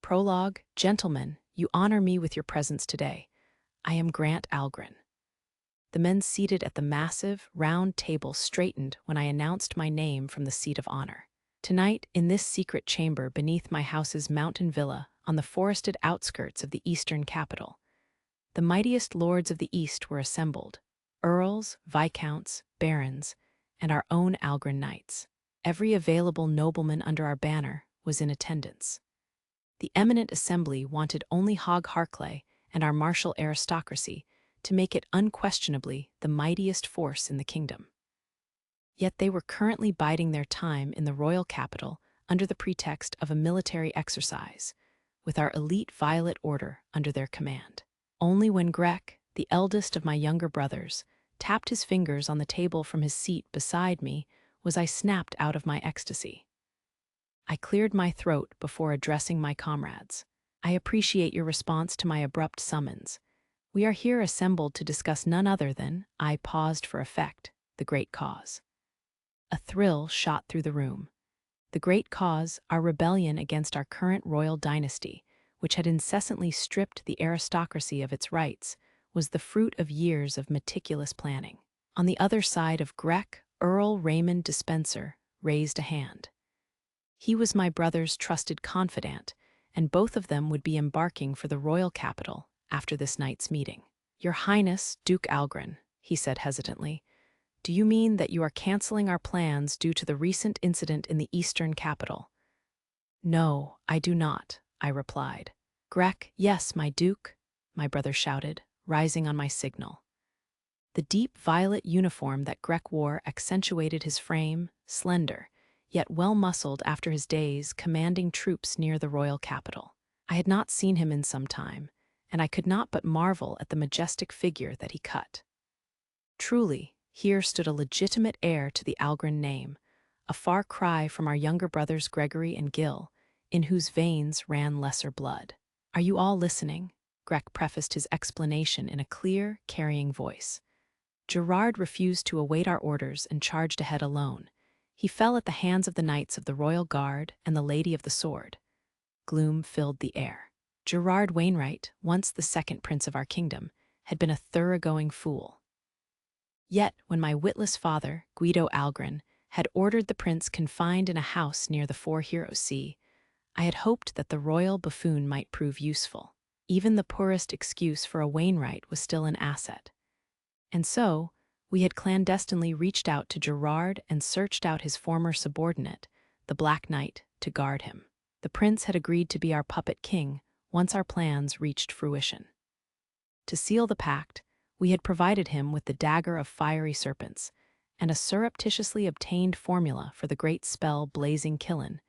Prologue, Gentlemen, you honor me with your presence today. I am Grant Algren. The men seated at the massive, round table straightened when I announced my name from the seat of honor. Tonight, in this secret chamber beneath my house's mountain villa on the forested outskirts of the eastern capital, the mightiest lords of the East were assembled, earls, viscounts, barons, and our own Algren knights. Every available nobleman under our banner was in attendance. The eminent assembly wanted only Hog Harclay and our martial aristocracy to make it unquestionably the mightiest force in the kingdom. Yet they were currently biding their time in the royal capital under the pretext of a military exercise, with our elite Violet Order under their command. Only when Grek, the eldest of my younger brothers, tapped his fingers on the table from his seat beside me was I snapped out of my ecstasy. I cleared my throat before addressing my comrades. I appreciate your response to my abrupt summons. We are here assembled to discuss none other than, I paused for effect, the great cause. A thrill shot through the room. The great cause, our rebellion against our current royal dynasty, which had incessantly stripped the aristocracy of its rights, was the fruit of years of meticulous planning. On the other side of Grek, Earl Raymond Despencer raised a hand. He was my brother's trusted confidant, and both of them would be embarking for the royal capital after this night's meeting. Your Highness, Duke Algren, he said hesitantly, do you mean that you are canceling our plans due to the recent incident in the eastern capital? No, I do not, I replied. Grek, yes, my duke, my brother shouted, rising on my signal. The deep violet uniform that Grek wore accentuated his frame, slender, yet well-muscled after his days commanding troops near the royal capital. I had not seen him in some time, and I could not but marvel at the majestic figure that he cut. Truly, here stood a legitimate heir to the Algren name, a far cry from our younger brothers Gregory and Gil, in whose veins ran lesser blood. Are you all listening? Grek prefaced his explanation in a clear, carrying voice. Gerard refused to await our orders and charged ahead alone. He fell at the hands of the knights of the Royal Guard and the Lady of the Sword. Gloom filled the air. Gerard Wainwright, once the second prince of our kingdom, had been a thoroughgoing fool. Yet, when my witless father, Guido Algren, had ordered the prince confined in a house near the Four Heroes Sea, I had hoped that the royal buffoon might prove useful. Even the poorest excuse for a Wainwright was still an asset. And so, we had clandestinely reached out to Gerard and searched out his former subordinate, the Black Knight, to guard him. The prince had agreed to be our puppet king once our plans reached fruition. To seal the pact, we had provided him with the dagger of fiery serpents and a surreptitiously obtained formula for the great spell Blazing Killen,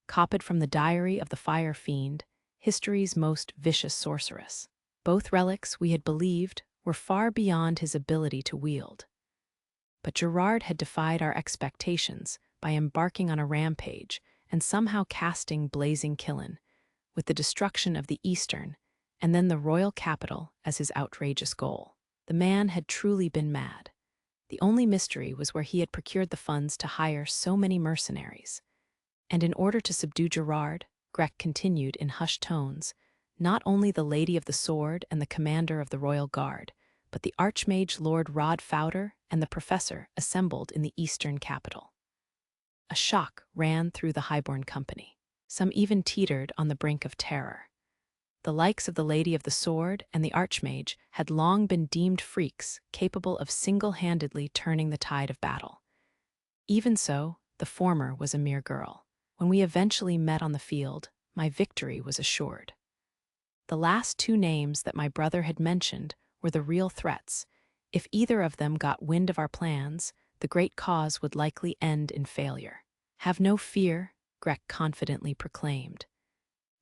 copied from the diary of the Fire Fiend, history's most vicious sorceress. Both relics, we had believed, were far beyond his ability to wield. But Gerard had defied our expectations by embarking on a rampage and somehow casting Blazing Killen, with the destruction of the Eastern and then the royal capital as his outrageous goal. The man had truly been mad. The only mystery was where he had procured the funds to hire so many mercenaries. And in order to subdue Gerard, Grek continued in hushed tones, not only the Lady of the Sword and the commander of the Royal Guard, but the Archmage Lord Rod Fowder and the Professor assembled in the eastern capital. A shock ran through the highborn company. Some even teetered on the brink of terror. The likes of the Lady of the Sword and the Archmage had long been deemed freaks capable of single-handedly turning the tide of battle. Even so, the former was a mere girl. When we eventually met on the field, my victory was assured. The last two names that my brother had mentioned were the real threats. If either of them got wind of our plans, the great cause would likely end in failure. Have no fear, Grek confidently proclaimed.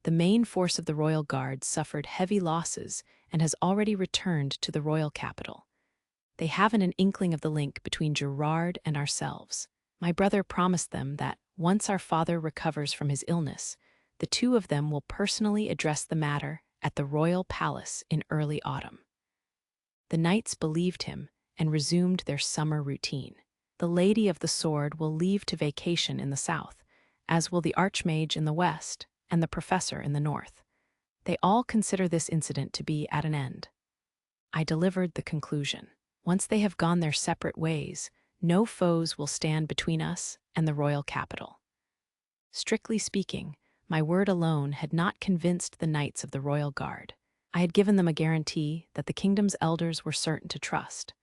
The main force of the Royal Guard suffered heavy losses and has already returned to the royal capital. They haven't an inkling of the link between Gerard and ourselves. My brother promised them that, once our father recovers from his illness, the two of them will personally address the matter at the royal palace in early autumn. The knights believed him and resumed their summer routine. The Lady of the Sword will leave to vacation in the south, as will the Archmage in the west, and the professor in the north. They all consider this incident to be at an end. I delivered the conclusion. Once they have gone their separate ways, no foes will stand between us and the royal capital. Strictly speaking, my word alone had not convinced the knights of the royal guard. I had given them a guarantee that the kingdom's elders were certain to trust.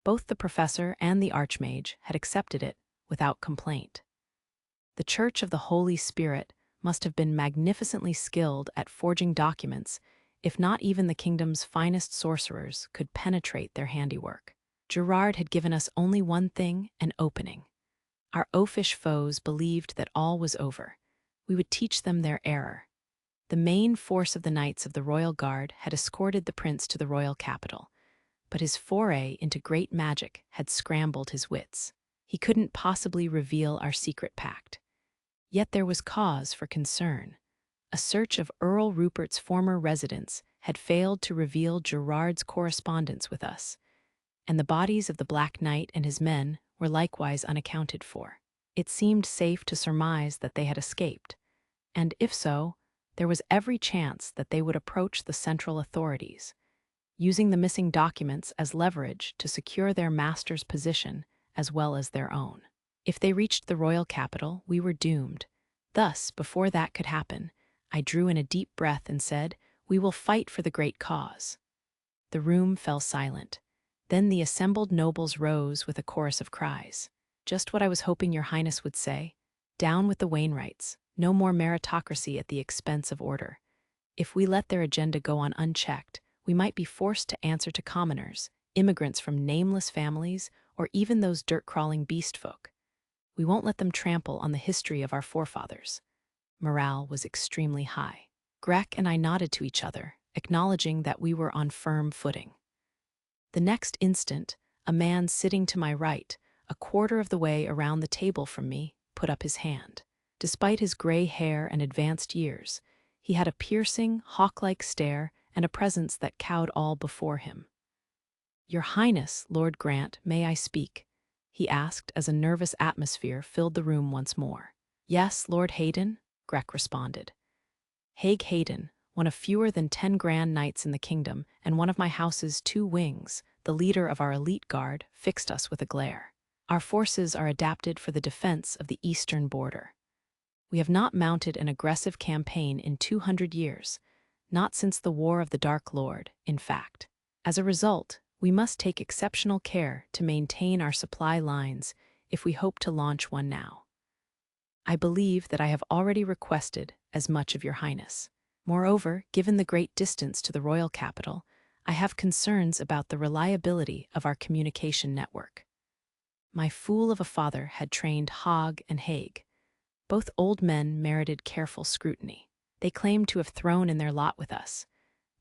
Both the professor and the archmage had accepted it without complaint. The Church of the Holy Spirit must have been magnificently skilled at forging documents, if not even the kingdom's finest sorcerers could penetrate their handiwork. Gerard had given us only one thing: an opening. Our oafish foes believed that all was over. We would teach them their error. The main force of the knights of the royal guard had escorted the prince to the royal capital, but his foray into great magic had scrambled his wits. He couldn't possibly reveal our secret pact. Yet there was cause for concern. A search of Earl Rupert's former residence had failed to reveal Gerard's correspondence with us, and the bodies of the Black Knight and his men were likewise unaccounted for. It seemed safe to surmise that they had escaped, and if so, there was every chance that they would approach the central authorities, using the missing documents as leverage to secure their master's position as well as their own. If they reached the royal capital, we were doomed. Thus, before that could happen, I drew in a deep breath and said, "We will fight for the great cause." The room fell silent. Then the assembled nobles rose with a chorus of cries. "Just what I was hoping your highness would say. Down with the Wainwrights. No more meritocracy at the expense of order. If we let their agenda go on unchecked, we might be forced to answer to commoners, immigrants from nameless families, or even those dirt-crawling beast folk. We won't let them trample on the history of our forefathers." Morale was extremely high. Grec and I nodded to each other, acknowledging that we were on firm footing. The next instant, a man sitting to my right, a quarter of the way around the table from me, put up his hand. Despite his gray hair and advanced years, he had a piercing, hawk-like stare and a presence that cowed all before him. "Your Highness, Lord Grant, may I speak?" he asked as a nervous atmosphere filled the room once more. "Yes, Lord Hayden," Grec responded. Haig Hayden, one of fewer than 10 grand knights in the kingdom and one of my house's 2 wings, the leader of our elite guard, fixed us with a glare. "Our forces are adapted for the defense of the eastern border. We have not mounted an aggressive campaign in 200 years, not since the War of the Dark Lord, in fact. As a result, we must take exceptional care to maintain our supply lines if we hope to launch one now. I believe that I have already requested as much of your highness. Moreover, given the great distance to the royal capital, I have concerns about the reliability of our communication network." My fool of a father had trained Hogg and Haig. Both old men merited careful scrutiny. They claimed to have thrown in their lot with us,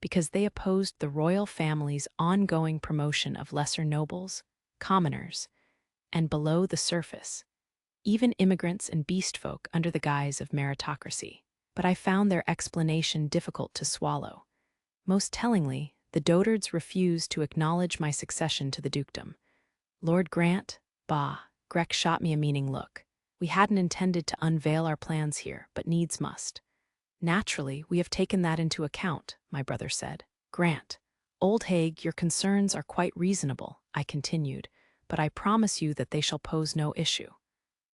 because they opposed the royal family's ongoing promotion of lesser nobles, commoners, and below the surface, even immigrants and beast folk under the guise of meritocracy. But I found their explanation difficult to swallow. Most tellingly, the dotards refused to acknowledge my succession to the dukedom. "Lord Grant?" Bah, Grec shot me a meaning look. "We hadn't intended to unveil our plans here, but needs must." "Naturally, we have taken that into account," my brother said. "Grant, old Haig, your concerns are quite reasonable," I continued, "but I promise you that they shall pose no issue."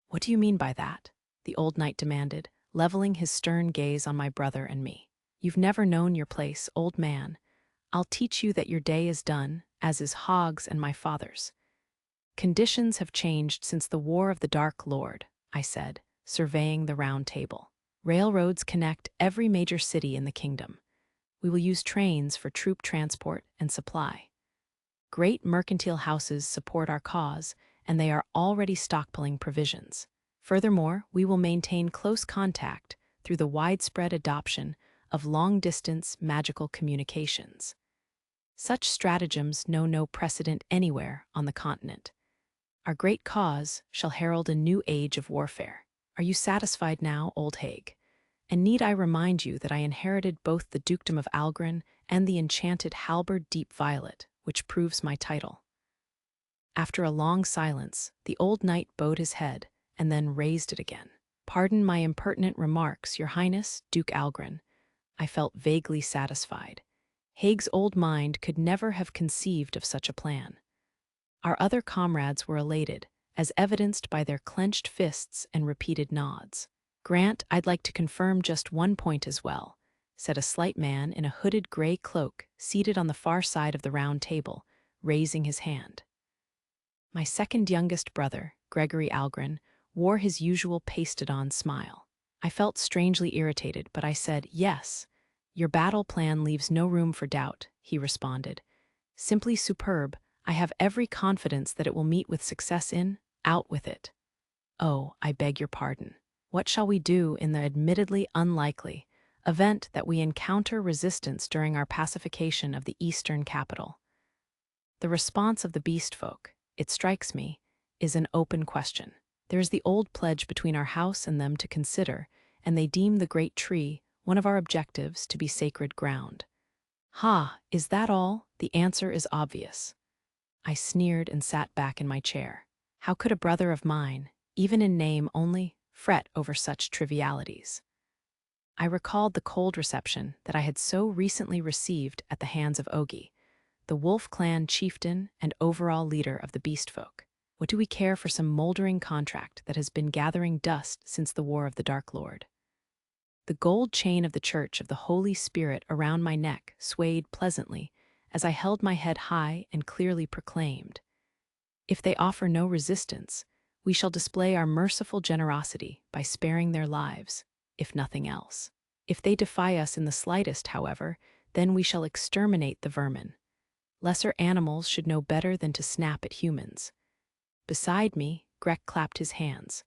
"What do you mean by that?" the old knight demanded, leveling his stern gaze on my brother and me. "You've never known your place, old man. I'll teach you that your day is done, as is Hogg's and my father's." "Conditions have changed since the War of the Dark Lord," I said, surveying the round table. "Railroads connect every major city in the kingdom. We will use trains for troop transport and supply. Great mercantile houses support our cause, and they are already stockpiling provisions. Furthermore, we will maintain close contact through the widespread adoption of long-distance magical communications. Such stratagems know no precedent anywhere on the continent. Our great cause shall herald a new age of warfare. Are you satisfied now, old Haig? And need I remind you that I inherited both the dukedom of Algren and the enchanted halberd Deep Violet, which proves my title?" After a long silence, the old knight bowed his head and then raised it again. Pardon my impertinent remarks, Your Highness, Duke Algren. I felt vaguely satisfied. Haig's old mind could never have conceived of such a plan. Our other comrades were elated, as evidenced by their clenched fists and repeated nods. Grant, I'd like to confirm just one point as well, said a slight man in a hooded gray cloak seated on the far side of the round table, raising his hand. My second youngest brother, Gregory Algren, wore his usual pasted-on smile. I felt strangely irritated, but I said, "Yes, your battle plan leaves no room for doubt," he responded. "Simply superb. I have every confidence that it will meet with success out with it." "Oh, I beg your pardon. What shall we do in the admittedly unlikely event that we encounter resistance during our pacification of the eastern capital?" The response of the beast folk, it strikes me, is an open question. There is the old pledge between our house and them to consider, and they deem the great tree, one of our objectives, to be sacred ground. Ha, is that all? The answer is obvious. I sneered and sat back in my chair. How could a brother of mine, even in name only, fret over such trivialities? I recalled the cold reception that I had so recently received at the hands of Ogi, the Wolf Clan chieftain and overall leader of the beast folk. What do we care for some moldering contract that has been gathering dust since the War of the Dark Lord? The gold chain of the Church of the Holy Spirit around my neck swayed pleasantly as I held my head high and clearly proclaimed, "If they offer no resistance, we shall display our merciful generosity by sparing their lives, if nothing else. If they defy us in the slightest, however, then we shall exterminate the vermin. Lesser animals should know better than to snap at humans." Beside me, Grek clapped his hands.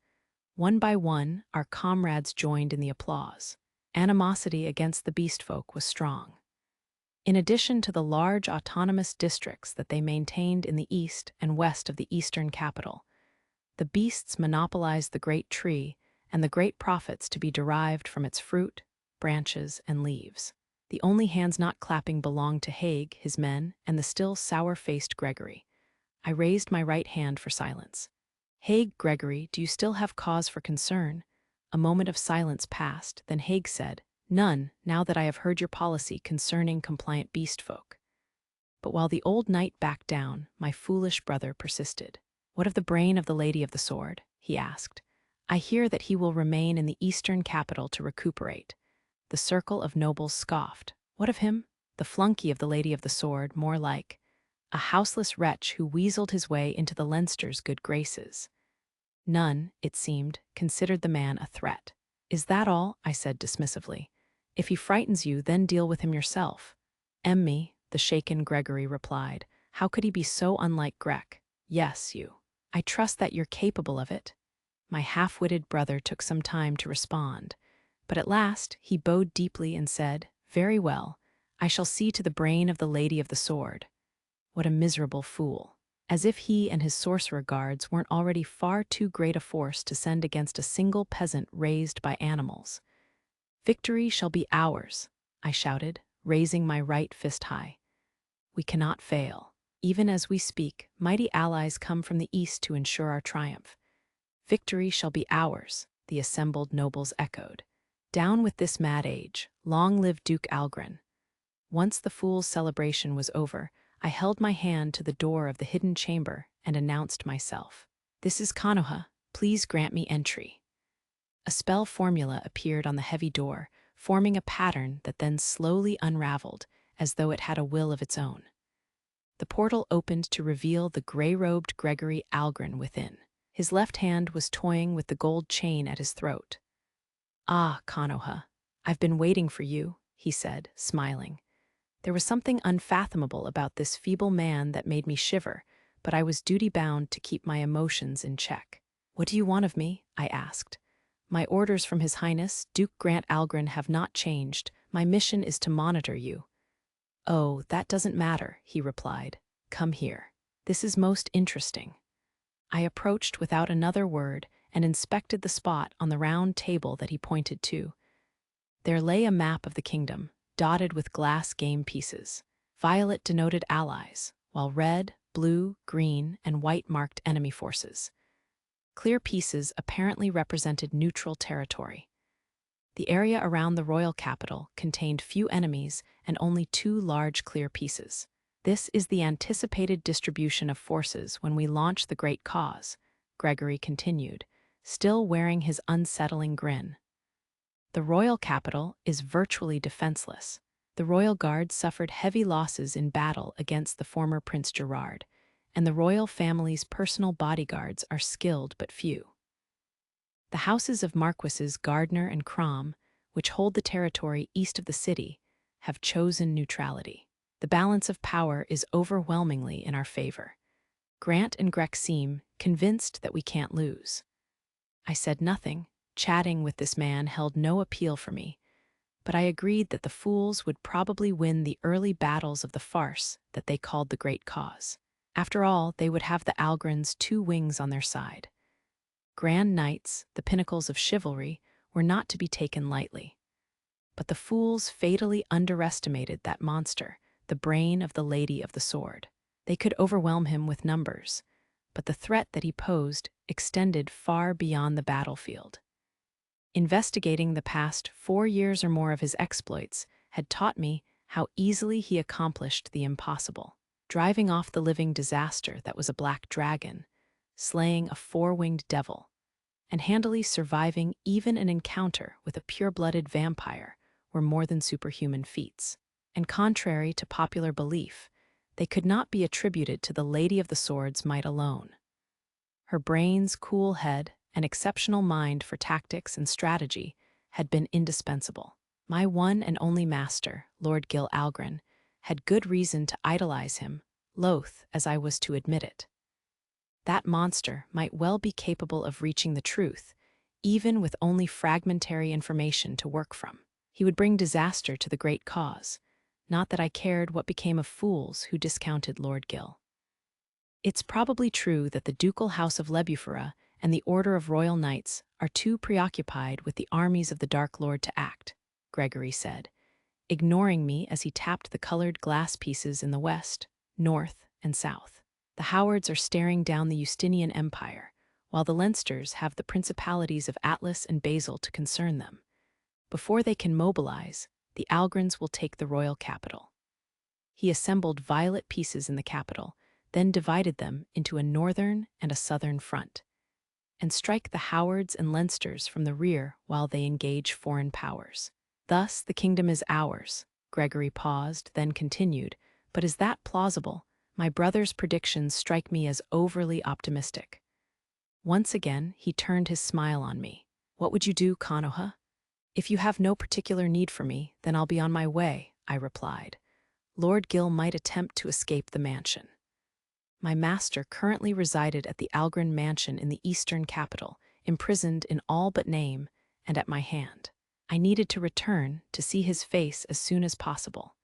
One by one, our comrades joined in the applause. Animosity against the beast folk was strong. In addition to the large autonomous districts that they maintained in the east and west of the eastern capital, the beasts monopolized the great tree and the great profits to be derived from its fruit, branches, and leaves. The only hands not clapping belonged to Haig, his men, and the still sour-faced Gregory. I raised my right hand for silence. "Haig, Gregory, do you still have cause for concern?" A moment of silence passed, then Haig said, "None, now that I have heard your policy concerning compliant beast folk." But while the old knight backed down, my foolish brother persisted. "What of the brain of the Lady of the Sword?" he asked. "I hear that he will remain in the eastern capital to recuperate." The circle of nobles scoffed. "What of him? The flunky of the Lady of the Sword, more like. A houseless wretch who weaseled his way into the Leinsters' good graces." None, it seemed, considered the man a threat. "Is that all?" I said dismissively. "If he frightens you, then deal with him yourself." "Me," the shaken Gregory replied. "How could he be so unlike Grek?" "Yes, you. I trust that you're capable of it." My half-witted brother took some time to respond, but at last he bowed deeply and said, "Very well, I shall see to the brain of the Lady of the Sword." What a miserable fool. As if he and his sorcerer guards weren't already far too great a force to send against a single peasant raised by animals. "Victory shall be ours," I shouted, raising my right fist high. "We cannot fail. Even as we speak, mighty allies come from the east to ensure our triumph." "Victory shall be ours," the assembled nobles echoed. "Down with this mad age. Long live Duke Algren." Once the fool's celebration was over, I held my hand to the door of the hidden chamber and announced myself. "This is Konoha. Please grant me entry." A spell formula appeared on the heavy door, forming a pattern that then slowly unraveled, as though it had a will of its own. The portal opened to reveal the gray-robed Gregory Algren within. His left hand was toying with the gold chain at his throat. "Ah, Konoha, I've been waiting for you," he said, smiling. There was something unfathomable about this feeble man that made me shiver, but I was duty-bound to keep my emotions in check. "What do you want of me?" I asked. "My orders from His Highness, Duke Grant Algren, have not changed. My mission is to monitor you." "Oh, that doesn't matter," he replied. "Come here. This is most interesting." I approached without another word and inspected the spot on the round table that he pointed to. There lay a map of the kingdom, dotted with glass game pieces. Violet denoted allies, while red, blue, green, and white marked enemy forces. Clear pieces apparently represented neutral territory. The area around the royal capital contained few enemies and only 2 large clear pieces. This is the anticipated distribution of forces when we launch the great cause, Gregory continued, still wearing his unsettling grin. The royal capital is virtually defenseless. The royal guard suffered heavy losses in battle against the former Prince Gerard, and the royal family's personal bodyguards are skilled but few. The houses of Marquises Gardner and Crom, which hold the territory east of the city, have chosen neutrality. The balance of power is overwhelmingly in our favor. Grant and Grec seem convinced that we can't lose. I said nothing. Chatting with this man held no appeal for me, but I agreed that the fools would probably win the early battles of the farce that they called the Great Cause. After all, they would have the Algrins' 2 wings on their side. Grand knights, the pinnacles of chivalry, were not to be taken lightly. But the fools fatally underestimated that monster, the brain of the Lady of the Sword. They could overwhelm him with numbers, but the threat that he posed extended far beyond the battlefield. Investigating the past 4 years or more of his exploits had taught me how easily he accomplished the impossible, driving off the living disaster that was a black dragon, slaying a 4-winged devil, and handily surviving even an encounter with a pure-blooded vampire were more than superhuman feats. And contrary to popular belief, they could not be attributed to the Lady of the Sword's might alone. Her brains, cool head, and exceptional mind for tactics and strategy had been indispensable. My one and only master, Lord Gil Algren, had good reason to idolize him, loath as I was to admit it. That monster might well be capable of reaching the truth, even with only fragmentary information to work from. He would bring disaster to the great cause, not that I cared what became of fools who discounted Lord Gil. It's probably true that the ducal house of Lebufera and the Order of Royal Knights are too preoccupied with the armies of the Dark Lord to act, Gregory said, ignoring me as he tapped the colored glass pieces in the west, north, and south. The Howards are staring down the Justinian Empire, while the Leinsters have the principalities of Atlas and Basel to concern them. Before they can mobilize, the Algrins will take the royal capital. He assembled violet pieces in the capital, then divided them into a northern and a southern front, and strike the Howards and Leinsters from the rear while they engage foreign powers. Thus the kingdom is ours. Gregory paused, then continued, but is that plausible? My brother's predictions strike me as overly optimistic. Once again, he turned his smile on me. What would you do, Konoha? If you have no particular need for me, then I'll be on my way, I replied. Lord Gil might attempt to escape the mansion. My master currently resided at the Algren mansion in the eastern capital, imprisoned in all but name and at my hand. I needed to return to see his face as soon as possible.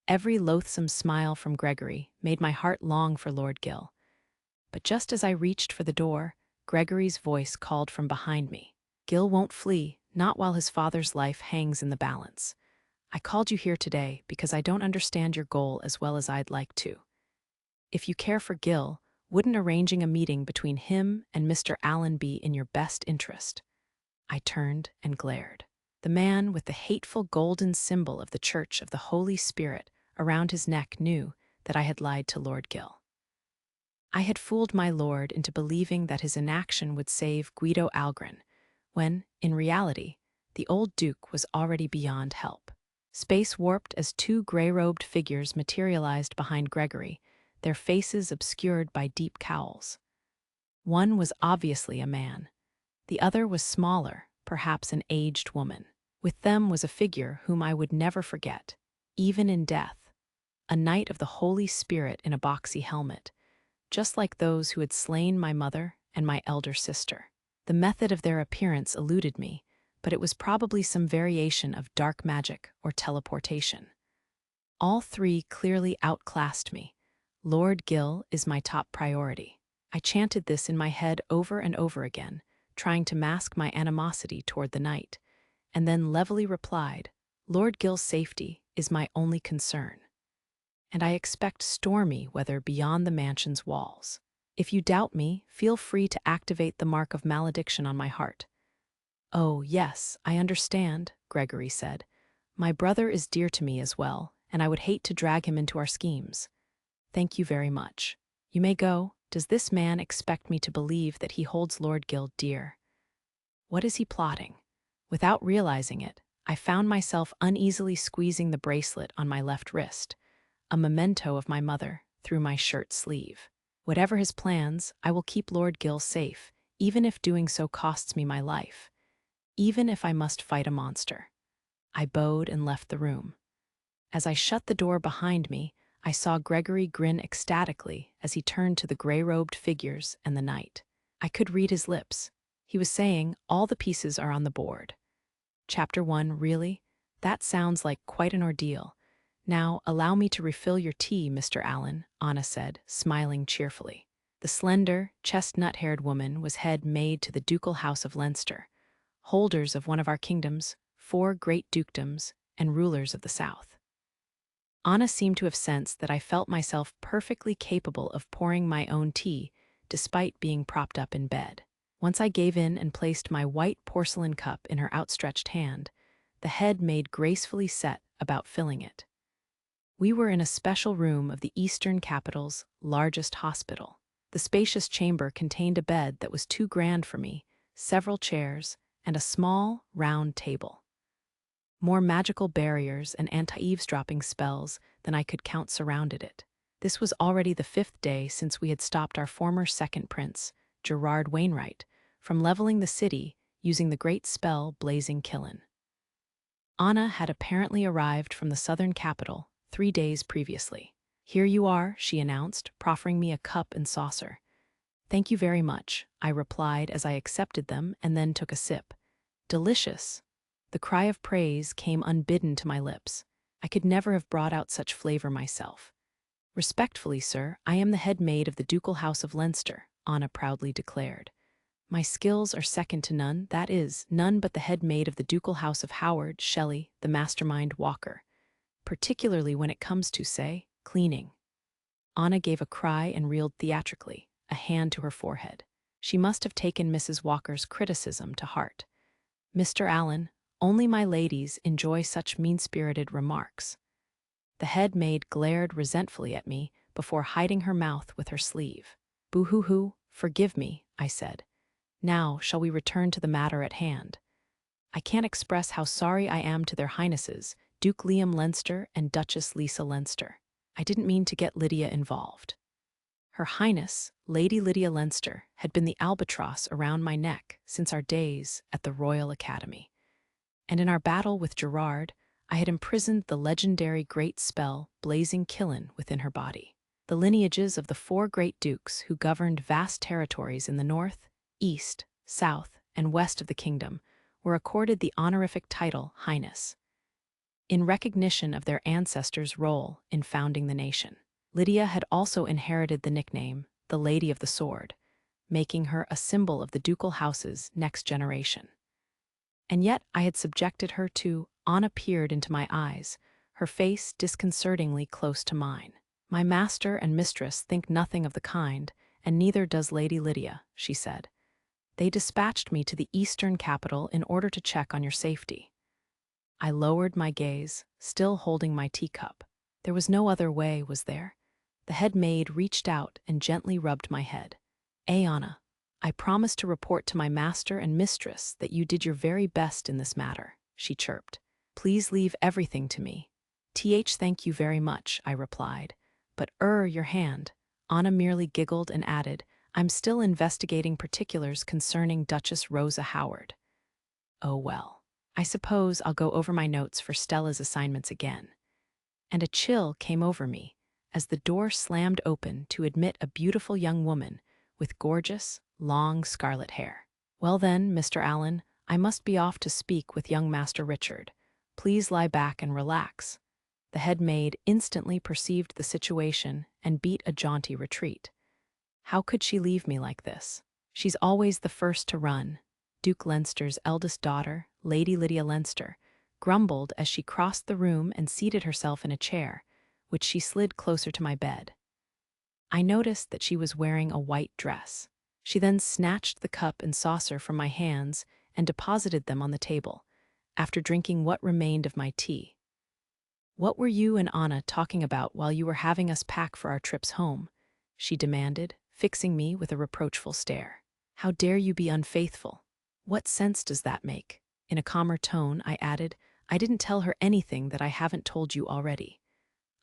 Every loathsome smile from Gregory made my heart long for Lord Gil. But just as I reached for the door, Gregory's voice called from behind me. Gil won't flee, not while his father's life hangs in the balance. I called you here today because I don't understand your goal as well as I'd like to. If you care for Gil, wouldn't arranging a meeting between him and Mr. Allen be in your best interest? I turned and glared. The man with the hateful golden symbol of the Church of the Holy Spirit around his neck knew that I had lied to Lord Gil. I had fooled my lord into believing that his inaction would save Guido Algren, when, in reality, the old duke was already beyond help. Space warped as 2 gray-robed figures materialized behind Gregory, their faces obscured by deep cowls. One was obviously a man. The other was smaller, perhaps an aged woman. With them was a figure whom I would never forget, even in death, a knight of the Holy Spirit in a boxy helmet, just like those who had slain my mother and my elder sister. The method of their appearance eluded me, but it was probably some variation of dark magic or teleportation. All 3 clearly outclassed me. Lord Gil is my top priority. I chanted this in my head over and over again, trying to mask my animosity toward the knight, and then levelly replied, Lord Gil's safety is my only concern, and I expect stormy weather beyond the mansion's walls. If you doubt me, feel free to activate the mark of malediction on my heart." "Oh, yes, I understand," Gregory said. "My brother is dear to me as well, and I would hate to drag him into our schemes. Thank you very much. You may go. Does this man expect me to believe that he holds Lord Guild dear? What is he plotting?" Without realizing it, I found myself uneasily squeezing the bracelet on my left wrist, a memento of my mother, through my shirt sleeve. Whatever his plans, I will keep Lord Gill safe, even if doing so costs me my life, even if I must fight a monster. I bowed and left the room. As I shut the door behind me, I saw Gregory grin ecstatically as he turned to the gray-robed figures and the knight. I could read his lips. He was saying, "All the pieces are on the board." Chapter 1, really? That sounds like quite an ordeal. "Now, allow me to refill your tea, Mr. Allen," Anna said, smiling cheerfully. The slender, chestnut-haired woman was head maid to the ducal house of Leinster, holders of one of our kingdoms, 4 great dukedoms, and rulers of the south. Anna seemed to have sensed that I felt myself perfectly capable of pouring my own tea, despite being propped up in bed. Once I gave in and placed my white porcelain cup in her outstretched hand, the head maid gracefully set about filling it. We were in a special room of the Eastern capital's largest hospital. The spacious chamber contained a bed that was too grand for me, several chairs, and a small, round table. More magical barriers and anti-eavesdropping spells than I could count surrounded it. This was already the 5th day since we had stopped our former second prince, Gerard Wainwright, from leveling the city using the great spell Blazing Killen. Anna had apparently arrived from the southern capital 3 days previously. "Here you are," she announced, proffering me a cup and saucer. "Thank you very much," I replied as I accepted them and then took a sip. "Delicious." The cry of praise came unbidden to my lips. I could never have brought out such flavor myself. "Respectfully, sir, I am the head maid of the ducal house of Leinster," Anna proudly declared. "My skills are second to none, that is, none but the head maid of the ducal house of Howard, Shelley, the mastermind Walker, particularly when it comes to, say, cleaning." Anna gave a cry and reeled theatrically, a hand to her forehead. She must have taken Mrs. Walker's criticism to heart. "Mr. Allen, only my ladies enjoy such mean-spirited remarks." The head maid glared resentfully at me before hiding her mouth with her sleeve. "Boo-hoo-hoo, forgive me," I said. "Now, shall we return to the matter at hand? I can't express how sorry I am to their highnesses, Duke Liam Leinster and Duchess Lisa Leinster. I didn't mean to get Lydia involved." Her Highness, Lady Lydia Leinster, had been the albatross around my neck since our days at the Royal Academy. And in our battle with Gerard, I had imprisoned the legendary great spell Blazing Killen within her body. The lineages of the 4 great dukes who governed vast territories in the north, east, south, and west of the kingdom were accorded the honorific title Highness, in recognition of their ancestors' role in founding the nation. Lydia had also inherited the nickname the Lady of the Sword, making her a symbol of the ducal house's next generation. And yet I had subjected her to— Anna peered into my eyes, her face disconcertingly close to mine. "My master and mistress think nothing of the kind, and neither does Lady Lydia," she said. "They dispatched me to the Eastern capital in order to check on your safety." I lowered my gaze, still holding my teacup. There was no other way, was there? The head maid reached out and gently rubbed my head. "Anna, I promise to report to my master and mistress that you did your very best in this matter," she chirped. "Please leave everything to me." Thank you very much," I replied. "But your hand." Anna merely giggled and added, "I'm still investigating particulars concerning Duchess Rosa Howard." Oh well. I suppose I'll go over my notes for Stella's assignments again. And a chill came over me as the door slammed open to admit a beautiful young woman with gorgeous, long scarlet hair. "Well then, Mr. Allen, I must be off to speak with young Master Richard. Please lie back and relax." The head maid instantly perceived the situation and beat a jaunty retreat. How could she leave me like this? "She's always the first to run," Duke Leinster's eldest daughter, Lady Lydia Leinster, grumbled as she crossed the room and seated herself in a chair, which she slid closer to my bed. I noticed that she was wearing a white dress. She then snatched the cup and saucer from my hands and deposited them on the table, after drinking what remained of my tea. "What were you and Anna talking about while you were having us pack for our trips home?" she demanded, fixing me with a reproachful stare. "How dare you be unfaithful? What sense does that make?" In a calmer tone, I added, "I didn't tell her anything that I haven't told you already.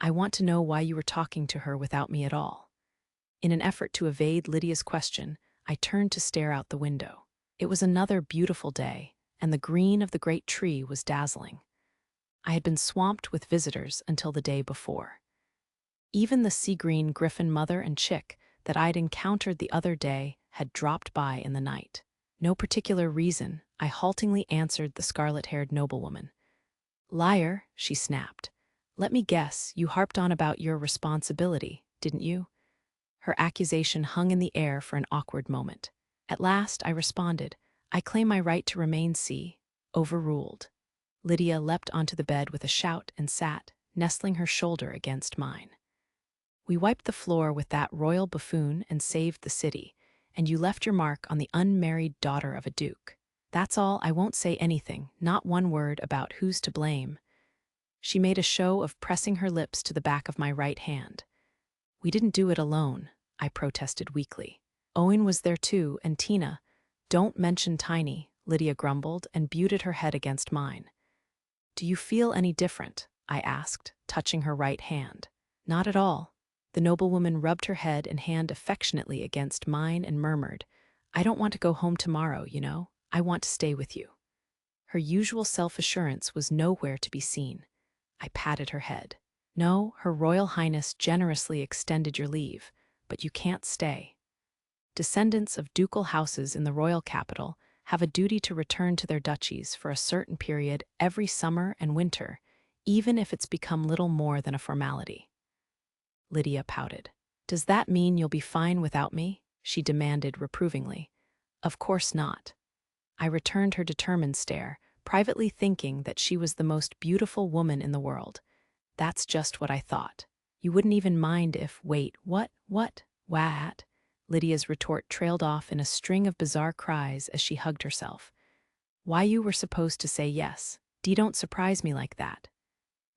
I want to know why you were talking to her without me at all." In an effort to evade Lydia's question, I turned to stare out the window. It was another beautiful day, and the green of the great tree was dazzling. I had been swamped with visitors until the day before. Even the sea-green griffin mother and chick that I'd encountered the other day had dropped by in the night. "No particular reason," I haltingly answered the scarlet-haired noblewoman. "Liar," she snapped. "Let me guess, you harped on about your responsibility, didn't you?" Her accusation hung in the air for an awkward moment. At last, I responded, "I claim my right to remain C." Overruled. Lydia leapt onto the bed with a shout and sat, nestling her shoulder against mine. "We wiped the floor with that royal buffoon and saved the city, and you left your mark on the unmarried daughter of a duke. That's all. I won't say anything, not one word about who's to blame." She made a show of pressing her lips to the back of my right hand. "We didn't do it alone," I protested weakly. "Owen was there too, and Tina." "Don't mention Tiny," Lydia grumbled and butted her head against mine. "Do you feel any different?" I asked, touching her right hand. "Not at all." The noblewoman rubbed her head and hand affectionately against mine and murmured, "I don't want to go home tomorrow, you know. I want to stay with you." Her usual self-assurance was nowhere to be seen. I patted her head. "No, Her Royal Highness generously extended your leave, but you can't stay. Descendants of ducal houses in the royal capital have a duty to return to their duchies for a certain period every summer and winter, even if it's become little more than a formality." Lydia pouted. "Does that mean you'll be fine without me?" she demanded reprovingly. "Of course not." I returned her determined stare, privately thinking that she was the most beautiful woman in the world. "That's just what I thought. You wouldn't even mind if—" "Wait, what? What? Lydia's retort trailed off in a string of bizarre cries as she hugged herself. "Why you were supposed to say yes. Don't surprise me like that."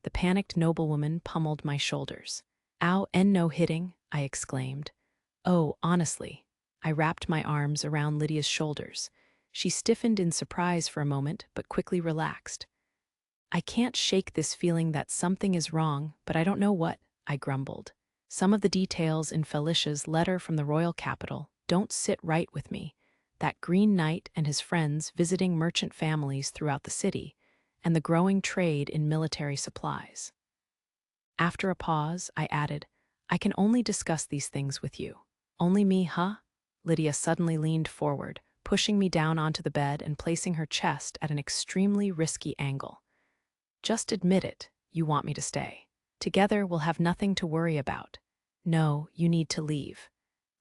The panicked noblewoman pummeled my shoulders. "Ow, and no hitting," I exclaimed. "Oh, honestly." I wrapped my arms around Lydia's shoulders. She stiffened in surprise for a moment, but quickly relaxed. "I can't shake this feeling that something is wrong, but I don't know what," I grumbled. "Some of the details in Felicia's letter from the royal capital don't sit right with me. That Green Knight and his friends visiting merchant families throughout the city, and the growing trade in military supplies." After a pause, I added, "I can only discuss these things with you." "Only me, huh?" Lydia suddenly leaned forward, pushing me down onto the bed and placing her chest at an extremely risky angle. "Just admit it, you want me to stay. Together we'll have nothing to worry about." "No, you need to leave."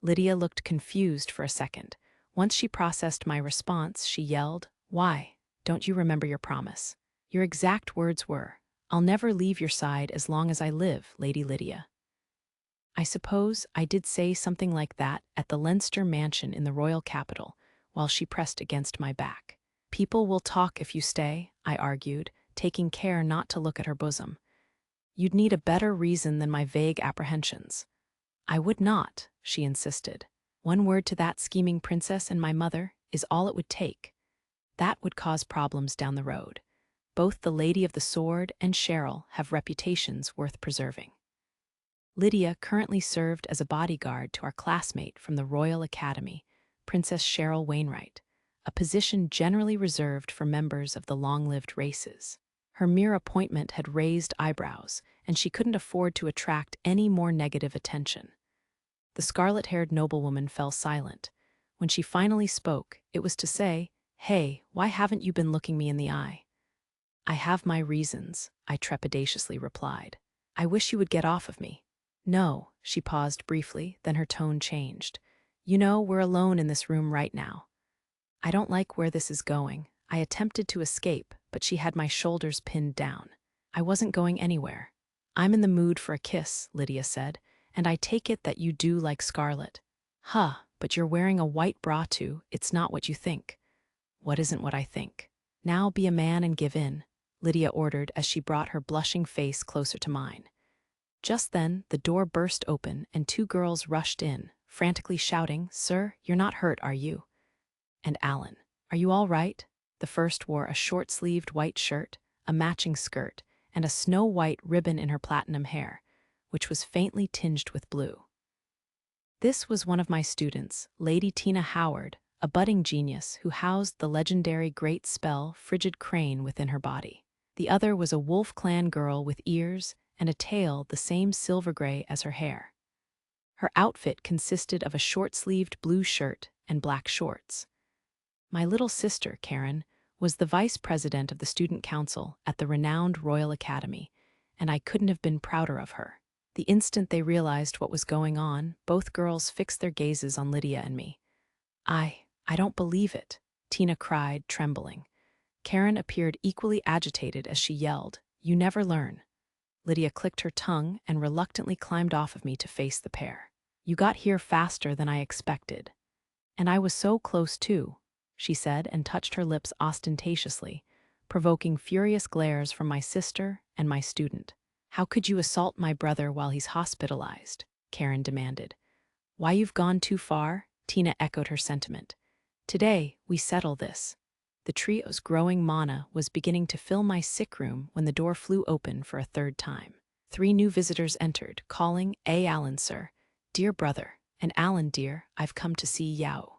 Lydia looked confused for a second. Once she processed my response, she yelled, "Why? Don't you remember your promise?" "Your exact words were, 'I'll never leave your side as long as I live, Lady Lydia.'" I suppose I did say something like that at the Leinster mansion in the royal capital, while she pressed against my back. "People will talk if you stay," I argued, taking care not to look at her bosom. "You'd need a better reason than my vague apprehensions." "I would not," she insisted. "One word to that scheming princess and my mother is all it would take. That would cause problems down the road. Both the Lady of the Sword and Cheryl have reputations worth preserving." Lydia currently served as a bodyguard to our classmate from the Royal Academy, Princess Cheryl Wainwright, a position generally reserved for members of the long-lived races. Her mere appointment had raised eyebrows, and she couldn't afford to attract any more negative attention. The scarlet-haired noblewoman fell silent. When she finally spoke, it was to say, "Hey, why haven't you been looking me in the eye?" "I have my reasons," I trepidatiously replied. "I wish you would get off of me." "No," she paused briefly, then her tone changed. "You know, we're alone in this room right now. I don't like where this is going." I attempted to escape, but she had my shoulders pinned down. "I wasn't going anywhere." "I'm in the mood for a kiss," Lydia said, And I take it that you do like Scarlet. Huh, but you're wearing a white bra too. It's not what you think. What isn't what I think? Now be a man and give in, Lydia ordered as she brought her blushing face closer to mine. Just then, the door burst open and two girls rushed in, frantically shouting, "Sir, you're not hurt, are you?" And Alan, "Are you all right?" The first wore a short-sleeved white shirt, a matching skirt, and a snow-white ribbon in her platinum hair, which was faintly tinged with blue. This was one of my students, Lady Tina Howard, a budding genius who housed the legendary great spell Frigid Crane within her body. The other was a Wolf Clan girl with ears and a tail the same silver gray as her hair. Her outfit consisted of a short-sleeved blue shirt and black shorts. My little sister, Karen, was the vice president of the student council at the renowned Royal Academy, and I couldn't have been prouder of her. The instant they realized what was going on, both girls fixed their gazes on Lydia and me. I don't believe it," Tina cried, trembling. Karen appeared equally agitated as she yelled, "You never learn." Lydia clicked her tongue and reluctantly climbed off of me to face the pair. "You got here faster than I expected. And I was so close too," she said and touched her lips ostentatiously, provoking furious glares from my sister and my student. "How could you assault my brother while he's hospitalized?" Karen demanded. "Why, you've gone too far," Tina echoed her sentiment. "Today, we settle this." The trio's growing mana was beginning to fill my sick room when the door flew open for a third time. 3 new visitors entered, calling, Alan, sir, dear brother, and Alan, dear, I've come to see Yao."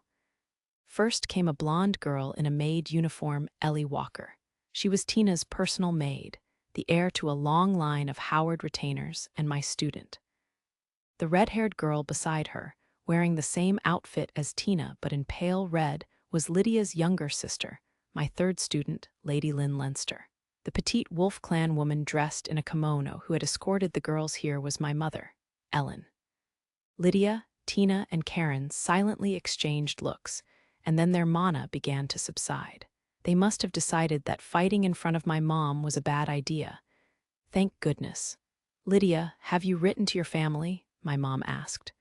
First came a blonde girl in a maid uniform, Ellie Walker. She was Tina's personal maid, the heir to a long line of Howard retainers and my student. The red-haired girl beside her, wearing the same outfit as Tina but in pale red, was Lydia's younger sister, my third student, Lady Lynn Leinster. The petite Wolf Clan woman dressed in a kimono who had escorted the girls here was my mother, Ellen. Lydia, Tina, and Karen silently exchanged looks, and then their mana began to subside. They must have decided that fighting in front of my mom was a bad idea. Thank goodness. "Lydia, have you written to your family?" my mom asked.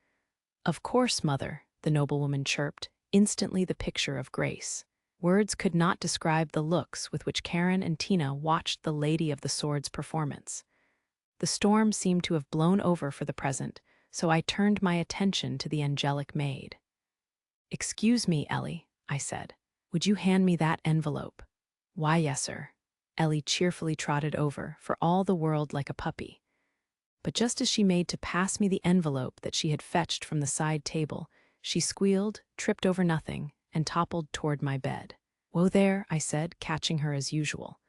"Of course, mother," the noblewoman chirped, instantly the picture of grace. Words could not describe the looks with which Karen and Tina watched the Lady of the Sword's performance. The storm seemed to have blown over for the present, so I turned my attention to the angelic maid. "Excuse me, Ellie," I said. "Would you hand me that envelope?" "Why, yes, sir." Ellie cheerfully trotted over, for all the world like a puppy. But just as she made to pass me the envelope that she had fetched from the side table, she squealed, tripped over nothing, and toppled toward my bed. "Whoa there," I said, catching her as usual.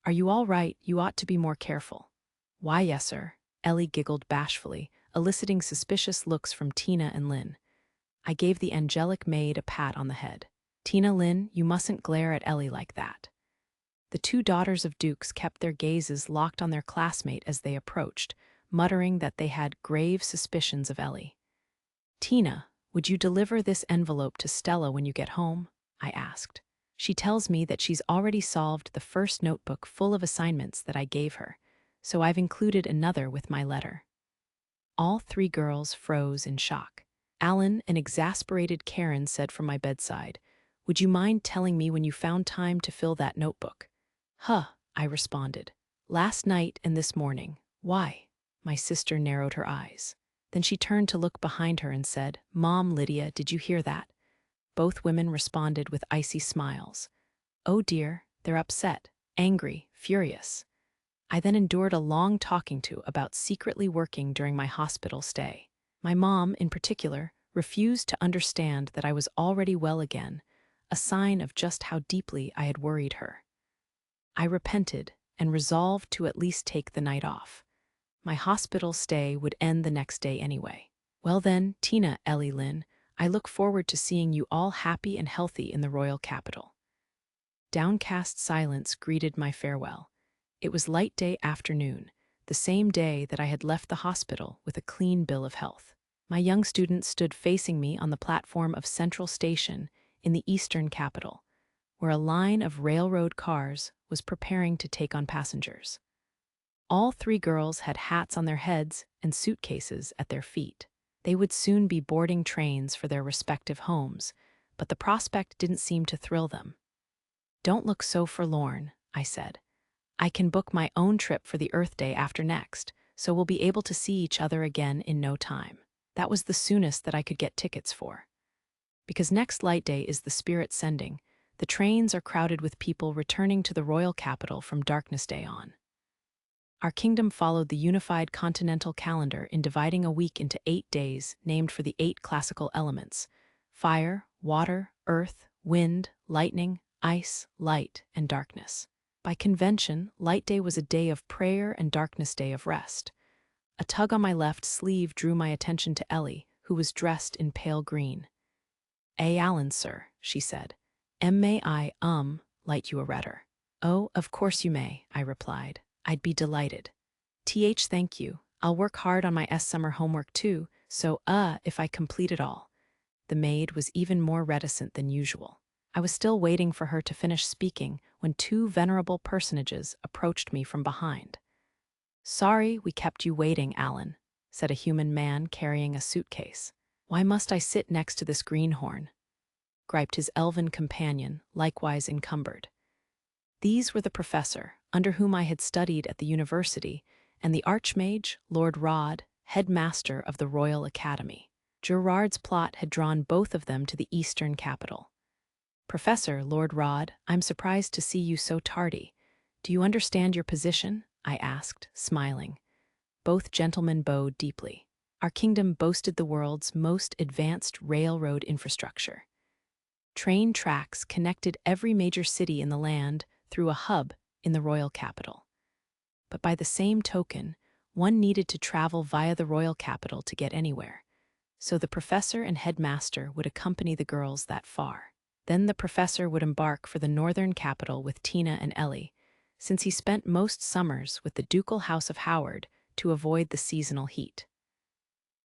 "Are you all right? You ought to be more careful." "Why, yes, sir." Ellie giggled bashfully, eliciting suspicious looks from Tina and Lynn. I gave the angelic maid a pat on the head. "Tina, Lynn, you mustn't glare at Ellie like that." The 2 daughters of dukes kept their gazes locked on their classmate as they approached, muttering that they had grave suspicions of Ellie. "Tina, would you deliver this envelope to Stella when you get home?" I asked. "She tells me that she's already solved the first notebook full of assignments that I gave her, so I've included another with my letter." All 3 girls froze in shock. Alan, an exasperated Karen, said from my bedside, "Would you mind telling me when you found time to fill that notebook?" "Huh," I responded. "Last night and this morning. Why?" My sister narrowed her eyes. Then she turned to look behind her and said, "Mom, Lydia, did you hear that?" Both women responded with icy smiles. "Oh dear, they're upset, angry, furious." I then endured a long talking to about secretly working during my hospital stay. My mom, in particular, refused to understand that I was already well again, a sign of just how deeply I had worried her. I repented and resolved to at least take the night off. My hospital stay would end the next day anyway. "Well then, Tina, Ellie, Lynn, I look forward to seeing you all happy and healthy in the royal capital." Downcast silence greeted my farewell. It was light day afternoon, the same day that I had left the hospital with a clean bill of health. My young student stood facing me on the platform of Central Station in the eastern capital, where a line of railroad cars was preparing to take on passengers. All three girls had hats on their heads and suitcases at their feet. They would soon be boarding trains for their respective homes, but the prospect didn't seem to thrill them. "Don't look so forlorn," I said. "I can book my own trip for the Earth Day after next, so we'll be able to see each other again in no time." That was the soonest that I could get tickets for. Because next Light Day is the Spirit Sending, the trains are crowded with people returning to the royal capital from Darkness Day on. Our kingdom followed the unified continental calendar in dividing a week into 8 days named for the 8 classical elements: fire, water, earth, wind, lightning, ice, light, and darkness. By convention, Light Day was a day of prayer and Darkness Day of rest. A tug on my left sleeve drew my attention to Ellie, who was dressed in pale green. "Allen, sir," she said. "May I, light you a letter?" "Oh, of course you may," I replied. "I'd be delighted." Thank you. I'll work hard on my summer homework too, so, if I complete it all." The maid was even more reticent than usual. I was still waiting for her to finish speaking when 2 venerable personages approached me from behind. "Sorry we kept you waiting, Alan," said a human man carrying a suitcase. "Why must I sit next to this greenhorn?" griped his elven companion, likewise encumbered. These were the professor, under whom I had studied at the university, and the Archmage, Lord Rod, headmaster of the Royal Academy. Gerard's plot had drawn both of them to the eastern capital. "Professor, Lord Rod, I'm surprised to see you so tardy. Do you understand your position?" I asked, smiling. Both gentlemen bowed deeply. Our kingdom boasted the world's most advanced railroad infrastructure. Train tracks connected every major city in the land through a hub in the royal capital. But by the same token, one needed to travel via the royal capital to get anywhere. So the professor and headmaster would accompany the girls that far. Then the professor would embark for the northern capital with Tina and Ellie, since he spent most summers with the ducal house of Howard to avoid the seasonal heat.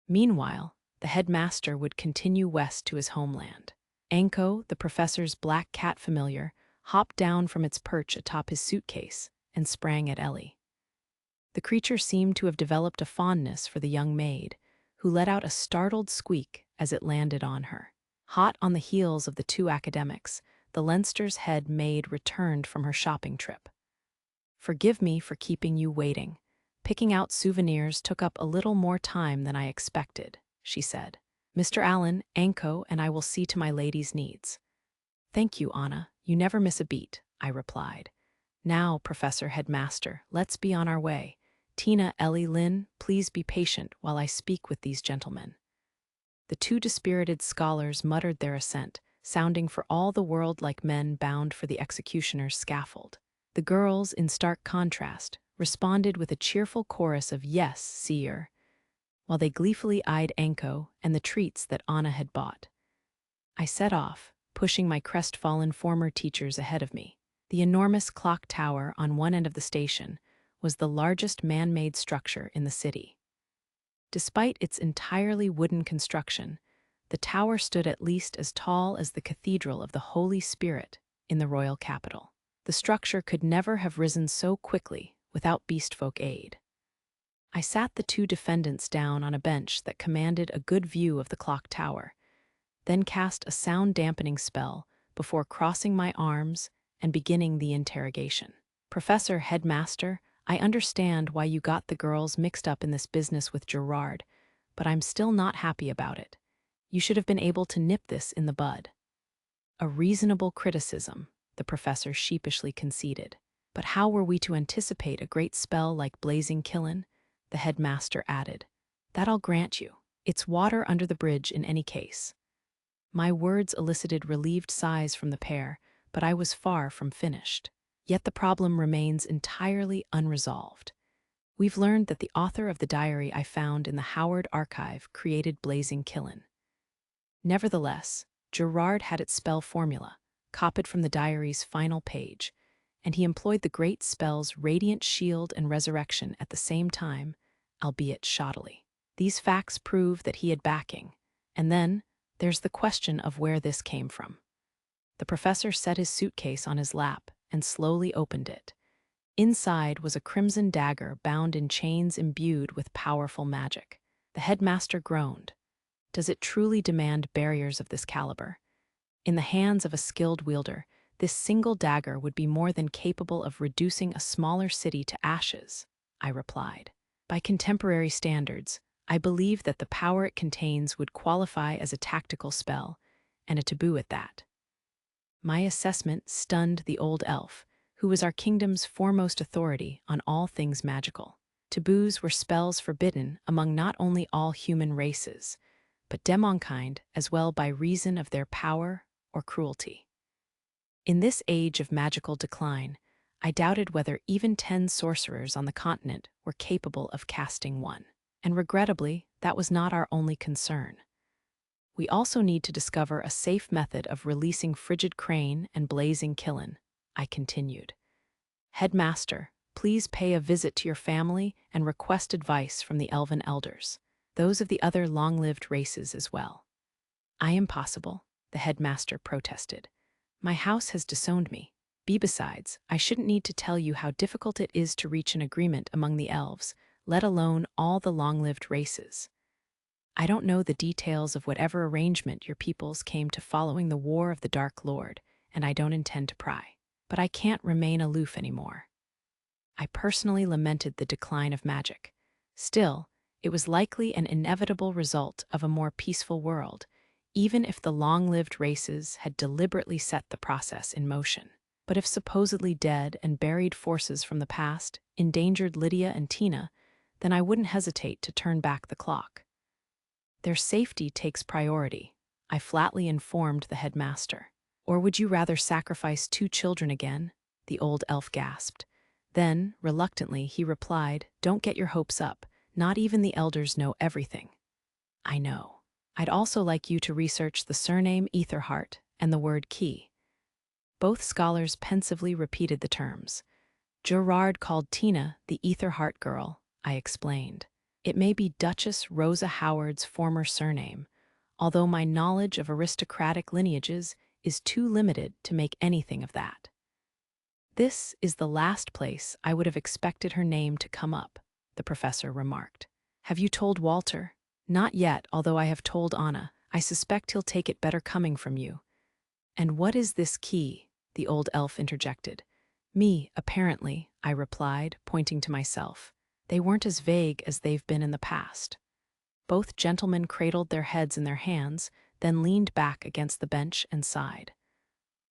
Meanwhile, the headmaster would continue west to his homeland. Anko, the professor's black cat familiar, hopped down from its perch atop his suitcase and sprang at Ellie. The creature seemed to have developed a fondness for the young maid, who let out a startled squeak as it landed on her. Hot on the heels of the 2 academics, the Leinster's head maid returned from her shopping trip. "Forgive me for keeping you waiting. Picking out souvenirs took up a little more time than I expected," she said. "Mr. Allen, Anko, and I will see to my lady's needs." "Thank you, Anna. You never miss a beat," I replied. "Now, Professor Headmaster, let's be on our way. Tina, Ellie, Lynn, please be patient while I speak with these gentlemen." The 2 dispirited scholars muttered their assent, sounding for all the world like men bound for the executioner's scaffold. The girls, in stark contrast, responded with a cheerful chorus of "Yes, seer," while they gleefully eyed Anko and the treats that Anna had bought. I set off, pushing my crestfallen former teachers ahead of me. The enormous clock tower on one end of the station was the largest man-made structure in the city. Despite its entirely wooden construction, the tower stood at least as tall as the Cathedral of the Holy Spirit in the royal capital. The structure could never have risen so quickly without beastfolk aid. I sat the 2 defendants down on a bench that commanded a good view of the clock tower, then cast a sound-dampening spell before crossing my arms and beginning the interrogation. "Professor Headmaster, I understand why you got the girls mixed up in this business with Gerard, but I'm still not happy about it. You should have been able to nip this in the bud." "A reasonable criticism," the professor sheepishly conceded. "But how were we to anticipate a great spell like Blazing Kiln?" the headmaster added. "That I'll grant you. It's water under the bridge in any case." My words elicited relieved sighs from the pair, but I was far from finished. Yet the problem remains entirely unresolved. We've learned that the author of the diary I found in the Howard archive created Blazing Kiln. Nevertheless, Gerard had its spell formula, copied from the diary's final page, and he employed the great spells Radiant Shield and Resurrection at the same time, albeit shoddily. These facts prove that he had backing, and then there's the question of where this came from. The professor set his suitcase on his lap and slowly opened it. Inside was a crimson dagger bound in chains imbued with powerful magic. The headmaster groaned. Does it truly demand barriers of this caliber? In the hands of a skilled wielder, this single dagger would be more than capable of reducing a smaller city to ashes, I replied. By contemporary standards, I believe that the power it contains would qualify as a tactical spell, and a taboo at that. My assessment stunned the old elf, who was our kingdom's foremost authority on all things magical. Taboos were spells forbidden among not only all human races, but demonkind as well by reason of their power or cruelty. In this age of magical decline, I doubted whether even 10 sorcerers on the continent were capable of casting one. And regrettably, that was not our only concern. We also need to discover a safe method of releasing frigid crane and blazing kiln, I continued. Headmaster, please pay a visit to your family and request advice from the elven elders, those of the other long-lived races as well. I am possible, the headmaster protested. My house has disowned me. Besides, I shouldn't need to tell you how difficult it is to reach an agreement among the elves, let alone all the long-lived races. I don't know the details of whatever arrangement your peoples came to following the War of the Dark Lord, and I don't intend to pry. But I can't remain aloof anymore. I personally lamented the decline of magic. Still, it was likely an inevitable result of a more peaceful world, even if the long-lived races had deliberately set the process in motion. But if supposedly dead and buried forces from the past endangered Lydia and Tina, then I wouldn't hesitate to turn back the clock. Their safety takes priority, I flatly informed the headmaster. Or would you rather sacrifice 2 children again? The old elf gasped. Then, reluctantly, he replied, Don't get your hopes up. Not even the elders know everything. I know. I'd also like you to research the surname Etherheart and the word key. Both scholars pensively repeated the terms. Gerard called Tina the Etherheart girl, I explained. It may be Duchess Rosa Howard's former surname, although my knowledge of aristocratic lineages is too limited to make anything of that. This is the last place I would have expected her name to come up, the professor remarked. Have you told Walter? Not yet, although I have told Anna. I suspect he'll take it better coming from you. And what is this key? The old elf interjected. Me, apparently, I replied, pointing to myself. They weren't as vague as they've been in the past. Both gentlemen cradled their heads in their hands, then leaned back against the bench and sighed.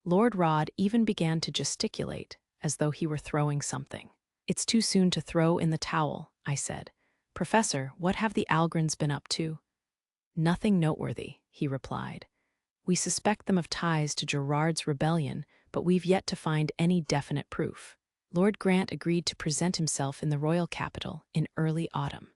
Lord Rod even began to gesticulate, as though he were throwing something. It's too soon to throw in the towel, I said. Professor, what have the Algrins been up to? Nothing noteworthy, he replied. We suspect them of ties to Gerard's rebellion, but we've yet to find any definite proof. Lord Grant agreed to present himself in the royal capital in early autumn.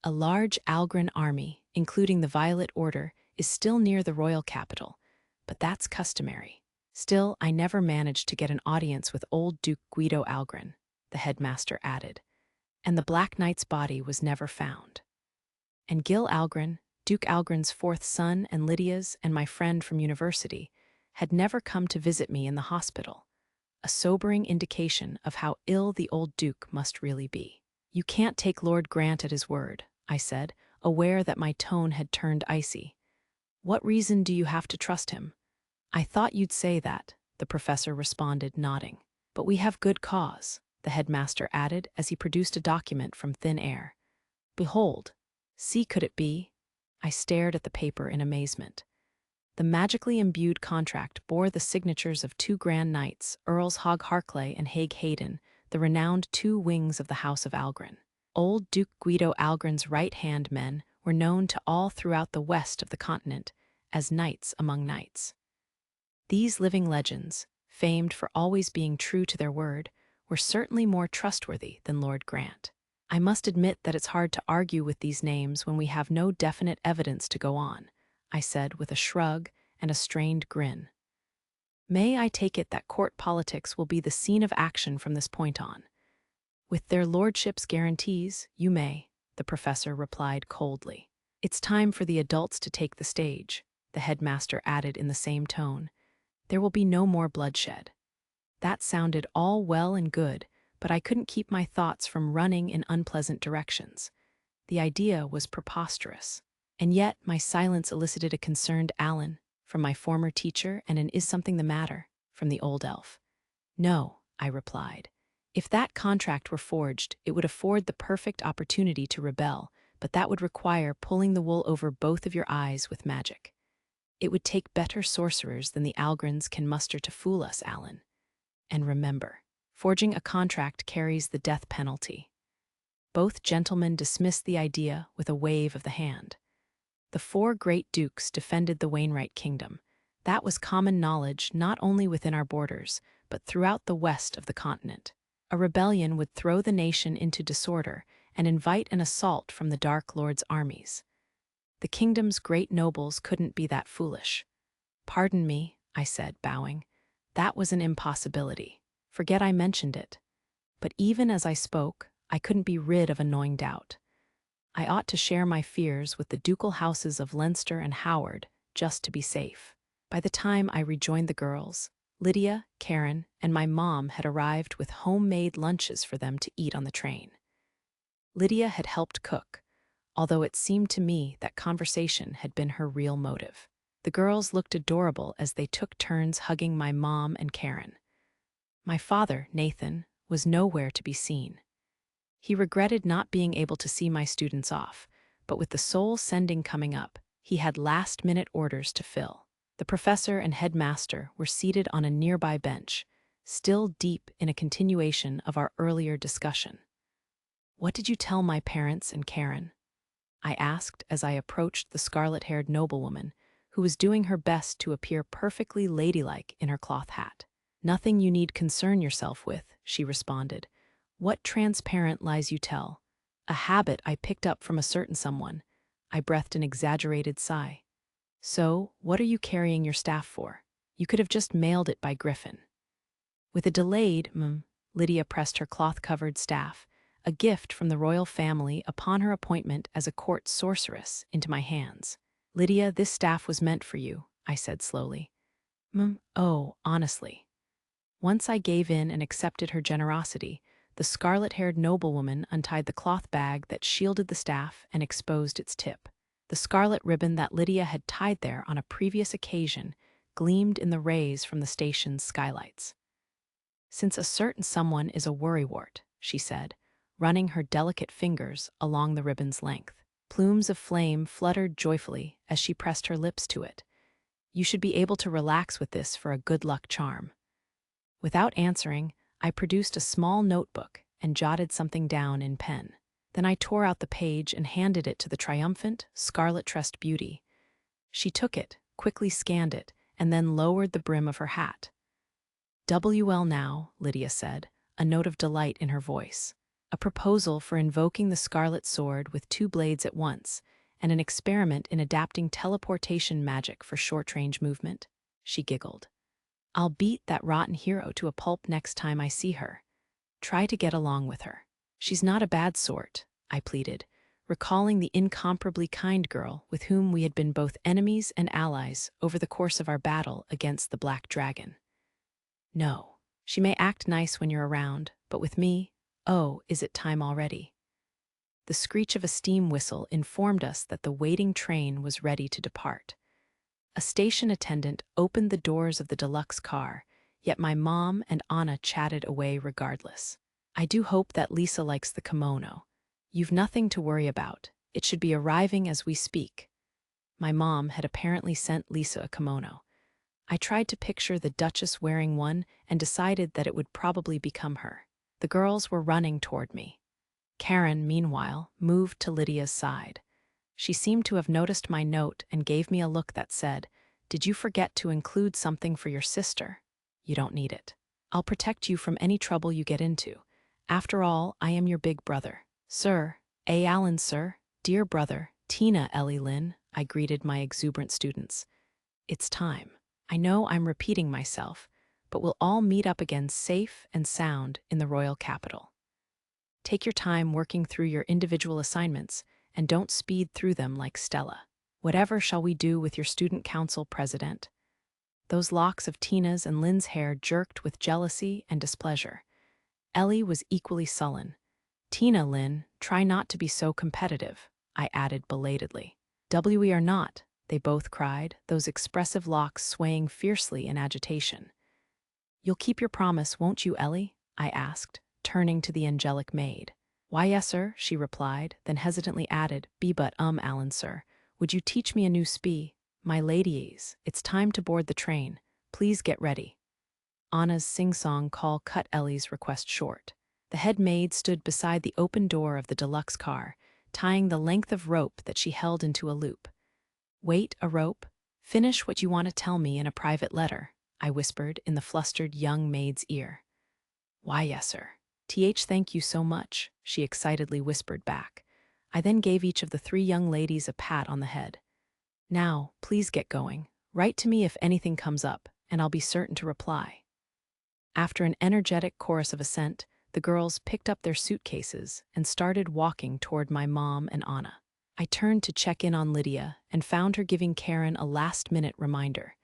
A large Algrin army, including the Violet Order, is still near the royal capital, but that's customary. Still, I never managed to get an audience with old Duke Guido Algrin, the headmaster added, and the Black Knight's body was never found. And Gil Algrin, Duke Algrin's 4th son and Lydia's and my friend from university, had never come to visit me in the hospital, a sobering indication of how ill the old Duke must really be. You can't take Lord Grant at his word, I said, aware that my tone had turned icy. What reason do you have to trust him? I thought you'd say that, the professor responded, nodding. But we have good cause, the headmaster added as he produced a document from thin air. Behold, see could it be? I stared at the paper in amazement. The magically imbued contract bore the signatures of 2 Grand Knights, Earls Hog Harclay and Haig Hayden, the renowned 2 wings of the House of Algrin. Old Duke Guido Algrin's right-hand men were known to all throughout the west of the continent as knights among knights. These living legends, famed for always being true to their word, were certainly more trustworthy than Lord Grant. I must admit that it's hard to argue with these names when we have no definite evidence to go on, I said with a shrug and a strained grin. May I take it that court politics will be the scene of action from this point on? With their lordships' guarantees, you may, the professor replied coldly. It's time for the adults to take the stage, the headmaster added in the same tone. There will be no more bloodshed. That sounded all well and good, but I couldn't keep my thoughts from running in unpleasant directions. The idea was preposterous. And yet, my silence elicited a concerned Alan from my former teacher and an "is something the matter" from the old elf. "No," I replied. "If that contract were forged, it would afford the perfect opportunity to rebel, but that would require pulling the wool over both of your eyes with magic. It would take better sorcerers than the Algrins can muster to fool us, Alan. And remember, forging a contract carries the death penalty." Both gentlemen dismissed the idea with a wave of the hand. The four great dukes defended the Wainwright kingdom. That was common knowledge not only within our borders, but throughout the west of the continent. A rebellion would throw the nation into disorder and invite an assault from the Dark Lord's armies. The kingdom's great nobles couldn't be that foolish. "Pardon me," I said, bowing. "That was an impossibility. Forget I mentioned it." But even as I spoke, I couldn't be rid of a gnawing doubt. I ought to share my fears with the ducal houses of Leinster and Howard, just to be safe. By the time I rejoined the girls, Lydia, Karen, and my mom had arrived with homemade lunches for them to eat on the train. Lydia had helped cook, although it seemed to me that conversation had been her real motive. The girls looked adorable as they took turns hugging my mom and Karen. My father, Nathan, was nowhere to be seen. He regretted not being able to see my students off, but with the Soul Sending coming up, he had last-minute orders to fill. The professor and headmaster were seated on a nearby bench, still deep in a continuation of our earlier discussion. "What did you tell my parents and Karen?" I asked as I approached the scarlet-haired noblewoman, who was doing her best to appear perfectly ladylike in her cloth hat. "Nothing you need concern yourself with," she responded. "What transparent lies you tell? A habit I picked up from a certain someone." I breathed an exaggerated sigh. "So, what are you carrying your staff for? You could have just mailed it by Griffin." With a delayed Lydia pressed her cloth-covered staff, a gift from the royal family upon her appointment as a court sorceress, into my hands. "Lydia, this staff was meant for you," I said slowly. "Oh, honestly." Once I gave in and accepted her generosity, the scarlet-haired noblewoman untied the cloth bag that shielded the staff and exposed its tip. The scarlet ribbon that Lydia had tied there on a previous occasion gleamed in the rays from the station's skylights. "Since a certain someone is a worrywart," she said, running her delicate fingers along the ribbon's length. Plumes of flame fluttered joyfully as she pressed her lips to it. "You should be able to relax with this for a good luck charm." Without answering, I produced a small notebook and jotted something down in pen. Then I tore out the page and handed it to the triumphant, scarlet-tressed beauty. She took it, quickly scanned it, and then lowered the brim of her hat. "WL now," Lydia said, a note of delight in her voice. "A proposal for invoking the scarlet sword with two blades at once, and an experiment in adapting teleportation magic for short-range movement." She giggled. "I'll beat that rotten hero to a pulp next time I see her. Try to get along with her." "She's not a bad sort," I pleaded, recalling the incomparably kind girl with whom we had been both enemies and allies over the course of our battle against the Black Dragon. "No, she may act nice when you're around, but with me, oh, is it time already?" The screech of a steam whistle informed us that the waiting train was ready to depart. A station attendant opened the doors of the deluxe car, yet my mom and Anna chatted away regardless. "I do hope that Lisa likes the kimono. You've nothing to worry about. It should be arriving as we speak." My mom had apparently sent Lisa a kimono. I tried to picture the Duchess wearing one and decided that it would probably become her. The girls were running toward me. Karen, meanwhile, moved to Lydia's side. She seemed to have noticed my note and gave me a look that said, "Did you forget to include something for your sister? You don't need it. I'll protect you from any trouble you get into. After all, I am your big brother." "Sir, A. Allen, sir, dear brother, Tina Ellie Lynn," I greeted my exuberant students. "It's time. I know I'm repeating myself, but we'll all meet up again safe and sound in the royal capital. Take your time working through your individual assignments, and don't speed through them like Stella. Whatever shall we do with your student council president?" Those locks of Tina's and Lynn's hair jerked with jealousy and displeasure. Ellie was equally sullen. Tina, Lynn, try not to be so competitive, I added belatedly. We are not, they both cried, those expressive locks swaying fiercely in agitation. You'll keep your promise, won't you, Ellie? I asked, turning to the angelic maid. Why, yes, sir, she replied, then hesitantly added, Be but, Alan, sir, would you teach me a new spee? My ladies, it's time to board the train. Please get ready. Anna's sing-song call cut Ellie's request short. The head maid stood beside the open door of the deluxe car, tying the length of rope that she held into a loop. Wait, a rope? Finish what you want to tell me in a private letter, I whispered in the flustered young maid's ear. Why, yes, sir. Thank you so much, she excitedly whispered back. I then gave each of the 3 young ladies a pat on the head. Now, please get going. Write to me if anything comes up, and I'll be certain to reply. After an energetic chorus of assent, the girls picked up their suitcases and started walking toward my mom and Anna. I turned to check in on Lydia and found her giving Karen a last-minute reminder.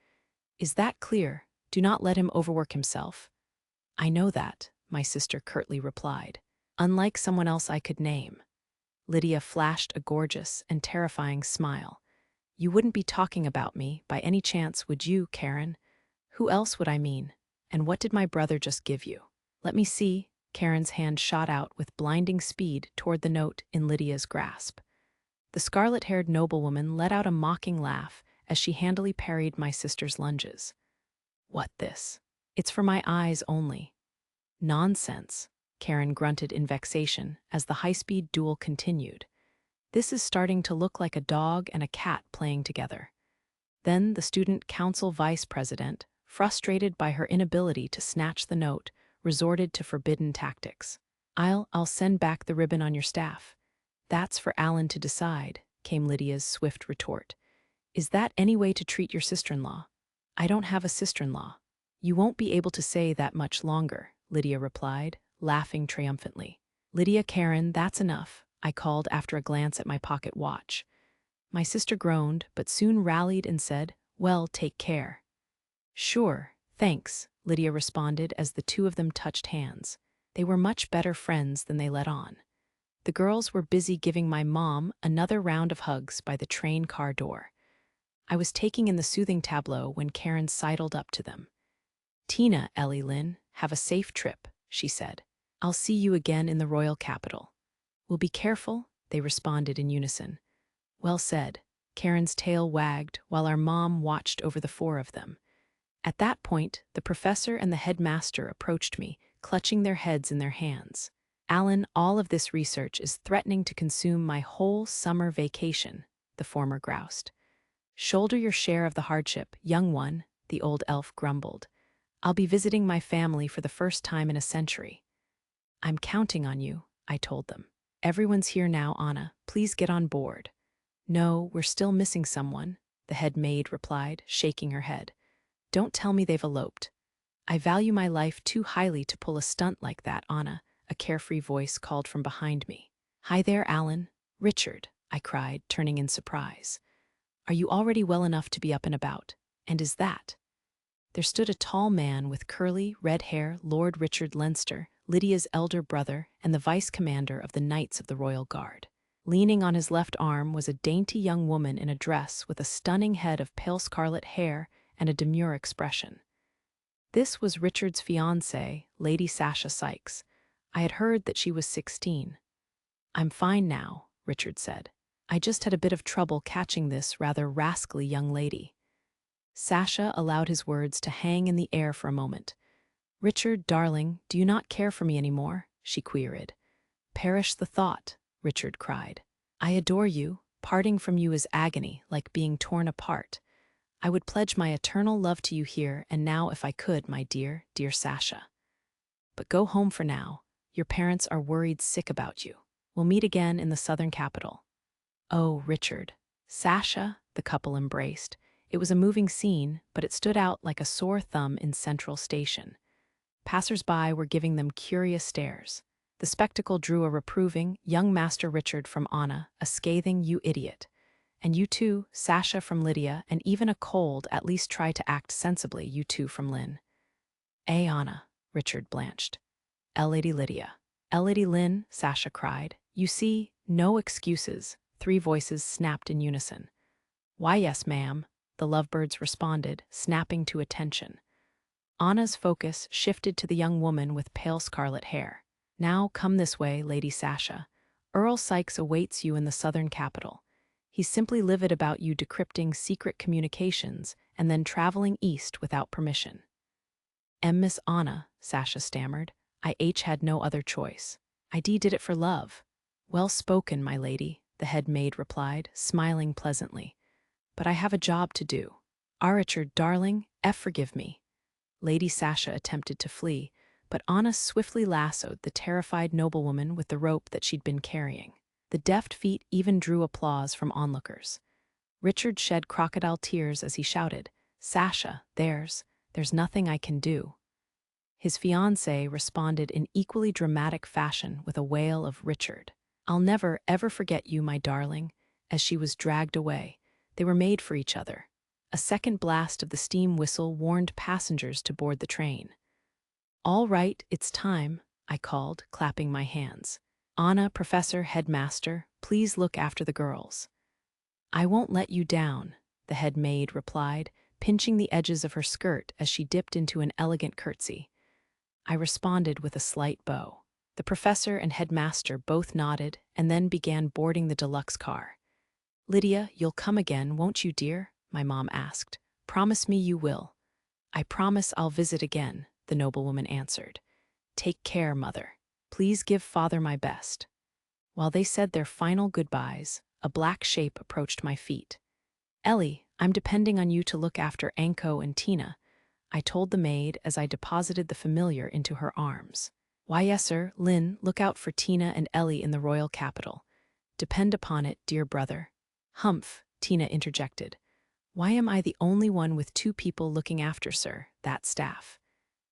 Is that clear? Do not let him overwork himself. I know that, my sister curtly replied, unlike someone else I could name. Lydia flashed a gorgeous and terrifying smile. You wouldn't be talking about me, by any chance, would you, Karen? Who else would I mean? And what did my brother just give you? Let me see. Karen's hand shot out with blinding speed toward the note in Lydia's grasp. The scarlet-haired noblewoman let out a mocking laugh as she handily parried my sister's lunges. What this? It's for my eyes only. Nonsense, Karen grunted in vexation as the high-speed duel continued. This is starting to look like a dog and a cat playing together. Then the student council vice president, frustrated by her inability to snatch the note, resorted to forbidden tactics. I'll send back the ribbon on your staff. That's for Alan to decide, came Lydia's swift retort. Is that any way to treat your sister-in-law? I don't have a sister-in-law. You won't be able to say that much longer, Lydia replied, laughing triumphantly. Lydia, Karen, that's enough, I called after a glance at my pocket watch. My sister groaned, but soon rallied and said, Well, take care. Sure, thanks, Lydia responded as the 2 of them touched hands. They were much better friends than they let on. The girls were busy giving my mom another round of hugs by the train car door. I was taking in the soothing tableau when Karen sidled up to them. Tina, Ellie, Lynn, have a safe trip, she said. I'll see you again in the royal capital. We'll be careful, they responded in unison. Well said. Karen's tail wagged while our mom watched over the 4 of them. At that point, the professor and the headmaster approached me, clutching their heads in their hands. Alan, all of this research is threatening to consume my whole summer vacation, the former groused. Shoulder your share of the hardship, young one, the old elf grumbled. I'll be visiting my family for the first time in a century. I'm counting on you, I told them. Everyone's here now, Anna. Please get on board. No, we're still missing someone, the head maid replied, shaking her head. Don't tell me they've eloped. I value my life too highly to pull a stunt like that, Anna, a carefree voice called from behind me. Hi there, Alan. Richard, I cried, turning in surprise. Are you already well enough to be up and about? And is that? There stood a tall man with curly, red hair, Lord Richard Leinster, Lydia's elder brother and the vice commander of the Knights of the Royal Guard. Leaning on his left arm was a dainty young woman in a dress with a stunning head of pale scarlet hair and a demure expression. This was Richard's fiancée, Lady Sasha Sykes. I had heard that she was 16. I'm fine now, Richard said. I just had a bit of trouble catching this rather rascally young lady. Sasha allowed his words to hang in the air for a moment. Richard, darling, do you not care for me anymore? She queried. Perish the thought, Richard cried. I adore you. Parting from you is agony, like being torn apart. I would pledge my eternal love to you here and now if I could, my dear, dear Sasha. But go home for now. Your parents are worried sick about you. We'll meet again in the southern capital. Oh, Richard. Sasha, the couple embraced. It was a moving scene, but it stood out like a sore thumb in Central Station. Passers-by were giving them curious stares. The spectacle drew a reproving, young Master Richard from Anna, a scathing, you idiot. And you too, Sasha from Lydia, and even a cold, at least try to act sensibly, you two from Lynn. Anna, Richard blanched. Lady Lydia. Lady Lynn, Sasha cried. You see, no excuses. 3 voices snapped in unison. Why, yes, ma'am, the lovebirds responded, snapping to attention. Anna's focus shifted to the young woman with pale scarlet hair. Now come this way, Lady Sasha. Earl Sykes awaits you in the southern capital. He's simply livid about you decrypting secret communications and then traveling east without permission. Miss Anna, Sasha stammered. I had no other choice. I did it for love. Well spoken, my lady, the head maid replied, smiling pleasantly. But I have a job to do. Richard, darling, forgive me. Lady Sasha attempted to flee, but Anna swiftly lassoed the terrified noblewoman with the rope that she'd been carrying. The deft feat even drew applause from onlookers. Richard shed crocodile tears as he shouted, Sasha, there's nothing I can do. His fiancée responded in equally dramatic fashion with a wail of Richard. I'll never, ever forget you, my darling. As she was dragged away, they were made for each other. A second blast of the steam whistle warned passengers to board the train. All right, it's time, I called, clapping my hands. Anna, Professor, Headmaster, please look after the girls. I won't let you down, the head maid replied, pinching the edges of her skirt as she dipped into an elegant curtsy. I responded with a slight bow. The professor and headmaster both nodded and then began boarding the deluxe car. Lydia, you'll come again, won't you, dear? My mom asked. Promise me you will. I promise I'll visit again, the noblewoman answered. Take care, mother. Please give father my best. While they said their final goodbyes, a black shape approached my feet. Ellie, I'm depending on you to look after Anko and Tina, I told the maid as I deposited the familiar into her arms. Why, yes, sir, Lynn, look out for Tina and Ellie in the royal capital. Depend upon it, dear brother. Humph, Tina interjected. Why am I the only one with 2 people looking after, sir, that staff?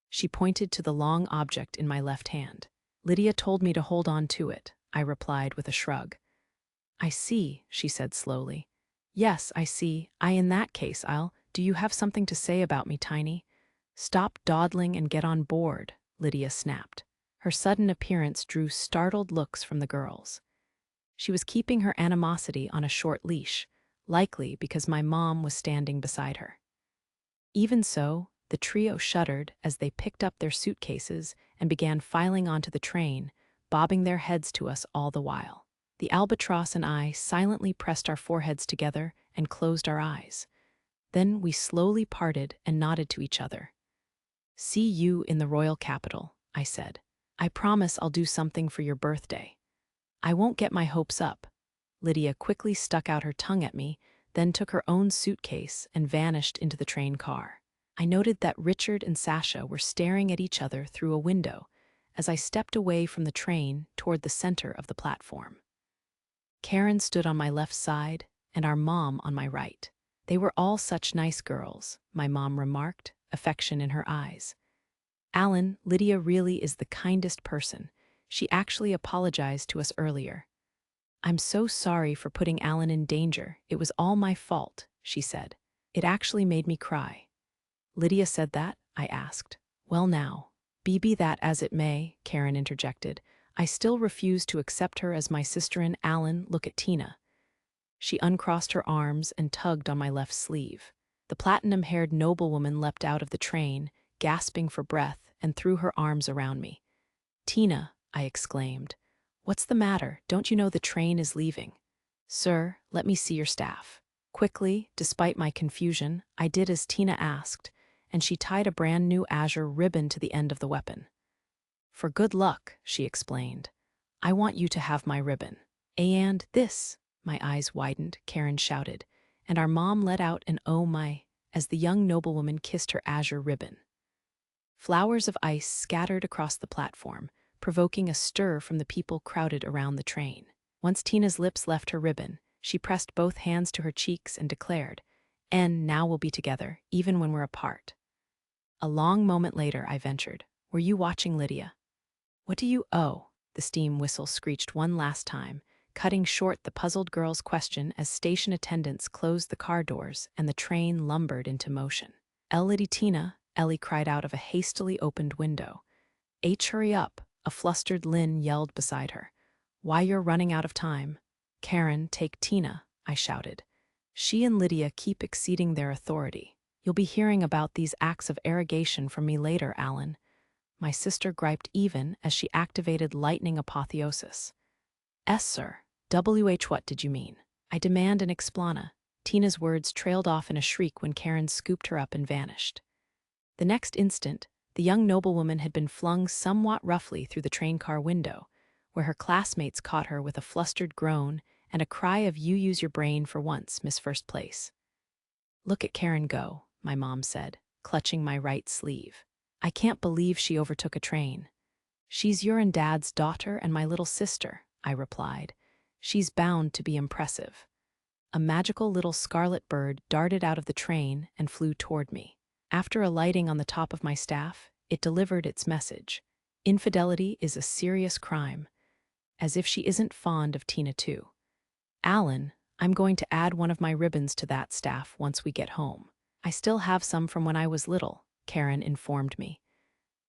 She pointed to the long object in my left hand. Lydia told me to hold on to it, I replied with a shrug. I see, she said slowly. Yes, I see. In that case, do you have something to say about me, Tiny? Stop dawdling and get on board, Lydia snapped. Her sudden appearance drew startled looks from the girls. She was keeping her animosity on a short leash, likely because my mom was standing beside her. Even so, the trio shuddered as they picked up their suitcases and began filing onto the train, bobbing their heads to us all the while. The albatross and I silently pressed our foreheads together and closed our eyes. Then we slowly parted and nodded to each other. See you in the royal capital, I said. I promise I'll do something for your birthday. I won't get my hopes up. Lydia quickly stuck out her tongue at me, then took her own suitcase and vanished into the train car. I noted that Richard and Sasha were staring at each other through a window as I stepped away from the train toward the center of the platform. Karen stood on my left side and our mom on my right. They were all such nice girls, my mom remarked, affection in her eyes. Alan, Lydia really is the kindest person. She actually apologized to us earlier. I'm so sorry for putting Alan in danger. It was all my fault, she said. It actually made me cry. Lydia said that? I asked. Well now, be that as it may, Karen interjected. I still refuse to accept her as my sister and Alan, look at Tina. She uncrossed her arms and tugged on my left sleeve. The platinum-haired noblewoman leapt out of the train, gasping for breath, and threw her arms around me. Tina, I exclaimed. What's the matter? Don't you know the train is leaving? Sir, let me see your staff. Quickly, despite my confusion, I did as Tina asked, and she tied a brand new azure ribbon to the end of the weapon. For good luck, she explained. I want you to have my ribbon. And this, my eyes widened, Karen shouted, and our mom let out an oh my as the young noblewoman kissed her azure ribbon. Flowers of ice scattered across the platform, provoking a stir from the people crowded around the train. Once Tina's lips left her ribbon, she pressed both hands to her cheeks and declared, "And now we'll be together, even when we're apart." A long moment later, I ventured, "Were you watching Lydia?" "What do you owe?" The steam whistle screeched one last time, cutting short the puzzled girl's question as station attendants closed the car doors and the train lumbered into motion. Lady Tina, Ellie cried out of a hastily opened window. Hurry up, A flustered Lynn yelled beside her. "Why, you're running out of time." "Karen, take Tina," I shouted. "She and Lydia keep exceeding their authority. You'll be hearing about these acts of arrogation from me later, Alan." My sister griped even as she activated lightning apotheosis. "S, sir. WH, what did you mean?" I demand an explana. Tina's words trailed off in a shriek when Karen scooped her up and vanished. The next instant, the young noblewoman had been flung somewhat roughly through the train car window, where her classmates caught her with a flustered groan and a cry of "You use your brain for once, Miss First Place." "Look at Karen go," my mom said, clutching my right sleeve. "I can't believe she overtook a train." "She's your and Dad's daughter and my little sister," I replied. "She's bound to be impressive." A magical little scarlet bird darted out of the train and flew toward me. After alighting on the top of my staff, it delivered its message. "Infidelity is a serious crime." As if she isn't fond of Tina too. "Alan, I'm going to add one of my ribbons to that staff once we get home. I still have some from when I was little," Karen informed me.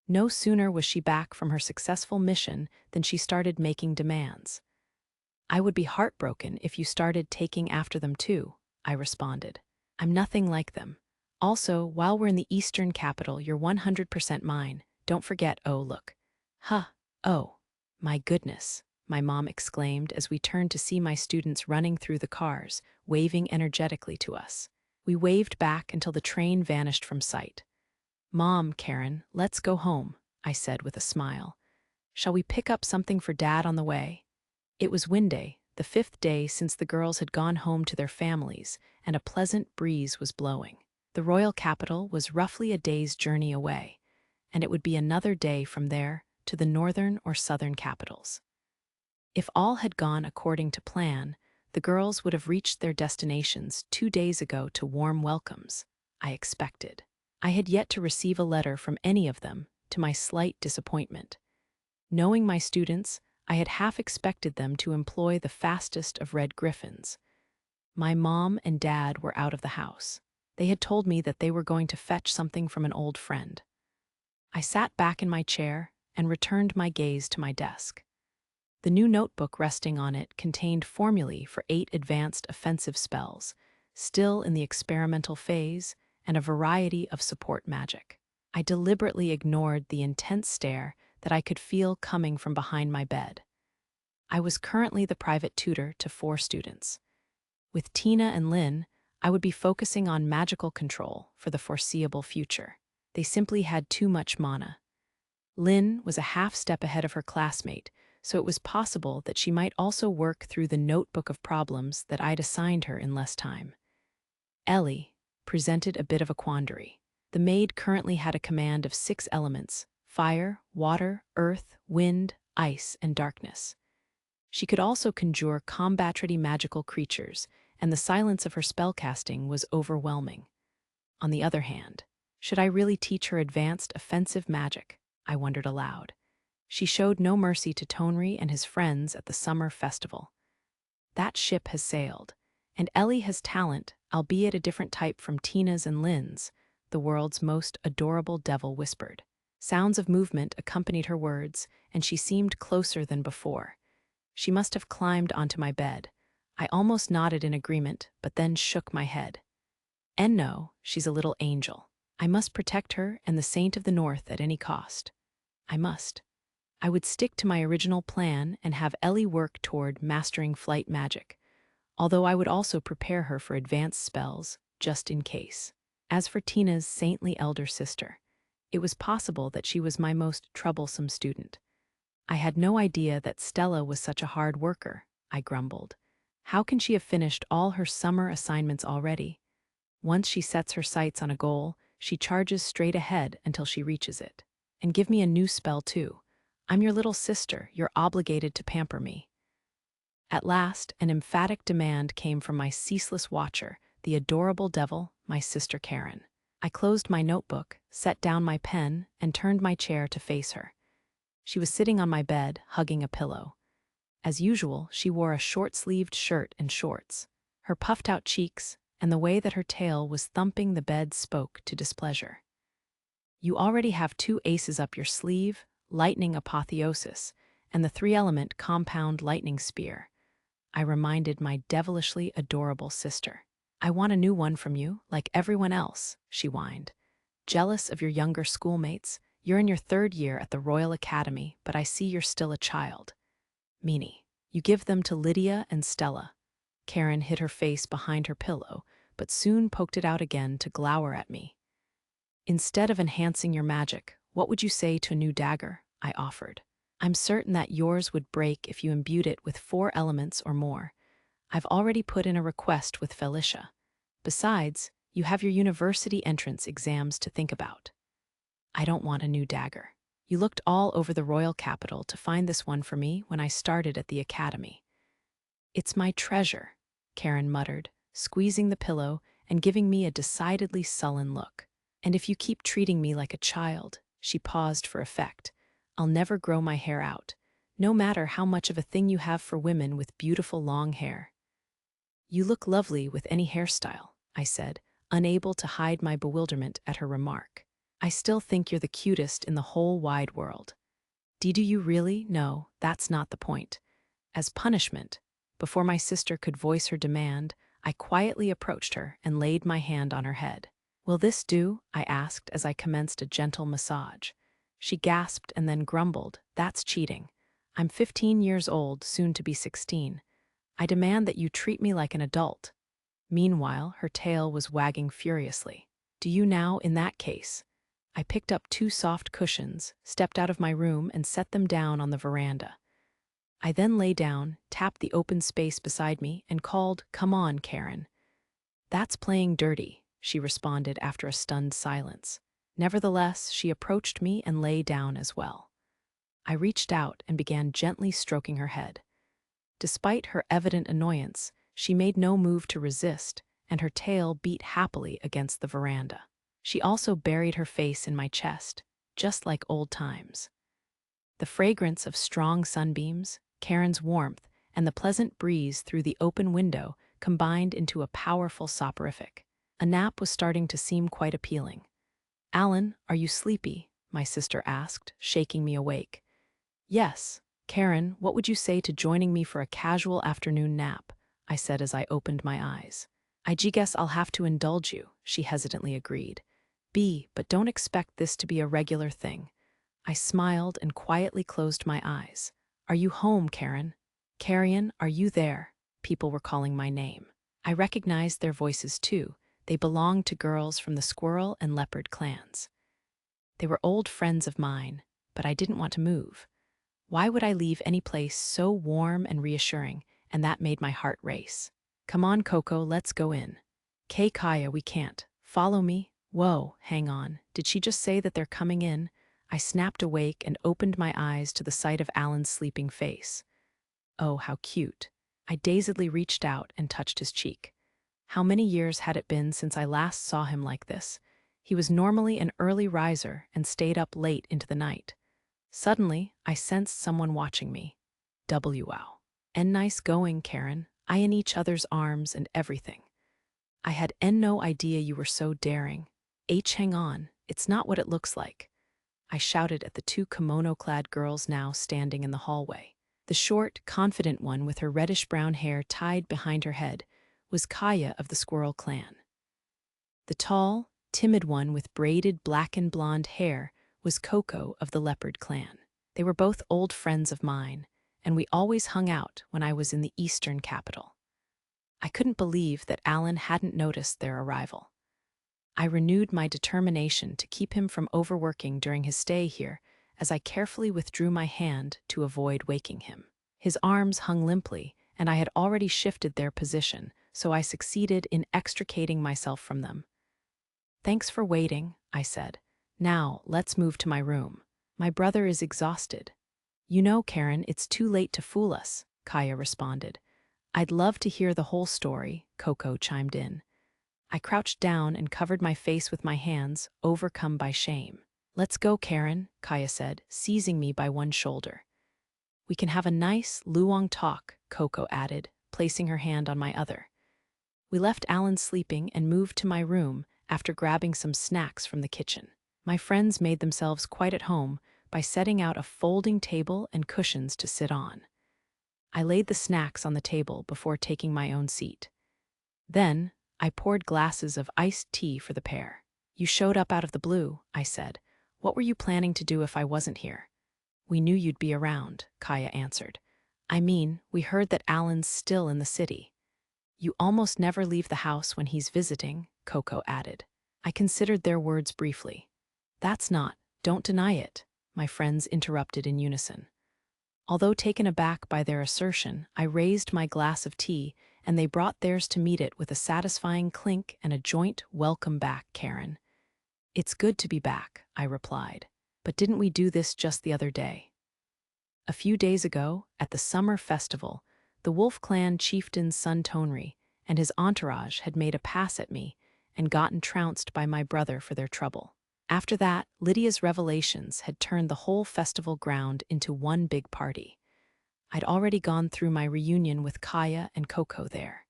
No sooner was she back from her successful mission than she started making demands. "I would be heartbroken if you started taking after them too," I responded. "I'm nothing like them. Also, while we're in the Eastern capital, you're 100% mine. Don't forget, oh look." "Huh, oh, my goodness," my mom exclaimed as we turned to see my students running through the cars, waving energetically to us. We waved back until the train vanished from sight. "Mom, Karen, let's go home," I said with a smile. "Shall we pick up something for Dad on the way?" It was Winday, the 5th day since the girls had gone home to their families, and a pleasant breeze was blowing. The royal capital was roughly a day's journey away, and it would be another day from there to the northern or southern capitals. If all had gone according to plan, the girls would have reached their destinations 2 days ago to warm welcomes, I expected. I had yet to receive a letter from any of them, to my slight disappointment. Knowing my students, I had half expected them to employ the fastest of red griffins. My mom and dad were out of the house. They had told me that they were going to fetch something from an old friend. I sat back in my chair and returned my gaze to my desk. The new notebook resting on it contained formulae for 8 advanced offensive spells, still in the experimental phase, and a variety of support magic. I deliberately ignored the intense stare that I could feel coming from behind my bed. I was currently the private tutor to 4 students. With Tina and Lynn, I would be focusing on magical control for the foreseeable future. They simply had too much mana. Lynn was a half step ahead of her classmate, so it was possible that she might also work through the notebook of problems that I'd assigned her in less time. Ellie presented a bit of a quandary. The maid currently had a command of 6 elements: fire, water, earth, wind, ice, and darkness. She could also conjure combat-ready magical creatures, and the silence of her spellcasting was overwhelming. On the other hand, should I really teach her advanced offensive magic? I wondered aloud. She showed no mercy to Tonry and his friends at the summer festival. That ship has sailed, and Ellie has talent, albeit a different type from Tina's and Lynn's, the world's most adorable devil whispered. Sounds of movement accompanied her words, and she seemed closer than before. She must have climbed onto my bed. I almost nodded in agreement, but then shook my head. And no, she's a little angel. I must protect her and the Saint of the North at any cost. I must. I would stick to my original plan and have Ellie work toward mastering flight magic, although I would also prepare her for advanced spells, just in case. As for Tina's saintly elder sister, it was possible that she was my most troublesome student. I had no idea that Stella was such a hard worker, I grumbled. How can she have finished all her summer assignments already? Once she sets her sights on a goal, she charges straight ahead until she reaches it. And give me a new spell too. I'm your little sister, you're obligated to pamper me. At last, an emphatic demand came from my ceaseless watcher, the adorable devil, my sister Karen. I closed my notebook, set down my pen, and turned my chair to face her. She was sitting on my bed, hugging a pillow. As usual, she wore a short-sleeved shirt and shorts. Her puffed-out cheeks and the way that her tail was thumping the bed spoke to displeasure. "You already have 2 aces up your sleeve," lightning apotheosis, and the three-element compound lightning spear. I reminded my devilishly adorable sister. I want a new one from you, like everyone else, she whined. Jealous of your younger schoolmates, you're in your third year at the Royal Academy, but I see you're still a child. Meanie, you give them to Lydia and Stella. Karen hid her face behind her pillow, but soon poked it out again to glower at me. Instead of enhancing your magic, what would you say to a new dagger? I offered. I'm certain that yours would break if you imbued it with 4 elements or more. I've already put in a request with Felicia. Besides, you have your university entrance exams to think about. I don't want a new dagger. You looked all over the royal capital to find this one for me when I started at the academy. It's my treasure, Karen muttered, squeezing the pillow and giving me a decidedly sullen look. And if you keep treating me like a child, she paused for effect, I'll never grow my hair out, no matter how much of a thing you have for women with beautiful long hair. You look lovely with any hairstyle, I said, unable to hide my bewilderment at her remark. I still think you're the cutest in the whole wide world. Do you really? No, that's not the point. As punishment, before my sister could voice her demand, I quietly approached her and laid my hand on her head. Will this do? I asked as I commenced a gentle massage. She gasped and then grumbled, that's cheating. I'm 15 years old, soon to be 16. I demand that you treat me like an adult. Meanwhile, her tail was wagging furiously. Do you now, in that case? I picked up 2 soft cushions, stepped out of my room, and set them down on the veranda. I then lay down, tapped the open space beside me, and called, "Come on, Karen." "That's playing dirty," she responded after a stunned silence. Nevertheless, she approached me and lay down as well. I reached out and began gently stroking her head. Despite her evident annoyance, she made no move to resist, and her tail beat happily against the veranda. She also buried her face in my chest, just like old times. The fragrance of strong sunbeams, Karen's warmth, and the pleasant breeze through the open window combined into a powerful soporific. A nap was starting to seem quite appealing. "Alan, are you sleepy?" my sister asked, shaking me awake. "Yes. Karen, what would you say to joining me for a casual afternoon nap?" I said as I opened my eyes. "I guess I'll have to indulge you," she hesitantly agreed. But don't expect this to be a regular thing." I smiled and quietly closed my eyes. "Are you home, Karen? Carrion, are you there?" People were calling my name. I recognized their voices too. They belonged to girls from the squirrel and leopard clans. They were old friends of mine, but I didn't want to move. Why would I leave any place so warm and reassuring? And that made my heart race. "Come on, Coco, let's go in." Kaya, we can't. Follow me." "Whoa, hang on. Did she just say that they're coming in?" I snapped awake and opened my eyes to the sight of Alan's sleeping face. Oh, how cute. I dazedly reached out and touched his cheek. How many years had it been since I last saw him like this? He was normally an early riser and stayed up late into the night. Suddenly, I sensed someone watching me. Wow. And nice going, Karen. I in each other's arms and everything. I had no idea you were so daring. Hang on, it's not what it looks like. I shouted at the 2 kimono-clad girls now standing in the hallway. The short, confident one with her reddish-brown hair tied behind her head was Kaya of the Squirrel Clan. The tall, timid one with braided black and blonde hair was Coco of the Leopard Clan. They were both old friends of mine, and we always hung out when I was in the Eastern capital. I couldn't believe that Alan hadn't noticed their arrival. I renewed my determination to keep him from overworking during his stay here as I carefully withdrew my hand to avoid waking him. His arms hung limply, and I had already shifted their position, so I succeeded in extricating myself from them. "Thanks for waiting," I said. "Now, let's move to my room. My brother is exhausted." "You know, Karen, it's too late to fool us," Kaya responded. "I'd love to hear the whole story," Coco chimed in. I crouched down and covered my face with my hands, overcome by shame. "Let's go, Karen," Kaya said, seizing me by one shoulder. "We can have a nice, luong talk," Coco added, placing her hand on my other. We left Alan sleeping and moved to my room after grabbing some snacks from the kitchen. My friends made themselves quite at home, by setting out a folding table and cushions to sit on. I laid the snacks on the table before taking my own seat. Then, I poured glasses of iced tea for the pair. "You showed up out of the blue," I said. "What were you planning to do if I wasn't here?" "We knew you'd be around," Kaya answered. "I mean, we heard that Alan's still in the city." "You almost never leave the house when he's visiting," Coco added. I considered their words briefly. "That's not, don't deny it," my friends interrupted in unison. Although taken aback by their assertion, I raised my glass of tea, and they brought theirs to meet it with a satisfying clink and a joint "Welcome back, Karen." "It's good to be back," I replied. "But didn't we do this just the other day?" A few days ago, at the summer festival, the Wolf Clan chieftain Sun Tonri and his entourage had made a pass at me and gotten trounced by my brother for their trouble. After that, Lydia's revelations had turned the whole festival ground into one big party. I'd already gone through my reunion with Kaya and Coco there.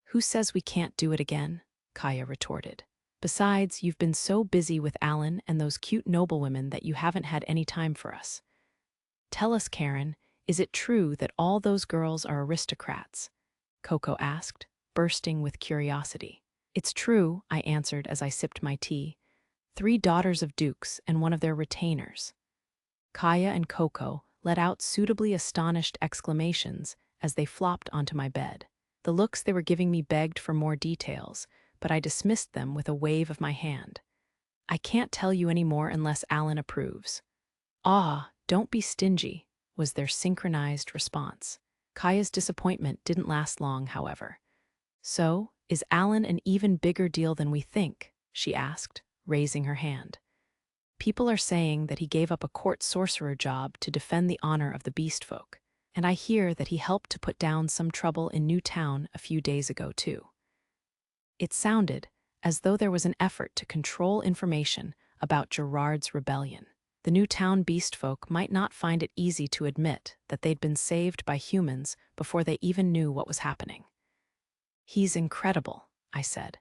"Who says we can't do it again?" Kaya retorted. "Besides, you've been so busy with Alan and those cute noblewomen that you haven't had any time for us." "Tell us, Karen, is it true that all those girls are aristocrats?" Coco asked, bursting with curiosity. "It's true," I answered as I sipped my tea. 3 daughters of dukes and one of their retainers." Kaya and Coco let out suitably astonished exclamations as they flopped onto my bed. The looks they were giving me begged for more details, but I dismissed them with a wave of my hand. "I can't tell you any more unless Alan approves." "Ah, don't be stingy," was their synchronized response. Kaya's disappointment didn't last long, however. "So, is Alan an even bigger deal than we think?" she asked, raising her hand. "People are saying that he gave up a court sorcerer job to defend the honor of the beast folk, and I hear that he helped to put down some trouble in Newtown a few days ago, too." It sounded as though there was an effort to control information about Gerard's rebellion. The Newtown beast folk might not find it easy to admit that they'd been saved by humans before they even knew what was happening. "He's incredible," I said.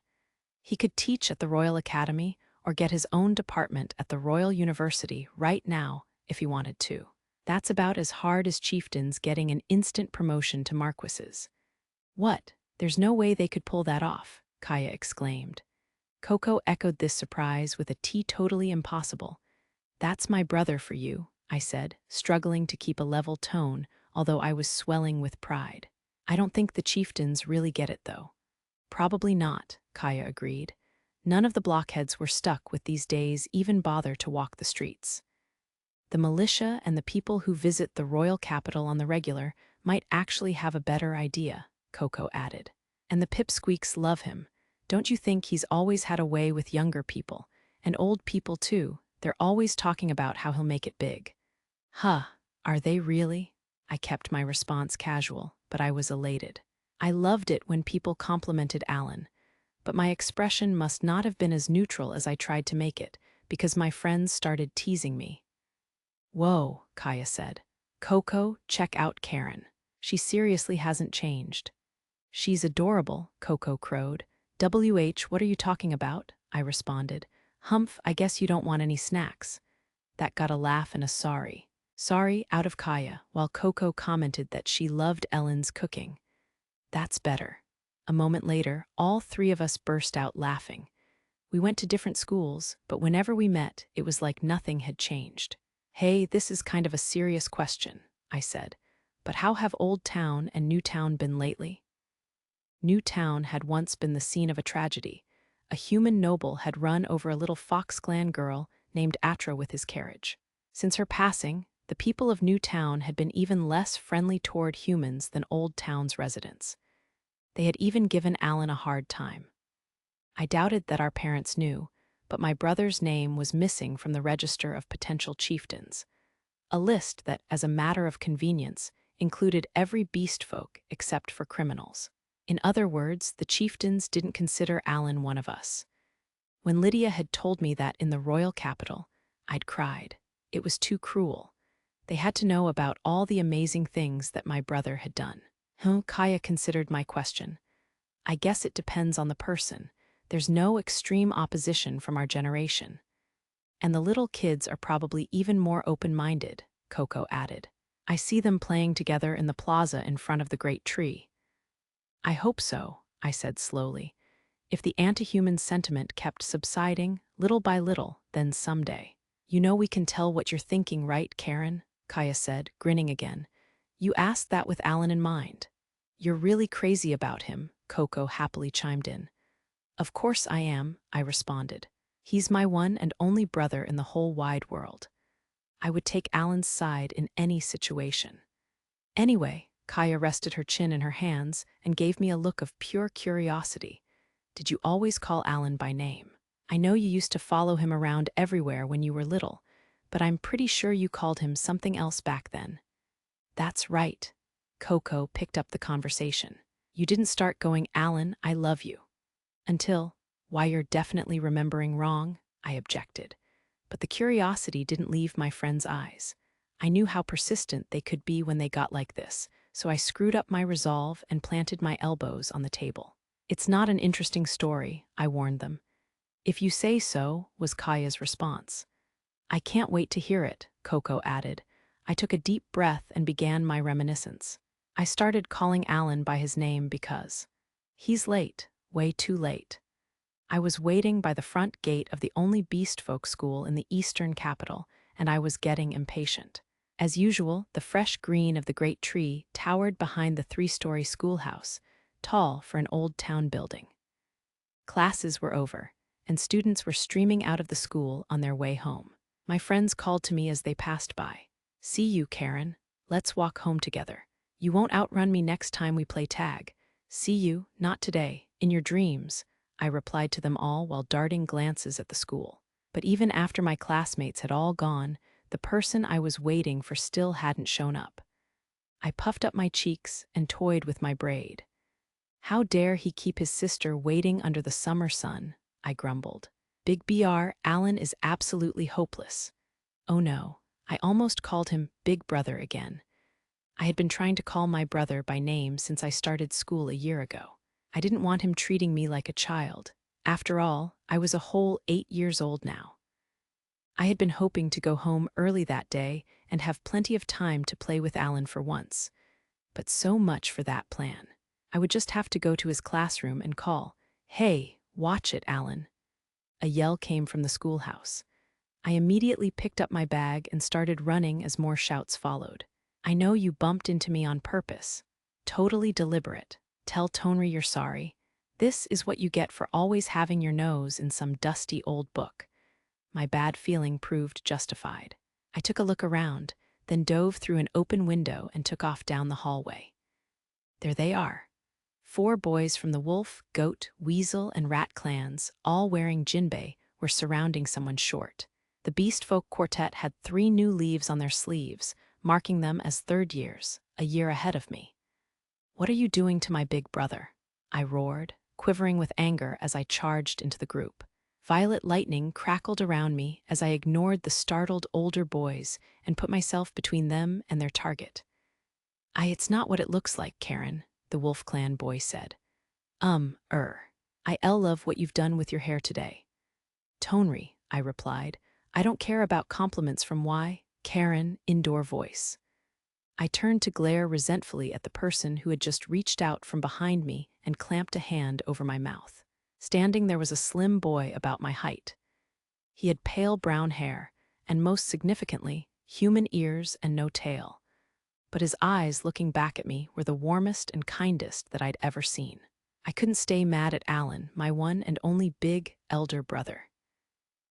"He could teach at the Royal Academy or get his own department at the Royal University right now if he wanted to. That's about as hard as chieftains getting an instant promotion to marquises." "What? There's no way they could pull that off," Kaya exclaimed. Coco echoed this surprise with a teetotally impossible. "That's my brother for you," I said, struggling to keep a level tone, although I was swelling with pride. "I don't think the chieftains really get it, though." "Probably not," Kaya agreed. "None of the blockheads we're stuck with these days even bother to walk the streets. The militia and the people who visit the royal capital on the regular might actually have a better idea," Coco added. "And the pipsqueaks love him. Don't you think he's always had a way with younger people, and old people too? They're always talking about how he'll make it big." "Huh, are they really?" I kept my response casual, but I was elated. I loved it when people complimented Alan, but my expression must not have been as neutral as I tried to make it, because my friends started teasing me. "Whoa," Kaya said. "Coco, check out Karen. She seriously hasn't changed." "She's adorable," Coco crowed. "What are you talking about?" I responded. "Humph, I guess you don't want any snacks." That got a laugh and a sorry. Sorry out of Kaya, while Coco commented that she loved Ellen's cooking. "That's better." A moment later, all 3 of us burst out laughing. We went to different schools, but whenever we met, it was like nothing had changed. "Hey, this is kind of a serious question," I said, "but how have Old Town and New Town been lately?" Newtown had once been the scene of a tragedy. A human noble had run over a little Fox Clan girl named Atra with his carriage. Since her passing, the people of Newtown had been even less friendly toward humans than Old Town's residents. They had even given Alan a hard time. I doubted that our parents knew, but my brother's name was missing from the register of potential chieftains, a list that, as a matter of convenience, included every beast folk except for criminals. In other words, the chieftains didn't consider Alan one of us. When Lydia had told me that in the royal capital, I'd cried. It was too cruel. They had to know about all the amazing things that my brother had done. Kaya considered my question. "I guess it depends on the person. There's no extreme opposition from our generation." And the little kids are probably even more open-minded, Coco added. I see them playing together in the plaza in front of the great tree. I hope so, I said slowly. If the anti-human sentiment kept subsiding, little by little, then someday. You know we can tell what you're thinking, right, Karen? Kaya said, grinning again. You asked that with Alan in mind. You're really crazy about him, Coco happily chimed in. Of course I am, I responded. He's my one and only brother in the whole wide world. I would take Alan's side in any situation. Anyway, Kaya rested her chin in her hands and gave me a look of pure curiosity. Did you always call Alan by name? I know you used to follow him around everywhere when you were little, but I'm pretty sure you called him something else back then. That's right. Coco picked up the conversation. You didn't start going, Alan, I love you. Until, why you're definitely remembering wrong, I objected. But the curiosity didn't leave my friend's eyes. I knew how persistent they could be when they got like this, so I screwed up my resolve and planted my elbows on the table. It's not an interesting story, I warned them. If you say so, was Kaya's response. I can't wait to hear it, Coco added. I took a deep breath and began my reminiscence. I started calling Alan by his name because he's late, way too late. I was waiting by the front gate of the only beast folk school in the eastern capital, and I was getting impatient. As usual, the fresh green of the great tree towered behind the 3-story schoolhouse, tall for an old town building. Classes were over, and students were streaming out of the school on their way home. My friends called to me as they passed by. See you, Karen. Let's walk home together. You won't outrun me next time we play tag. See you, not today, in your dreams, I replied to them all while darting glances at the school. But even after my classmates had all gone, the person I was waiting for still hadn't shown up. I puffed up my cheeks and toyed with my braid. How dare he keep his sister waiting under the summer sun, I grumbled. Big BR, Alan is absolutely hopeless. Oh no, I almost called him Big Brother again. I had been trying to call my brother by name since I started school a year ago. I didn't want him treating me like a child. After all, I was a whole 8 years old now. I had been hoping to go home early that day and have plenty of time to play with Alan for once. But so much for that plan. I would just have to go to his classroom and call, "Hey, watch it, Alan." A yell came from the schoolhouse. I immediately picked up my bag and started running as more shouts followed. I know you bumped into me on purpose. Totally deliberate. Tell Tonri you're sorry. This is what you get for always having your nose in some dusty old book. My bad feeling proved justified. I took a look around, then dove through an open window and took off down the hallway. There they are. 4 boys from the wolf, goat, weasel, and rat clans, all wearing jinbei, were surrounding someone short. The Beast Folk Quartet had 3 new leaves on their sleeves, marking them as 3rd years, a year ahead of me. What are you doing to my big brother? I roared, quivering with anger as I charged into the group. Violet lightning crackled around me as I ignored the startled older boys and put myself between them and their target. It's not what it looks like, Karen, the Wolf Clan boy said. I love what you've done with your hair today. Tonri, I replied. I don't care about compliments from Karen, indoor voice. I turned to glare resentfully at the person who had just reached out from behind me and clamped a hand over my mouth. Standing there was a slim boy about my height. He had pale brown hair, and most significantly, human ears and no tail. But his eyes looking back at me were the warmest and kindest that I'd ever seen. I couldn't stay mad at Alan, my one and only big, elder brother.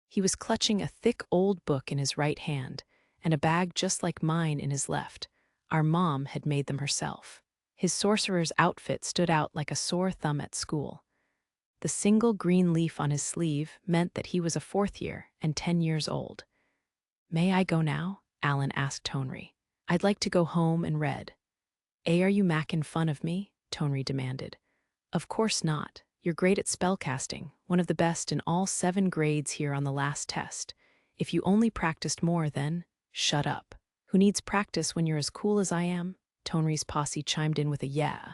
He was clutching a thick old book in his right hand and a bag just like mine in his left. Our mom had made them herself. His sorcerer's outfit stood out like a sore thumb at school. The single green leaf on his sleeve meant that he was a 4th year and 10 years old. May I go now? Alan asked Tonri. I'd like to go home and read. Are you mackin' fun of me? Tonri demanded. Of course not. You're great at spellcasting, one of the best in all 7 grades here on the last test. If you only practiced more, then shut up. Who needs practice when you're as cool as I am? Tonri's posse chimed in with a yeah,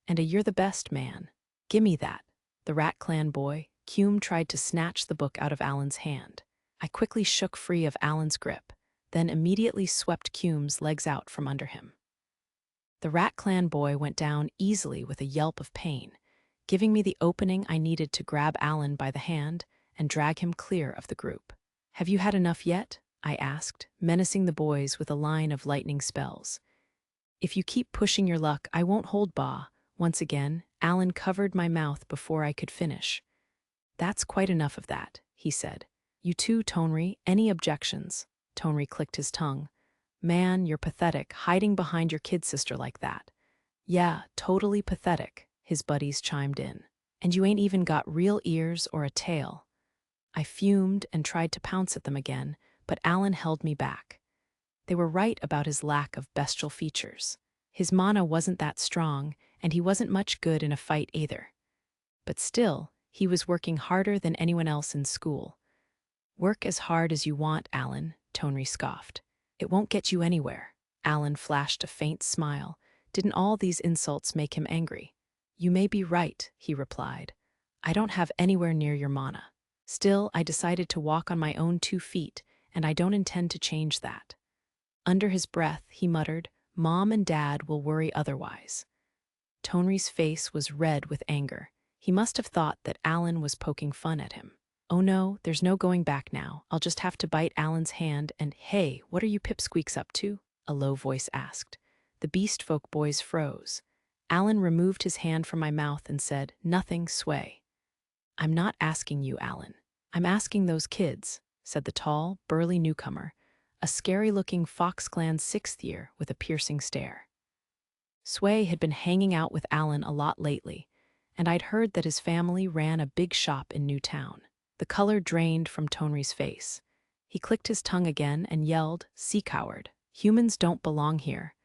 and a you're the best, man. Gimme that. The Rat Clan boy, Cume, tried to snatch the book out of Alan's hand. I quickly shook free of Alan's grip, then immediately swept Cume's legs out from under him. The Rat Clan boy went down easily with a yelp of pain, giving me the opening I needed to grab Alan by the hand and drag him clear of the group. "Have you had enough yet?" I asked, menacing the boys with a line of lightning spells. "If you keep pushing your luck, I won't hold Ba." Once again, Alan covered my mouth before I could finish. "That's quite enough of that," he said. "You too, Tonri, any objections?" Tonri clicked his tongue. "Man, you're pathetic, hiding behind your kid sister like that." "Yeah, totally pathetic," his buddies chimed in. "And you ain't even got real ears or a tail." I fumed and tried to pounce at them again, but Alan held me back. They were right about his lack of bestial features. His mana wasn't that strong, and he wasn't much good in a fight either. But still, he was working harder than anyone else in school. "Work as hard as you want, Alan," Tonri scoffed. "It won't get you anywhere." Alan flashed a faint smile. Didn't all these insults make him angry? "You may be right," he replied. "I don't have anywhere near your mana. Still, I decided to walk on my own 2 feet, and I don't intend to change that." Under his breath, he muttered, "Mom and Dad will worry otherwise." Tonri's face was red with anger. He must have thought that Alan was poking fun at him. "Oh no, there's no going back now. I'll just have to bite Alan's hand and, hey, what are you pipsqueaks up to?" a low voice asked. The Beast Folk boys froze. Alan removed his hand from my mouth and said, "Nothing, Sway." "I'm not asking you, Alan. I'm asking those kids," said the tall, burly newcomer, a scary-looking Fox Clan 6th year with a piercing stare. Sway had been hanging out with Alan a lot lately, and I'd heard that his family ran a big shop in Newtown. The color drained from Tonri's face. He clicked his tongue again and yelled, "Sea coward. Humans don't belong here,"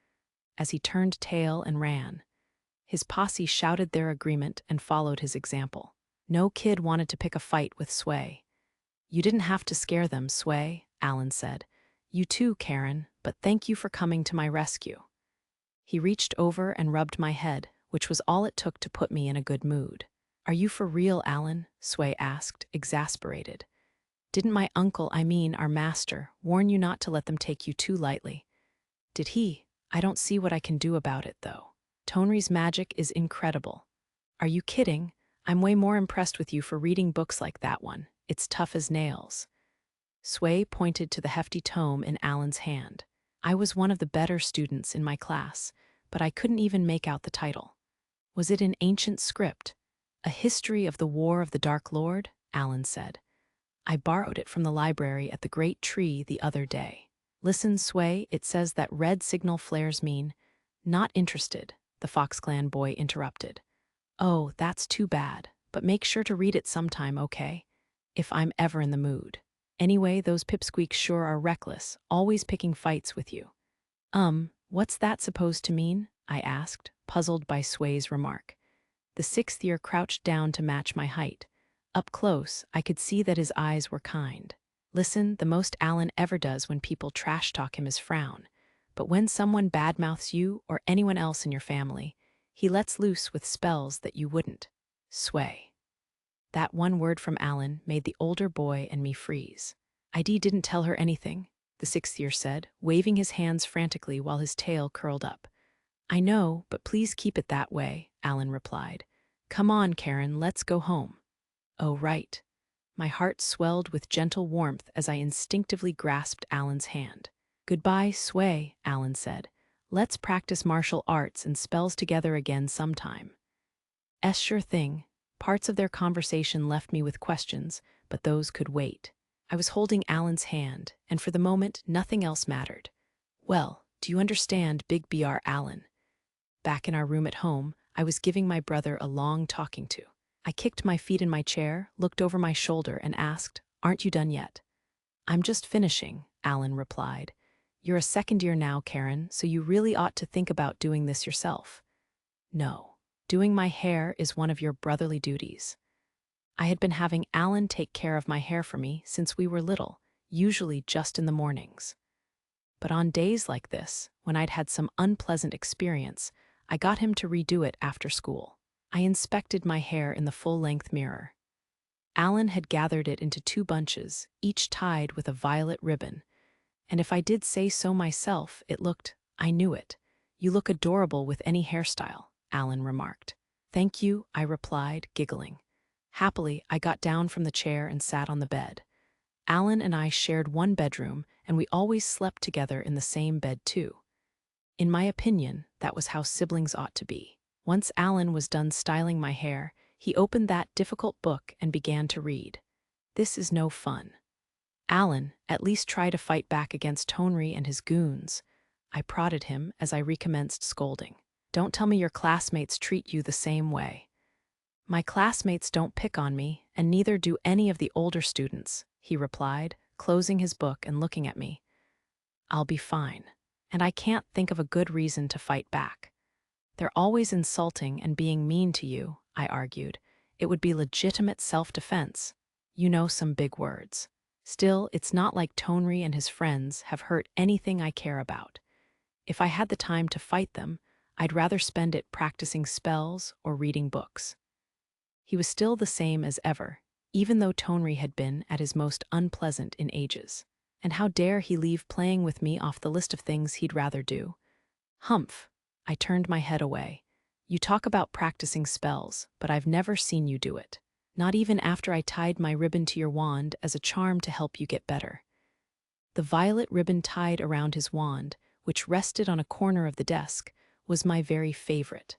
as he turned tail and ran. His posse shouted their agreement and followed his example. No kid wanted to pick a fight with Sway. "You didn't have to scare them, Sway," Alan said. "You too, Karen, but thank you for coming to my rescue." He reached over and rubbed my head, which was all it took to put me in a good mood. "Are you for real, Alan?" Sway asked, exasperated. "Didn't my uncle, our master, warn you not to let them take you too lightly?" "Did he? I don't see what I can do about it, though. Tonri's magic is incredible." "Are you kidding? I'm way more impressed with you for reading books like that one. It's tough as nails." Sway pointed to the hefty tome in Alan's hand. "I was one of the better students in my class, but I couldn't even make out the title." "Was it in ancient script? A history of the War of the Dark Lord?" Alan said. "I borrowed it from the library at the Great Tree the other day." "Listen, Sway, it says that red signal flares mean—" "Not interested," the Fox Clan boy interrupted. "Oh, that's too bad, but make sure to read it sometime, okay? If I'm ever in the mood. Anyway, those pipsqueaks sure are reckless, always picking fights with you." What's that supposed to mean?" I asked, puzzled by Sway's remark. The 6th year crouched down to match my height. Up close, I could see that his eyes were kind. "Listen, the most Alan ever does when people trash-talk him is frown. But when someone badmouths you or anyone else in your family, he lets loose with spells that you wouldn't." Sway. That one word from Alan made the older boy and me freeze. "ID didn't tell her anything," the 6th year said, waving his hands frantically while his tail curled up. "I know, but please keep it that way," Alan replied. "Come on, Karen, let's go home." "Oh, right." My heart swelled with gentle warmth as I instinctively grasped Alan's hand. "Goodbye, Sway," Alan said. "Let's practice martial arts and spells together again sometime." Sure thing. Parts of their conversation left me with questions, but those could wait. I was holding Alan's hand, and for the moment, nothing else mattered. "Well, do you understand, Big BR Alan?" Back in our room at home, I was giving my brother a long talking to. I kicked my feet in my chair, looked over my shoulder, and asked, "Aren't you done yet?" "I'm just finishing," Alan replied. "You're a 2nd year now, Karen, so you really ought to think about doing this yourself." "No. Doing my hair is one of your brotherly duties." I had been having Alan take care of my hair for me since we were little, usually just in the mornings. But on days like this, when I'd had some unpleasant experience, I got him to redo it after school. I inspected my hair in the full-length mirror. Alan had gathered it into 2 bunches, each tied with a violet ribbon. And if I did say so myself, I knew it. You look adorable with any hairstyle, Alan remarked. Thank you, I replied, giggling. Happily, I got down from the chair and sat on the bed. Alan and I shared one bedroom, and we always slept together in the same bed too. In my opinion, that was how siblings ought to be. Once Alan was done styling my hair, he opened that difficult book and began to read. This is no fun. Alan, at least try to fight back against Tonry and his goons. I prodded him as I recommenced scolding. Don't tell me your classmates treat you the same way. My classmates don't pick on me, and neither do any of the older students, he replied, closing his book and looking at me. I'll be fine, and I can't think of a good reason to fight back. They're always insulting and being mean to you, I argued. It would be legitimate self-defense. You know, some big words. Still, it's not like Tonry and his friends have hurt anything I care about. If I had the time to fight them, I'd rather spend it practicing spells or reading books. He was still the same as ever, even though Tonry had been at his most unpleasant in ages. And how dare he leave playing with me off the list of things he'd rather do? Humph! I turned my head away. You talk about practicing spells, but I've never seen you do it. Not even after I tied my ribbon to your wand as a charm to help you get better. The violet ribbon tied around his wand, which rested on a corner of the desk, was my very favorite.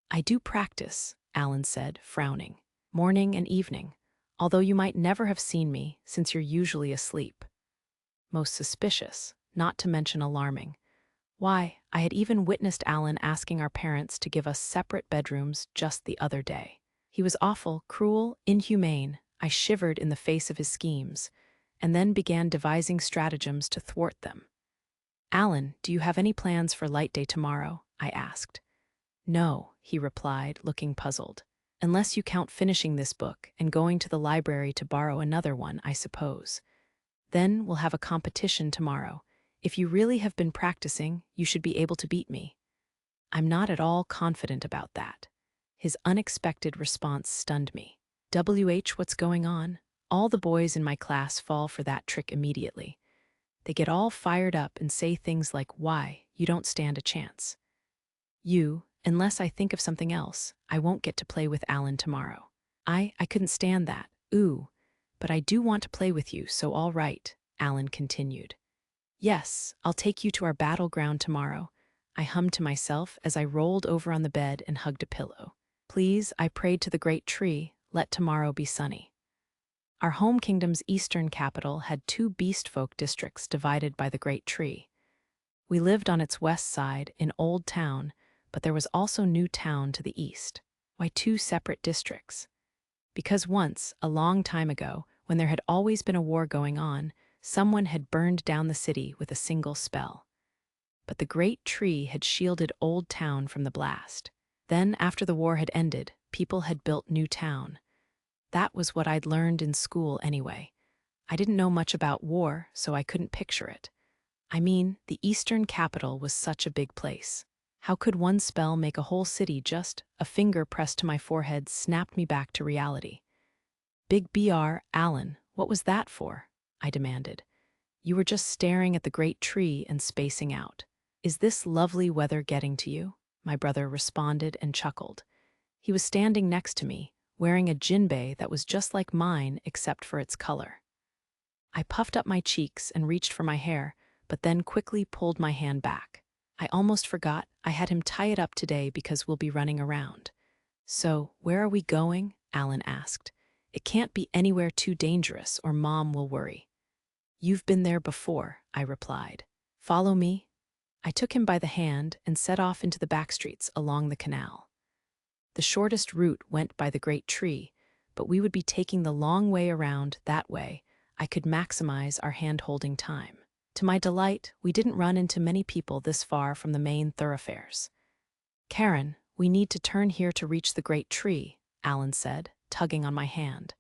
I do practice, Alan said, frowning, morning and evening, although you might never have seen me since you're usually asleep. Most suspicious, not to mention alarming. Why, I had even witnessed Alan asking our parents to give us separate bedrooms just the other day. He was awful, cruel, inhumane. I shivered in the face of his schemes, and then began devising stratagems to thwart them. Alan, do you have any plans for Light Day tomorrow? I asked. No, he replied, looking puzzled. Unless you count finishing this book and going to the library to borrow another one, I suppose. Then we'll have a competition tomorrow. If you really have been practicing, you should be able to beat me. I'm not at all confident about that. His unexpected response stunned me. What's going on? All the boys in my class fall for that trick immediately. They get all fired up and say things like, why, you don't stand a chance. Unless I think of something else, I won't get to play with Alan tomorrow. I couldn't stand that. But I do want to play with you, so all right, Alan continued. Yes, I'll take you to our battleground tomorrow, I hummed to myself as I rolled over on the bed and hugged a pillow. Please, I prayed to the great tree, let tomorrow be sunny. Our home kingdom's eastern capital had 2 beast folk districts divided by the great tree. We lived on its west side, in Old Town, but there was also New Town to the east. Why 2 separate districts? Because once, a long time ago, when there had always been a war going on, someone had burned down the city with a single spell. But the great tree had shielded Old Town from the blast. Then, after the war had ended, people had built New Town. That was what I'd learned in school anyway. I didn't know much about war, so I couldn't picture it. I mean, the eastern capital was such a big place. How could one spell make a whole city? Just a finger pressed to my forehead snapped me back to reality. Big BR, Alan, what was that for? I demanded. You were just staring at the great tree and spacing out. Is this lovely weather getting to you? My brother responded and chuckled. He was standing next to me, wearing a jinbei that was just like mine except for its color. I puffed up my cheeks and reached for my hair, but then quickly pulled my hand back. I almost forgot I had him tie it up today because we'll be running around. So, where are we going? Alan asked. It can't be anywhere too dangerous or Mom will worry. You've been there before, I replied. Follow me? I took him by the hand and set off into the back streets along the canal. The shortest route went by the great tree, but we would be taking the long way around that way. I could maximize our hand-holding time. To my delight, we didn't run into many people this far from the main thoroughfares. Karen, we need to turn here to reach the great tree, Alan said, tugging on my hand.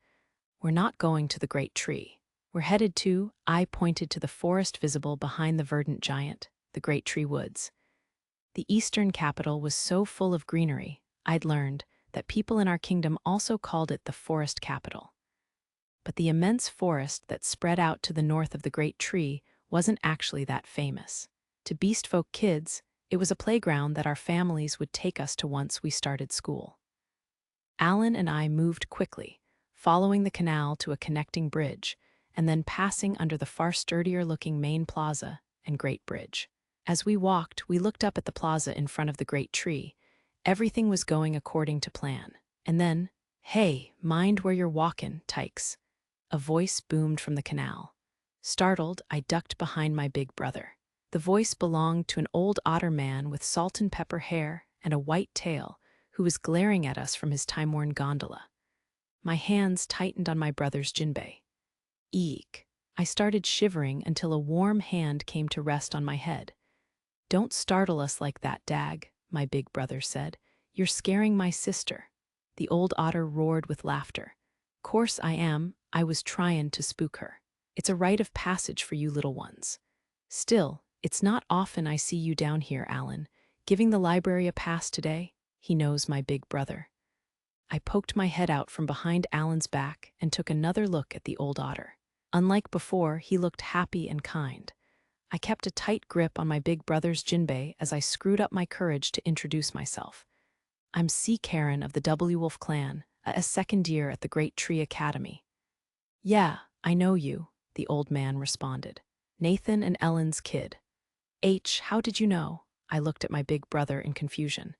We're not going to the great tree. We're headed to, I pointed to the forest visible behind the verdant giant, the great tree woods. The eastern capital was so full of greenery, I'd learned, that people in our kingdom also called it the forest capital. But the immense forest that spread out to the north of the great tree wasn't actually that famous. To Beastfolk kids, it was a playground that our families would take us to once we started school. Alan and I moved quickly, following the canal to a connecting bridge, and then passing under the far sturdier-looking main plaza and great bridge. As we walked, we looked up at the plaza in front of the great tree. Everything was going according to plan. And then, "Hey, mind where you're walkin', tykes," a voice boomed from the canal. Startled, I ducked behind my big brother. The voice belonged to an old otter man with salt and pepper hair and a white tail, who was glaring at us from his time-worn gondola. My hands tightened on my brother's jinbei. Eek! I started shivering until a warm hand came to rest on my head. "Don't startle us like that, Dag," my big brother said. "You're scaring my sister." The old otter roared with laughter. "Course I am, I was tryin' to spook her. It's a rite of passage for you little ones. Still, it's not often I see you down here, Alan. Giving the library a pass today?" He knows my big brother. I poked my head out from behind Alan's back and took another look at the old otter. Unlike before, he looked happy and kind. I kept a tight grip on my big brother's jinbei as I screwed up my courage to introduce myself. "I'm Sea Karen of the W. Wolf clan, a second year at the Great Tree Academy." "Yeah, I know you," the old man responded. "Nathan and Ellen's kid." How did you know?" I looked at my big brother in confusion.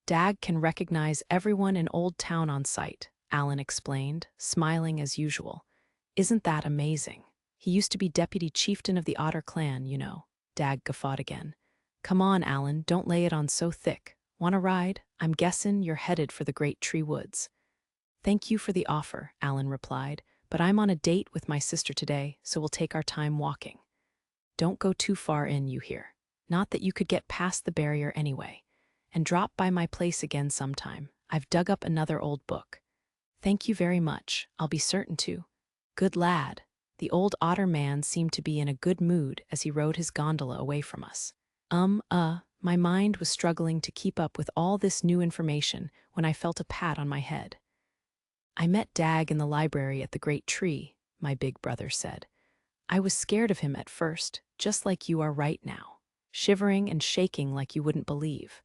"Dag can recognize everyone in Old Town on sight," Alan explained, smiling as usual. "Isn't that amazing? He used to be deputy chieftain of the Otter clan, you know." Dag guffawed again. "Come on, Alan, don't lay it on so thick. Want a ride? I'm guessin' you're headed for the Great Tree Woods." "Thank you for the offer," Alan replied, "but I'm on a date with my sister today, so we'll take our time walking." "Don't go too far in, you hear. Not that you could get past the barrier anyway. And drop by my place again sometime. I've dug up another old book." "Thank you very much. I'll be certain to." "Good lad." The old otter man seemed to be in a good mood as he rode his gondola away from us. My mind was struggling to keep up with all this new information when I felt a pat on my head. "I met Dag in the library at the Great Tree," my big brother said. "I was scared of him at first, just like you are right now, shivering and shaking like you wouldn't believe."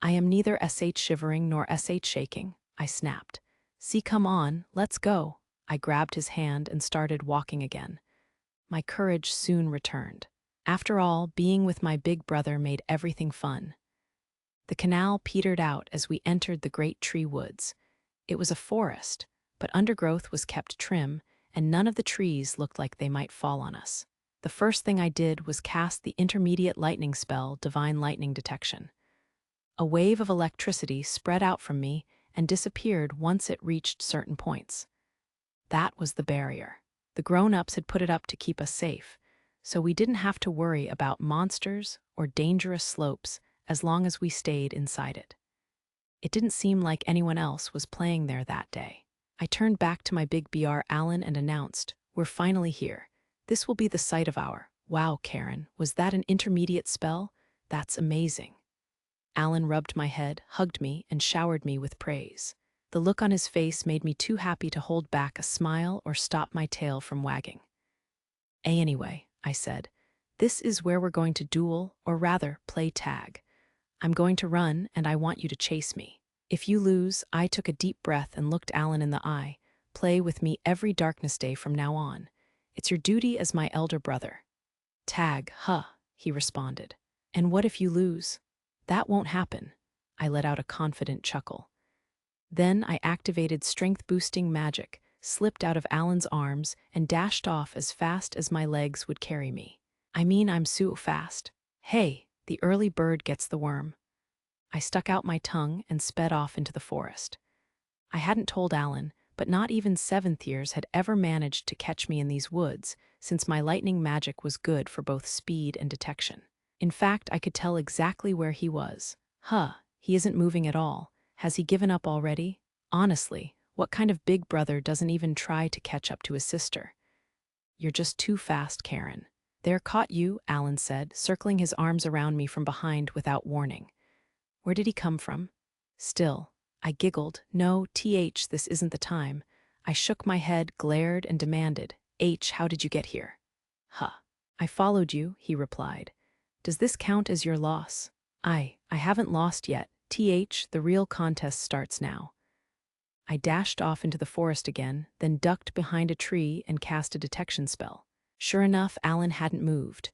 "I am neither shivering nor shaking," I snapped. "See, come on, let's go." I grabbed his hand and started walking again. My courage soon returned. After all, being with my big brother made everything fun. The canal petered out as we entered the Great Tree Woods. It was a forest, but undergrowth was kept trim, and none of the trees looked like they might fall on us. The first thing I did was cast the intermediate lightning spell, Divine Lightning Detection. A wave of electricity spread out from me and disappeared once it reached certain points. That was the barrier. The grown-ups had put it up to keep us safe, so we didn't have to worry about monsters or dangerous slopes as long as we stayed inside it. It didn't seem like anyone else was playing there that day. I turned back to my big BR Alan and announced, "We're finally here. This will be the site of our—" "Wow, Karen, was that an intermediate spell? That's amazing." Alan rubbed my head, hugged me, and showered me with praise. The look on his face made me too happy to hold back a smile or stop my tail from wagging. Anyway," I said, "this is where we're going to duel, or rather, play tag. I'm going to run, and I want you to chase me. If you lose," I took a deep breath and looked Alan in the eye, "play with me every darkness day from now on. It's your duty as my elder brother." "Tag, huh," he responded. "And what if you lose?" "That won't happen." I let out a confident chuckle. Then I activated strength-boosting magic, slipped out of Alan's arms, and dashed off as fast as my legs would carry me. I mean, I'm so fast. Hey, the early bird gets the worm. I stuck out my tongue and sped off into the forest. I hadn't told Alan, but not even seventh years had ever managed to catch me in these woods, since my lightning magic was good for both speed and detection. In fact, I could tell exactly where he was. He isn't moving at all. Has he given up already? Honestly, what kind of big brother doesn't even try to catch up to his sister? "You're just too fast, Karen." "There, caught you," Alan said, circling his arms around me from behind without warning. "Where did he come from?" Still, I giggled. "No, this isn't the time. I shook my head, glared, and demanded, how did you get here? Huh. I followed you, he replied. Does this count as your loss? I haven't lost yet. The real contest starts now. I dashed off into the forest again, then ducked behind a tree and cast a detection spell. Sure enough, Alan hadn't moved.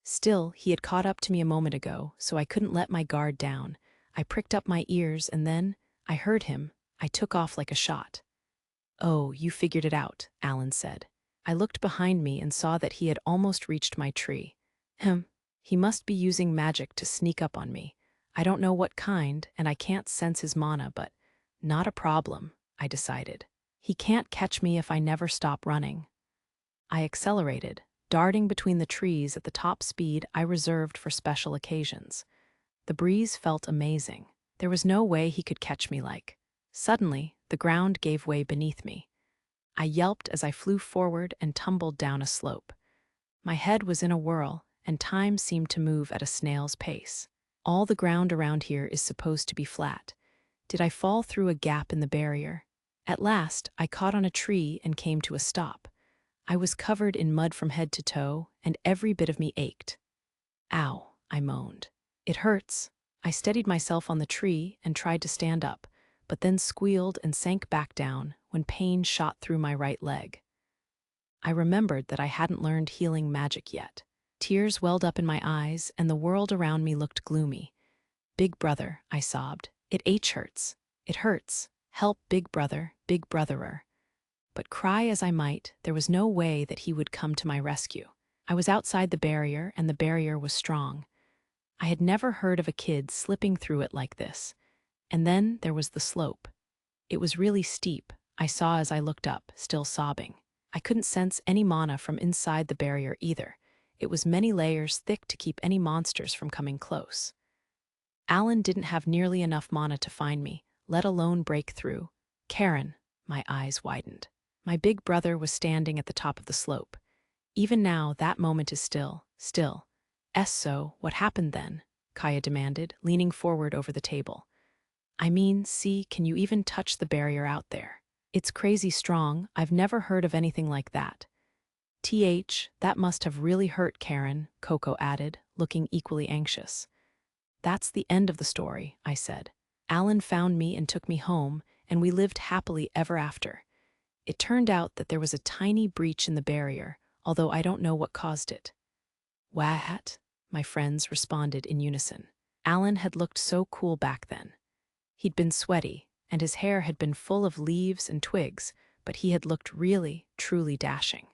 Still, he had caught up to me a moment ago, so I couldn't let my guard down. I pricked up my ears and then, I heard him. I took off like a shot. Oh, you figured it out, Alan said. I looked behind me and saw that he had almost reached my tree. He must be using magic to sneak up on me. I don't know what kind, and I can't sense his mana, but not a problem, I decided. He can't catch me if I never stop running. I accelerated, darting between the trees at the top speed I reserved for special occasions. The breeze felt amazing. There was no way he could catch me Suddenly, the ground gave way beneath me. I yelped as I flew forward and tumbled down a slope. My head was in a whirl, and time seemed to move at a snail's pace. All the ground around here is supposed to be flat. Did I fall through a gap in the barrier? At last, I caught on a tree and came to a stop. I was covered in mud from head to toe, and every bit of me ached. Ow, I moaned. It hurts. I steadied myself on the tree and tried to stand up, but then squealed and sank back down when pain shot through my right leg. I remembered that I hadn't learned healing magic yet. Tears welled up in my eyes, and the world around me looked gloomy. Big brother, I sobbed. It hurts. It hurts. Help, big brother, big brotherer. But cry as I might, there was no way that he would come to my rescue. I was outside the barrier, and the barrier was strong. I had never heard of a kid slipping through it like this. And then there was the slope. It was really steep, I saw as I looked up, still sobbing. I couldn't sense any mana from inside the barrier either. It was many layers thick to keep any monsters from coming close. Alan didn't have nearly enough mana to find me, let alone break through. Karen, my eyes widened. My big brother was standing at the top of the slope. Even now, that moment is still. So, what happened then? Kaya demanded, leaning forward over the table. I mean, see, can you even touch the barrier out there? It's crazy strong. I've never heard of anything like that. That must have really hurt, Karen, Coco added, looking equally anxious. That's the end of the story, I said. Alan found me and took me home, and we lived happily ever after. It turned out that there was a tiny breach in the barrier, although I don't know what caused it. What? My friends responded in unison. Alan had looked so cool back then. He'd been sweaty, and his hair had been full of leaves and twigs, but he had looked really, truly dashing.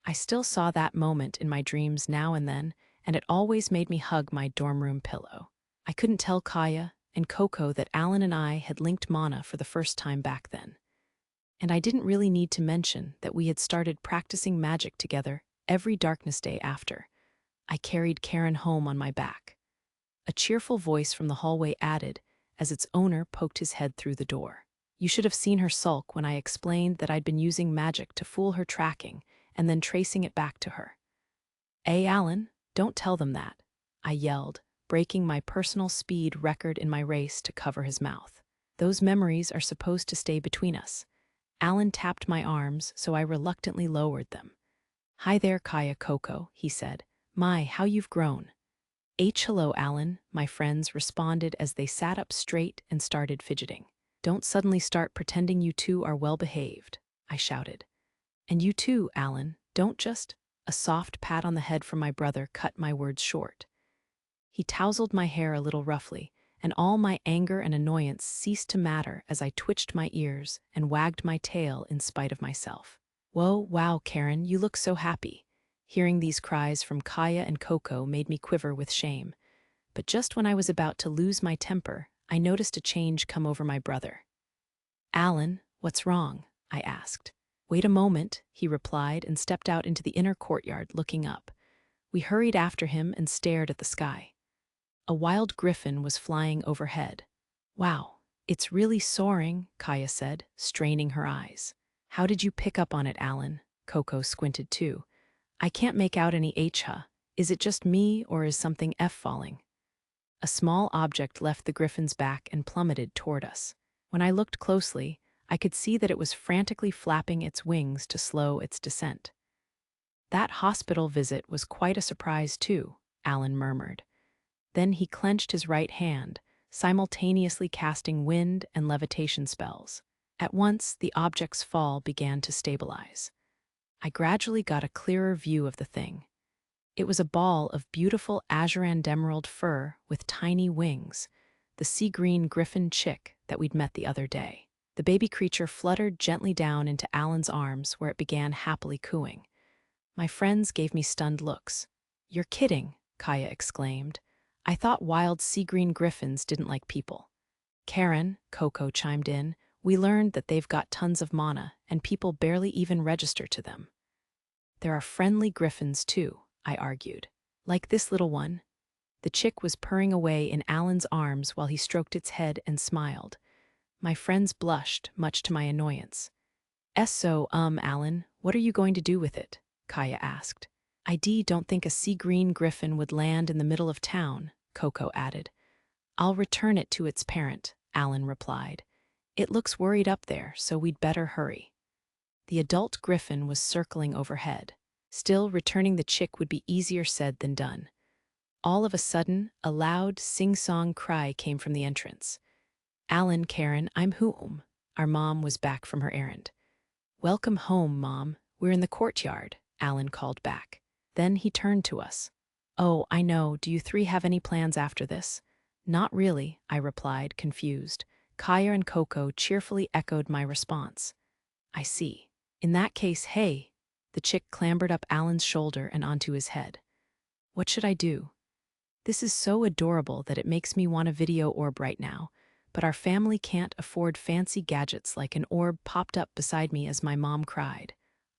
I still saw that moment in my dreams now and then, and it always made me hug my dorm room pillow. I couldn't tell Kaya and Coco that Alan and I had linked mana for the first time back then. And I didn't really need to mention that we had started practicing magic together every darkness day after. I carried Karen home on my back. A cheerful voice from the hallway added, as its owner poked his head through the door. You should have seen her sulk when I explained that I'd been using magic to fool her tracking and then tracing it back to her. Alan, don't tell them that, I yelled, breaking my personal speed record in my race to cover his mouth. Those memories are supposed to stay between us. Alan tapped my arms, so I reluctantly lowered them. Hi there, Kaya Coco, he said. My, how you've grown. Hello, Alan, my friends responded as they sat up straight and started fidgeting. Don't suddenly start pretending you two are well-behaved, I shouted. And you too, Alan, don't just... A soft pat on the head from my brother cut my words short. He tousled my hair a little roughly, and all my anger and annoyance ceased to matter as I twitched my ears and wagged my tail in spite of myself. Whoa, wow, Karen, you look so happy. Hearing these cries from Kaya and Coco made me quiver with shame. But just when I was about to lose my temper, I noticed a change come over my brother. Alan, what's wrong? I asked. Wait a moment, he replied and stepped out into the inner courtyard, looking up. We hurried after him and stared at the sky. A wild griffin was flying overhead. Wow, it's really soaring, Kaya said, straining her eyes. How did you pick up on it, Alan? Coco squinted too. I can't make out any H-ha. Is it just me, or is something F falling? A small object left the griffin's back and plummeted toward us. When I looked closely, I could see that it was frantically flapping its wings to slow its descent. That hospital visit was quite a surprise, too, Alan murmured. Then he clenched his right hand, simultaneously casting wind and levitation spells. At once, the object's fall began to stabilize. I gradually got a clearer view of the thing. It was a ball of beautiful azure and emerald fur with tiny wings, the sea-green griffin chick that we'd met the other day. The baby creature fluttered gently down into Alan's arms where it began happily cooing. My friends gave me stunned looks. "You're kidding," Kaya exclaimed. "I thought wild sea-green griffins didn't like people." "Karen," Coco chimed in, "we learned that they've got tons of mana, and people barely even register to them." "There are friendly griffins, too," I argued. "Like this little one." The chick was purring away in Alan's arms while he stroked its head and smiled. My friends blushed, much to my annoyance. "So, Alan, what are you going to do with it?" Kaya asked. "I don't think a sea-green griffin would land in the middle of town," Coco added. "I'll return it to its parent," Alan replied. "It looks worried up there, so we'd better hurry." The adult griffin was circling overhead. Still, returning the chick would be easier said than done. All of a sudden, a loud, sing-song cry came from the entrance. "Alan, Karen, I'm home." Our mom was back from her errand. "Welcome home, Mom. We're in the courtyard," Alan called back. Then he turned to us. "Oh, I know. Do you three have any plans after this?" "Not really," I replied, confused. Kaya and Coco cheerfully echoed my response. "I see. In that case, hey." The chick clambered up Alan's shoulder and onto his head. "What should I do?" "This is so adorable that it makes me want a video orb right now, but our family can't afford fancy gadgets like an orb popped up beside me as my mom cried."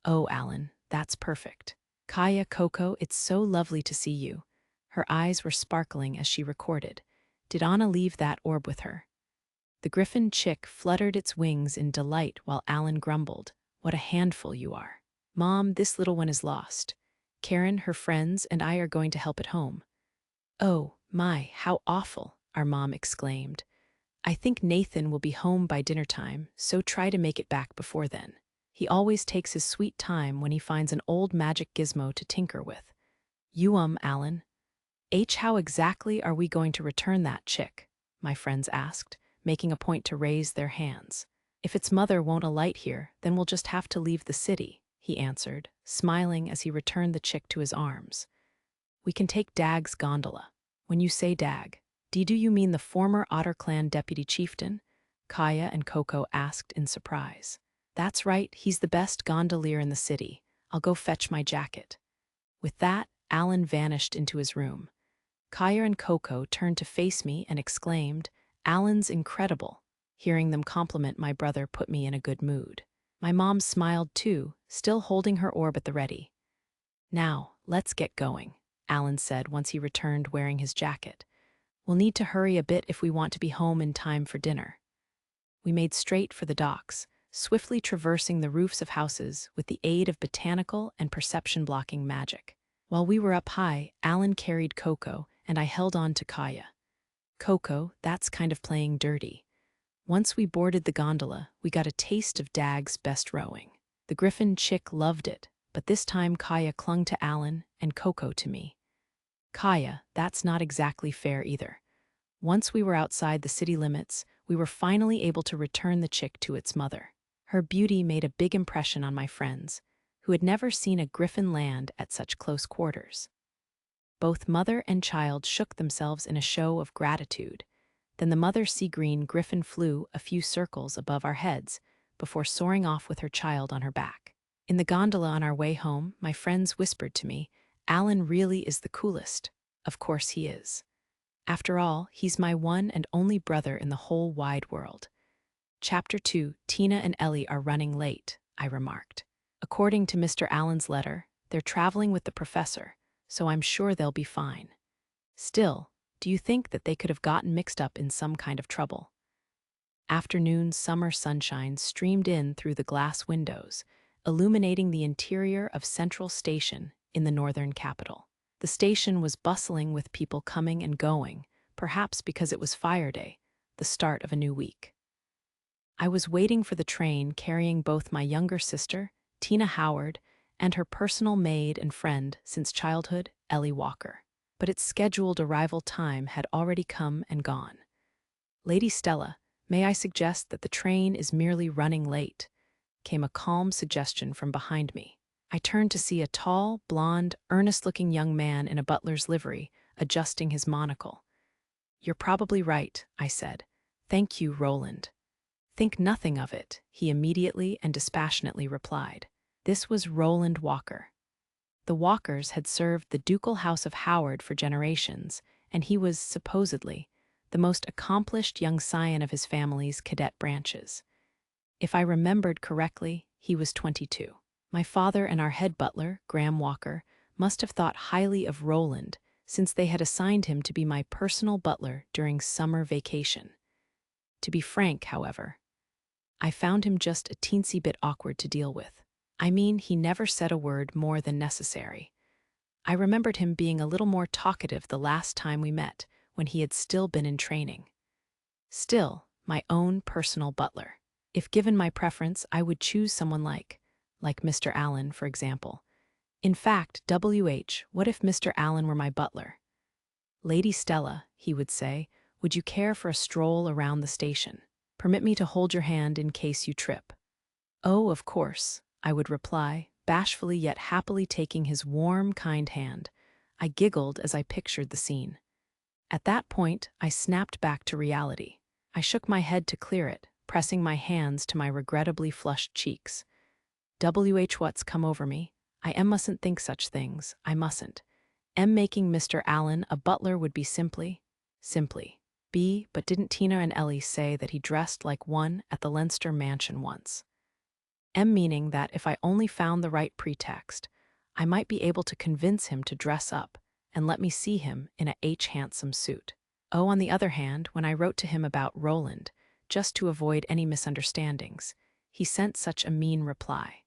"Oh, Alan, that's perfect." "Kaya, Coco, it's so lovely to see you." Her eyes were sparkling as she recorded. "Did Anna leave that orb with her?" The griffin chick fluttered its wings in delight while Alan grumbled, "What a handful you are." "Mom, this little one is lost. Karen, her friends, and I are going to help it home." "Oh, my, how awful," our mom exclaimed. "I think Nathan will be home by dinner time, so try to make it back before then. He always takes his sweet time when he finds an old magic gizmo to tinker with." "You, Alan." How exactly are we going to return that chick?" my friends asked, making a point to raise their hands. "If its mother won't alight here, then we'll just have to leave the city," he answered, smiling as he returned the chick to his arms. "We can take Dag's gondola." "When you say Dag, do you mean the former Otter Clan deputy chieftain?" Kaya and Coco asked in surprise. "That's right, he's the best gondolier in the city. I'll go fetch my jacket." With that, Alan vanished into his room. Kaya and Coco turned to face me and exclaimed, "Alan's incredible." Hearing them compliment my brother put me in a good mood. My mom smiled too, still holding her orb at the ready. "Now, let's get going," Alan said once he returned wearing his jacket. "We'll need to hurry a bit if we want to be home in time for dinner." We made straight for the docks, swiftly traversing the roofs of houses with the aid of botanical and perception-blocking magic. While we were up high, Alan carried Coco, and I held on to Kaya. "Coco, that's kind of playing dirty." Once we boarded the gondola, we got a taste of Dag's best rowing. The griffin chick loved it, but this time Kaya clung to Alan and Coco to me. "Kaya, that's not exactly fair either." Once we were outside the city limits, we were finally able to return the chick to its mother. Her beauty made a big impression on my friends, who had never seen a griffin land at such close quarters. Both mother and child shook themselves in a show of gratitude. Then the mother sea-green griffin flew a few circles above our heads before soaring off with her child on her back. In the gondola on our way home, my friends whispered to me, "Alan really is the coolest." Of course he is. After all, he's my one and only brother in the whole wide world. Chapter 2, Tina and Ellie are running late, I remarked. According to Mr. Allen's letter, they're traveling with the professor, so I'm sure they'll be fine. Still, do you think that they could have gotten mixed up in some kind of trouble? Afternoon summer sunshine streamed in through the glass windows, illuminating the interior of Central Station in the northern capital. The station was bustling with people coming and going, perhaps because it was Fire Day, the start of a new week. I was waiting for the train carrying both my younger sister, Tina Howard, and her personal maid and friend since childhood, Ellie Walker. But its scheduled arrival time had already come and gone. "Lady Stella, may I suggest that the train is merely running late?" came a calm suggestion from behind me. I turned to see a tall, blond, earnest-looking young man in a butler's livery, adjusting his monocle. "You're probably right," I said. "Thank you, Roland." "Think nothing of it," he immediately and dispassionately replied. This was Roland Walker. The Walkers had served the ducal house of Howard for generations, and he was, supposedly, the most accomplished young scion of his family's cadet branches. If I remembered correctly, he was 22. My father and our head butler, Graham Walker, must have thought highly of Roland, since they had assigned him to be my personal butler during summer vacation. To be frank, however, I found him just a teensy bit awkward to deal with. I mean, he never said a word more than necessary. I remembered him being a little more talkative the last time we met, when he had still been in training. Still, my own personal butler. If given my preference, I would choose someone like Mr. Allen, for example. In fact, what if Mr. Allen were my butler? "Lady Stella," he would say, "would you care for a stroll around the station? Permit me to hold your hand in case you trip." "Oh, of course," I would reply, bashfully yet happily taking his warm, kind hand. I giggled as I pictured the scene. At that point, I snapped back to reality. I shook my head to clear it, pressing my hands to my regrettably flushed cheeks. What's come over me? I mustn't think such things. I mustn't. Making Mr. Allen a butler would be simply. But didn't Tina and Ellie say that he dressed like one at the Leinster mansion once? Meaning that if I only found the right pretext, I might be able to convince him to dress up and let me see him in a handsome suit. Oh, on the other hand, when I wrote to him about Roland, just to avoid any misunderstandings, he sent such a mean reply.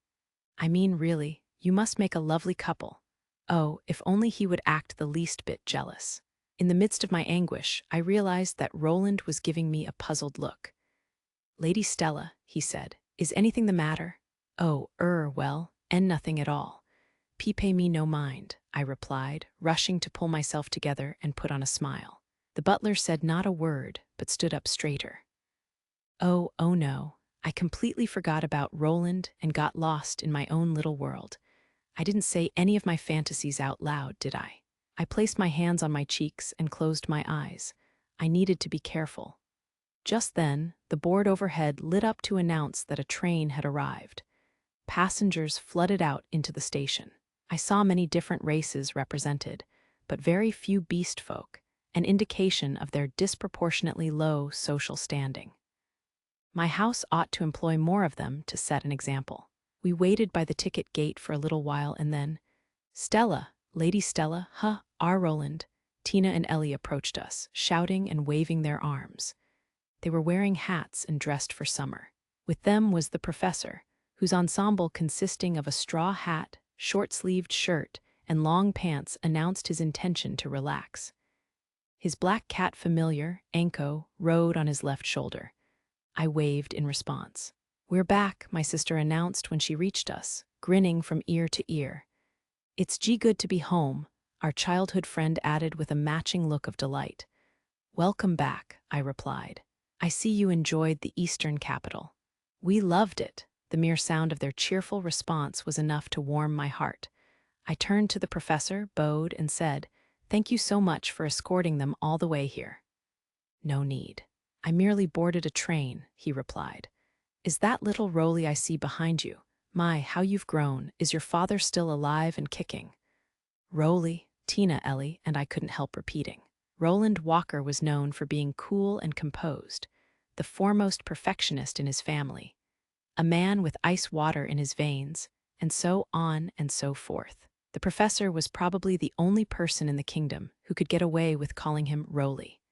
I mean, really, you must make a lovely couple. Oh, if only he would act the least bit jealous. In the midst of my anguish, I realized that Roland was giving me a puzzled look. "Lady Stella," he said, "is anything the matter?" "Oh, well, nothing at all. Pay me no mind," I replied, rushing to pull myself together and put on a smile. The butler said not a word, but stood up straighter. Oh no, I completely forgot about Roland and got lost in my own little world. I didn't say any of my fantasies out loud, did I? I placed my hands on my cheeks and closed my eyes. I needed to be careful. Just then, the board overhead lit up to announce that a train had arrived. Passengers flooded out into the station. I saw many different races represented, but very few beast folk, an indication of their disproportionately low social standing. My house ought to employ more of them to set an example. We waited by the ticket gate for a little while and then, "Stella, Lady Stella, our Roland." Tina and Ellie approached us, shouting and waving their arms. They were wearing hats and dressed for summer. With them was the professor, whose ensemble consisting of a straw hat, short-sleeved shirt, and long pants announced his intention to relax. His black cat familiar, Anko, rode on his left shoulder. I waved in response. "We're back," my sister announced when she reached us, grinning from ear to ear. "It's good to be home," our childhood friend added with a matching look of delight. "Welcome back," I replied. "I see you enjoyed the Eastern capital." "We loved it." The mere sound of their cheerful response was enough to warm my heart. I turned to the professor, bowed, and said, "Thank you so much for escorting them all the way here." "No need. I merely boarded a train," he replied. "Is that little Roly I see behind you? My, how you've grown. Is your father still alive and kicking?" Roly, Tina, Ellie, and I couldn't help repeating. Roland Walker was known for being cool and composed, the foremost perfectionist in his family, a man with ice water in his veins, and so on and so forth. The professor was probably the only person in the kingdom who could get away with calling him Roly.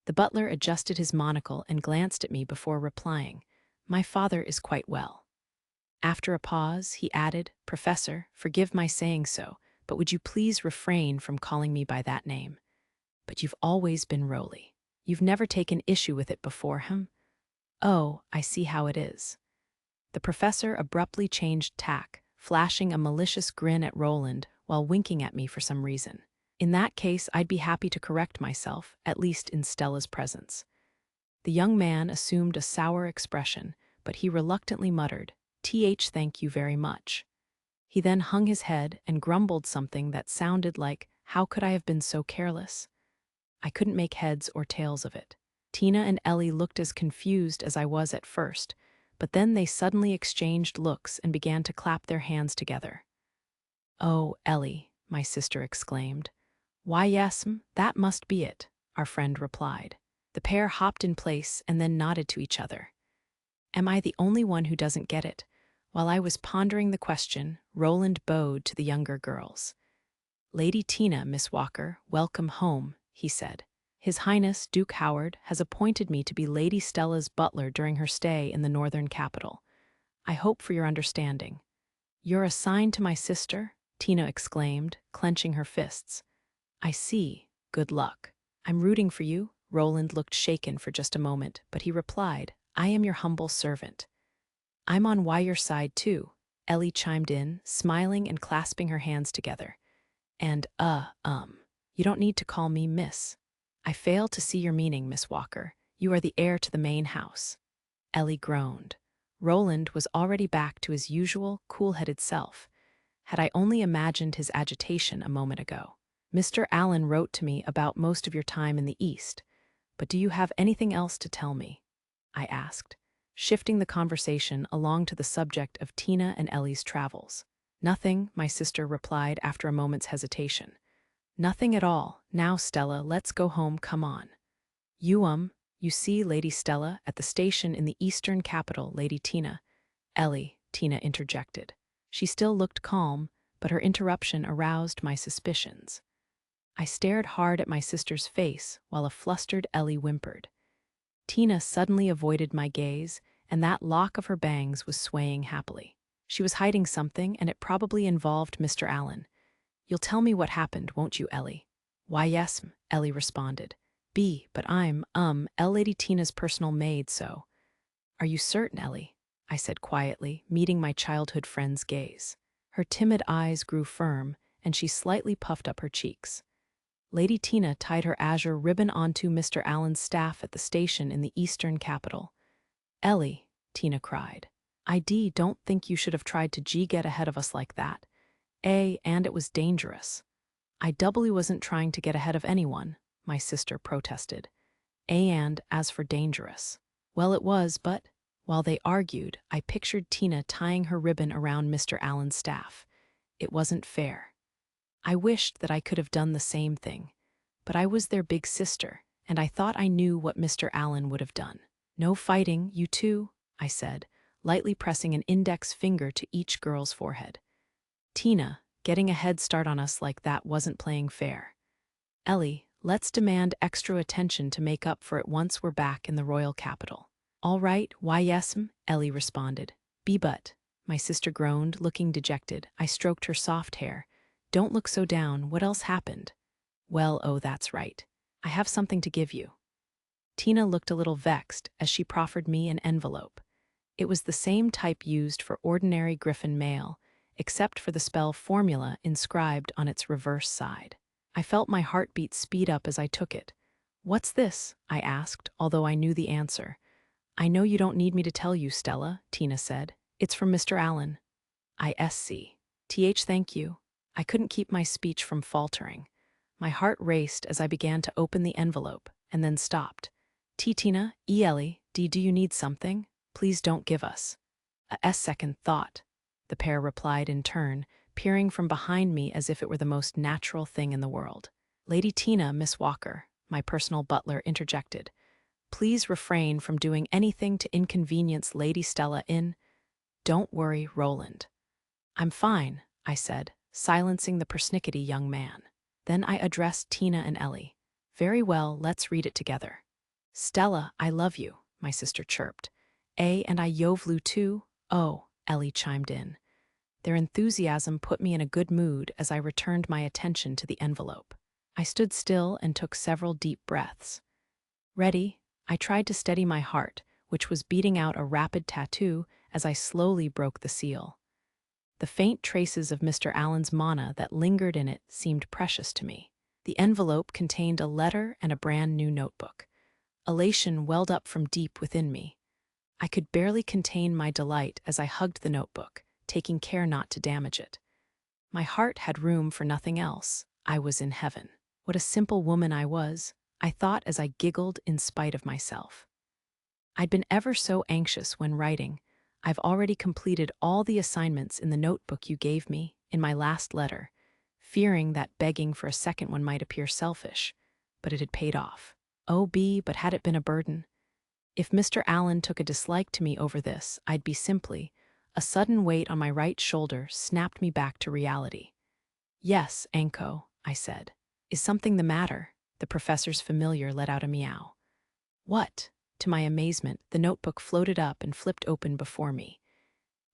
The butler adjusted his monocle and glanced at me before replying, "My father is quite well." After a pause, he added, "Professor, forgive my saying so, but would you please refrain from calling me by that name? But you've always been Roly. You've never taken issue with it before him?" Oh, I see how it is. The professor abruptly changed tack, flashing a malicious grin at Roland while winking at me for some reason. In that case, I'd be happy to correct myself, at least in Stella's presence. The young man assumed a sour expression, but he reluctantly muttered, Thank you very much. He then hung his head and grumbled something that sounded like, how could I have been so careless? I couldn't make heads or tails of it. Tina and Ellie looked as confused as I was at first, but then they suddenly exchanged looks and began to clap their hands together. Oh, Ellie, my sister exclaimed. Why, yes, that must be it, our friend replied. The pair hopped in place and then nodded to each other. Am I the only one who doesn't get it? While I was pondering the question, Roland bowed to the younger girls. Lady Tina, Miss Walker, welcome home, he said. His Highness, Duke Howard, has appointed me to be Lady Stella's butler during her stay in the northern capital. I hope for your understanding. You're assigned to my sister? Tina exclaimed, clenching her fists. I see. Good luck. I'm rooting for you. Roland looked shaken for just a moment, but he replied, I am your humble servant. I'm on your side too, Ellie chimed in, smiling and clasping her hands together. And, you don't need to call me Miss. I fail to see your meaning, Miss Walker. You are the heir to the main house. Ellie groaned. Roland was already back to his usual, cool-headed self. Had I only imagined his agitation a moment ago. Mr. Allen wrote to me about most of your time in the East, but do you have anything else to tell me? I asked, shifting the conversation along to the subject of Tina and Ellie's travels. Nothing, my sister replied after a moment's hesitation. Nothing at all. Now, Stella, let's go home, come on. You see Lady Stella at the station in the eastern capital, Lady Tina. Ellie, Tina interjected. She still looked calm, but her interruption aroused my suspicions. I stared hard at my sister's face while a flustered Ellie whimpered. Tina suddenly avoided my gaze, and that lock of her bangs was swaying happily. She was hiding something, and it probably involved Mr. Allen. You'll tell me what happened, won't you, Ellie? Why, yes, Ellie responded. But I'm, Lady Tina's personal maid, so. Are you certain, Ellie? I said quietly, meeting my childhood friend's gaze. Her timid eyes grew firm, and she slightly puffed up her cheeks. Lady Tina tied her azure ribbon onto Mr. Allen's staff at the station in the eastern capital. Ellie, Tina cried. Don't think you should have tried to get ahead of us like that. And it was dangerous. I doubly wasn't trying to get ahead of anyone, my sister protested. And as for dangerous. Well, it was, but while they argued, I pictured Tina tying her ribbon around Mr. Allen's staff. It wasn't fair. I wished that I could have done the same thing, but I was their big sister, and I thought I knew what Mr. Allen would have done. No fighting, you two, I said, lightly pressing an index finger to each girl's forehead. Tina, getting a head start on us like that wasn't playing fair. Ellie, let's demand extra attention to make up for it once we're back in the royal capital. All right, why yes, Ellie responded. But, my sister groaned, looking dejected. I stroked her soft hair. Don't look so down, what else happened? Well, oh, that's right. I have something to give you. Tina looked a little vexed as she proffered me an envelope. It was the same type used for ordinary Griffin mail, except for the spell formula inscribed on its reverse side. I felt my heartbeat speed up as I took it. What's this? I asked, although I knew the answer. I know you don't need me to tell you, Stella, Tina said. It's from Mr. Allen. Thank you. I couldn't keep my speech from faltering. My heart raced as I began to open the envelope, and then stopped. Tina, Ellie, do you need something? Please don't give us. A second thought, the pair replied in turn, peering from behind me as if it were the most natural thing in the world. Lady Tina, Miss Walker, my personal butler, interjected. Please refrain from doing anything to inconvenience Lady Stella in. Don't worry, Roland. I'm fine, I said, silencing the persnickety young man. Then I addressed Tina and Ellie. Very well, let's read it together. Stella, I love you, my sister chirped. And I yovlu too? Oh, Ellie chimed in. Their enthusiasm put me in a good mood as I returned my attention to the envelope. I stood still and took several deep breaths. Ready, I tried to steady my heart, which was beating out a rapid tattoo as I slowly broke the seal. The faint traces of Mr. Allen's mana that lingered in it seemed precious to me. The envelope contained a letter and a brand new notebook. Elation welled up from deep within me. I could barely contain my delight as I hugged the notebook, taking care not to damage it. My heart had room for nothing else. I was in heaven. What a simple woman I was, I thought as I giggled in spite of myself. I'd been ever so anxious when writing. I've already completed all the assignments in the notebook you gave me in my last letter, fearing that begging for a second one might appear selfish, but it had paid off. Oh, but had it been a burden? If Mr. Allen took a dislike to me over this, I'd be simply. A sudden weight on my right shoulder snapped me back to reality. Yes, Anko, I said. Is something the matter? The professor's familiar let out a meow. What? To my amazement, the notebook floated up and flipped open before me.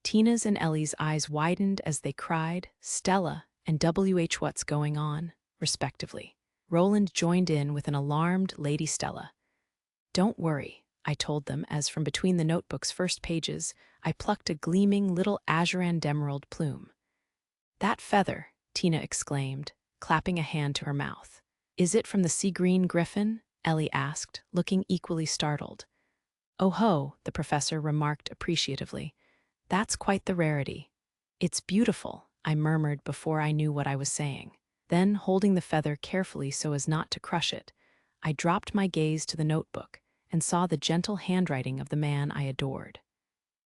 Tina's and Ellie's eyes widened as they cried, Stella and WH what's going on, respectively. Roland joined in with an alarmed Lady Stella. Don't worry, I told them as from between the notebook's first pages, I plucked a gleaming little azure and emerald plume. That feather, Tina exclaimed, clapping a hand to her mouth. Is it from the sea-green griffin? Ellie asked, looking equally startled. Oh ho, the professor remarked appreciatively. That's quite the rarity. It's beautiful, I murmured before I knew what I was saying. Then, holding the feather carefully so as not to crush it, I dropped my gaze to the notebook and saw the gentle handwriting of the man I adored.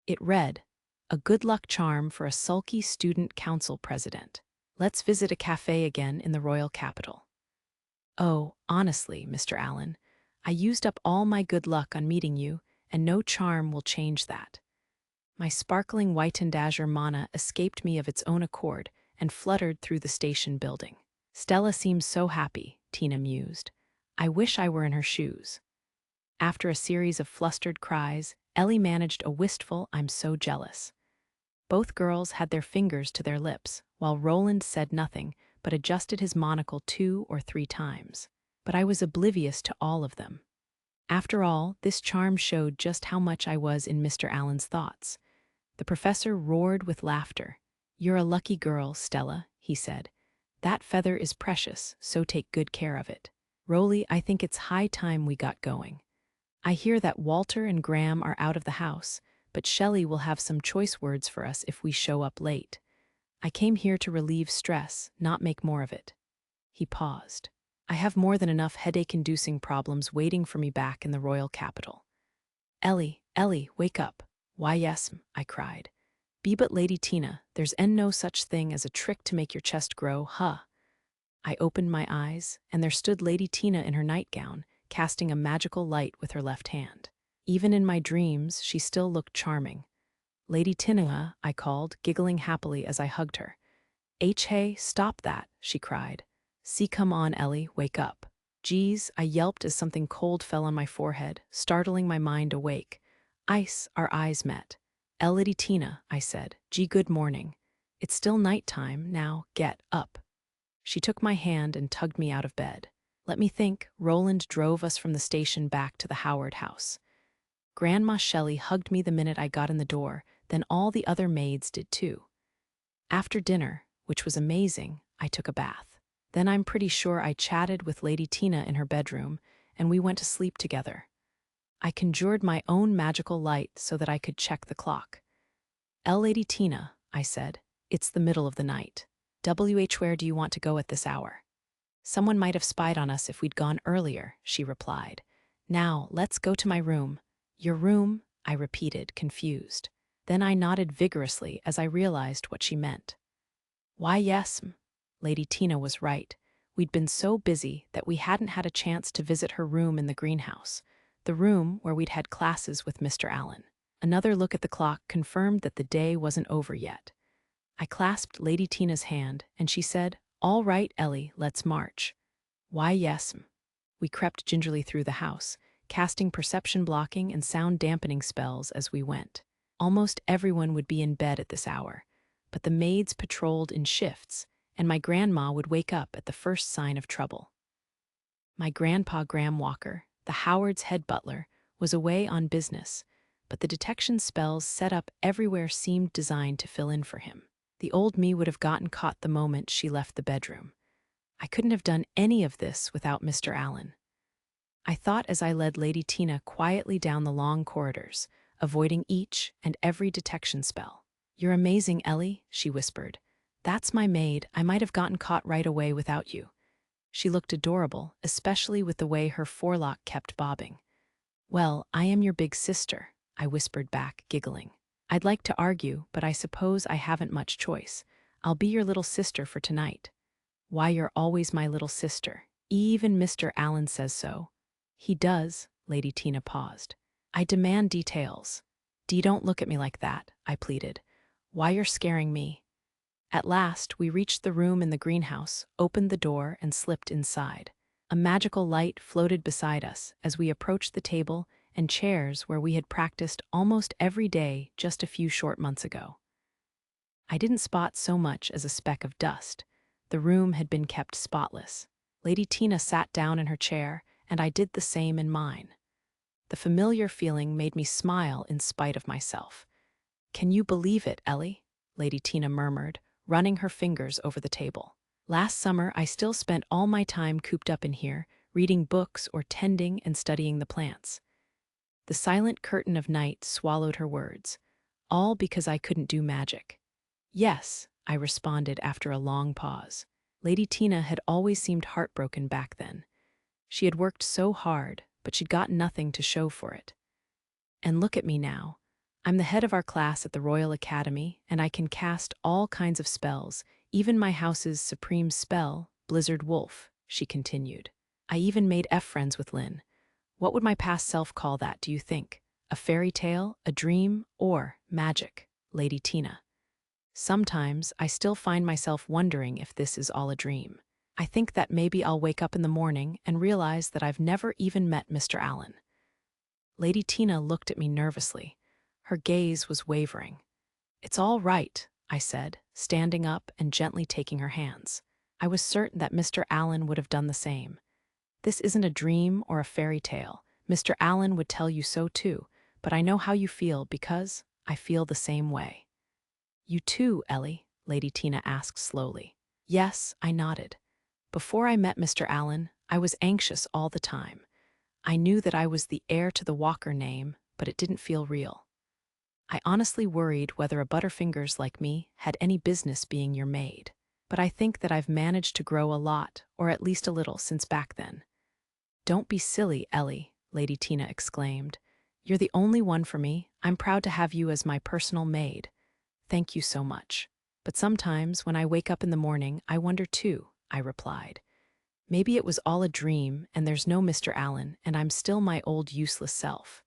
It read, a good luck charm for a sulky student council president. Let's visit a cafe again in the royal capital. Oh, honestly, Mr. Allen, I used up all my good luck on meeting you, and no charm will change that. My sparkling whitened azure mana escaped me of its own accord and fluttered through the station building. Stella seems so happy, Tina mused. I wish I were in her shoes. After a series of flustered cries, Ellie managed a wistful I'm so jealous. Both girls had their fingers to their lips, while Roland said nothing but adjusted his monocle 2 or 3 times. But I was oblivious to all of them. After all, this charm showed just how much I was in Mr. Allen's thoughts. The professor roared with laughter. You're a lucky girl, Stella, he said. That feather is precious, so take good care of it. Roly, I think it's high time we got going. I hear that Walter and Graham are out of the house, but Shelley will have some choice words for us if we show up late. I came here to relieve stress, not make more of it. He paused. I have more than enough headache-inducing problems waiting for me back in the royal capital. Ellie, wake up. Why yes, I cried. Be but Lady Tina, there's no such thing as a trick to make your chest grow, huh? I opened my eyes, and there stood Lady Tina in her nightgown, casting a magical light with her left hand. Even in my dreams, she still looked charming. Lady Tina, I called, giggling happily as I hugged her. Hey, stop that, she cried. See, come on, Ellie, wake up. Geez, I yelped as something cold fell on my forehead, startling my mind awake. Ice, our eyes met. Lady Tina, I said, gee, good morning. It's still night time, now, get up. She took my hand and tugged me out of bed. Let me think, Roland drove us from the station back to the Howard house. Grandma Shelley hugged me the minute I got in the door, then all the other maids did too. After dinner, which was amazing, I took a bath. Then I'm pretty sure I chatted with Lady Tina in her bedroom, and we went to sleep together. I conjured my own magical light so that I could check the clock. Lady Tina, I said, it's the middle of the night. Where do you want to go at this hour? Someone might have spied on us if we'd gone earlier, she replied. Now, let's go to my room. Your room, I repeated, confused. Then I nodded vigorously as I realized what she meant. Why, yes, Lady Tina was right. We'd been so busy that we hadn't had a chance to visit her room in the greenhouse, the room where we'd had classes with Mr. Allen. Another look at the clock confirmed that the day wasn't over yet. I clasped Lady Tina's hand, and she said, All right, Ellie, let's march. Why, yes. We crept gingerly through the house, casting perception-blocking and sound-dampening spells as we went. Almost everyone would be in bed at this hour, but the maids patrolled in shifts, and my grandma would wake up at the first sign of trouble. My grandpa Graham Walker, the Howard's head butler, was away on business, but the detection spells set up everywhere seemed designed to fill in for him. The old me would have gotten caught the moment she left the bedroom. I couldn't have done any of this without Mr. Allen. I thought as I led Lady Tina quietly down the long corridors, avoiding each and every detection spell. "You're amazing, Ellie," she whispered. "That's my maid. I might have gotten caught right away without you." She looked adorable, especially with the way her forelock kept bobbing. "Well, I am your big sister," I whispered back, giggling. "I'd like to argue, but I suppose I haven't much choice. I'll be your little sister for tonight." "Why, you're always my little sister. Even Mr. Allen says so." "He does," Lady Tina paused. "I demand details." "Dee, don't look at me like that," I pleaded. "Why, you're scaring me." At last, we reached the room in the greenhouse, opened the door, and slipped inside. A magical light floated beside us as we approached the table and chairs where we had practiced almost every day just a few short months ago. I didn't spot so much as a speck of dust. The room had been kept spotless. Lady Tina sat down in her chair, and I did the same in mine. The familiar feeling made me smile in spite of myself. "Can you believe it, Ellie?" Lady Tina murmured, running her fingers over the table. "Last summer, I still spent all my time cooped up in here, reading books or tending and studying the plants." The silent curtain of night swallowed her words, all because I couldn't do magic. "Yes," I responded after a long pause. Lady Tina had always seemed heartbroken back then. She had worked so hard, but she'd got nothing to show for it. And look at me now. I'm the head of our class at the Royal Academy, and I can cast all kinds of spells, even my house's supreme spell, Blizzard Wolf," she continued. "I even made friends with Lynn. What would my past self call that, do you think? A fairy tale, a dream, or magic, Lady Tina?" Sometimes I still find myself wondering if this is all a dream. I think that maybe I'll wake up in the morning and realize that I've never even met Mr. Allen. Lady Tina looked at me nervously. Her gaze was wavering. "It's all right," I said, standing up and gently taking her hands. I was certain that Mr. Allen would have done the same. "This isn't a dream or a fairy tale. Mr. Allen would tell you so too, but I know how you feel because I feel the same way." "You too, Ellie?" Lady Tina asked slowly. "Yes," I nodded. "Before I met Mr. Allen, I was anxious all the time. I knew that I was the heir to the Walker name, but it didn't feel real. I honestly worried whether a Butterfingers like me had any business being your maid. But I think that I've managed to grow a lot, or at least a little, since back then." "Don't be silly, Ellie," Lady Tina exclaimed. "You're the only one for me. I'm proud to have you as my personal maid." "Thank you so much. But sometimes when I wake up in the morning, I wonder too," I replied. "Maybe it was all a dream and there's no Mr. Allen and I'm still my old useless self."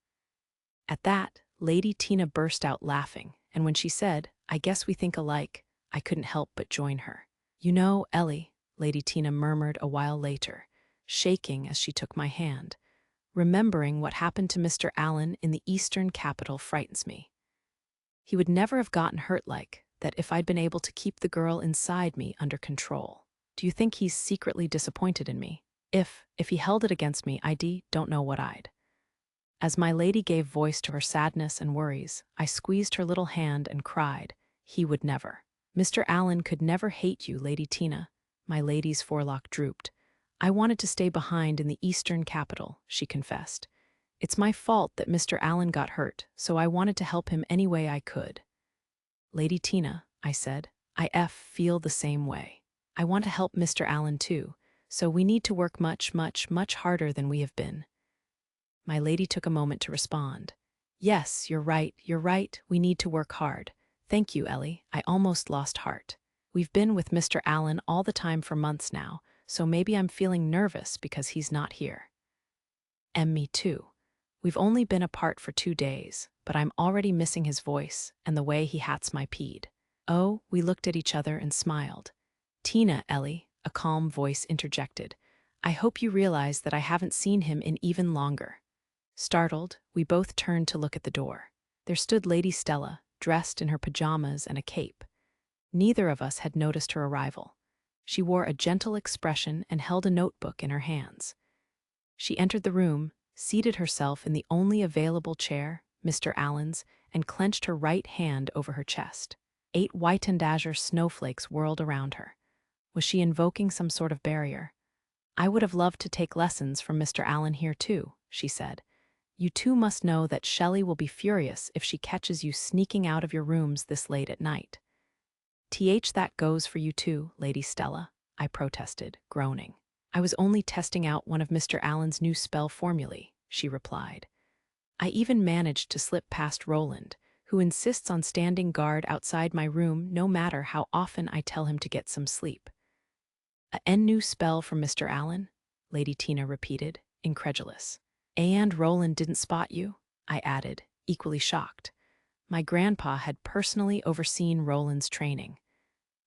At that, Lady Tina burst out laughing, and when she said, "I guess we think alike," I couldn't help but join her. "You know, Ellie," Lady Tina murmured a while later, shaking as she took my hand, "remembering what happened to Mr. Allen in the Eastern capital frightens me. He would never have gotten hurt like that if I'd been able to keep the girl inside me under control. Do you think he's secretly disappointed in me? If he held it against me, don't know what I'd." As my lady gave voice to her sadness and worries, I squeezed her little hand and cried, "He would never. Mr. Allen could never hate you, Lady Tina." My lady's forelock drooped. "I wanted to stay behind in the Eastern capital," she confessed. "It's my fault that Mr. Allen got hurt, so I wanted to help him any way I could." "Lady Tina," I said, "I feel the same way. I want to help Mr. Allen too, so we need to work much, much, much harder than we have been." My lady took a moment to respond. "Yes, you're right, we need to work hard. Thank you, Ellie, I almost lost heart. We've been with Mr. Allen all the time for months now, so maybe I'm feeling nervous because he's not here." "And me too. We've only been apart for 2 days, but I'm already missing his voice and the way he hats my peed." "Oh," we looked at each other and smiled. "Tina, Ellie," a calm voice interjected, "I hope you realize that I haven't seen him in even longer." Startled, we both turned to look at the door. There stood Lady Stella, dressed in her pajamas and a cape. Neither of us had noticed her arrival. She wore a gentle expression and held a notebook in her hands. She entered the room, seated herself in the only available chair, Mr. Allen's, and clenched her right hand over her chest. 8 white and azure snowflakes whirled around her. Was she invoking some sort of barrier? I would have loved to take lessons from Mr. Allen here too, she said. You two must know that Shelley will be furious if she catches you sneaking out of your rooms this late at night. That goes for you too, Lady Stella, I protested, groaning. I was only testing out one of Mr. Allen's new spell formulae, she replied. I even managed to slip past Roland, who insists on standing guard outside my room no matter how often I tell him to get some sleep. A new spell from Mr. Allen? Lady Tina repeated, incredulous. And Roland didn't spot you? I added, equally shocked. My grandpa had personally overseen Roland's training.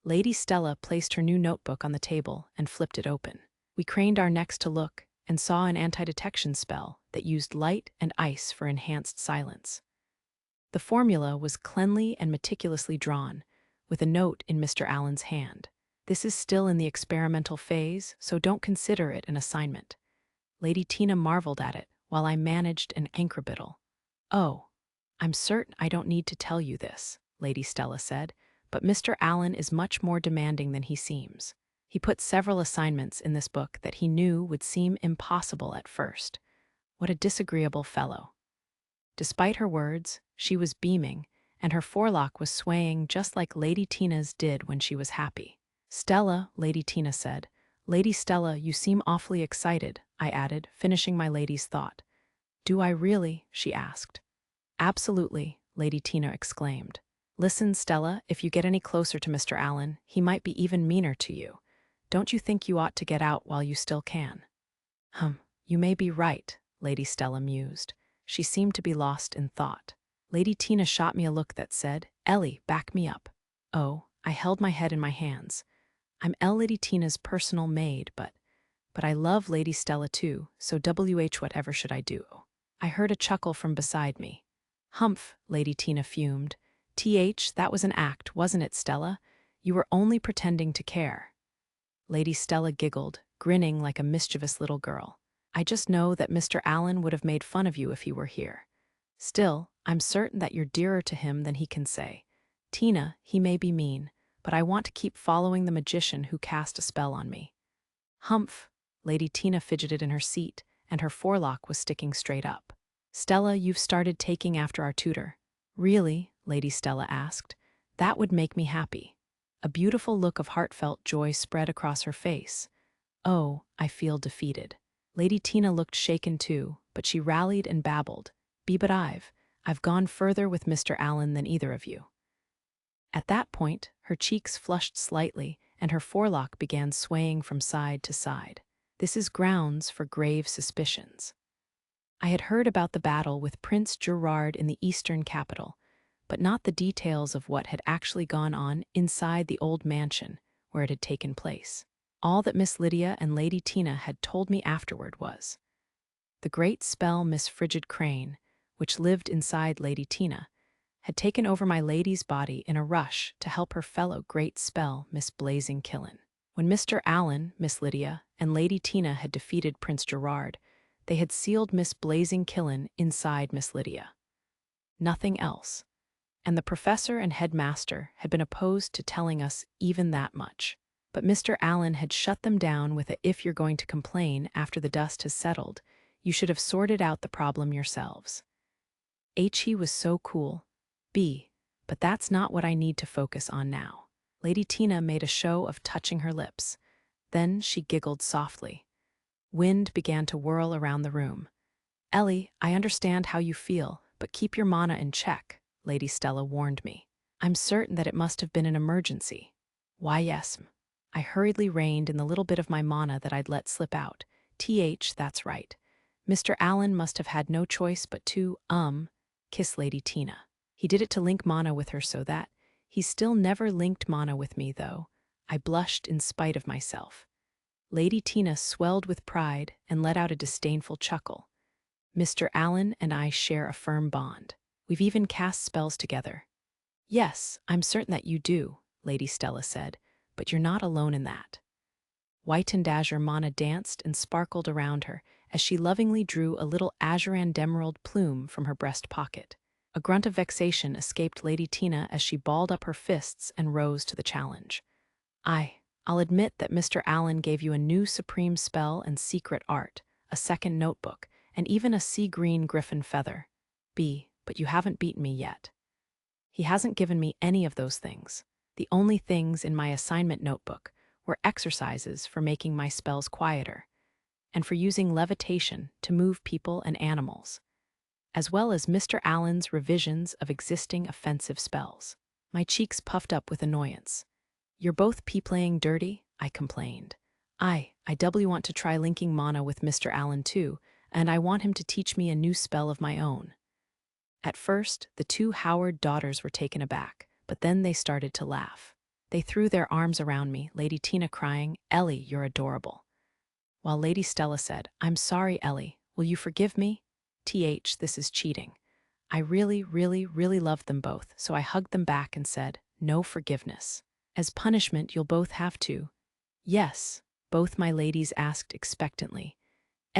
Lady Stella placed her new notebook on the table and flipped it open. We craned our necks to look and saw an anti-detection spell that used light and ice for enhanced silence. The formula was cleanly and meticulously drawn, with a note in Mr. Allen's hand. This is still in the experimental phase, so don't consider it an assignment. Lady Tina marveled at it, while I managed an increbital. Oh, I'm certain I don't need to tell you this, Lady Stella said, but Mr. Allen is much more demanding than he seems. He put several assignments in this book that he knew would seem impossible at first. What a disagreeable fellow. Despite her words, she was beaming, and her forelock was swaying just like Lady Tina's did when she was happy. Stella, Lady Tina said. Lady Stella, you seem awfully excited, I added, finishing my lady's thought. Do I really? She asked. Absolutely, Lady Tina exclaimed. Listen, Stella, if you get any closer to Mr. Allen, he might be even meaner to you. Don't you think you ought to get out while you still can? You may be right, Lady Stella mused. She seemed to be lost in thought. Lady Tina shot me a look that said, Ellie, back me up. Oh, I held my head in my hands. I'm Lady Tina's personal maid, but I love Lady Stella too, so whatever should I do? I heard a chuckle from beside me. Humph, Lady Tina fumed. That was an act, wasn't it, Stella? You were only pretending to care. Lady Stella giggled, grinning like a mischievous little girl. I just know that Mr. Allen would have made fun of you if he were here. Still, I'm certain that you're dearer to him than he can say. Tina, he may be mean, but I want to keep following the magician who cast a spell on me. Humph, Lady Tina fidgeted in her seat, and her forelock was sticking straight up. Stella, you've started taking after our tutor. Really? Lady Stella asked. That would make me happy. A beautiful look of heartfelt joy spread across her face. Oh, I feel defeated. Lady Tina looked shaken too, but she rallied and babbled. But I've gone further with Mr. Allen than either of you. At that point, her cheeks flushed slightly, and her forelock began swaying from side to side. This is grounds for grave suspicions. I had heard about the battle with Prince Gerard in the eastern capital, but not the details of what had actually gone on inside the old mansion where it had taken place. All that Miss Lydia and Lady Tina had told me afterward was, the great spell Miss Frigid Crane, which lived inside Lady Tina, had taken over my lady's body in a rush to help her fellow great spell, Miss Blazing Killen. When Mr. Allen, Miss Lydia, and Lady Tina had defeated Prince Gerard, they had sealed Miss Blazing Killen inside Miss Lydia. Nothing else. And the professor and headmaster had been opposed to telling us even that much. But Mr. Allen had shut them down with a if you're going to complain after the dust has settled, you should have sorted out the problem yourselves. He was so cool. But that's not what I need to focus on now. Lady Tina made a show of touching her lips. Then she giggled softly. Wind began to whirl around the room. Ellie, I understand how you feel, but keep your mana in check, Lady Stella warned me. I'm certain that it must have been an emergency. Why, yes. I hurriedly reined in the little bit of my mana that I'd let slip out. That's right. Mr. Allen must have had no choice but to, kiss Lady Tina. He did it to link mana with her so that he still never linked mana with me, though. I blushed in spite of myself. Lady Tina swelled with pride and let out a disdainful chuckle. Mr. Allen and I share a firm bond. We've even cast spells together. Yes, I'm certain that you do, Lady Stella said, but you're not alone in that. White and azure mana danced and sparkled around her as she lovingly drew a little azure and emerald plume from her breast pocket. A grunt of vexation escaped Lady Tina as she balled up her fists and rose to the challenge. I'll admit that Mr. Allen gave you a new supreme spell and secret art, a second notebook, and even a sea-green griffin feather. But you haven't beaten me yet. He hasn't given me any of those things. The only things in my assignment notebook were exercises for making my spells quieter, and for using levitation to move people and animals, as well as Mr. Allen's revisions of existing offensive spells. My cheeks puffed up with annoyance. You're both playing dirty, I complained. I doubly want to try linking mana with Mr. Allen too, and I want him to teach me a new spell of my own. At first, the two Howard daughters were taken aback, but then they started to laugh. They threw their arms around me, Lady Tina crying, "Ellie, you're adorable." While Lady Stella said, "I'm sorry, Ellie, will you forgive me? This is cheating." I really, really, really loved them both, so I hugged them back and said, "No forgiveness. As punishment, you'll both have to." "Yes," both my ladies asked expectantly.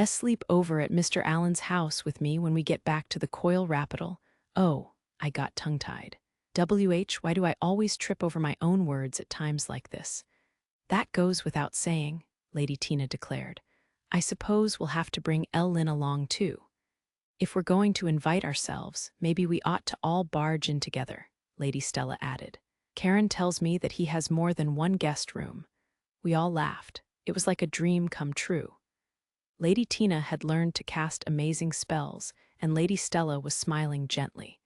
"Sleep over at Mr. Allen's house with me when we get back to the Coil Rapital." Oh, I got tongue-tied. Why do I always trip over my own words at times like this? "That goes without saying," Lady Tina declared. "I suppose we'll have to bring Lynn along too. If we're going to invite ourselves, maybe we ought to all barge in together," Lady Stella added. "Karen tells me that he has more than one guest room." We all laughed. It was like a dream come true. Lady Tina had learned to cast amazing spells, and Lady Stella was smiling gently.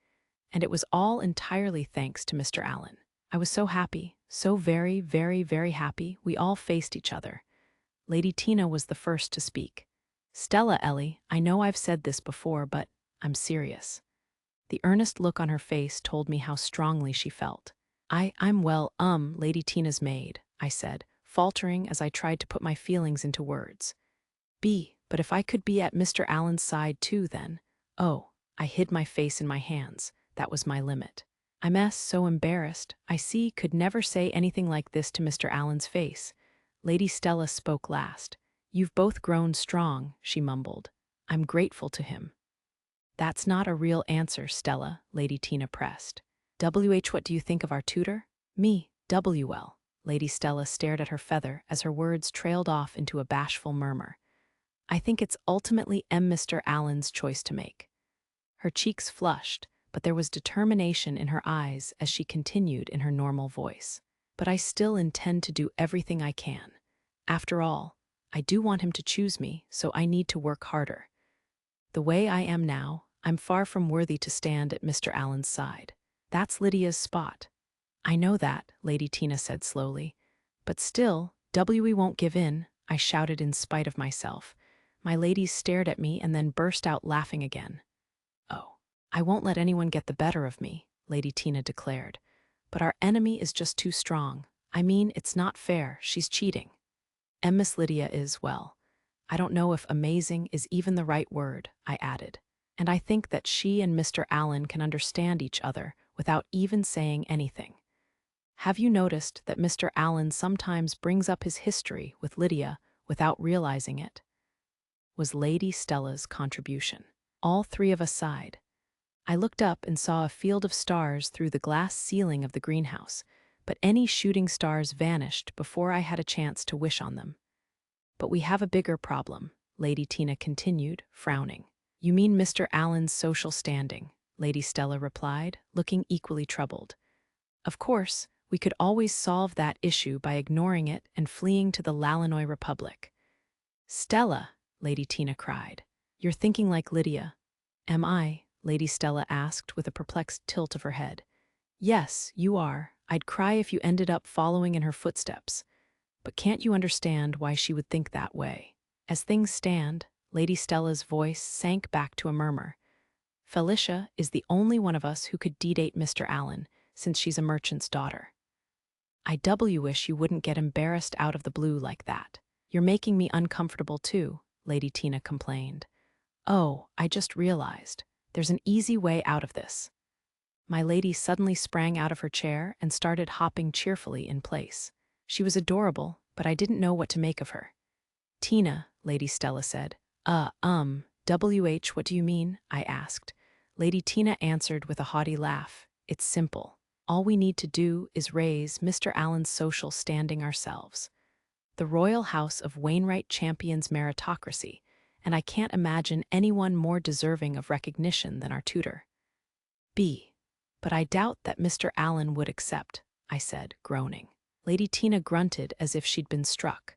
And it was all entirely thanks to Mr. Allen. I was so happy, so very, very, very happy. We all faced each other. Lady Tina was the first to speak. "Stella, Ellie, I know I've said this before, but I'm serious." The earnest look on her face told me how strongly she felt. I'm well, Lady Tina's maid," I said, faltering as I tried to put my feelings into words. But if I could be at Mr. Allen's side too, then. Oh, I hid my face in my hands. That was my limit. I'm so embarrassed. Could never say anything like this to Mr. Allen's face. Lady Stella spoke last. "You've both grown strong," she mumbled. "I'm grateful to him." "That's not a real answer, Stella," Lady Tina pressed. What do you think of our tutor?" "Me, well." Lady Stella stared at her feather as her words trailed off into a bashful murmur. "I think it's ultimately Mr. Allen's choice to make." Her cheeks flushed, but there was determination in her eyes as she continued in her normal voice. "But I still intend to do everything I can. After all, I do want him to choose me, so I need to work harder. The way I am now, I'm far from worthy to stand at Mr. Allen's side. That's Lydia's spot." "I know that," Lady Tina said slowly. "But still, we won't give in," I shouted in spite of myself. My ladies stared at me and then burst out laughing again. "Oh, I won't let anyone get the better of me," Lady Tina declared. "But our enemy is just too strong. It's not fair. She's cheating. And Miss Lydia is, well, I don't know if amazing is even the right word," I added. "And I think that she and Mr. Allen can understand each other without even saying anything. Have you noticed that Mr. Allen sometimes brings up his history with Lydia without realizing it?" Was Lady Stella's contribution. All three of us sighed. I looked up and saw a field of stars through the glass ceiling of the greenhouse, but any shooting stars vanished before I had a chance to wish on them. "But we have a bigger problem," Lady Tina continued, frowning. "You mean Mr. Allen's social standing," Lady Stella replied, looking equally troubled. "Of course, we could always solve that issue by ignoring it and fleeing to the Lalinois Republic." "Stella," Lady Tina cried, "you're thinking like Lydia." "Am I?" Lady Stella asked with a perplexed tilt of her head. "Yes, you are. I'd cry if you ended up following in her footsteps. But can't you understand why she would think that way? As things stand," Lady Stella's voice sank back to a murmur, "Felicia is the only one of us who could dedate Mr. Allen, since she's a merchant's daughter." "I wish you wouldn't get embarrassed out of the blue like that. You're making me uncomfortable too," Lady Tina complained. "Oh, I just realized. There's an easy way out of this." My lady suddenly sprang out of her chair and started hopping cheerfully in place. She was adorable, but I didn't know what to make of her. "Tina," Lady Stella said. What do you mean?" I asked. Lady Tina answered with a haughty laugh. It's simple. All we need to do is raise Mr. Allen's social standing ourselves. The royal house of Wainwright champions meritocracy, and I can't imagine anyone more deserving of recognition than our tutor. B. But I doubt that Mr. Allen would accept, I said, groaning. Lady Tina grunted as if she'd been struck.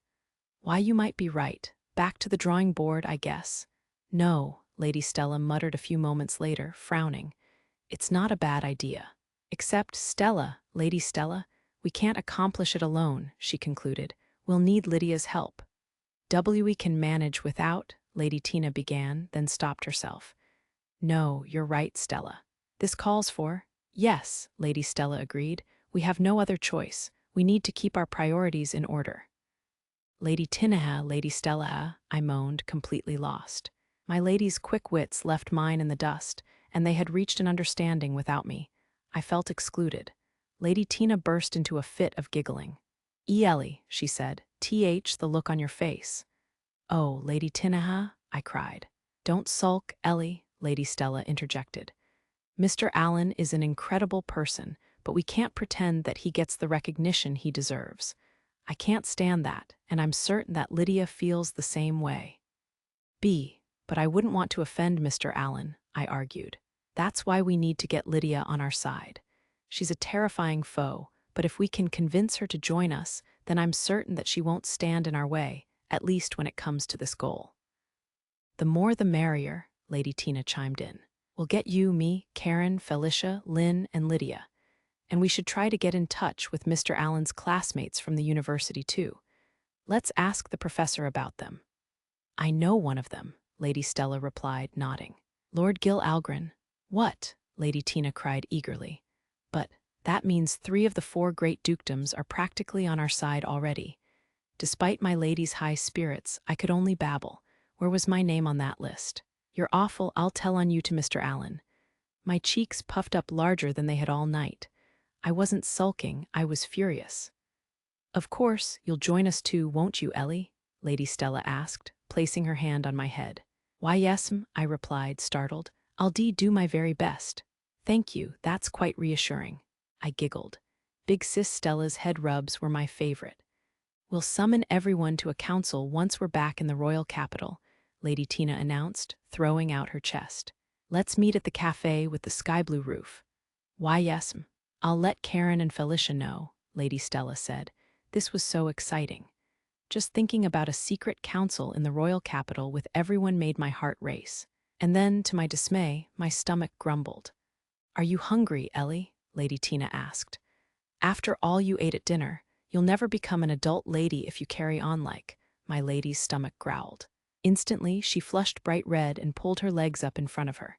Why, you might be right. Back to the drawing board, I guess. No, Lady Stella muttered a few moments later, frowning. It's not a bad idea. Except, Lady Stella, we can't accomplish it alone, she concluded. We'll need Lydia's help. We can manage without, Lady Tina began, then stopped herself. No, you're right, Stella. This calls for… Yes, Lady Stella agreed. We have no other choice. We need to keep our priorities in order. Lady Tinaha, Lady Stella, I moaned, completely lost. My lady's quick wits left mine in the dust, and they had reached an understanding without me. I felt excluded. Lady Tina burst into a fit of giggling. Ellie, she said, the look on your face. Oh, Lady Tinaha, I cried. Don't sulk, Ellie, Lady Stella interjected. Mr. Allen is an incredible person, but we can't pretend that he gets the recognition he deserves. I can't stand that, and I'm certain that Lydia feels the same way. But I wouldn't want to offend Mr. Allen, I argued. That's why we need to get Lydia on our side. She's a terrifying foe, but if we can convince her to join us, then I'm certain that she won't stand in our way, at least when it comes to this goal. The more the merrier, Lady Tina chimed in. We'll get you, me, Karen, Felicia, Lynn, and Lydia. And we should try to get in touch with Mr. Allen's classmates from the university, too. Let's ask the professor about them. I know one of them, Lady Stella replied, nodding. Lord Gil Algren. What? Lady Tina cried eagerly. But that means 3 of the 4 great dukedoms are practically on our side already. Despite my lady's high spirits, I could only babble. Where was my name on that list? You're awful, I'll tell on you to Mr. Allen. My cheeks puffed up larger than they had all night. I wasn't sulking, I was furious. Of course, you'll join us too, won't you, Ellie? Lady Stella asked, placing her hand on my head. Why, yes, I replied, startled. I'll do my very best. Thank you, that's quite reassuring. I giggled. Big Sis Stella's head rubs were my favorite. We'll summon everyone to a council once we're back in the royal capital, Lady Tina announced, throwing out her chest. Let's meet at the cafe with the sky blue roof. Why, yes, I'll let Karen and Felicia know, Lady Stella said. This was so exciting. Just thinking about a secret council in the royal capital with everyone made my heart race. And then, to my dismay, my stomach grumbled. Are you hungry, Ellie? Lady Tina asked. After all you ate at dinner, you'll never become an adult lady if you carry on like, my lady's stomach growled. Instantly, she flushed bright red and pulled her legs up in front of her.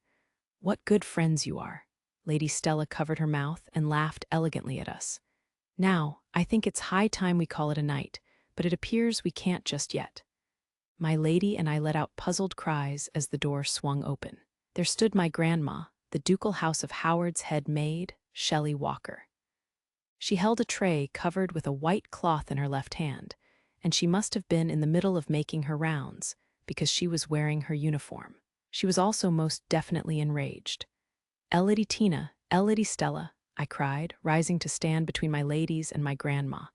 What good friends you are. Lady Stella covered her mouth and laughed elegantly at us. Now, I think it's high time we call it a night, but it appears we can't just yet. My lady and I let out puzzled cries as the door swung open. There stood my grandma, the ducal house of Howard's head maid, Shelley Walker. She held a tray covered with a white cloth in her left hand, and she must have been in the middle of making her rounds, because she was wearing her uniform. She was also most definitely enraged. Lady Tina, Lady Stella, I cried, rising to stand between my ladies and my grandma.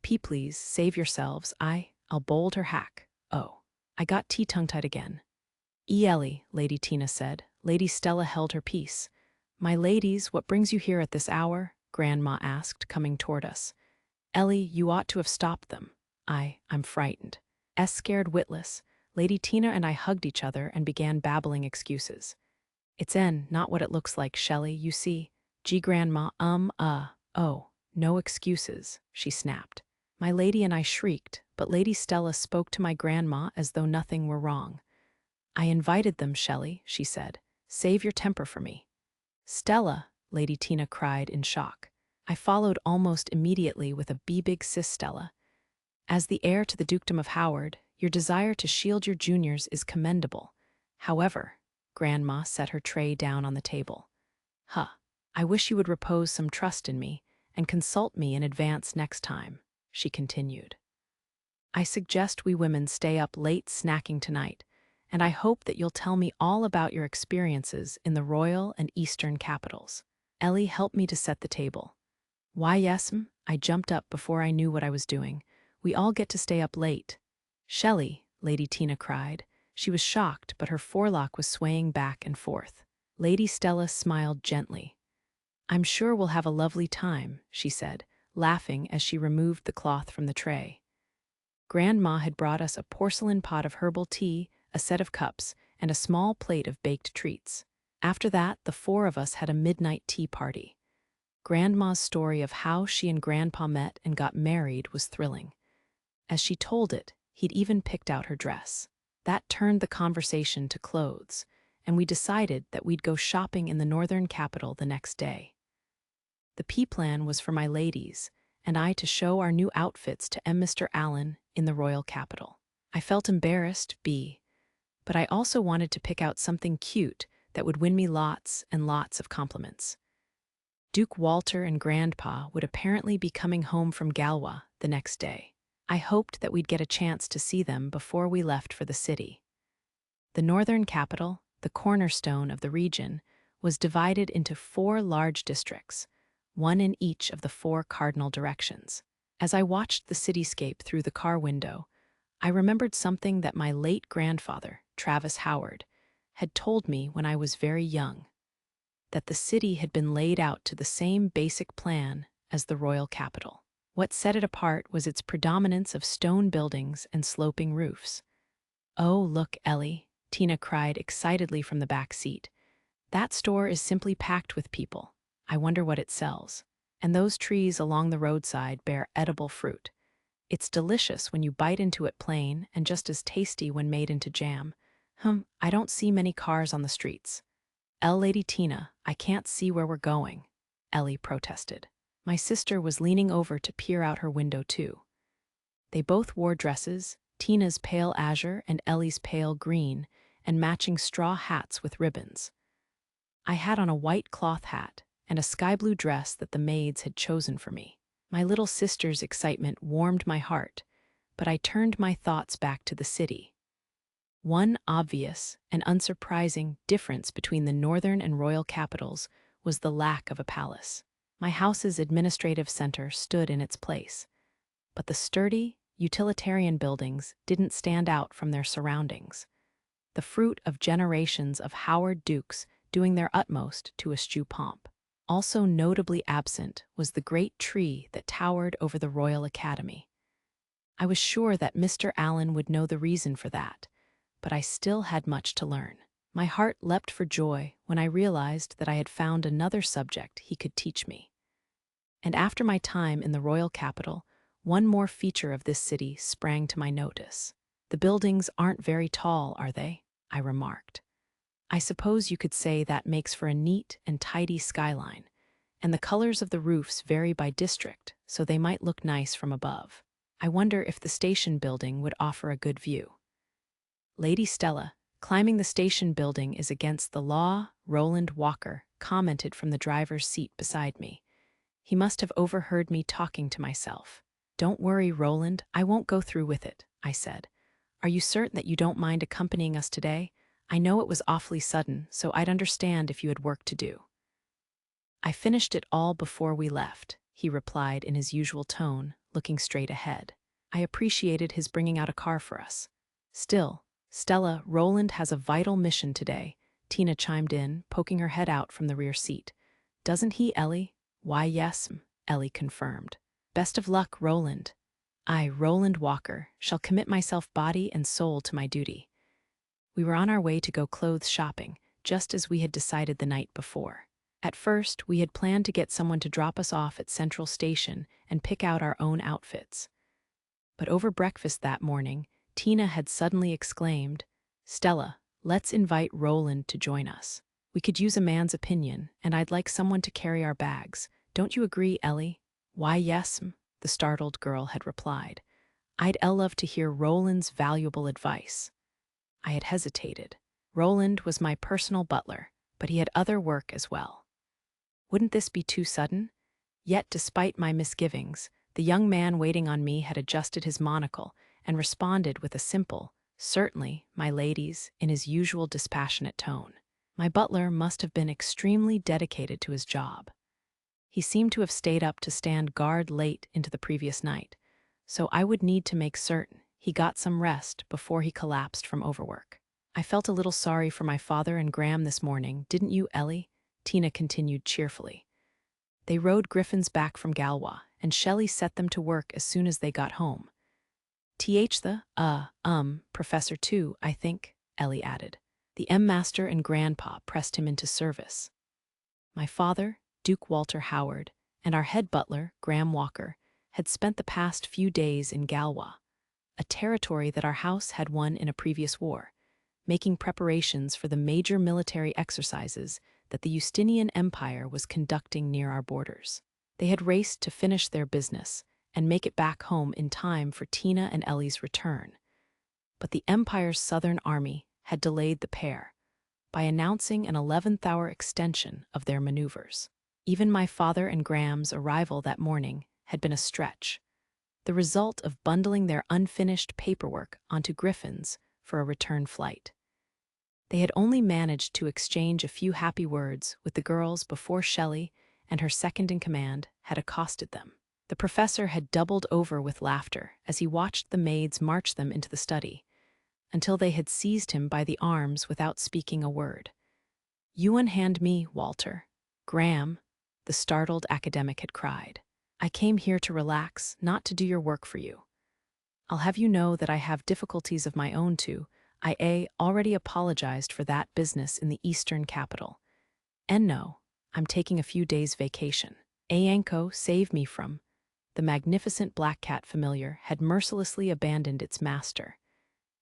Please, save yourselves, I'll bold her hack. Oh, I got tongue-tied again. Ellie, Lady Tina said. Lady Stella held her peace. My ladies, what brings you here at this hour? Grandma asked, coming toward us. Ellie, you ought to have stopped them. I'm frightened. Scared witless, Lady Tina and I hugged each other and began babbling excuses. It's not what it looks like, Shelley, you see. Grandma, oh, no excuses, she snapped. My lady and I shrieked, but Lady Stella spoke to my grandma as though nothing were wrong. I invited them, Shelley, she said. Save your temper for me. Stella, Lady Tina cried in shock. I followed almost immediately with a big sis, Stella. As the heir to the dukedom of Howard, your desire to shield your juniors is commendable. However, Grandma set her tray down on the table. I wish you would repose some trust in me and consult me in advance next time, she continued. I suggest we women stay up late snacking tonight, and I hope that you'll tell me all about your experiences in the royal and eastern capitals. Ellie helped me to set the table. Why, yes, I jumped up before I knew what I was doing. We all get to stay up late. Shelley, Lady Tina cried. She was shocked, but her forelock was swaying back and forth. Lady Stella smiled gently. I'm sure we'll have a lovely time, she said, laughing as she removed the cloth from the tray. Grandma had brought us a porcelain pot of herbal tea, a set of cups, and a small plate of baked treats. After that, the four of us had a midnight tea party. Grandma's story of how she and Grandpa met and got married was thrilling. As she told it, he'd even picked out her dress. That turned the conversation to clothes, and we decided that we'd go shopping in the northern capital the next day. The P-plan was for my ladies, and I to show our new outfits to Mr. Allen in the royal capital. I felt embarrassed, but I also wanted to pick out something cute that would win me lots and lots of compliments. Duke Walter and Grandpa would apparently be coming home from Galwa the next day. I hoped that we'd get a chance to see them before we left for the city. The northern capital, the cornerstone of the region, was divided into 4 large districts, one in each of the 4 cardinal directions. As I watched the cityscape through the car window, I remembered something that my late grandfather, Travis Howard, had told me when I was very young, that the city had been laid out to the same basic plan as the royal capital. What set it apart was its predominance of stone buildings and sloping roofs. "Oh, look, Ellie," Tina cried excitedly from the back seat. "That store is simply packed with people. I wonder what it sells. And those trees along the roadside bear edible fruit. It's delicious when you bite into it plain and just as tasty when made into jam. I don't see many cars on the streets." Lady Tina, I can't see where we're going," Ellie protested. My sister was leaning over to peer out her window too. They both wore dresses, Tina's pale azure and Ellie's pale green, and matching straw hats with ribbons. I had on a white cloth hat and a sky-blue dress that the maids had chosen for me. My little sister's excitement warmed my heart, but I turned my thoughts back to the city. One obvious and unsurprising difference between the northern and royal capitals was the lack of a palace. My house's administrative center stood in its place, but the sturdy, utilitarian buildings didn't stand out from their surroundings, the fruit of generations of Howard dukes doing their utmost to eschew pomp. Also notably absent was the great tree that towered over the Royal Academy. I was sure that Mr. Allen would know the reason for that, but I still had much to learn. My heart leapt for joy when I realized that I had found another subject he could teach me. And after my time in the royal capital, one more feature of this city sprang to my notice. "The buildings aren't very tall, are they?" I remarked. "I suppose you could say that makes for a neat and tidy skyline, and the colors of the roofs vary by district, so they might look nice from above. I wonder if the station building would offer a good view." Lady Stella, "Climbing the station building is against the law," Roland Walker commented from the driver's seat beside me. He must have overheard me talking to myself. "Don't worry, Roland, I won't go through with it," I said. "Are you certain that you don't mind accompanying us today? I know it was awfully sudden, so I'd understand if you had work to do." "I finished it all before we left," he replied in his usual tone, looking straight ahead. I appreciated his bringing out a car for us. "Still, Stella, Roland has a vital mission today," Tina chimed in, poking her head out from the rear seat. "Doesn't he, Ellie?" "Why, yes," Ellie confirmed. "Best of luck, Roland." "I, Roland Walker, shall commit myself body and soul to my duty." We were on our way to go clothes shopping, just as we had decided the night before. At first, we had planned to get someone to drop us off at Central Station and pick out our own outfits. But over breakfast that morning, Tina had suddenly exclaimed, "Stella, let's invite Roland to join us. We could use a man's opinion, and I'd like someone to carry our bags. Don't you agree, Ellie?" "Why, yes," the startled girl had replied. "I'd love to hear Roland's valuable advice." I had hesitated. Roland was my personal butler, but he had other work as well. Wouldn't this be too sudden? Yet, despite my misgivings, the young man waiting on me had adjusted his monocle and responded with a simple, Certainly, my ladies, in his usual dispassionate tone. My butler must have been extremely dedicated to his job. He seemed to have stayed up to stand guard late into the previous night, so I would need to make certain he got some rest before he collapsed from overwork. I felt a little sorry for my father and Graham this morning, didn't you, Ellie? Tina continued cheerfully. They rode griffins back from Galwa, and Shelley set them to work as soon as they got home. Professor too, I think, Ellie added. The M-Master and Grandpa pressed him into service. My father, Duke Walter Howard, and our head butler, Graham Walker, had spent the past few days in Galwa, a territory that our house had won in a previous war, making preparations for the major military exercises that the Justinian Empire was conducting near our borders. They had raced to finish their business and make it back home in time for Tina and Ellie's return. But the Empire's Southern Army had delayed the pair by announcing an 11th-hour extension of their maneuvers. Even my father and Graham's arrival that morning had been a stretch, the result of bundling their unfinished paperwork onto griffins for a return flight. They had only managed to exchange a few happy words with the girls before Shelley and her second-in-command had accosted them. The professor had doubled over with laughter as he watched the maids march them into the study, until they had seized him by the arms without speaking a word. "You unhand me, Walter." "Graham," the startled academic had cried. "I came here to relax, not to do your work for you. I'll have you know that I have difficulties of my own too. I already apologized for that business in the Eastern capital. And no, I'm taking a few days' vacation. Ayanko saved me from..." The magnificent black cat familiar had mercilessly abandoned its master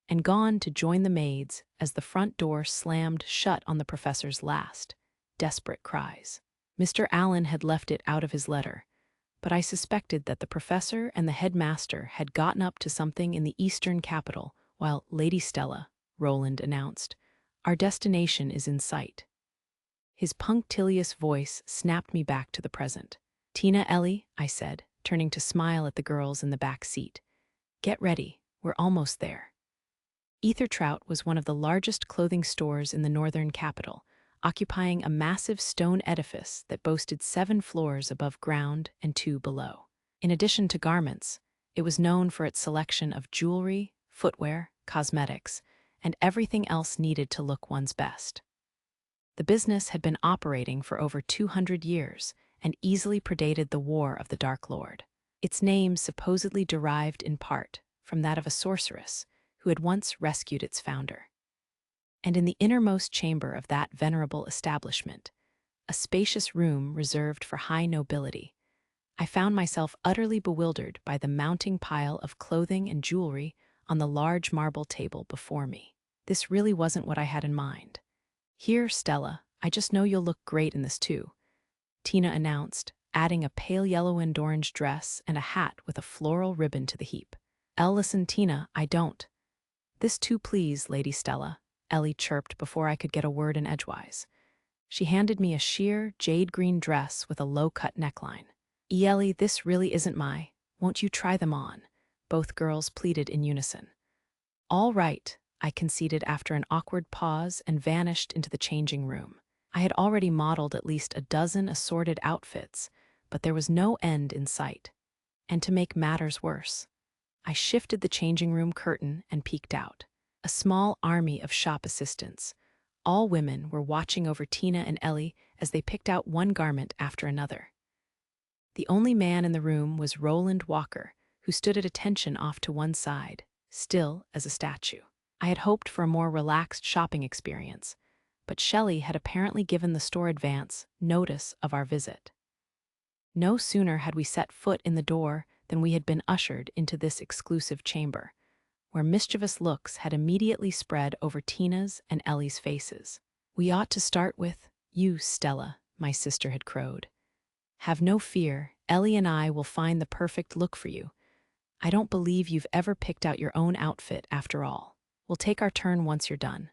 and gone to join the maids as the front door slammed shut on the professor's last, desperate cries. Mr. Allen had left it out of his letter, but I suspected that the professor and the headmaster had gotten up to something in the Eastern capital while Lady Stella, Roland announced, "Our destination is in sight." His punctilious voice snapped me back to the present. "Tina, Ellie," I said, turning to smile at the girls in the back seat. "Get ready, we're almost there." Ethertrout was one of the largest clothing stores in the northern capital, occupying a massive stone edifice that boasted 7 floors above ground and 2 below. In addition to garments, it was known for its selection of jewelry, footwear, cosmetics, and everything else needed to look one's best. The business had been operating for over 200 years and easily predated the War of the Dark Lord. Its name supposedly derived in part from that of a sorceress who had once rescued its founder. And in the innermost chamber of that venerable establishment, a spacious room reserved for high nobility, I found myself utterly bewildered by the mounting pile of clothing and jewelry on the large marble table before me. This really wasn't what I had in mind. "Here, Stella, I just know you'll look great in this too," Tina announced, adding a pale yellow and orange dress and a hat with a floral ribbon to the heap. "Listen, Tina, I don't." "This too, please, Lady Stella," Ellie chirped before I could get a word in edgewise. She handed me a sheer, jade-green dress with a low-cut neckline. "Ellie, this really isn't my... Won't you try them on?" Both girls pleaded in unison. "All right," I conceded after an awkward pause and vanished into the changing room. I had already modeled at least a dozen assorted outfits, but there was no end in sight. And to make matters worse, I shifted the changing room curtain and peeked out. A small army of shop assistants, all women, were watching over Tina and Ellie as they picked out one garment after another. The only man in the room was Roland Walker, who stood at attention off to one side, still as a statue. I had hoped for a more relaxed shopping experience, but Shelley had apparently given the store advance notice of our visit. No sooner had we set foot in the door than we had been ushered into this exclusive chamber, where mischievous looks had immediately spread over Tina's and Ellie's faces. "We ought to start with you, Stella," my sister had crowed. "Have no fear, Ellie and I will find the perfect look for you. I don't believe you've ever picked out your own outfit after all. We'll take our turn once you're done."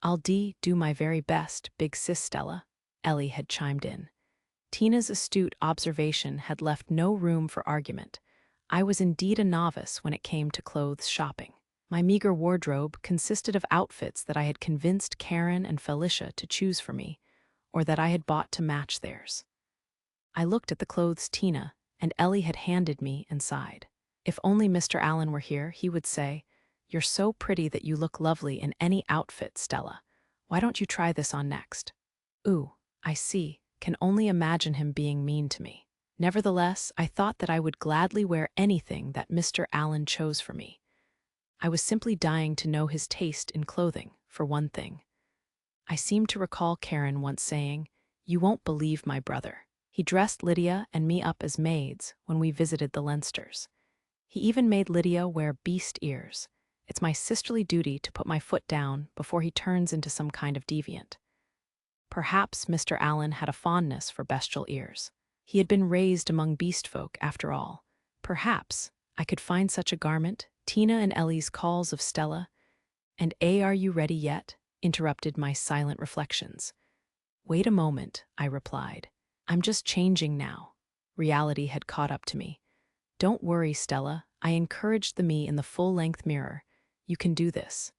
"I'll do my very best, big sis Stella," Ellie had chimed in. Tina's astute observation had left no room for argument. I was indeed a novice when it came to clothes shopping. My meager wardrobe consisted of outfits that I had convinced Karen and Felicia to choose for me, or that I had bought to match theirs. I looked at the clothes Tina and Ellie had handed me and sighed. If only Mr. Allen were here, he would say, "You're so pretty that you look lovely in any outfit, Stella. Why don't you try this on next?" Ooh, I see. Can only imagine him being mean to me. Nevertheless, I thought that I would gladly wear anything that Mr. Allen chose for me. I was simply dying to know his taste in clothing, for one thing. I seemed to recall Karen once saying, "You won't believe my brother. He dressed Lydia and me up as maids when we visited the Lensters. He even made Lydia wear beast ears. It's my sisterly duty to put my foot down before he turns into some kind of deviant." Perhaps Mr. Allen had a fondness for bestial ears. He had been raised among beast folk, after all. Perhaps I could find such a garment. Tina and Ellie's calls of Stella, and "Are you ready yet?" interrupted my silent reflections. "Wait a moment," I replied. "I'm just changing now." Reality had caught up to me. "Don't worry, Stella," I encouraged the me in the full-length mirror. "You can do this."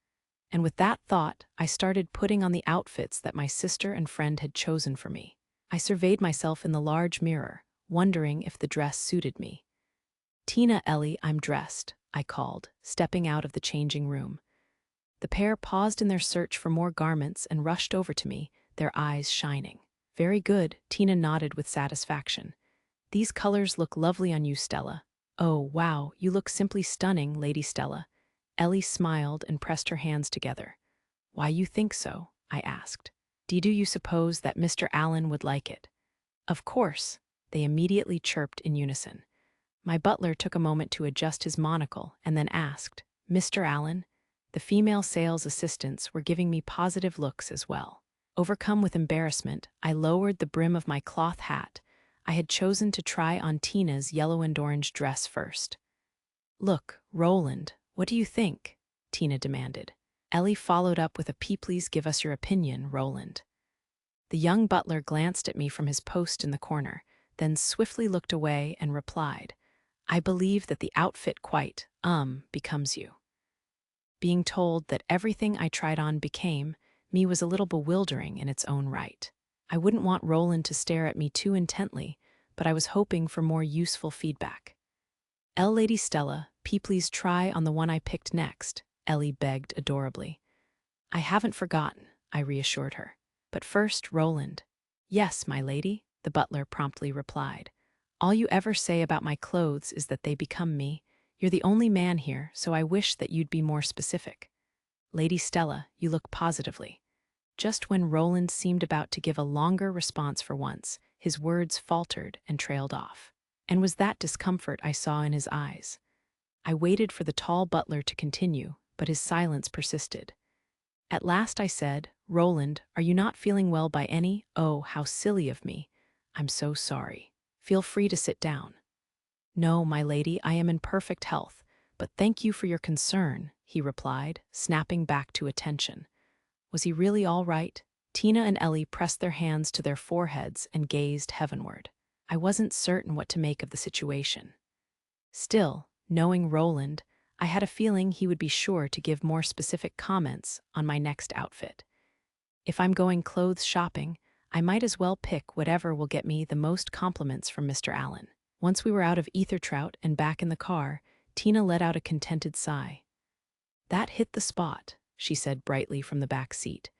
And with that thought, I started putting on the outfits that my sister and friend had chosen for me. I surveyed myself in the large mirror, wondering if the dress suited me. "Tina, Ellie, I'm dressed," I called, stepping out of the changing room. The pair paused in their search for more garments and rushed over to me, their eyes shining. "Very good," Tina nodded with satisfaction. "These colors look lovely on you, Stella." "Oh, wow, you look simply stunning, Lady Stella." Ellie smiled and pressed her hands together. "Why you think so?" I asked. Do you suppose that Mr. Allen would like it?" "Of course," they immediately chirped in unison. My butler took a moment to adjust his monocle and then asked, "Mr. Allen?" The female sales assistants were giving me positive looks as well. Overcome with embarrassment, I lowered the brim of my cloth hat. I had chosen to try on Tina's yellow and orange dress first. "Look, Roland, what do you think?" Tina demanded. Ellie followed up with a "Please give us your opinion, Roland." The young butler glanced at me from his post in the corner, then swiftly looked away and replied, "I believe that the outfit quite, becomes you." Being told that everything I tried on became me was a little bewildering in its own right. I wouldn't want Roland to stare at me too intently, but I was hoping for more useful feedback. Lady Stella, please try on the one I picked next," Ellie begged adorably. "I haven't forgotten," I reassured her. "But first, Roland." "Yes, my lady," the butler promptly replied. "All you ever say about my clothes is that they become me. You're the only man here, so I wish that you'd be more specific." "Lady Stella, you look positively." Just when Roland seemed about to give a longer response for once, his words faltered and trailed off. And was that discomfort I saw in his eyes? I waited for the tall butler to continue, but his silence persisted. At last I said, "Roland, are you not feeling well by any? Oh, how silly of me. I'm so sorry. Feel free to sit down." "No, my lady, I am in perfect health, but thank you for your concern," he replied, snapping back to attention. Was he really all right? Tina and Ellie pressed their hands to their foreheads and gazed heavenward. I wasn't certain what to make of the situation. Still, knowing Roland, I had a feeling he would be sure to give more specific comments on my next outfit. If I'm going clothes shopping, I might as well pick whatever will get me the most compliments from Mr. Allen. Once we were out of Ether Trout and back in the car, Tina let out a contented sigh. "That hit the spot," she said brightly from the back seat.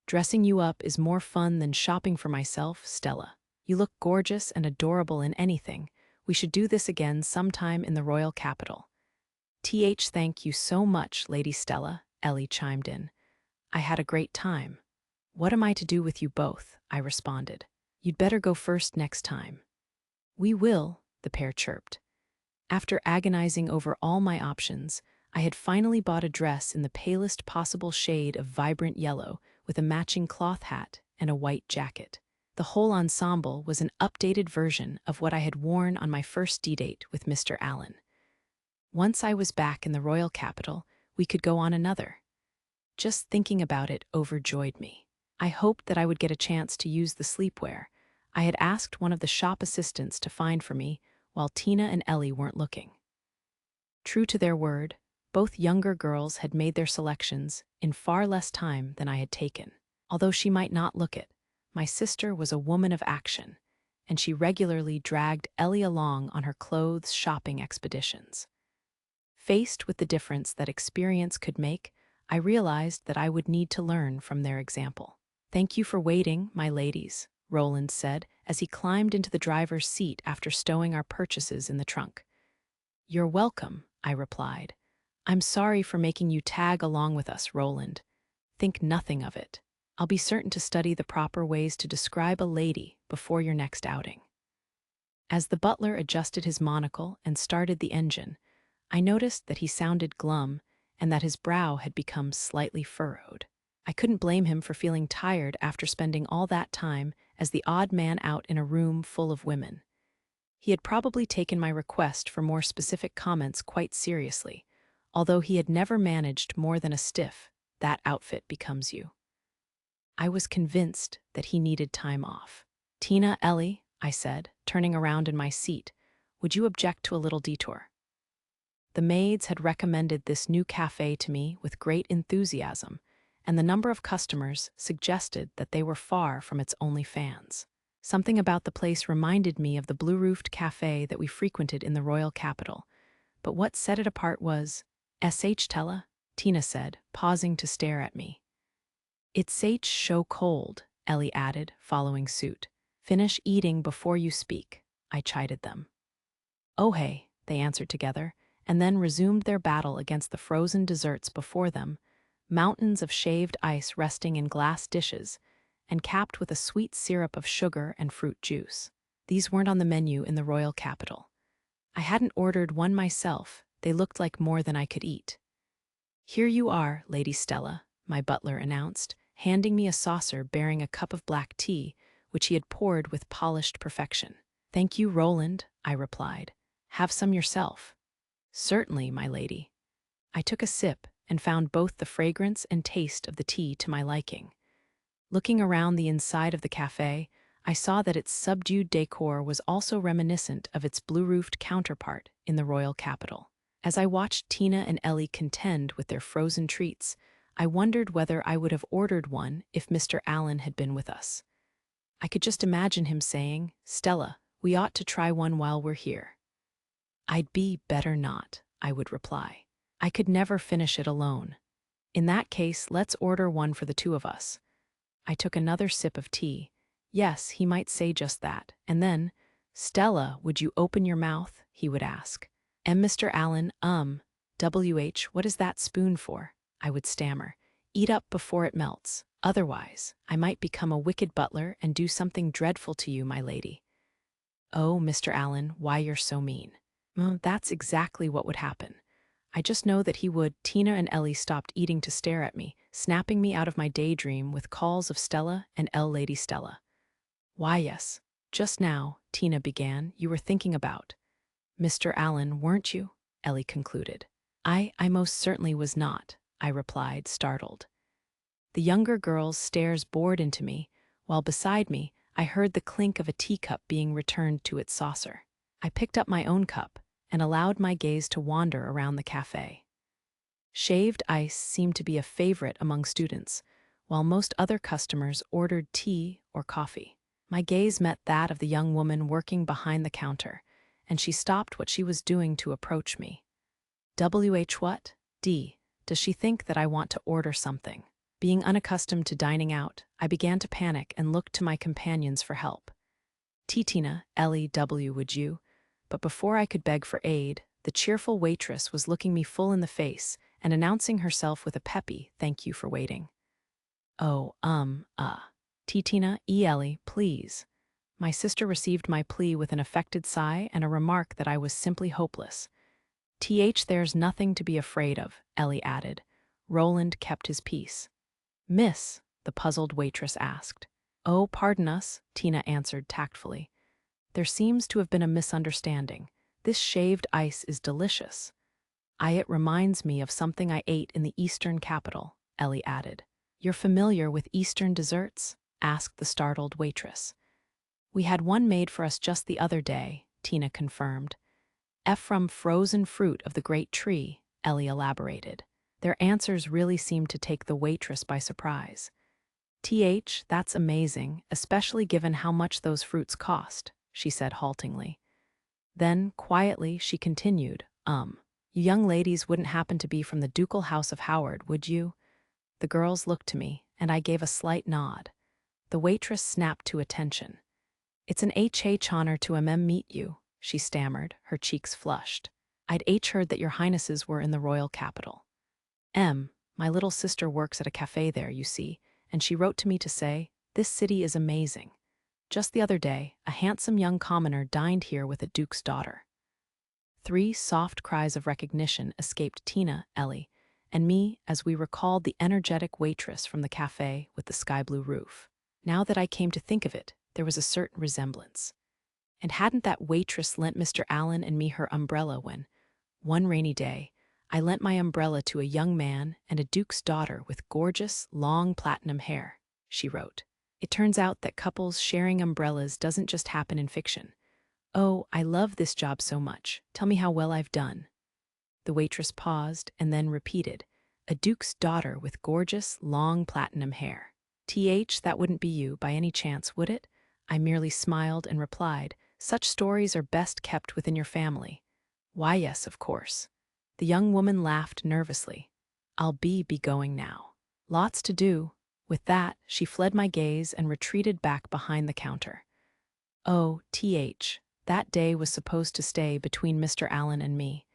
"Dressing you up is more fun than shopping for myself, Stella. You look gorgeous and adorable in anything. We should do this again sometime in the royal capital." Thank you so much, Lady Stella," Ellie chimed in. "I had a great time." "What am I to do with you both?" I responded. "You'd better go first next time." "We will," the pair chirped. After agonizing over all my options, I had finally bought a dress in the palest possible shade of vibrant yellow with a matching cloth hat and a white jacket. The whole ensemble was an updated version of what I had worn on my first D-date with Mr. Allen. Once I was back in the royal capital, we could go on another. Just thinking about it overjoyed me. I hoped that I would get a chance to use the sleepwear I had asked one of the shop assistants to find for me while Tina and Ellie weren't looking. True to their word, Both younger girls had made their selections in far less time than I had taken. Although she might not look it, my sister was a woman of action, and she regularly dragged Ellie along on her clothes shopping expeditions. Faced with the difference that experience could make, I realized that I would need to learn from their example. "Thank you for waiting, my ladies," Roland said as he climbed into the driver's seat after stowing our purchases in the trunk. "You're welcome," I replied. "I'm sorry for making you tag along with us, Roland. Think nothing of it. I'll be certain to study the proper ways to describe a lady before your next outing." As the butler adjusted his monocle and started the engine, I noticed that he sounded glum and that his brow had become slightly furrowed. I couldn't blame him for feeling tired after spending all that time as the odd man out in a room full of women. He had probably taken my request for more specific comments quite seriously, although he had never managed more than a stiff, "That outfit becomes you." I was convinced that he needed time off. "Tina, Ellie," I said, turning around in my seat, "would you object to a little detour?" The maids had recommended this new cafe to me with great enthusiasm, and the number of customers suggested that they were far from its only fans. Something about the place reminded me of the blue-roofed cafe that we frequented in the royal capital, but what set it apart was, "Sh Tella," Tina said, pausing to stare at me. "It's H show cold," Ellie added, following suit. "Finish eating before you speak," I chided them. "Oh hey," they answered together, and then resumed their battle against the frozen desserts before them, mountains of shaved ice resting in glass dishes, and capped with a sweet syrup of sugar and fruit juice. These weren't on the menu in the royal capital. I hadn't ordered one myself. They looked like more than I could eat. "Here you are, Lady Stella," my butler announced, handing me a saucer bearing a cup of black tea, which he had poured with polished perfection. "Thank you, Roland," I replied. "Have some yourself." "Certainly, my lady." I took a sip and found both the fragrance and taste of the tea to my liking. Looking around the inside of the cafe, I saw that its subdued decor was also reminiscent of its blue-roofed counterpart in the royal capital. As I watched Tina and Ellie contend with their frozen treats, I wondered whether I would have ordered one if Mr. Allen had been with us. I could just imagine him saying, "Stella, we ought to try one while we're here." "I'd be better not," I would reply. I could never finish it alone. "In that case, let's order one for the two of us." I took another sip of tea. Yes, he might say just that. And then, "Stella, would you open your mouth?" he would ask. Mr. Allen, what is that spoon for?" I would stammer. "Eat up before it melts. Otherwise, I might become a wicked butler and do something dreadful to you, my lady." "Oh, Mr. Allen, why you're so mean." That's exactly what would happen. I just know that he would. Tina and Ellie stopped eating to stare at me, snapping me out of my daydream with calls of Stella and Lady Stella. "Why, yes. Just now," Tina began, "you were thinking about Mr. Allen, weren't you?" Ellie concluded. I most certainly was not," I replied, startled. The younger girls' stares bored into me, while beside me, I heard the clink of a teacup being returned to its saucer. I picked up my own cup and allowed my gaze to wander around the cafe. Shaved ice seemed to be a favorite among students, while most other customers ordered tea or coffee. My gaze met that of the young woman working behind the counter, and she stopped what she was doing to approach me. What? D. Does she think that I want to order something? Being unaccustomed to dining out, I began to panic and looked to my companions for help. "Tina, Ellie, would you?" But before I could beg for aid, the cheerful waitress was looking me full in the face and announcing herself with a peppy, "Thank you for waiting." "Oh, Tina, Ellie, please." My sister received my plea with an affected sigh and a remark that I was simply hopeless. There's nothing to be afraid of," Ellie added. Roland kept his peace. "Miss?" the puzzled waitress asked. "Oh, pardon us," Tina answered tactfully. "There seems to have been a misunderstanding. This shaved ice is delicious." It reminds me of something I ate in the Eastern capital," Ellie added. "You're familiar with Eastern desserts?" asked the startled waitress. "We had one made for us just the other day," Tina confirmed. "From frozen fruit of the great tree," Ellie elaborated. Their answers really seemed to take the waitress by surprise. That's amazing, especially given how much those fruits cost, she said haltingly. Then, quietly, she continued, You young ladies wouldn't happen to be from the ducal house of Howard, would you? The girls looked to me, and I gave a slight nod. The waitress snapped to attention. It's an HH honor to meet you, she stammered, her cheeks flushed. I'd heard that your highnesses were in the royal capital. My little sister works at a cafe there, you see, and she wrote to me to say, this city is amazing. Just the other day, a handsome young commoner dined here with a duke's daughter. 3 soft cries of recognition escaped Tina, Ellie, and me as we recalled the energetic waitress from the cafe with the sky-blue roof. Now that I came to think of it, there was a certain resemblance. And hadn't that waitress lent Mr. Allen and me her umbrella when, one rainy day, I lent my umbrella to a young man and a duke's daughter with gorgeous, long platinum hair, she wrote. It turns out that couples sharing umbrellas doesn't just happen in fiction. Oh, I love this job so much. Tell me how well I've done. The waitress paused and then repeated, a duke's daughter with gorgeous, long platinum hair. That wouldn't be you by any chance, would it? I merely smiled and replied, such stories are best kept within your family. Why, yes, of course. The young woman laughed nervously. I'll be going now. Lots to do. With that, she fled my gaze and retreated back behind the counter. Oh, that day was supposed to stay between Mr. Allen and me.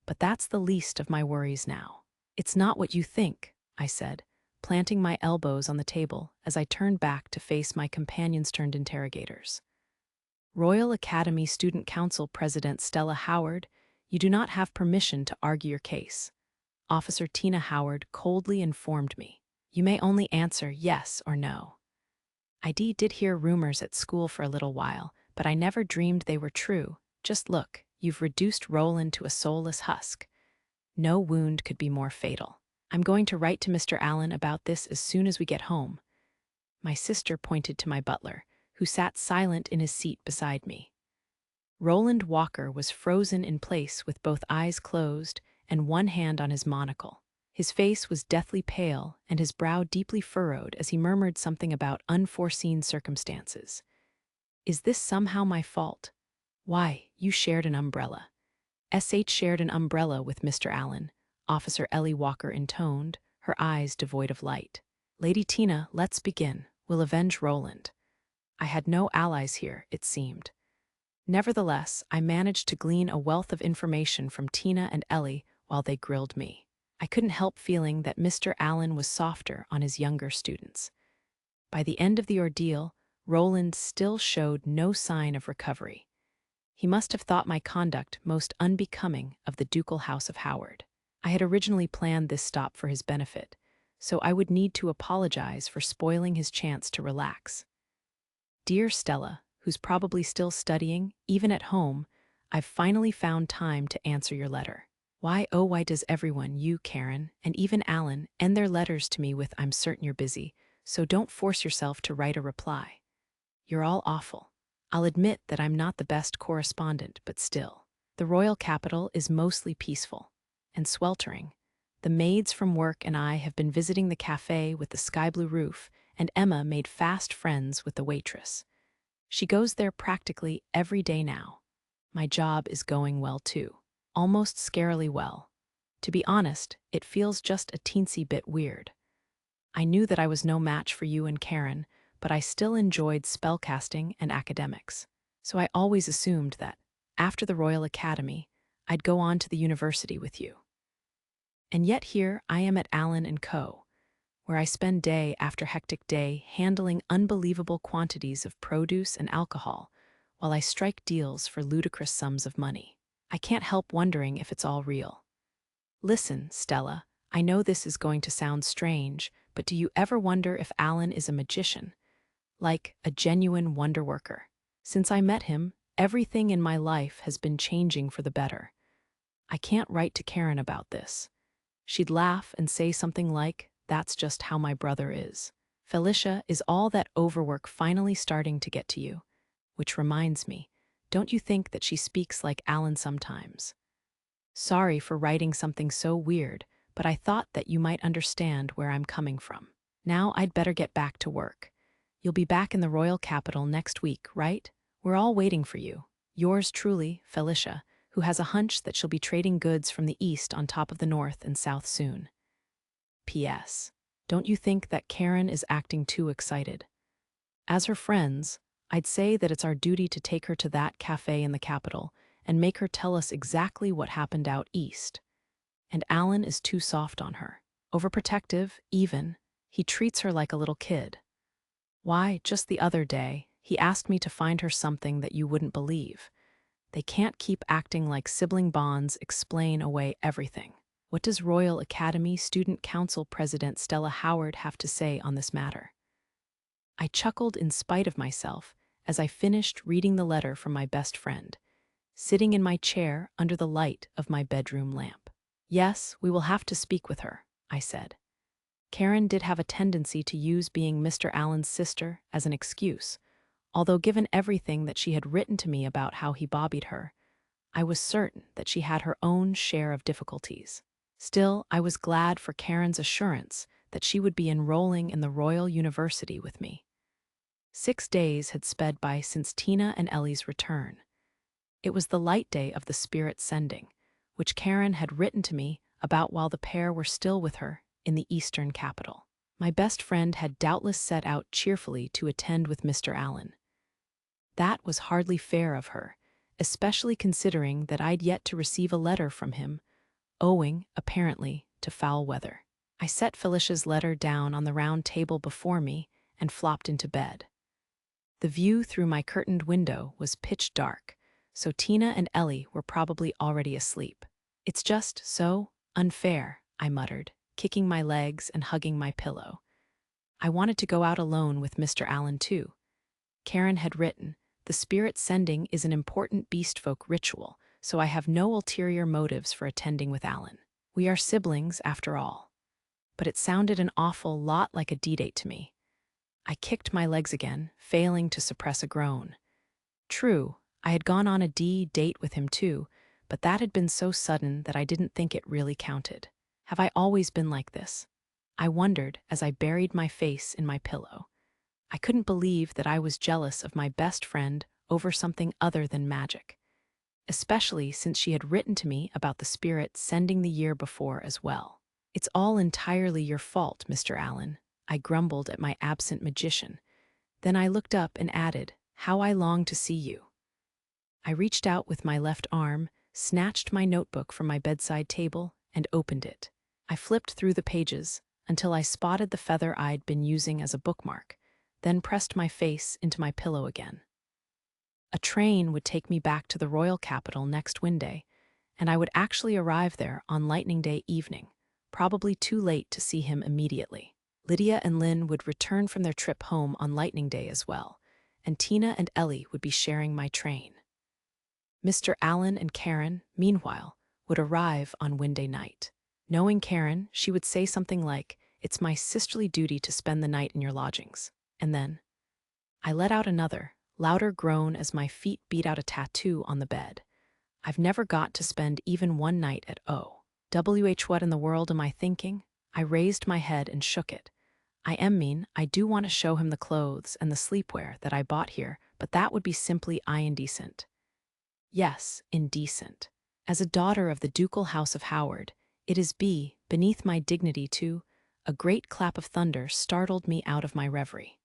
But that's the least of my worries now. It's not what you think, I said, planting my elbows on the table as I turned back to face my companions-turned interrogators. Royal Academy Student Council President Stella Howard, you do not have permission to argue your case. Officer Tina Howard coldly informed me. You may only answer yes or no. I did hear rumors at school for a little while, but I never dreamed they were true. Just look, you've reduced Roland to a soulless husk. No wound could be more fatal. I'm going to write to Mr. Allen about this as soon as we get home. My sister pointed to my butler, who sat silent in his seat beside me. Roland Walker was frozen in place with both eyes closed and one hand on his monocle. His face was deathly pale and his brow deeply furrowed as he murmured something about unforeseen circumstances. Is this somehow my fault? Why, you shared an umbrella. Shared an umbrella with Mr. Allen, Officer Ellie Walker intoned, her eyes devoid of light. Lady Tina, let's begin. We'll avenge Roland. I had no allies here, it seemed. Nevertheless, I managed to glean a wealth of information from Tina and Ellie while they grilled me. I couldn't help feeling that Mr. Allen was softer on his younger students. By the end of the ordeal, Roland still showed no sign of recovery. He must have thought my conduct most unbecoming of the ducal house of Howard. I had originally planned this stop for his benefit, so I would need to apologize for spoiling his chance to relax. Dear Stella, who's probably still studying, even at home, I've finally found time to answer your letter. Why does everyone, you, Karen, and even Alan, end their letters to me with I'm certain you're busy, so don't force yourself to write a reply. You're all awful. I'll admit that I'm not the best correspondent, but still. The royal capital is mostly peaceful and sweltering. The maids from work and I have been visiting the cafe with the sky-blue roof, and Emma made fast friends with the waitress. She goes there practically every day now. My job is going well too, almost scarily well. To be honest, it feels just a teensy bit weird. I knew that I was no match for you and Karen, but I still enjoyed spellcasting and academics. So I always assumed that, after the Royal Academy, I'd go on to the university with you. And yet here I am at Allen & Co., where I spend day after hectic day handling unbelievable quantities of produce and alcohol, while I strike deals for ludicrous sums of money. I can't help wondering if it's all real. Listen, Stella, I know this is going to sound strange, but do you ever wonder if Alan is a magician? Like a genuine wonder worker. Since I met him, everything in my life has been changing for the better. I can't write to Karen about this. She'd laugh and say something like, that's just how my brother is. Felicia, is all that overwork finally starting to get to you? Which reminds me, don't you think that she speaks like Alan sometimes? Sorry for writing something so weird, but I thought that you might understand where I'm coming from. Now I'd better get back to work. You'll be back in the royal capital next week, right? We're all waiting for you. Yours truly, Felicia, who has a hunch that she'll be trading goods from the east on top of the north and south soon. P.S. Don't you think that Karen is acting too excited? As her friends, I'd say that it's our duty to take her to that cafe in the capital and make her tell us exactly what happened out east. And Alan is too soft on her. Overprotective, even. He treats her like a little kid. Why, just the other day, he asked me to find her something that you wouldn't believe. They can't keep acting like sibling bonds explain away everything. What does Royal Academy Student Council President Stella Howard have to say on this matter? I chuckled in spite of myself as I finished reading the letter from my best friend, sitting in my chair under the light of my bedroom lamp. Yes, we will have to speak with her, I said. Karen did have a tendency to use being Mr. Allen's sister as an excuse, although given everything that she had written to me about how he bobbied her, I was certain that she had her own share of difficulties. Still, I was glad for Karen's assurance that she would be enrolling in the Royal University with me. 6 days had sped by since Tina and Ellie's return. It was the light day of the Spirit Sending, which Karen had written to me about while the pair were still with her in the eastern capital. My best friend had doubtless set out cheerfully to attend with Mr. Allen. That was hardly fair of her, especially considering that I'd yet to receive a letter from him, owing, apparently, to foul weather. I set Felicia's letter down on the round table before me and flopped into bed. The view through my curtained window was pitch dark, so Tina and Ellie were probably already asleep. It's just so unfair, I muttered, kicking my legs and hugging my pillow. I wanted to go out alone with Mr. Allen too. Karen had written, "The Spirit Sending is an important beastfolk ritual, so I have no ulterior motives for attending with Allen. We are siblings, after all." But it sounded an awful lot like a D-date to me. I kicked my legs again, failing to suppress a groan. True, I had gone on a D-date with him too, but that had been so sudden that I didn't think it really counted. Have I always been like this? I wondered as I buried my face in my pillow. I couldn't believe that I was jealous of my best friend over something other than magic, especially since she had written to me about the Spirit Sending the year before as well. "It's all entirely your fault, Mr. Allen," I grumbled at my absent magician. Then I looked up and added, "How I long to see you." I reached out with my left arm, snatched my notebook from my bedside table, and opened it. I flipped through the pages until I spotted the feather I'd been using as a bookmark, then pressed my face into my pillow again. A train would take me back to the royal capital next Wednesday, and I would actually arrive there on Lightning Day evening, probably too late to see him immediately. Lydia and Lynn would return from their trip home on Lightning Day as well, and Tina and Ellie would be sharing my train. Mr. Allen and Karen, meanwhile, would arrive on Wednesday night. Knowing Karen, she would say something like, "It's my sisterly duty to spend the night in your lodgings." And then I let out another, louder groan as my feet beat out a tattoo on the bed. I've never got to spend even one night at O.W.H. What in the world am I thinking? I raised my head and shook it. I do want to show him the clothes and the sleepwear that I bought here, but that would be simply indecent. Yes, indecent. As a daughter of the ducal house of Howard, it is beneath my dignity to. A great clap of thunder startled me out of my reverie.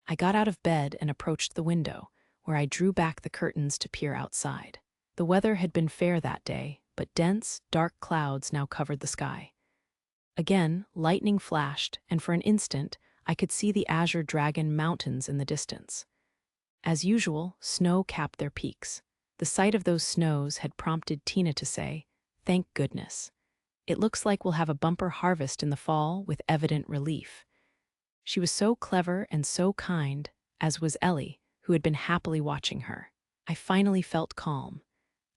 I got out of bed and approached the window, where I drew back the curtains to peer outside. The weather had been fair that day, but dense, dark clouds now covered the sky. Again, lightning flashed, and for an instant, I could see the Azure Dragon Mountains in the distance. As usual, snow capped their peaks. The sight of those snows had prompted Tina to say, "Thank goodness. It looks like we'll have a bumper harvest in the fall with evident relief." She was so clever and so kind, as was Ellie, who had been happily watching her. I finally felt calm.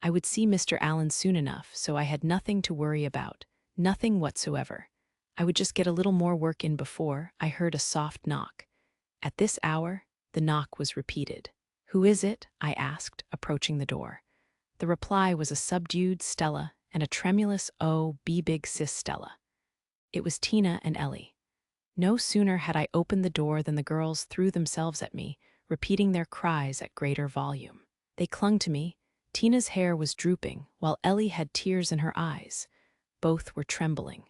I would see Mr. Allen soon enough, so I had nothing to worry about, nothing whatsoever. I would just get a little more work in before I heard a soft knock. At this hour, the knock was repeated. "Who is it?" I asked, approaching the door. The reply was a subdued Stella, and a tremulous "Oh, be big sis Stella." It was Tina and Ellie. No sooner had I opened the door than the girls threw themselves at me, repeating their cries at greater volume. They clung to me. Tina's hair was drooping, while Ellie had tears in her eyes. Both were trembling.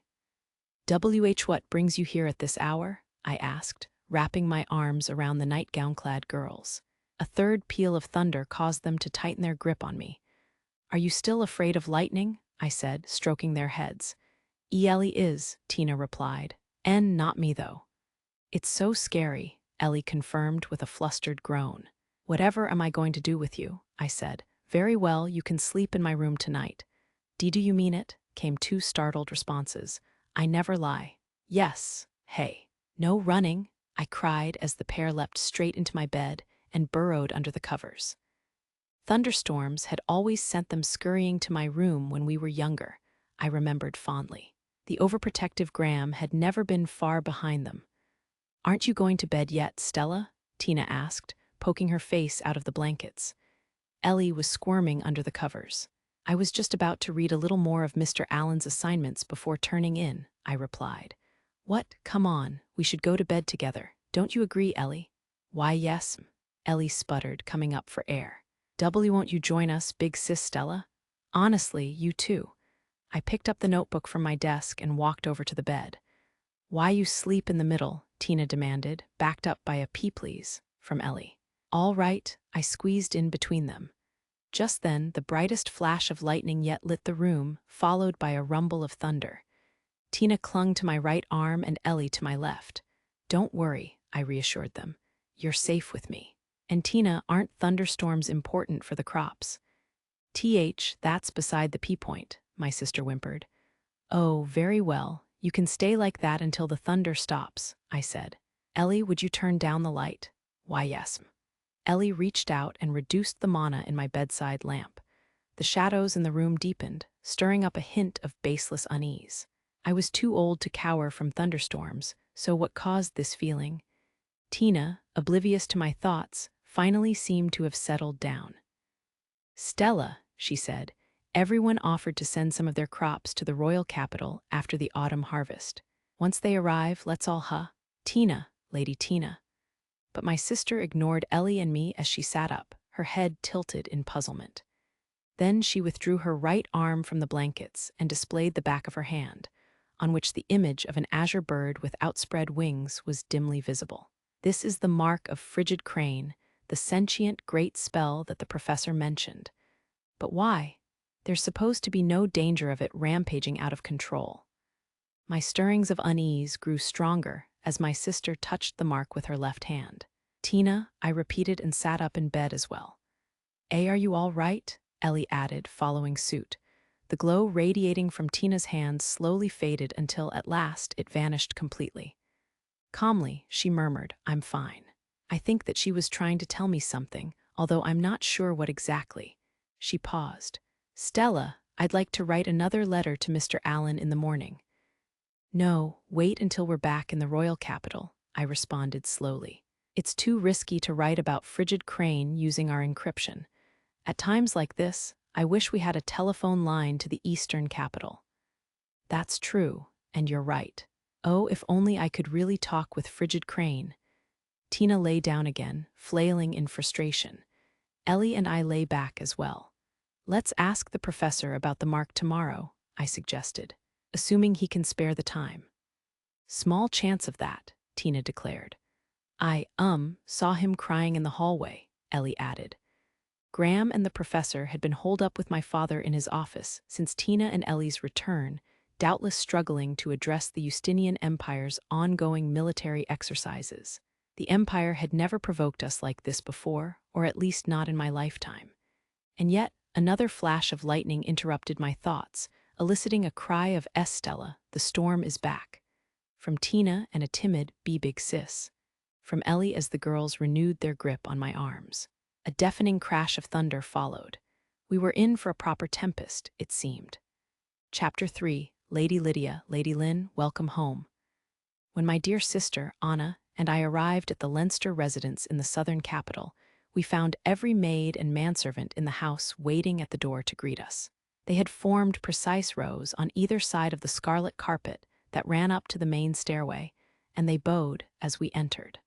What brings you here at this hour?" I asked, wrapping my arms around the nightgown-clad girls. A third peal of thunder caused them to tighten their grip on me. "Are you still afraid of lightning?" I said, stroking their heads. "Ellie is," Tina replied. "Not me, though." "It's so scary," Ellie confirmed with a flustered groan. "Whatever am I going to do with you?" I said. "Very well, you can sleep in my room tonight." "Do you mean it?" came two startled responses. "I never lie." "Yes. Hey. No running," I cried as the pair leapt straight into my bed and burrowed under the covers. Thunderstorms had always sent them scurrying to my room when we were younger, I remembered fondly. The overprotective Graham had never been far behind them. "Aren't you going to bed yet, Stella?" Tina asked, poking her face out of the blankets. Ellie was squirming under the covers. "I was just about to read a little more of Mr. Allen's assignments before turning in," I replied. "What? Come on, we should go to bed together. Don't you agree, Ellie?" "Why, yes," Ellie sputtered, coming up for air. Won't you join us, big sis Stella?" "Honestly, you too." I picked up the notebook from my desk and walked over to the bed. "Why you sleep in the middle?" Tina demanded, backed up by a "please" from Ellie. "All right," I squeezed in between them. Just then, the brightest flash of lightning yet lit the room, followed by a rumble of thunder. Tina clung to my right arm and Ellie to my left. "Don't worry," I reassured them. "You're safe with me. And Tina, aren't thunderstorms important for the crops?" That's beside the p-point, my sister whimpered. "Oh, very well. You can stay like that until the thunder stops," I said. "Ellie, would you turn down the light?" "Why, yes." Ellie reached out and reduced the mana in my bedside lamp. The shadows in the room deepened, stirring up a hint of baseless unease. I was too old to cower from thunderstorms, so what caused this feeling? Tina, oblivious to my thoughts, finally seemed to have settled down. "Stella," she said, "everyone offered to send some of their crops to the royal capital after the autumn harvest. Once they arrive, let's all Tina, Lady Tina." But my sister ignored Ellie and me as she sat up, her head tilted in puzzlement. Then she withdrew her right arm from the blankets and displayed the back of her hand, on which the image of an azure bird with outspread wings was dimly visible. "This is the mark of frigid crane, the sentient great spell that the professor mentioned. But why? There's supposed to be no danger of it rampaging out of control." My stirrings of unease grew stronger as my sister touched the mark with her left hand. "Tina," I repeated and sat up in bed as well. Are you all right?" Ellie added, following suit. The glow radiating from Tina's hand slowly faded until at last it vanished completely. Calmly, she murmured, "I'm fine." I think that she was trying to tell me something, although I'm not sure what exactly. She paused. "Stella, I'd like to write another letter to Mr. Allen in the morning." "No, wait until we're back in the royal capital," I responded slowly. "It's too risky to write about frigid crane using our encryption. At times like this, I wish we had a telephone line to the eastern capital." "That's true, and you're right. Oh, if only I could really talk with frigid crane." Tina lay down again, flailing in frustration. Ellie and I lay back as well. "Let's ask the professor about the mark tomorrow," I suggested, "assuming he can spare the time." "Small chance of that," Tina declared. "I saw him crying in the hallway," Ellie added. Graham and the professor had been holed up with my father in his office since Tina and Ellie's return, doubtless struggling to address the Justinian Empire's ongoing military exercises. The Empire had never provoked us like this before, or at least not in my lifetime. And yet, another flash of lightning interrupted my thoughts, eliciting a cry of "Stella, the storm is back." From Tina and a timid "Be big sis." From Ellie as the girls renewed their grip on my arms. A deafening crash of thunder followed. We were in for a proper tempest, it seemed. Chapter 3, Lady Lydia, Lady Lynn, welcome home. When my dear sister, Anna, and I arrived at the Leinster residence in the southern capital, we found every maid and manservant in the house waiting at the door to greet us. They had formed precise rows on either side of the scarlet carpet that ran up to the main stairway, and they bowed as we entered.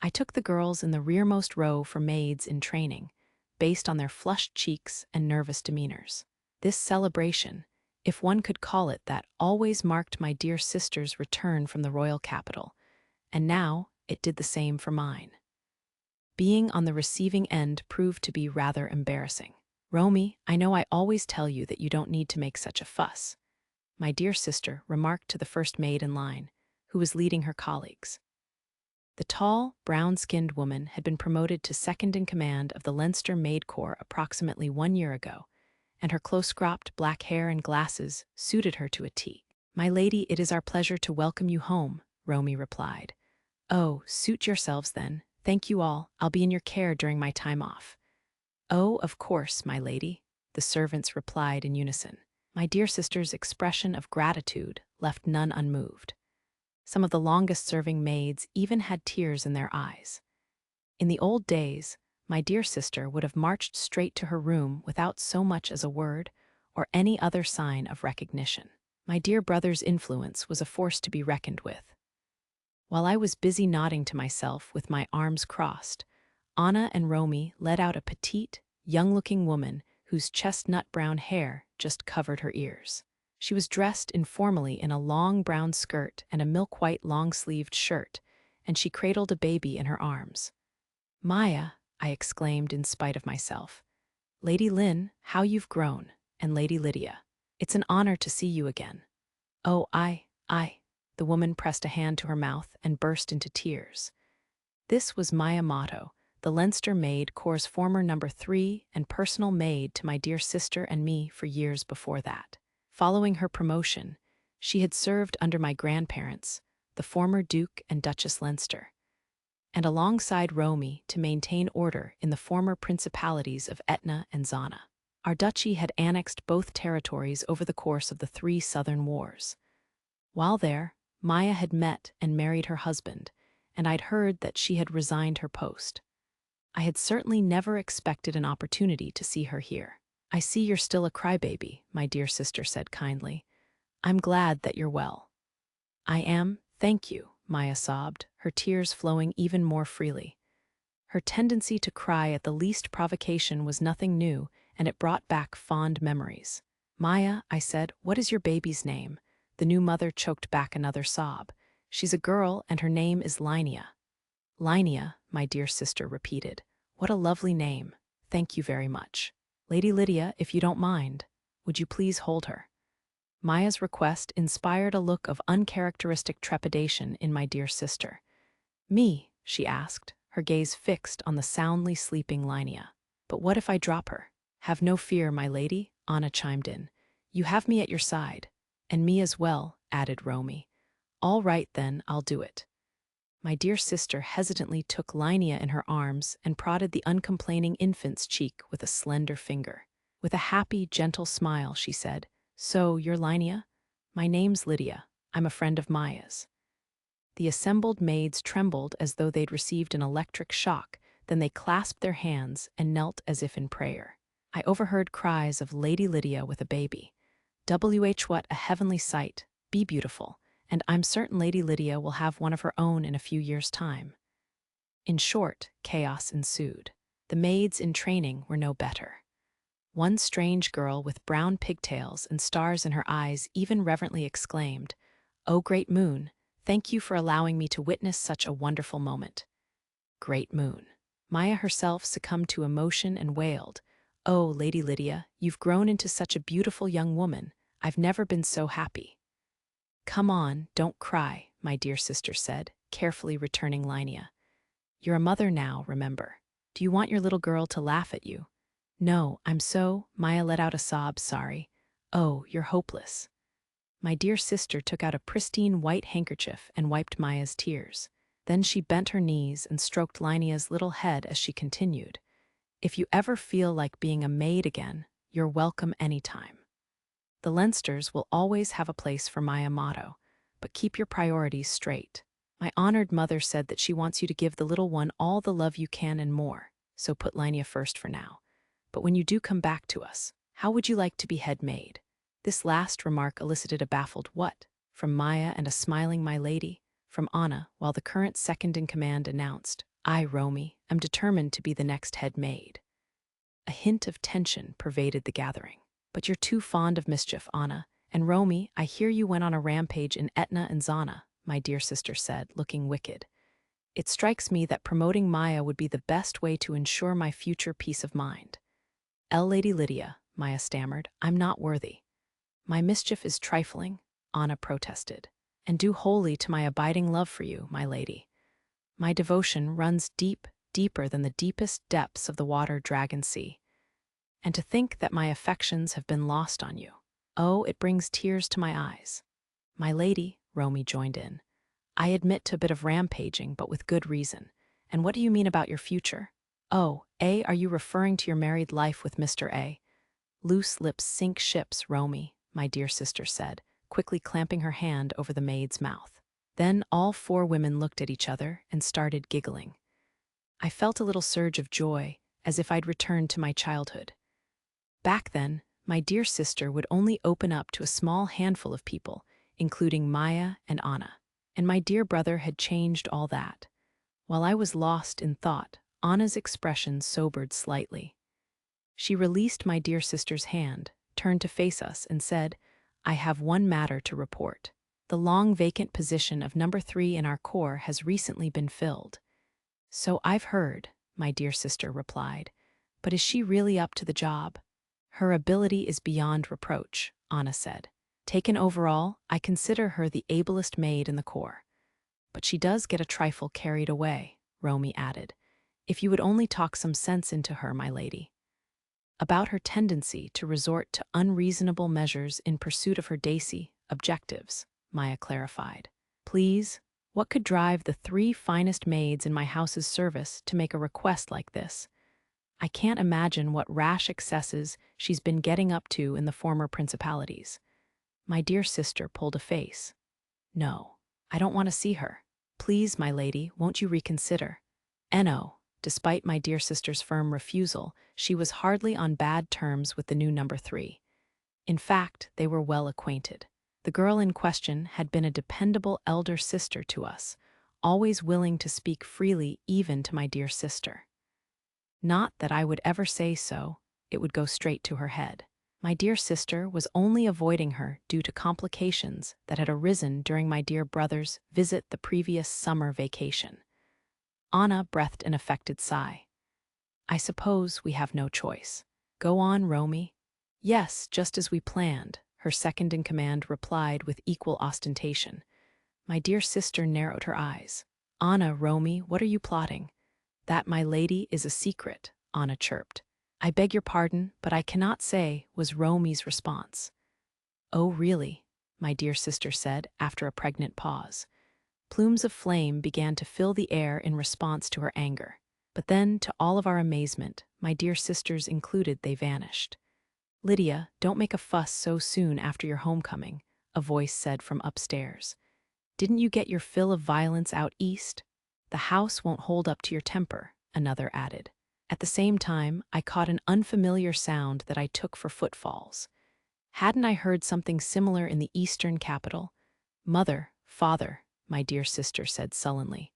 I took the girls in the rearmost row for maids in training, based on their flushed cheeks and nervous demeanors. This celebration, if one could call it that, always marked my dear sister's return from the royal capital, and now it did the same for mine. Being on the receiving end proved to be rather embarrassing. "Romy, I know I always tell you that you don't need to make such a fuss," my dear sister remarked to the first maid in line, who was leading her colleagues. The tall, brown-skinned woman had been promoted to second in command of the Leinster Maid Corps approximately 1 year ago, and her close-cropped black hair and glasses suited her to a T. "My lady, it is our pleasure to welcome you home," Romy replied. "Oh, suit yourselves then. Thank you all. I'll be in your care during my time off." "Oh, of course, my lady," the servants replied in unison. My dear sister's expression of gratitude left none unmoved. Some of the longest-serving maids even had tears in their eyes. In the old days, my dear sister would have marched straight to her room without so much as a word or any other sign of recognition. My dear brother's influence was a force to be reckoned with. While I was busy nodding to myself with my arms crossed, Anna and Romy led out a petite, young-looking woman whose chestnut-brown hair just covered her ears. She was dressed informally in a long brown skirt and a milk-white long-sleeved shirt, and she cradled a baby in her arms. "Maya," I exclaimed in spite of myself. "Lady Lynn, how you've grown, and Lady Lydia. It's an honor to see you again." "Oh, I. The woman pressed a hand to her mouth and burst into tears. This was Maya Motto, the Leinster Maid Corps' former number 3 and personal maid to my dear sister and me for years before that. Following her promotion, she had served under my grandparents, the former Duke and Duchess Leinster, and alongside Romy to maintain order in the former principalities of Etna and Zana. Our duchy had annexed both territories over the course of the 3 southern wars. While there, Maya had met and married her husband, and I'd heard that she had resigned her post. I had certainly never expected an opportunity to see her here. "I see you're still a crybaby," my dear sister said kindly. "I'm glad that you're well." "I am, thank you," Maya sobbed, her tears flowing even more freely. Her tendency to cry at the least provocation was nothing new, and it brought back fond memories. "Maya," I said, "what is your baby's name?" The new mother choked back another sob. "She's a girl, and her name is Linnea." "Linnea," my dear sister repeated. "What a lovely name. Thank you very much. Lady Lydia, if you don't mind, would you please hold her?" Maya's request inspired a look of uncharacteristic trepidation in my dear sister. "Me?" she asked, her gaze fixed on the soundly sleeping Linnea. "But what if I drop her?" "Have no fear, my lady," Anna chimed in. "You have me at your side. And me as well," added Romy. "All right, then, I'll do it." My dear sister hesitantly took Linnea in her arms and prodded the uncomplaining infant's cheek with a slender finger. With a happy, gentle smile, she said, "So, you're Linnea? My name's Lydia. I'm a friend of Maya's." The assembled maids trembled as though they'd received an electric shock, then they clasped their hands and knelt as if in prayer. I overheard cries of Lady Lydia with a baby. What a heavenly sight, be beautiful, and I'm certain Lady Lydia will have one of her own in a few years' time. In short, chaos ensued. The maids in training were no better. One strange girl with brown pigtails and stars in her eyes even reverently exclaimed, "Oh, great moon, thank you for allowing me to witness such a wonderful moment." Great moon. Maya herself succumbed to emotion and wailed, "Oh, Lady Lydia, you've grown into such a beautiful young woman. I've never been so happy." "Come on, don't cry," my dear sister said, carefully returning Linnea. "You're a mother now, remember. Do you want your little girl to laugh at you?" "No, I'm so—" Maya let out a sob, "sorry." "Oh, you're hopeless." My dear sister took out a pristine white handkerchief and wiped Maya's tears. Then she bent her knees and stroked Linnea's little head as she continued, "If you ever feel like being a maid again, you're welcome anytime. The Leinsters will always have a place for Maya Motto, but keep your priorities straight. My honored mother said that she wants you to give the little one all the love you can and more, so put Linnea first for now. But when you do come back to us, How would you like to be head maid? This last remark elicited a baffled what from Maya and a smiling my lady from Anna, while the current second-in-command announced, I, Romy, am determined to be the next head maid. A hint of tension pervaded the gathering. But you're too fond of mischief, Anna. And Romy, I hear you went on a rampage in Etna and Zana, my dear sister said, looking wicked. It strikes me that promoting Maya would be the best way to ensure my future peace of mind. Lady Lydia, Maya stammered, I'm not worthy. My mischief is trifling, Anna protested, and due wholly to my abiding love for you, my lady. My devotion runs deep, deeper than the deepest depths of the water dragon sea. And to think that my affections have been lost on you. Oh, it brings tears to my eyes. My lady, Romy joined in. I admit to a bit of rampaging, but with good reason. And what do you mean about your future? Oh, are you referring to your married life with Mr. A? Loose lips sink ships, Romy, my dear sister said, quickly clamping her hand over the maid's mouth. Then all four women looked at each other and started giggling. I felt a little surge of joy, as if I'd returned to my childhood. Back then, my dear sister would only open up to a small handful of people, including Maya and Anna. And my dear brother had changed all that. While I was lost in thought, Anna's expression sobered slightly. She released my dear sister's hand, turned to face us, and said, I have one matter to report. The long vacant position of number 3 in our corps has recently been filled. So I've heard, my dear sister replied. But is she really up to the job? Her ability is beyond reproach, Anna said. Taken overall, I consider her the ablest maid in the corps. But she does get a trifle carried away, Romy added. If you would only talk some sense into her, my lady. About her tendency to resort to unreasonable measures in pursuit of her daisy objectives, Maya clarified. Please, what could drive the 3 finest maids in my house's service to make a request like this? I can't imagine what rash excesses she's been getting up to in the former principalities. My dear sister pulled a face. No, I don't want to see her. Please, my lady, won't you reconsider? No, despite my dear sister's firm refusal, she was hardly on bad terms with the new number 3. In fact, they were well acquainted. The girl in question had been a dependable elder sister to us, always willing to speak freely even to my dear sister. Not that I would ever say so, it would go straight to her head. My dear sister was only avoiding her due to complications that had arisen during my dear brother's visit the previous summer vacation. Anna breathed an affected sigh. I suppose we have no choice. Go on, Romy. Yes, just as we planned, her second-in-command replied with equal ostentation. My dear sister narrowed her eyes. Anna, Romy, what are you plotting? That, my lady, is a secret, Anna chirped. I beg your pardon, but I cannot say, was Romy's response. Oh, really? My dear sister said, after a pregnant pause. Plumes of flame began to fill the air in response to her anger. But then, to all of our amazement, my dear sisters included, they vanished. Lydia, don't make a fuss so soon after your homecoming, a voice said from upstairs. Didn't you get your fill of violence out east? The house won't hold up to your temper, another added. At the same time, I caught an unfamiliar sound that I took for footfalls. Hadn't I heard something similar in the eastern capital? Mother, father, my dear sister said sullenly.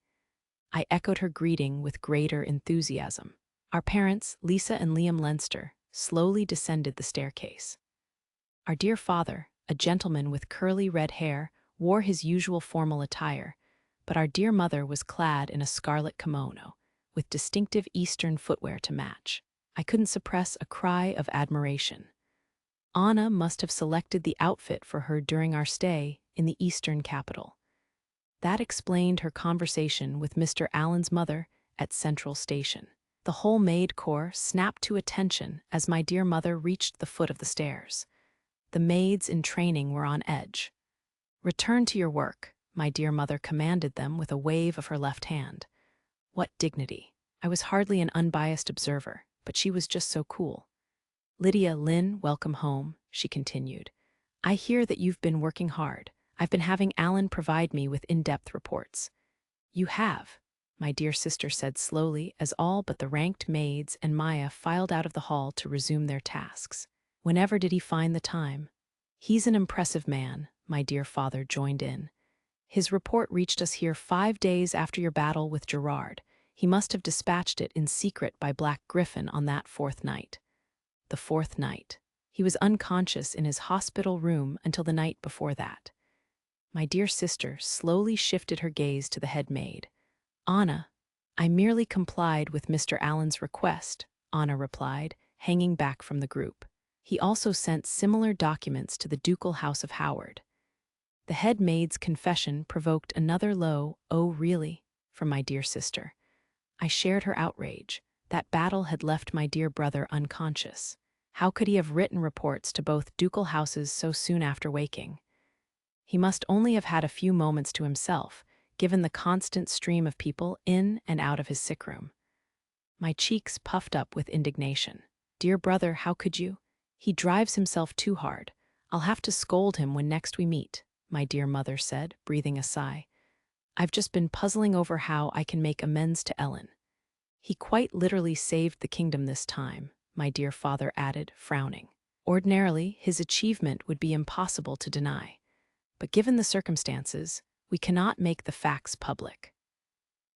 I echoed her greeting with greater enthusiasm. Our parents, Lisa and Liam Leinster, slowly descended the staircase. Our dear father, a gentleman with curly red hair, wore his usual formal attire, but our dear mother was clad in a scarlet kimono, with distinctive Eastern footwear to match. I couldn't suppress a cry of admiration. Anna must have selected the outfit for her during our stay in the Eastern capital. That explained her conversation with Mr. Allen's mother at Central Station. The whole maid corps snapped to attention as my dear mother reached the foot of the stairs. The maids in training were on edge. Return to your work, my dear mother commanded them with a wave of her left hand. What dignity! I was hardly an unbiased observer, but she was just so cool. Lydia, Lynn, welcome home, she continued. I hear that you've been working hard. I've been having Alan provide me with in-depth reports. You have, my dear sister said slowly as all but the ranked maids and Maya filed out of the hall to resume their tasks. Whenever did he find the time? He's an impressive man, my dear father joined in. His report reached us here 5 days after your battle with Gerard. He must have dispatched it in secret by Black Griffin on that fourth night. The fourth night. He was unconscious in his hospital room until the night before that. My dear sister slowly shifted her gaze to the head maid. Anna, I merely complied with Mr. Allen's request, Anna replied, hanging back from the group. He also sent similar documents to the ducal house of Howard. The head maid's confession provoked another low, "Oh, really?" from my dear sister. I shared her outrage. That battle had left my dear brother unconscious. How could he have written reports to both ducal houses so soon after waking? He must only have had a few moments to himself, given the constant stream of people in and out of his sick room. My cheeks puffed up with indignation. Dear brother, how could you? He drives himself too hard. I'll have to scold him when next we meet, my dear mother said, breathing a sigh. I've just been puzzling over how I can make amends to Ellen. He quite literally saved the kingdom this time, my dear father added, frowning. Ordinarily, his achievement would be impossible to deny. But given the circumstances, we cannot make the facts public.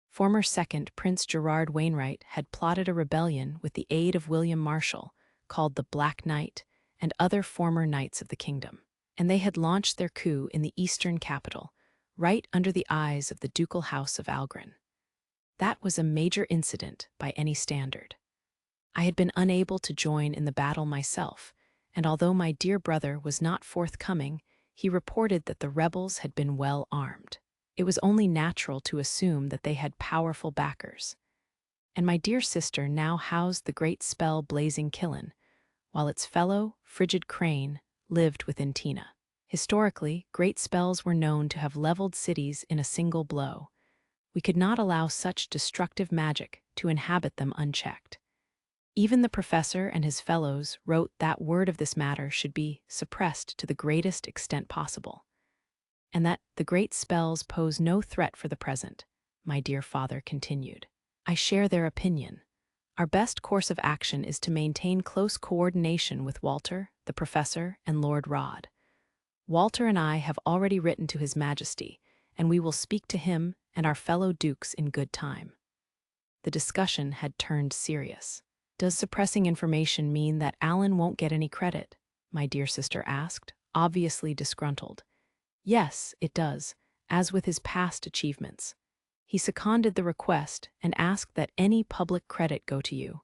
Former Second Prince Gerard Wainwright had plotted a rebellion with the aid of William Marshall, called the Black Knight, and other former knights of the kingdom. And they had launched their coup in the eastern capital, right under the eyes of the ducal house of Algren. That was a major incident by any standard. I had been unable to join in the battle myself, and although my dear brother was not forthcoming, he reported that the rebels had been well armed. It was only natural to assume that they had powerful backers. And my dear sister now housed the great spell-blazing Killen, while its fellow, frigid Crane, lived within Tina. Historically, great spells were known to have leveled cities in a single blow. We could not allow such destructive magic to inhabit them unchecked. Even the professor and his fellows wrote that word of this matter should be suppressed to the greatest extent possible, and that the great spells pose no threat for the present, my dear father continued. I share their opinion. Our best course of action is to maintain close coordination with Walter, the professor, and Lord Rod. Walter and I have already written to His Majesty, and we will speak to him and our fellow dukes in good time. The discussion had turned serious. Does suppressing information mean that Alan won't get any credit? My dear sister asked, obviously disgruntled. Yes, it does, as with his past achievements. He seconded the request and asked that any public credit go to you.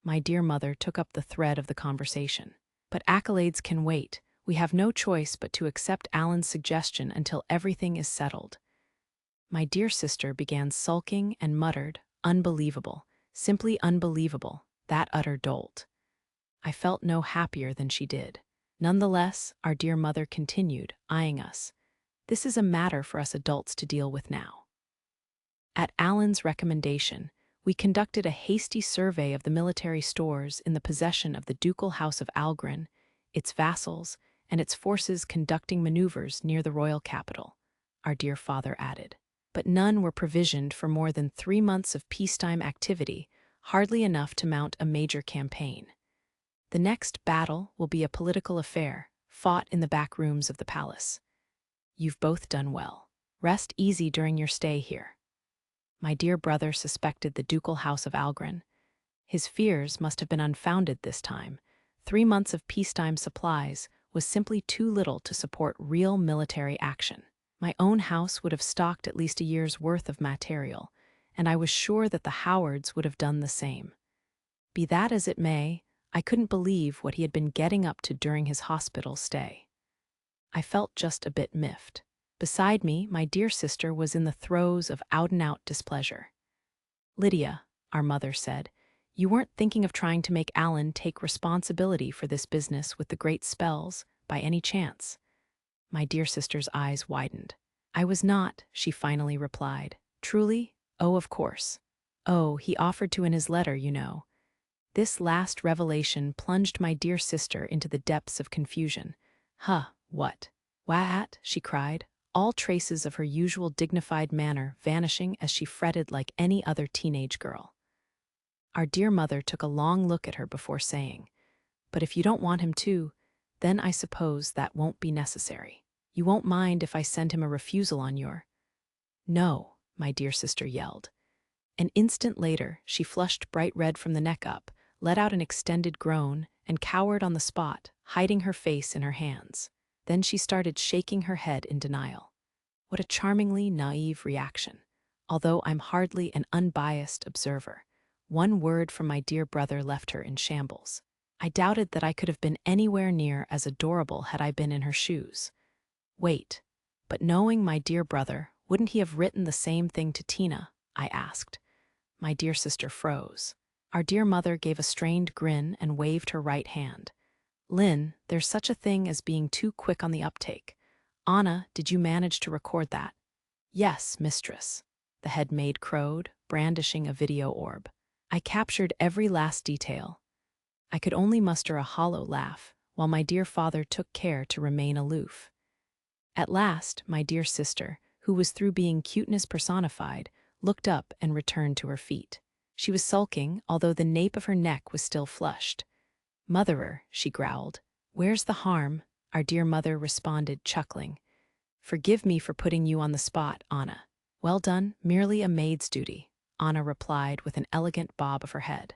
My dear mother took up the thread of the conversation. But accolades can wait. We have no choice but to accept Alan's suggestion until everything is settled. My dear sister began sulking and muttered, unbelievable, simply unbelievable, that utter dolt. I felt no happier than she did. Nonetheless, our dear mother continued, eyeing us. This is a matter for us adults to deal with now. At Alan's recommendation, we conducted a hasty survey of the military stores in the possession of the ducal house of Algren, its vassals, and its forces conducting maneuvers near the royal capital, our dear father added. But none were provisioned for more than 3 months of peacetime activity, hardly enough to mount a major campaign. The next battle will be a political affair, fought in the back rooms of the palace. You've both done well. Rest easy during your stay here. My dear brother suspected the ducal house of Algren. His fears must have been unfounded this time. 3 months of peacetime supplies was simply too little to support real military action. My own house would have stocked at least a year's worth of material, and I was sure that the Howards would have done the same. Be that as it may, I couldn't believe what he had been getting up to during his hospital stay. I felt just a bit miffed. Beside me, my dear sister was in the throes of out-and-out displeasure. Lydia, our mother said, you weren't thinking of trying to make Alan take responsibility for this business with the great spells, by any chance? My dear sister's eyes widened. I was not, she finally replied. Truly? Oh, of course. Oh, he offered to in his letter, you know. This last revelation plunged my dear sister into the depths of confusion. Huh, what? What? She cried, all traces of her usual dignified manner vanishing as she fretted like any other teenage girl. Our dear mother took a long look at her before saying, But if you don't want him to, then I suppose that won't be necessary. You won't mind if I send him a refusal on your— No, my dear sister yelled. An instant later, she flushed bright red from the neck up, let out an extended groan, and cowered on the spot, hiding her face in her hands. Then she started shaking her head in denial. What a charmingly naive reaction. Although I'm hardly an unbiased observer, one word from my dear brother left her in shambles. I doubted that I could have been anywhere near as adorable had I been in her shoes. Wait, but knowing my dear brother, wouldn't he have written the same thing to Tina? I asked. My dear sister froze. Our dear mother gave a strained grin and waved her right hand. Lynn, there's such a thing as being too quick on the uptake. Anna, did you manage to record that? Yes, mistress, the head maid crowed, brandishing a video orb. I captured every last detail. I could only muster a hollow laugh, while my dear father took care to remain aloof. At last, my dear sister, who was through being cuteness personified, looked up and returned to her feet. She was sulking, although the nape of her neck was still flushed. Motherer, she growled. Where's the harm? Our dear mother responded, chuckling. Forgive me for putting you on the spot, Anna. Well done, merely a maid's duty, Anna replied with an elegant bob of her head.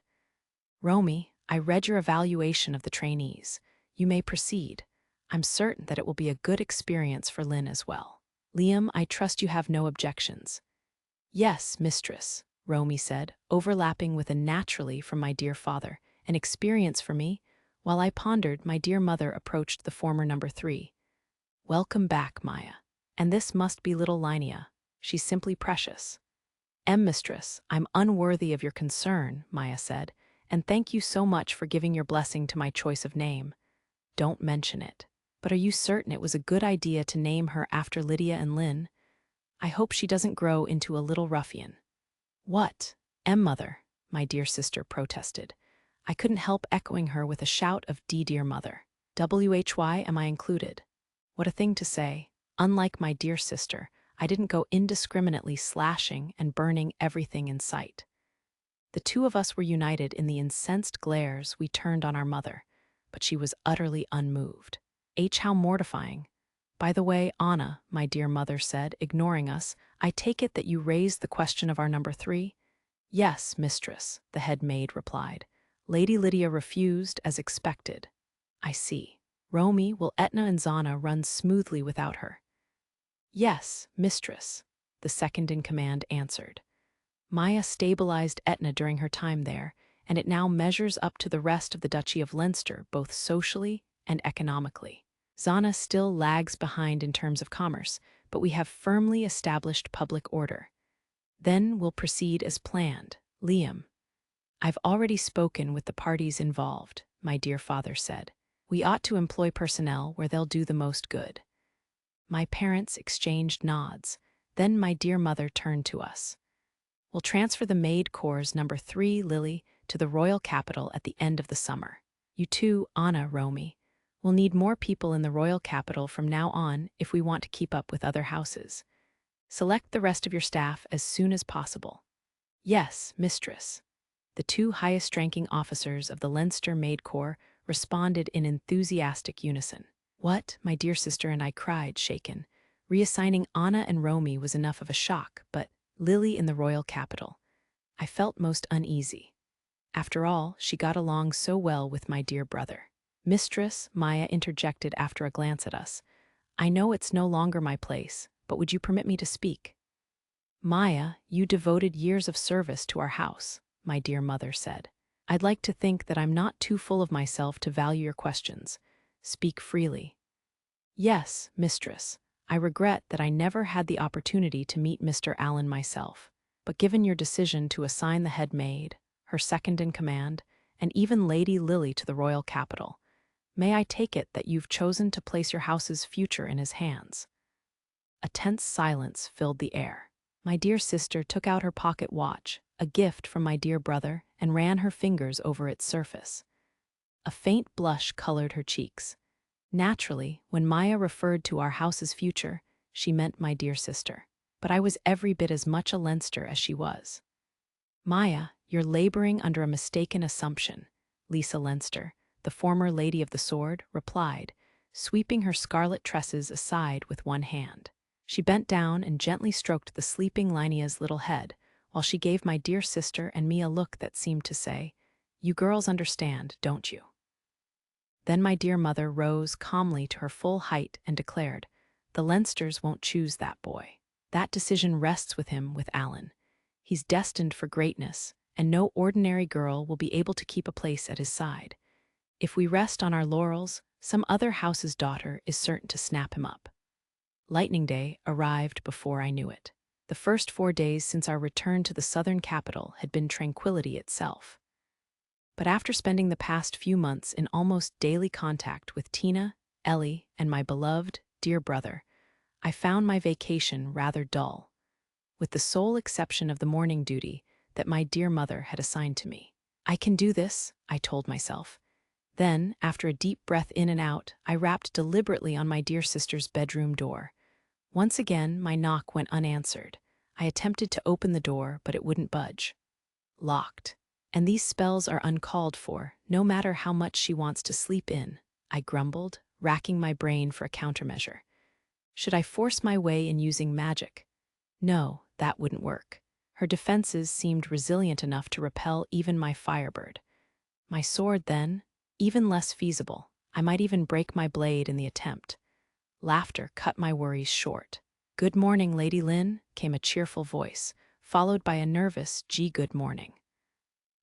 Romy, I read your evaluation of the trainees. You may proceed. I'm certain that it will be a good experience for Lynn as well. Liam, I trust you have no objections. Yes, mistress, Romy said, overlapping with a naturally from my dear father, an experience for me. While I pondered, my dear mother approached the former number 3. Welcome back, Maya. And this must be little Linnea. She's simply precious. Mistress, I'm unworthy of your concern, Maya said, and thank you so much for giving your blessing to my choice of name. Don't mention it. But are you certain it was a good idea to name her after Lydia and Lynn? I hope she doesn't grow into a little ruffian. What? Mother, my dear sister protested. I couldn't help echoing her with a shout of dear mother. WHY am I included? What a thing to say. Unlike my dear sister, I didn't go indiscriminately slashing and burning everything in sight. The two of us were united in the incensed glares we turned on our mother, but she was utterly unmoved. How mortifying. By the way, Anna, my dear mother said, ignoring us, I take it that you raised the question of our number 3? Yes, mistress, the head maid replied. Lady Lydia refused as expected. I see. Romy, will Etna and Zana run smoothly without her? Yes, mistress, the second in command answered. Maya stabilized Etna during her time there, and it now measures up to the rest of the Duchy of Leinster both socially and economically. Zana still lags behind in terms of commerce, but we have firmly established public order. Then we'll proceed as planned. Liam. I've already spoken with the parties involved, my dear father said. We ought to employ personnel where they'll do the most good. My parents exchanged nods. Then my dear mother turned to us. We'll transfer the Maid Corps' number 3, Lily, to the royal capital at the end of the summer. You too, Anna, Romy. We'll need more people in the royal capital from now on if we want to keep up with other houses. Select the rest of your staff as soon as possible. Yes, mistress. The 2 highest-ranking officers of the Leinster Maid Corps responded in enthusiastic unison. What? My dear sister and I cried, shaken. Reassigning Anna and Romy was enough of a shock, but Lily in the royal capital. I felt most uneasy. After all, she got along so well with my dear brother. Mistress, Maya interjected after a glance at us. I know it's no longer my place, but would you permit me to speak? Maya, you devoted years of service to our house, my dear mother said. I'd like to think that I'm not too full of myself to value your questions. Speak freely. Yes, mistress. I regret that I never had the opportunity to meet Mr. Allen myself, but given your decision to assign the head maid, her second in command, and even Lady Lily to the royal capital, may I take it that you've chosen to place your house's future in his hands? A tense silence filled the air. My dear sister took out her pocket watch, a gift from my dear brother, and ran her fingers over its surface. A faint blush colored her cheeks. Naturally, when Maya referred to our house's future, she meant my dear sister. But I was every bit as much a Leinster as she was. Maya, you're laboring under a mistaken assumption, Lisa Leinster, the former Lady of the Sword, replied, sweeping her scarlet tresses aside with one hand. She bent down and gently stroked the sleeping Linia's little head, while she gave my dear sister and me a look that seemed to say, "You girls understand, don't you?" Then my dear mother rose calmly to her full height and declared, "The Leinsters won't choose that boy. That decision rests with him, with Alan. He's destined for greatness, and no ordinary girl will be able to keep a place at his side. If we rest on our laurels, some other house's daughter is certain to snap him up." Lightning Day arrived before I knew it. The first 4 days since our return to the southern capital had been tranquility itself. But after spending the past few months in almost daily contact with Tina, Ellie, and my beloved, dear brother, I found my vacation rather dull, with the sole exception of the morning duty that my dear mother had assigned to me. "I can do this," I told myself. Then, after a deep breath in and out, I rapped deliberately on my dear sister's bedroom door. Once again, my knock went unanswered. I attempted to open the door, but it wouldn't budge. Locked. "And these spells are uncalled for, no matter how much she wants to sleep in," I grumbled, racking my brain for a countermeasure. Should I force my way in using magic? No, that wouldn't work. Her defenses seemed resilient enough to repel even my Firebird. My sword, then, even less feasible. I might even break my blade in the attempt. Laughter cut my worries short. "Good morning, Lady Lynn," came a cheerful voice, followed by a nervous good morning.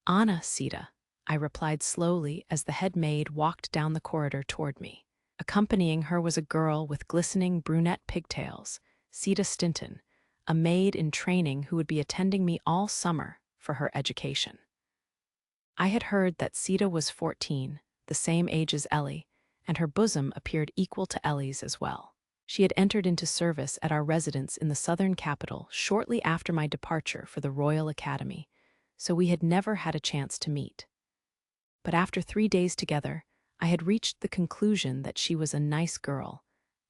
"Anna, Sita," I replied slowly as the head maid walked down the corridor toward me. Accompanying her was a girl with glistening brunette pigtails, Sita Stinton, a maid in training who would be attending me all summer for her education. I had heard that Sita was 14, the same age as Ellie, and her bosom appeared equal to Ellie's as well. She had entered into service at our residence in the southern capital shortly after my departure for the Royal Academy, so we had never had a chance to meet. But after 3 days together, I had reached the conclusion that she was a nice girl,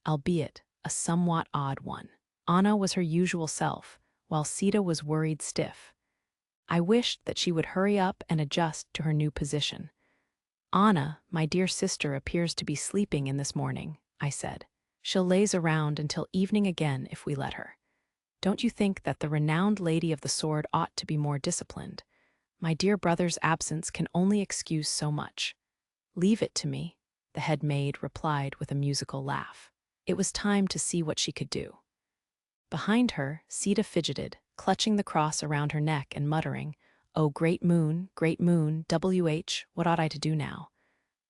albeit a somewhat odd one. Anna was her usual self, while Sita was worried stiff. I wished that she would hurry up and adjust to her new position. "Anna, my dear sister, appears to be sleeping in this morning," I said. "She'll laze around until evening again if we let her. Don't you think that the renowned Lady of the Sword ought to be more disciplined? My dear brother's absence can only excuse so much." "Leave it to me," the head maid replied with a musical laugh. It was time to see what she could do. Behind her, Sita fidgeted, clutching the cross around her neck and muttering, "Oh, great moon, WH, what ought I to do now?"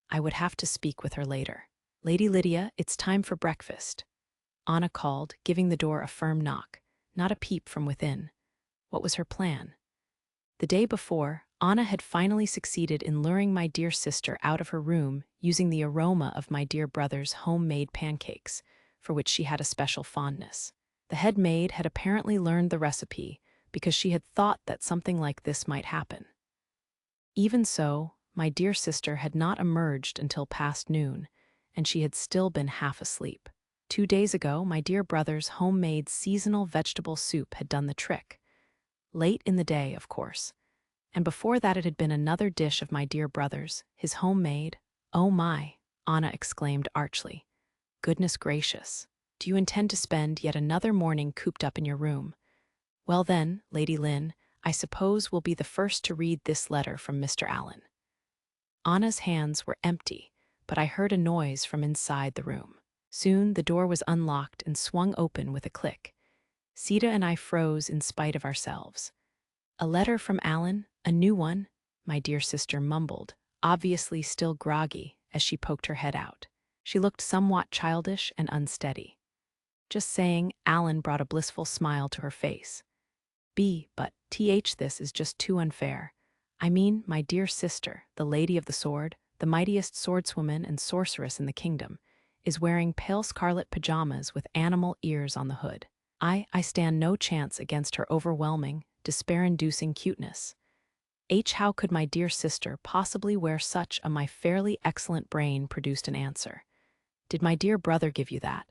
I would have to speak with her later. "Lady Lydia, it's time for breakfast," Anna called, giving the door a firm knock. Not a peep from within. What was her plan? The day before, Anna had finally succeeded in luring my dear sister out of her room using the aroma of my dear brother's homemade pancakes, for which she had a special fondness. The head maid had apparently learned the recipe because she had thought that something like this might happen. Even so, my dear sister had not emerged until past noon, and she had still been half asleep. 2 days ago, my dear brother's homemade seasonal vegetable soup had done the trick. Late in the day, of course. And before that it had been another dish of my dear brother's, his homemade. "Oh my," Anna exclaimed archly. "Goodness gracious. Do you intend to spend yet another morning cooped up in your room? Well then, Lady Lynn, I suppose we'll be the first to read this letter from Mr. Allen." Anna's hands were empty, but I heard a noise from inside the room. Soon the door was unlocked and swung open with a click. Sita and I froze in spite of ourselves. "A letter from Allen? A new one?" my dear sister mumbled, obviously still groggy, as she poked her head out. She looked somewhat childish and unsteady. "Just saying," Allen brought a blissful smile to her face. But this is just too unfair. I mean, my dear sister, the Lady of the Sword, the mightiest swordswoman and sorceress in the kingdom, is wearing pale scarlet pajamas with animal ears on the hood. I stand no chance against her overwhelming, despair-inducing cuteness. How could my dear sister possibly wear such a? My fairly excellent brain produced an answer. "Did my dear brother give you that?"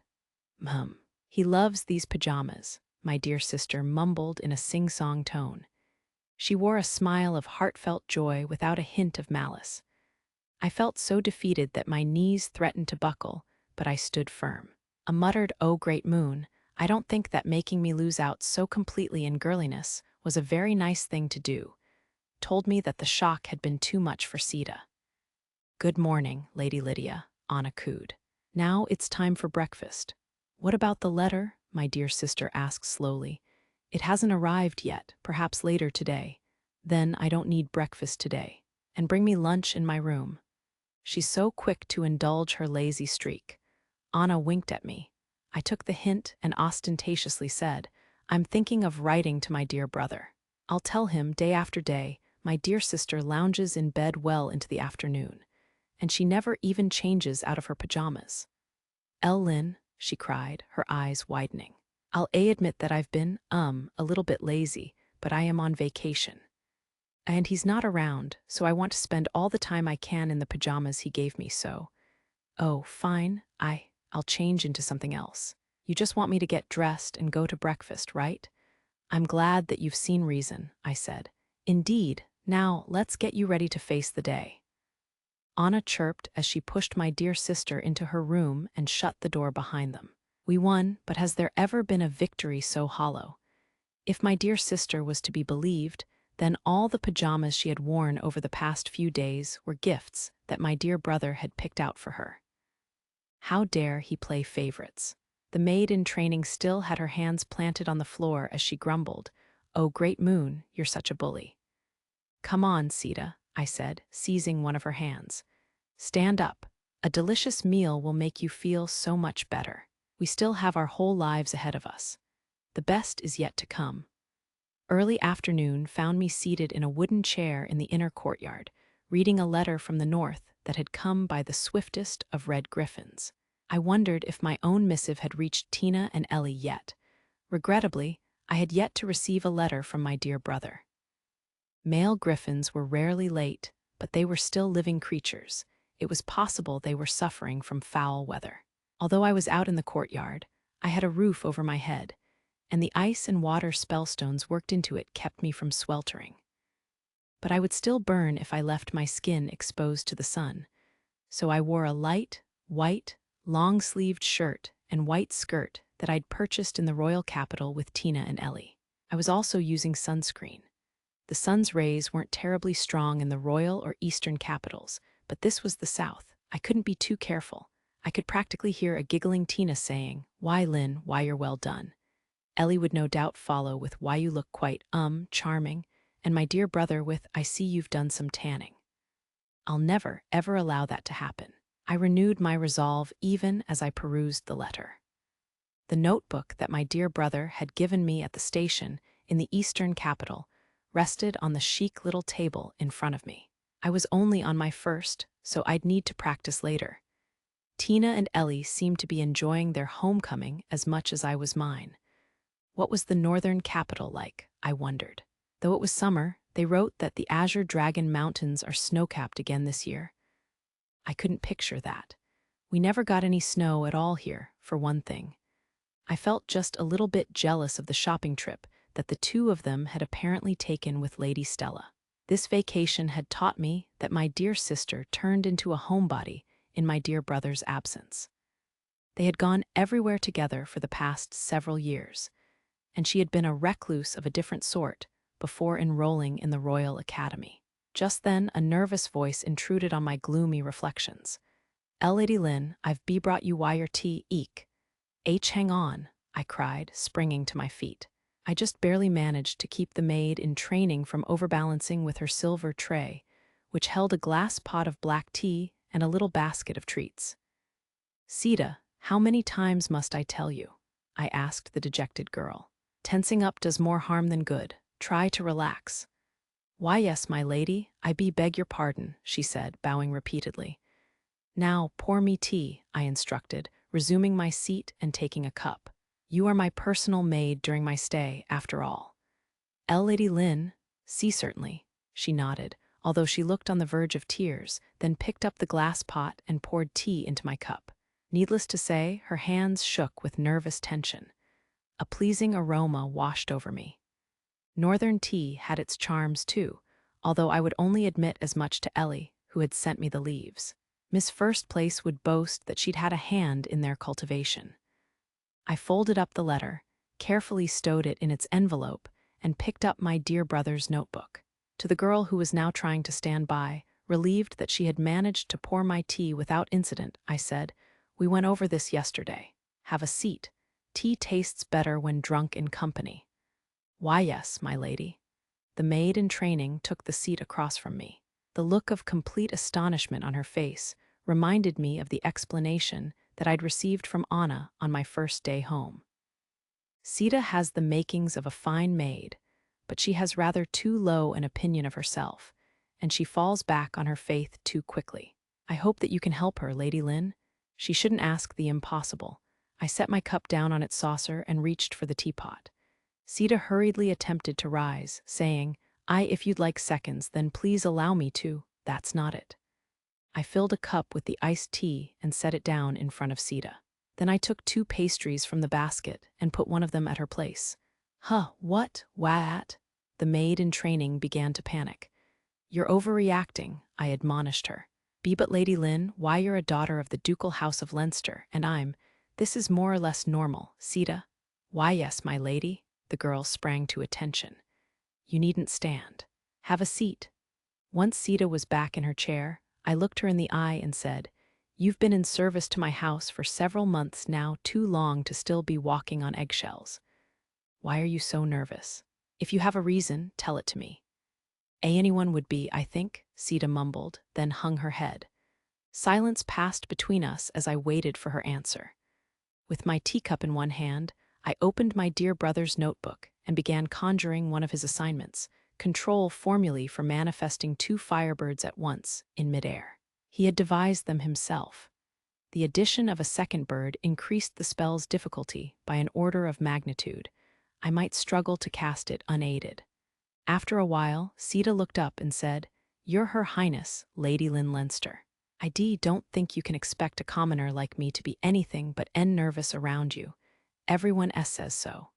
"He loves these pajamas," my dear sister mumbled in a sing-song tone. She wore a smile of heartfelt joy without a hint of malice. I felt so defeated that my knees threatened to buckle, but I stood firm. A muttered, "Oh, great moon, I don't think that making me lose out so completely in girliness was a very nice thing to do," told me that the shock had been too much for Sita. "Good morning, Lady Lydia," Anna cooed. "Now it's time for breakfast." "What about the letter?" my dear sister asked slowly. "It hasn't arrived yet, perhaps later today." "Then I don't need breakfast today. And bring me lunch in my room." She's so quick to indulge her lazy streak. Anna winked at me. I took the hint and ostentatiously said, "I'm thinking of writing to my dear brother. I'll tell him day after day my dear sister lounges in bed well into the afternoon, and she never even changes out of her pajamas." "Lynn," she cried, her eyes widening. "I'll admit that I've been, a little bit lazy, but I am on vacation. And he's not around, so I want to spend all the time I can in the pajamas he gave me, so." "Oh, fine, I'll change into something else. You just want me to get dressed and go to breakfast, right?" "I'm glad that you've seen reason," I said. "Indeed, now let's get you ready to face the day." Anna chirped as she pushed my dear sister into her room and shut the door behind them. We won, but has there ever been a victory so hollow? If my dear sister was to be believed, then all the pajamas she had worn over the past few days were gifts that my dear brother had picked out for her. How dare he play favorites? The maid in training still had her hands planted on the floor as she grumbled, "Oh, great moon, you're such a bully." "Come on, Sita," I said, seizing one of her hands. "Stand up. A delicious meal will make you feel so much better. We still have our whole lives ahead of us. The best is yet to come." Early afternoon found me seated in a wooden chair in the inner courtyard, reading a letter from the north that had come by the swiftest of red griffins. I wondered if my own missive had reached Tina and Ellie yet. Regrettably, I had yet to receive a letter from my dear brother. Male griffins were rarely late, but they were still living creatures. It was possible they were suffering from foul weather. Although I was out in the courtyard, I had a roof over my head, and the ice and water spellstones worked into it kept me from sweltering. But I would still burn if I left my skin exposed to the sun, so I wore a light, white, long-sleeved shirt and white skirt that I'd purchased in the royal capital with Tina and Ellie. I was also using sunscreen. The sun's rays weren't terribly strong in the royal or eastern capitals, but this was the south. I couldn't be too careful. I could practically hear a giggling Tina saying, "Why, Lynn, why you're well done." Ellie would no doubt follow with, "Why you look quite, charming," and my dear brother with, "I see you've done some tanning." I'll never, ever allow that to happen. I renewed my resolve even as I perused the letter. The notebook that my dear brother had given me at the station in the eastern capital rested on the chic little table in front of me. I was only on my first, so I'd need to practice later. Tina and Ellie seemed to be enjoying their homecoming as much as I was mine. What was the northern capital like, I wondered. Though it was summer, they wrote that the Azure Dragon Mountains are snow-capped again this year. I couldn't picture that. We never got any snow at all here, for one thing. I felt just a little bit jealous of the shopping trip that the two of them had apparently taken with Lady Stella. This vacation had taught me that my dear sister turned into a homebody in my dear brother's absence. They had gone everywhere together for the past several years, and she had been a recluse of a different sort before enrolling in the Royal Academy. Just then, a nervous voice intruded on my gloomy reflections. "Lady Lynn, I've brought you wire tea, eek." Hang on," I cried, springing to my feet. I just barely managed to keep the maid in training from overbalancing with her silver tray, which held a glass pot of black tea and a little basket of treats. "Sita, how many times must I tell you?" I asked the dejected girl. "Tensing up does more harm than good. Try to relax." "Why, yes, my lady, I beg your pardon," she said, bowing repeatedly. "Now, pour me tea," I instructed, resuming my seat and taking a cup. "You are my personal maid during my stay, after all." "Lady Lynn, see, certainly," she nodded, although she looked on the verge of tears, then picked up the glass pot and poured tea into my cup. Needless to say, her hands shook with nervous tension. A pleasing aroma washed over me. Northern tea had its charms too, although I would only admit as much to Ellie, who had sent me the leaves. Miss First Place would boast that she'd had a hand in their cultivation. I folded up the letter, carefully stowed it in its envelope, and picked up my dear brother's notebook. To the girl who was now trying to stand by, relieved that she had managed to pour my tea without incident, I said, "We went over this yesterday. Have a seat. Tea tastes better when drunk in company." "Why, yes, my lady." The maid in training took the seat across from me. The look of complete astonishment on her face reminded me of the explanation that I'd received from Anna on my first day home. Sita has the makings of a fine maid, but she has rather too low an opinion of herself, and she falls back on her faith too quickly. I hope that you can help her, Lady Lynn. She shouldn't ask the impossible. I set my cup down on its saucer and reached for the teapot. Sita hurriedly attempted to rise, saying, If you'd like seconds, then please allow me to." "That's not it." I filled a cup with the iced tea and set it down in front of Sita. Then I took 2 pastries from the basket and put one of them at her place. What? The maid in training began to panic. "You're overreacting," I admonished her. "Be but Lady Lynn, why you're a daughter of the ducal house of Leinster, and this is more or less normal, Sita." "Why, yes, my lady." The girl sprang to attention. "You needn't stand. Have a seat." Once Sita was back in her chair, I looked her in the eye and said, "You've been in service to my house for several months now, too long to still be walking on eggshells. Why are you so nervous? If you have a reason, tell it to me." "Anyone would be, I think," Sita mumbled, then hung her head. Silence passed between us as I waited for her answer. With my teacup in one hand, I opened my dear brother's notebook and began conjuring one of his assignments, control formulae for manifesting 2 firebirds at once in midair. He had devised them himself. The addition of a second bird increased the spell's difficulty by an order of magnitude. I might struggle to cast it unaided. After a while, Sita looked up and said, "You're Her Highness, Lady Lynn Leinster. I don't think you can expect a commoner like me to be anything but nervous around you. Everyone else says so."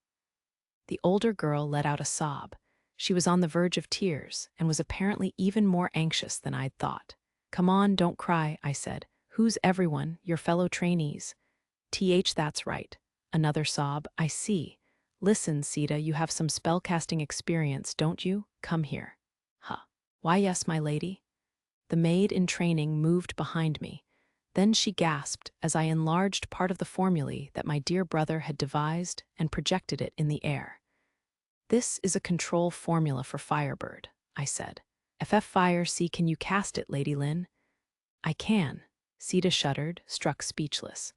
The older girl let out a sob. She was on the verge of tears and was apparently even more anxious than I'd thought. "Come on, don't cry," I said. "Who's everyone? Your fellow trainees?" That's right." Another sob. "I see. Listen, Sita, you have some spellcasting experience, don't you? Come here." "Why, yes, my lady." The maid in training moved behind me. Then she gasped as I enlarged part of the formulae that my dear brother had devised and projected it in the air. "This is a control formula for Firebird," I said. "FF Fire, see, can you cast it, Lady Lynn?" "I can." Sita shuddered, struck speechless.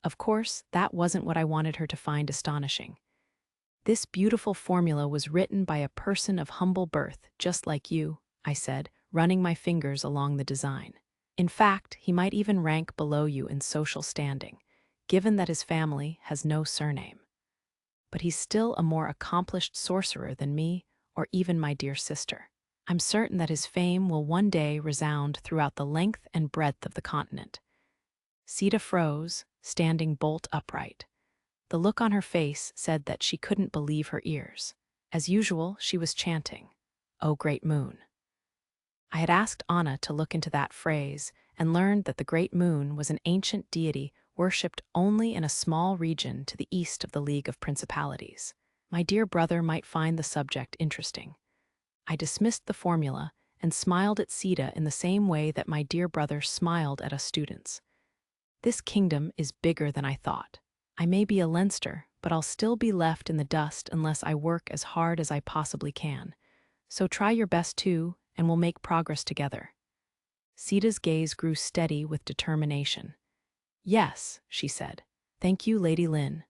Of course, that wasn't what I wanted her to find astonishing. "This beautiful formula was written by a person of humble birth, just like you," I said, running my fingers along the design. "In fact, he might even rank below you in social standing, given that his family has no surname. But he's still a more accomplished sorcerer than me, or even my dear sister. I'm certain that his fame will one day resound throughout the length and breadth of the continent." Sita froze, standing bolt upright. The look on her face said that she couldn't believe her ears. As usual, she was chanting, "O great moon." I had asked Anna to look into that phrase and learned that the great moon was an ancient deity worshipped only in a small region to the east of the League of Principalities. My dear brother might find the subject interesting. I dismissed the formula and smiled at Sita in the same way that my dear brother smiled at us students. This kingdom is bigger than I thought. I may be a Leinster, but I'll still be left in the dust unless I work as hard as I possibly can. So try your best too, and we'll make progress together. Sita's gaze grew steady with determination. "Yes," she said. "Thank you, Lady Lynn."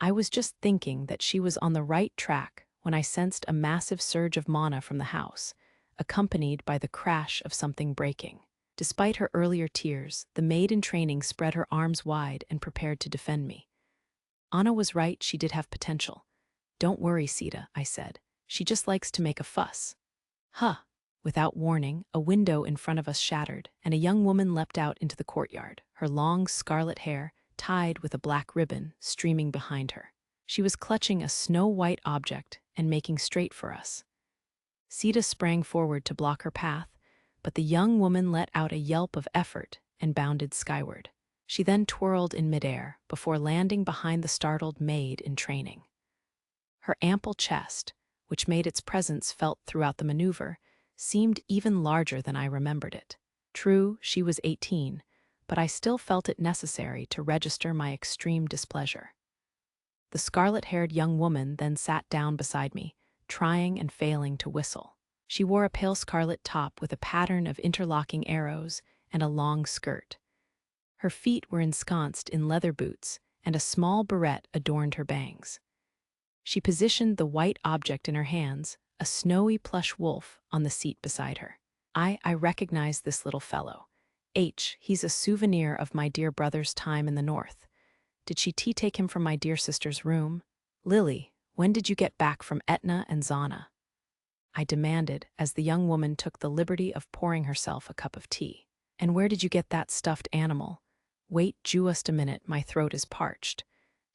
I was just thinking that she was on the right track when I sensed a massive surge of mana from the house, accompanied by the crash of something breaking. Despite her earlier tears, the maid in training spread her arms wide and prepared to defend me. Anna was right, she did have potential. "Don't worry, Sita," I said. "She just likes to make a fuss." Without warning, a window in front of us shattered, and a young woman leapt out into the courtyard, her long scarlet hair, tied with a black ribbon, streaming behind her. She was clutching a snow-white object and making straight for us. Sita sprang forward to block her path, but the young woman let out a yelp of effort and bounded skyward. She then twirled in midair before landing behind the startled maid in training. Her ample chest, which made its presence felt throughout the maneuver, seemed even larger than I remembered it. True, she was 18, but I still felt it necessary to register my extreme displeasure. The scarlet-haired young woman then sat down beside me, trying and failing to whistle. She wore a pale scarlet top with a pattern of interlocking arrows and a long skirt. Her feet were ensconced in leather boots, and a small barrette adorned her bangs. She positioned the white object in her hands, a snowy plush wolf, on the seat beside her. I recognize this little fellow. He's a souvenir of my dear brother's time in the north. Did she take him from my dear sister's room? Lily, when did you get back from Etna and Zana? I demanded as the young woman took the liberty of pouring herself a cup of tea. And where did you get that stuffed animal? Wait just a minute, my throat is parched.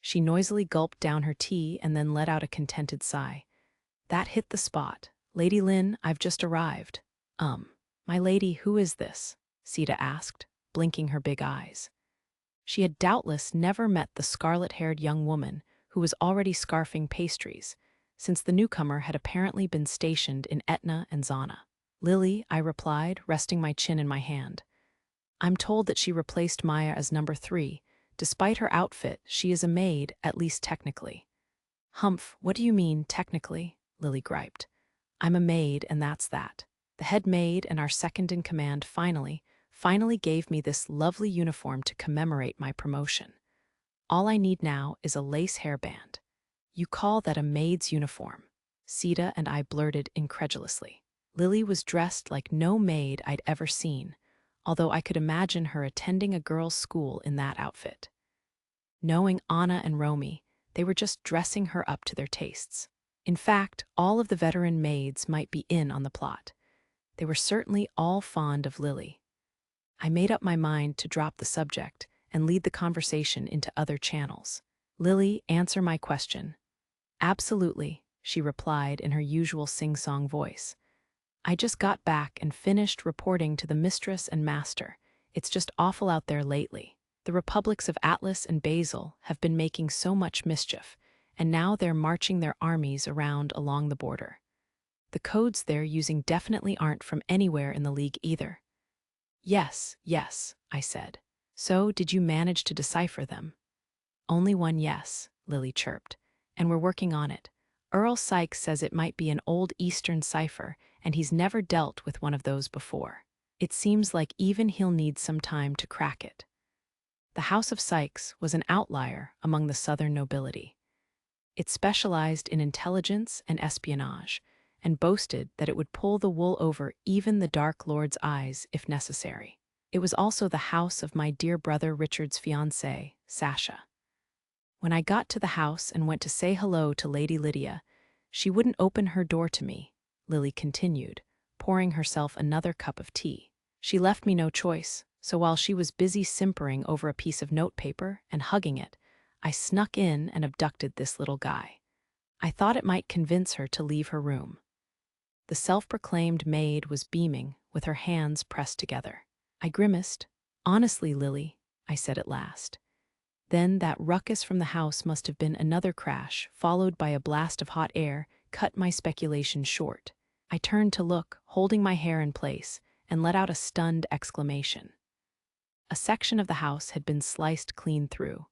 She noisily gulped down her tea and then let out a contented sigh. That hit the spot. Lady Lynn, I've just arrived. My lady, who is this? Sita asked, blinking her big eyes. She had doubtless never met the scarlet-haired young woman who was already scarfing pastries, since the newcomer had apparently been stationed in Etna and Zana. Lily, I replied, resting my chin in my hand. I'm told that she replaced Maya as number 3. Despite her outfit, she is a maid, at least technically. Humph, what do you mean, technically? Lily griped. I'm a maid, and that's that. The head maid and our second-in-command finally gave me this lovely uniform to commemorate my promotion. All I need now is a lace hairband. You call that a maid's uniform? Sita and I blurted incredulously. Lily was dressed like no maid I'd ever seen, although I could imagine her attending a girls' school in that outfit. Knowing Anna and Romy, they were just dressing her up to their tastes. In fact, all of the veteran maids might be in on the plot. They were certainly all fond of Lily. I made up my mind to drop the subject and lead the conversation into other channels. Lily, answer my question. Absolutely, she replied in her usual sing-song voice. I just got back and finished reporting to the mistress and master. It's just awful out there lately. The republics of Atlas and Basel have been making so much mischief, and now they're marching their armies around along the border. The codes they're using definitely aren't from anywhere in the League either. Yes, I said. So, did you manage to decipher them? Only one yes, Lily chirped, and we're working on it. Earl Sykes says it might be an old Eastern cipher, and he's never dealt with one of those before. It seems like even he'll need some time to crack it. The House of Sykes was an outlier among the Southern nobility. It specialized in intelligence and espionage, and boasted that it would pull the wool over even the Dark Lord's eyes if necessary. It was also the house of my dear brother Richard's fiancée, Sasha. When I got to the house and went to say hello to Lady Lydia, she wouldn't open her door to me, Lily continued, pouring herself another cup of tea. She left me no choice, so while she was busy simpering over a piece of notepaper and hugging it, I snuck in and abducted this little guy. I thought it might convince her to leave her room. The self-proclaimed maid was beaming, with her hands pressed together. I grimaced. Honestly, Lily, I said at last. Then that ruckus from the house must have been another crash, followed by a blast of hot air, cut my speculation short. I turned to look, holding my hair in place, and let out a stunned exclamation. A section of the house had been sliced clean through,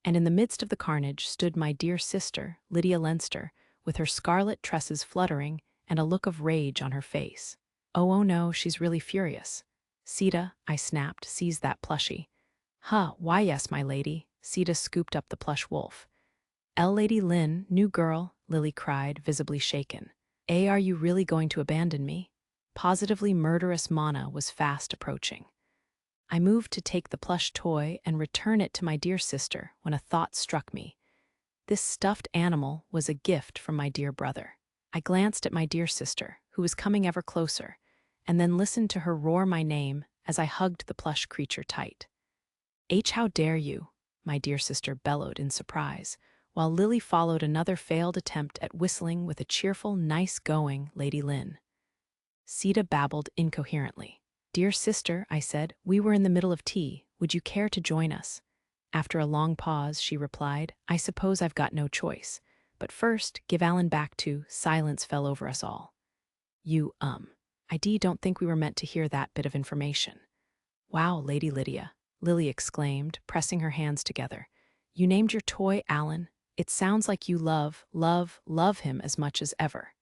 and in the midst of the carnage stood my dear sister, Lydia Leinster, with her scarlet tresses fluttering and a look of rage on her face. Oh no, she's really furious. Sita, I snapped, seize that plushie. Why yes, my lady. Sita scooped up the plush wolf. Lady Lynn, new girl, Lily cried, visibly shaken. Are you really going to abandon me? Positively murderous Mana was fast approaching. I moved to take the plush toy and return it to my dear sister when a thought struck me. This stuffed animal was a gift from my dear brother. I glanced at my dear sister, who was coming ever closer, and then listened to her roar my name as I hugged the plush creature tight. How dare you, my dear sister bellowed in surprise, while Lily followed another failed attempt at whistling with a cheerful, nice going, Lady Lynn. Sita babbled incoherently. "Dear sister," I said, "we were in the middle of tea. Would you care to join us?" After a long pause, she replied, "I suppose I've got no choice. But first, give Alan back to—" Silence fell over us all. I don't think we were meant to hear that bit of information." "Wow, Lady Lydia," Lily exclaimed, pressing her hands together. "You named your toy Alan. It sounds like you love him as much as ever.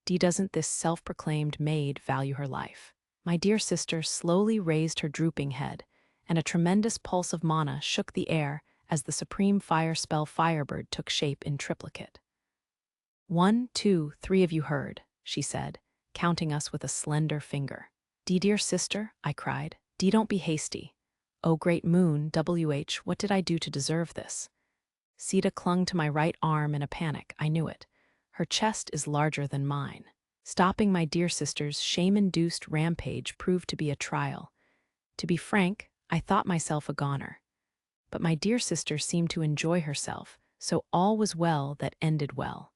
Doesn't this self-proclaimed maid value her life?" My dear sister slowly raised her drooping head, and a tremendous pulse of mana shook the air as the supreme fire spell Firebird took shape in triplicate. "1, 2, 3 of you heard," she said, counting us with a slender finger. Dear sister," I cried, Don't be hasty. Oh, great moon, what did I do to deserve this?" Sita clung to my right arm in a panic, I knew it. Her chest is larger than mine. Stopping my dear sister's shame-induced rampage proved to be a trial. To be frank, I thought myself a goner. But my dear sister seemed to enjoy herself, so all was well that ended well.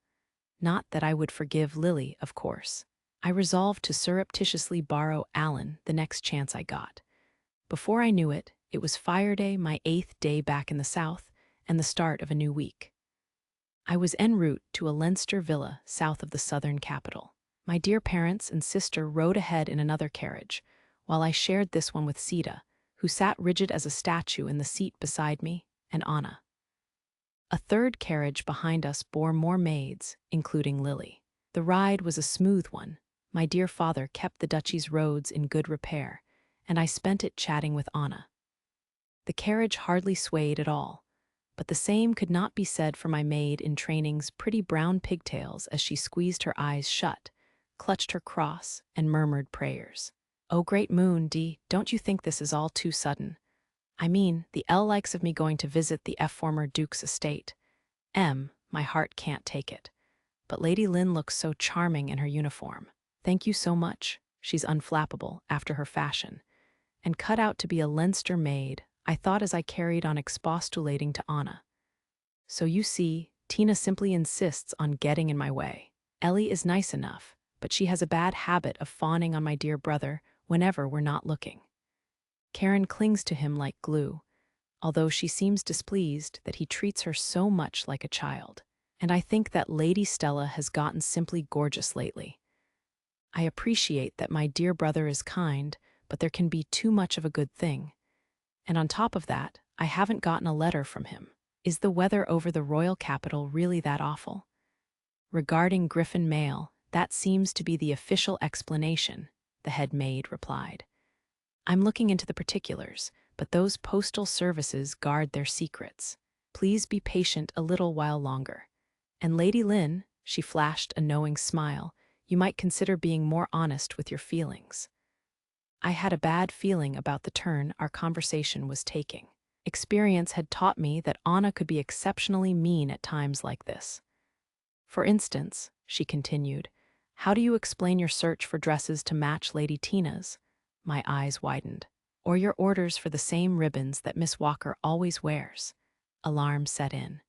Not that I would forgive Lily, of course. I resolved to surreptitiously borrow Alan the next chance I got. Before I knew it, it was Fire Day, my 8th day back in the South, and the start of a new week. I was en route to a Leinster villa south of the southern capital. My dear parents and sister rode ahead in another carriage, while I shared this one with Sita, who sat rigid as a statue in the seat beside me, and Anna. A third carriage behind us bore more maids, including Lily. The ride was a smooth one. My dear father kept the duchy's roads in good repair, and I spent it chatting with Anna. The carriage hardly swayed at all, but the same could not be said for my maid in training's pretty brown pigtails as she squeezed her eyes shut, clutched her cross, and murmured prayers. "Oh, great moon, don't you think this is all too sudden? I mean, the likes of me going to visit the former Duke's estate. My heart can't take it. But Lady Lynn looks so charming in her uniform. Thank you so much. She's unflappable, after her fashion. And cut out to be a Leinster maid, I thought as I carried on expostulating to Anna. So you see, Tina simply insists on getting in my way. Ellie is nice enough, but she has a bad habit of fawning on my dear brother whenever we're not looking. Karen clings to him like glue, although she seems displeased that he treats her so much like a child. And I think that Lady Stella has gotten simply gorgeous lately. I appreciate that my dear brother is kind, but there can be too much of a good thing. And on top of that, I haven't gotten a letter from him. Is the weather over the royal capital really that awful? Regarding Griffin Mail, that seems to be the official explanation, the head maid replied. I'm looking into the particulars, but those postal services guard their secrets. Please be patient a little while longer. And Lady Lynn, she flashed a knowing smile, you might consider being more honest with your feelings. I had a bad feeling about the turn our conversation was taking. Experience had taught me that Anna could be exceptionally mean at times like this. For instance, she continued, how do you explain your search for dresses to match Lady Tina's? My eyes widened. Or your orders for the same ribbons that Miss Walker always wears? Alarm set in.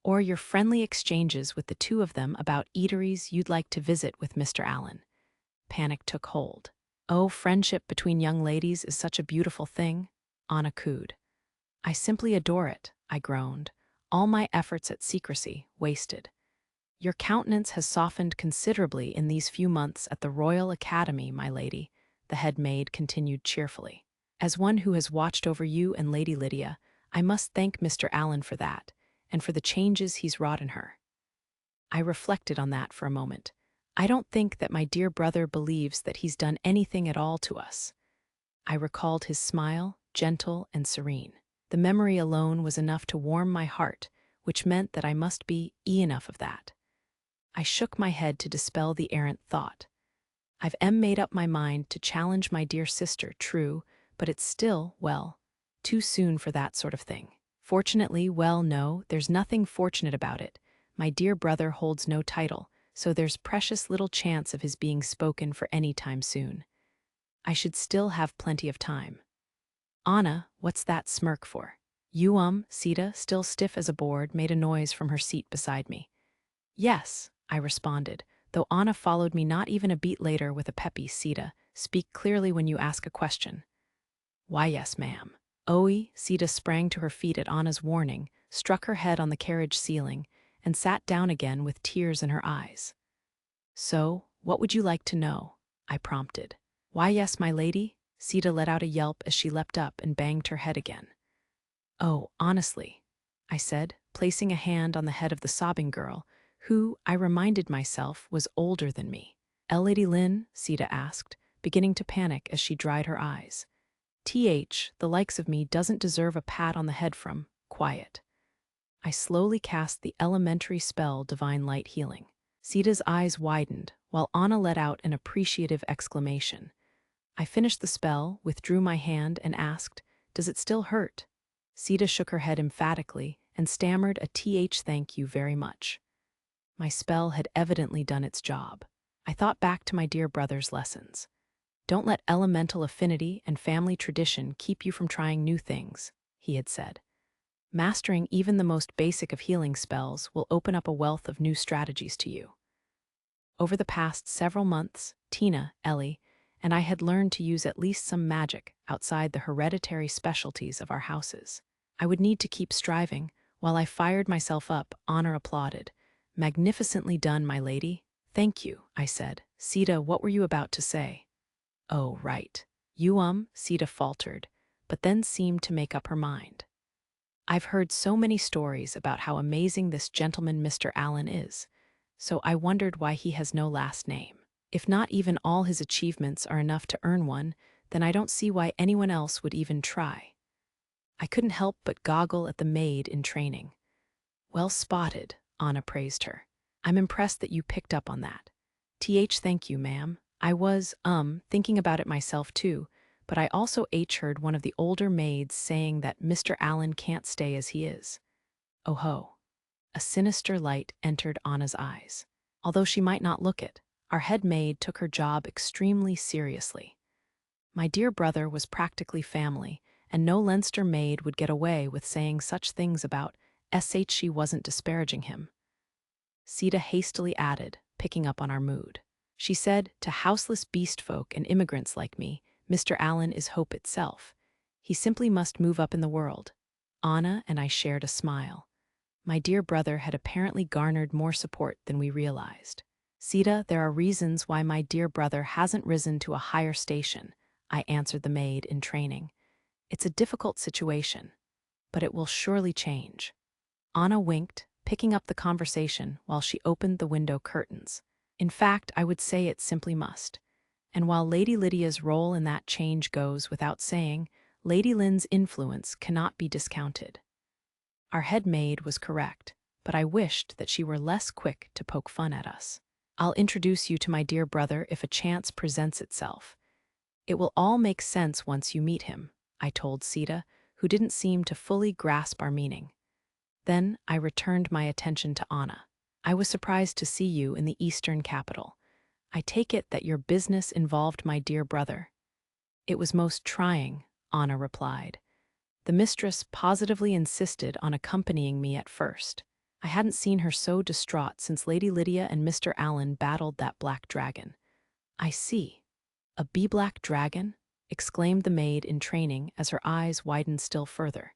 Or your friendly exchanges with the two of them about eateries you'd like to visit with Mr. Allen? Panic took hold. Oh, friendship between young ladies is such a beautiful thing, Anna cooed. I simply adore it, I groaned. All my efforts at secrecy wasted. Your countenance has softened considerably in these few months at the Royal Academy, my lady, the head maid continued cheerfully. As one who has watched over you and Lady Lydia, I must thank Mr. Allen for that, and for the changes he's wrought in her. I reflected on that for a moment. I don't think that my dear brother believes that he's done anything at all to us. I recalled his smile, gentle and serene. The memory alone was enough to warm my heart, which meant that I must be enough of that. I shook my head to dispel the errant thought. I've made up my mind to challenge my dear sister, true, but it's still, well, too soon for that sort of thing. Fortunately, no, there's nothing fortunate about it. My dear brother holds no title, so there's precious little chance of his being spoken for any time soon. I should still have plenty of time. Anna, what's that smirk for? Sita, still stiff as a board, made a noise from her seat beside me. Yes, I responded, though Anna followed me not even a beat later with a peppy Sita, speak clearly when you ask a question. Why, yes, ma'am. Sita sprang to her feet at Anna's warning, struck her head on the carriage ceiling, and sat down again with tears in her eyes. So, what would you like to know? I prompted. Why, yes, my lady. Sita let out a yelp as she leapt up and banged her head again. Oh, honestly, I said, placing a hand on the head of the sobbing girl, who, I reminded myself, was older than me. Lady Lynn? Sita asked, beginning to panic as she dried her eyes. The likes of me doesn't deserve a pat on the head from, quiet. I slowly cast the elementary spell Divine Light Healing. Sita's eyes widened, while Anna let out an appreciative exclamation. I finished the spell, withdrew my hand, and asked, Does it still hurt? Sita shook her head emphatically and stammered a thank you very much. My spell had evidently done its job. I thought back to my dear brother's lessons. Don't let elemental affinity and family tradition keep you from trying new things, he had said. Mastering even the most basic of healing spells will open up a wealth of new strategies to you. Over the past several months, Tina, Ellie, and I had learned to use at least some magic outside the hereditary specialties of our houses. I would need to keep striving. While I fired myself up, Honor applauded. Magnificently done, my lady. Thank you, I said. Sita, what were you about to say? Oh, right. Sita faltered, but then seemed to make up her mind. I've heard so many stories about how amazing this gentleman Mr. Allen is, so I wondered why he has no last name. If not even all his achievements are enough to earn one, then I don't see why anyone else would even try. I couldn't help but goggle at the maid in training. Well spotted, Anna praised her. I'm impressed that you picked up on that. Thank you, ma'am. I was, thinking about it myself too, but I also heard one of the older maids saying that Mr. Allen can't stay as he is. Oh ho. A sinister light entered Anna's eyes. Although she might not look it, our head maid took her job extremely seriously. My dear brother was practically family, and no Leinster maid would get away with saying such things about she wasn't disparaging him. Sita hastily added, picking up on our mood. She said, to houseless beast folk and immigrants like me, Mr. Allen is hope itself. He simply must move up in the world. Anna and I shared a smile. My dear brother had apparently garnered more support than we realized. Sita, there are reasons why my dear brother hasn't risen to a higher station, I answered the maid in training. It's a difficult situation, but it will surely change. Anna winked, picking up the conversation while she opened the window curtains. In fact, I would say it simply must. And while Lady Lydia's role in that change goes without saying, Lady Lynn's influence cannot be discounted. Our head maid was correct, but I wished that she were less quick to poke fun at us. I'll introduce you to my dear brother if a chance presents itself. It will all make sense once you meet him, I told Sita, who didn't seem to fully grasp our meaning. Then I returned my attention to Anna. I was surprised to see you in the Eastern capital. I take it that your business involved my dear brother. It was most trying, Anna replied. The mistress positively insisted on accompanying me at first. I hadn't seen her so distraught since Lady Lydia and Mr. Allen battled that black dragon. I see. A black dragon? Exclaimed the maid in training as her eyes widened still further.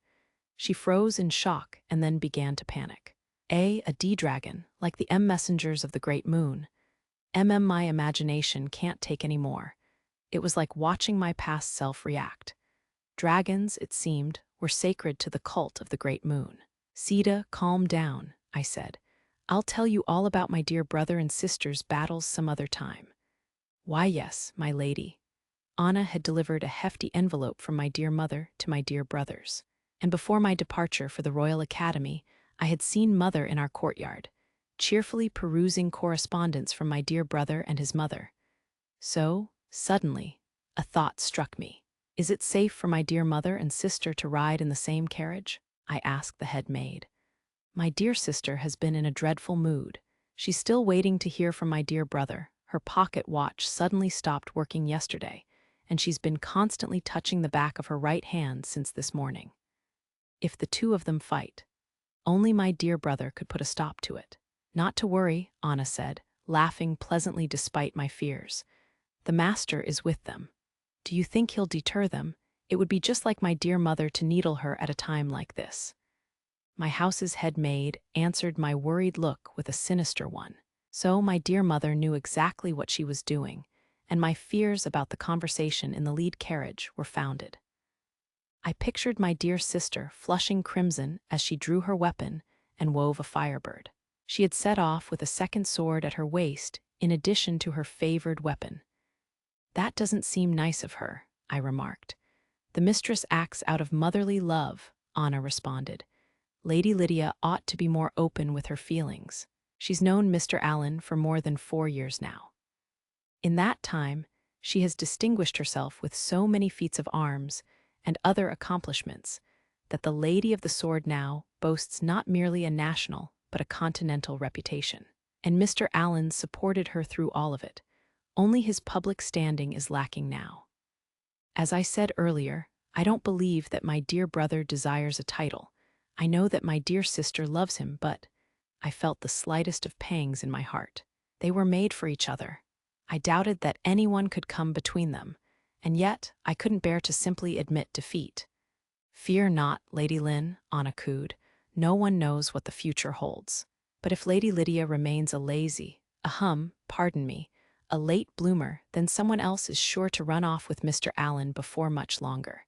She froze in shock and then began to panic. A D-dragon, like the messengers of the great moon. My imagination can't take any more. It was like watching my past self react. Dragons, it seemed, were sacred to the cult of the great moon. Sita, calm down, I said. I'll tell you all about my dear brother and sister's battles some other time. Why, yes, my lady. Anna had delivered a hefty envelope from my dear mother to my dear brothers. And before my departure for the Royal Academy, I had seen Mother in our courtyard, cheerfully perusing correspondence from my dear brother and his mother. So, suddenly, a thought struck me. Is it safe for my dear mother and sister to ride in the same carriage? I asked the head maid. My dear sister has been in a dreadful mood. She's still waiting to hear from my dear brother. Her pocket watch suddenly stopped working yesterday, and she's been constantly touching the back of her right hand since this morning. If the two of them fight, only my dear brother could put a stop to it. Not to worry, Anna said, laughing pleasantly despite my fears. "The master is with them. Do you think he'll deter them? It would be just like my dear mother to needle her at a time like this." My house's head maid answered my worried look with a sinister one. So my dear mother knew exactly what she was doing, and my fears about the conversation in the lead carriage were founded. I pictured my dear sister flushing crimson as she drew her weapon and wove a firebird. She had set off with a second sword at her waist in addition to her favored weapon. "That doesn't seem nice of her," I remarked. "The mistress acts out of motherly love," Anna responded. "Lady Lydia ought to be more open with her feelings. She's known Mr. Allen for more than 4 years now. In that time, she has distinguished herself with so many feats of arms and other accomplishments that the Lady of the Sword now boasts not merely a national but a continental reputation. And Mr. Allen supported her through all of it. Only his public standing is lacking now. As I said earlier, I don't believe that my dear brother desires a title. I know that my dear sister loves him, but I felt the slightest of pangs in my heart. They were made for each other. I doubted that anyone could come between them, and yet I couldn't bear to simply admit defeat. "Fear not, Lady Lynn," Anna cooed. "No one knows what the future holds. But if Lady Lydia remains a late bloomer, then someone else is sure to run off with Mr. Allen before much longer.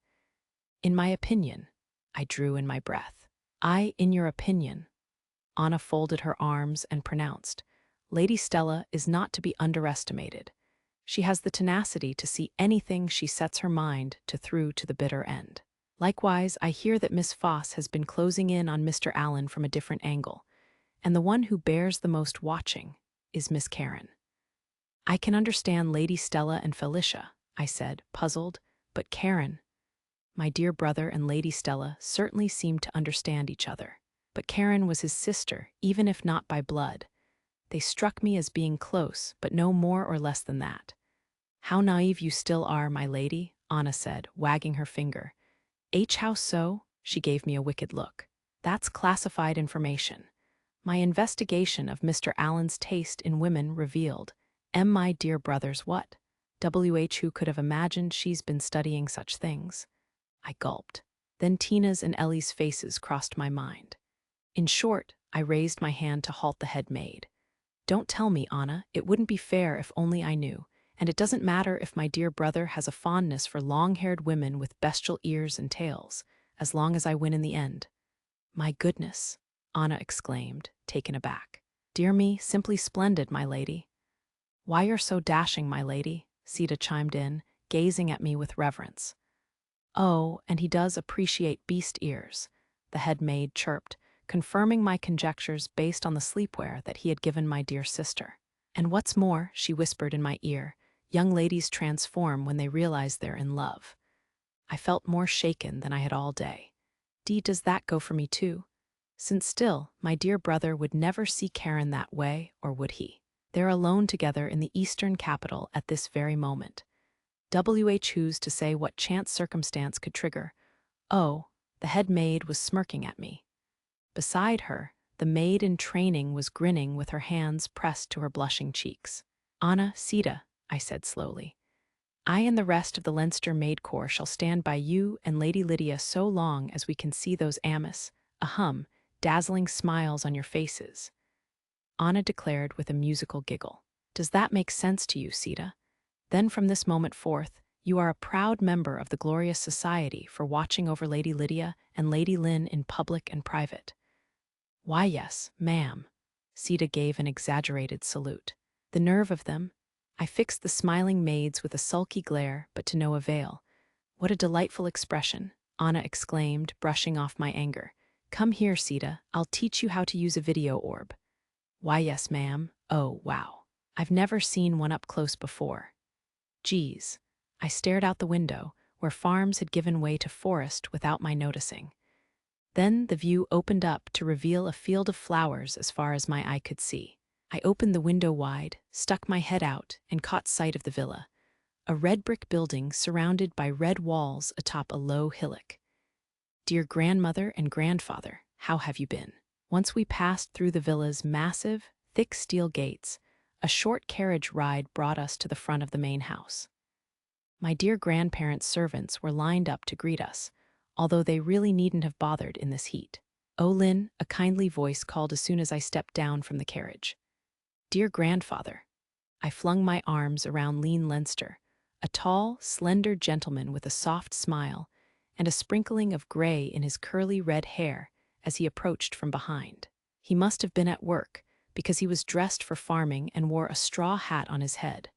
In my opinion," I drew in my breath. In your opinion," Anna folded her arms and pronounced. "Lady Stella is not to be underestimated. She has the tenacity to see anything she sets her mind to through to the bitter end. Likewise, I hear that Miss Foss has been closing in on Mr. Allen from a different angle, and the one who bears the most watching is Miss Karen." "I can understand Lady Stella and Felicia," I said, puzzled, "but Karen—" My dear brother and Lady Stella certainly seemed to understand each other. But Karen was his sister, even if not by blood. They struck me as being close, but no more or less than that. "How naive you still are, my lady," Anna said, wagging her finger. How so?" She gave me a wicked look. "That's classified information. My investigation of Mr. Allen's taste in women revealed. My dear brother's what? Who could have imagined she's been studying such things?" I gulped. Then Tina's and Ellie's faces crossed my mind. In short, I raised my hand to halt the head maid. "Don't tell me, Anna. It wouldn't be fair if only I knew. And it doesn't matter if my dear brother has a fondness for long-haired women with bestial ears and tails, as long as I win in the end." "My goodness," Anna exclaimed, taken aback. "Dear me, simply splendid, my lady." "Why you're so dashing, my lady," Sita chimed in, gazing at me with reverence. "Oh, and he does appreciate beast ears," the head maid chirped, confirming my conjectures based on the sleepwear that he had given my dear sister. "And what's more," she whispered in my ear, "young ladies transform when they realize they're in love." I felt more shaken than I had all day. Does that go for me too? Since still, my dear brother would never see Karen that way, or would he? They're alone together in the Eastern capital at this very moment. Who's to say what chance circumstance could trigger? Oh, the head maid was smirking at me. Beside her, the maid in training was grinning with her hands pressed to her blushing cheeks. "Anna, Sita," I said slowly, "I and the rest of the Leinster Maid Corps shall stand by you and Lady Lydia so long as we can see those dazzling smiles on your faces," Anna declared with a musical giggle. "Does that make sense to you, Sita? Then from this moment forth, you are a proud member of the glorious society for watching over Lady Lydia and Lady Lynn in public and private." "Why, yes, ma'am." Sita gave an exaggerated salute. The nerve of them! I fixed the smiling maids with a sulky glare, but to no avail. "What a delightful expression," Anna exclaimed, brushing off my anger. "Come here, Sita, I'll teach you how to use a video orb." "Why, yes, ma'am. Oh, wow. I've never seen one up close before." Geez. I stared out the window, where farms had given way to forest without my noticing. Then the view opened up to reveal a field of flowers as far as my eye could see. I opened the window wide, stuck my head out, and caught sight of the villa, a red brick building surrounded by red walls atop a low hillock. "Dear grandmother and grandfather, how have you been?" Once we passed through the villa's massive, thick steel gates, A short carriage ride brought us to the front of the main house. My dear grandparents' servants were lined up to greet us, although they really needn't have bothered in this heat. "Oh, Lynn," a kindly voice called as soon as I stepped down from the carriage. "Dear grandfather." I flung my arms around lean Leinster, a tall, slender gentleman with a soft smile and a sprinkling of gray in his curly red hair as he approached from behind. He must have been at work, because he was dressed for farming and wore a straw hat on his head.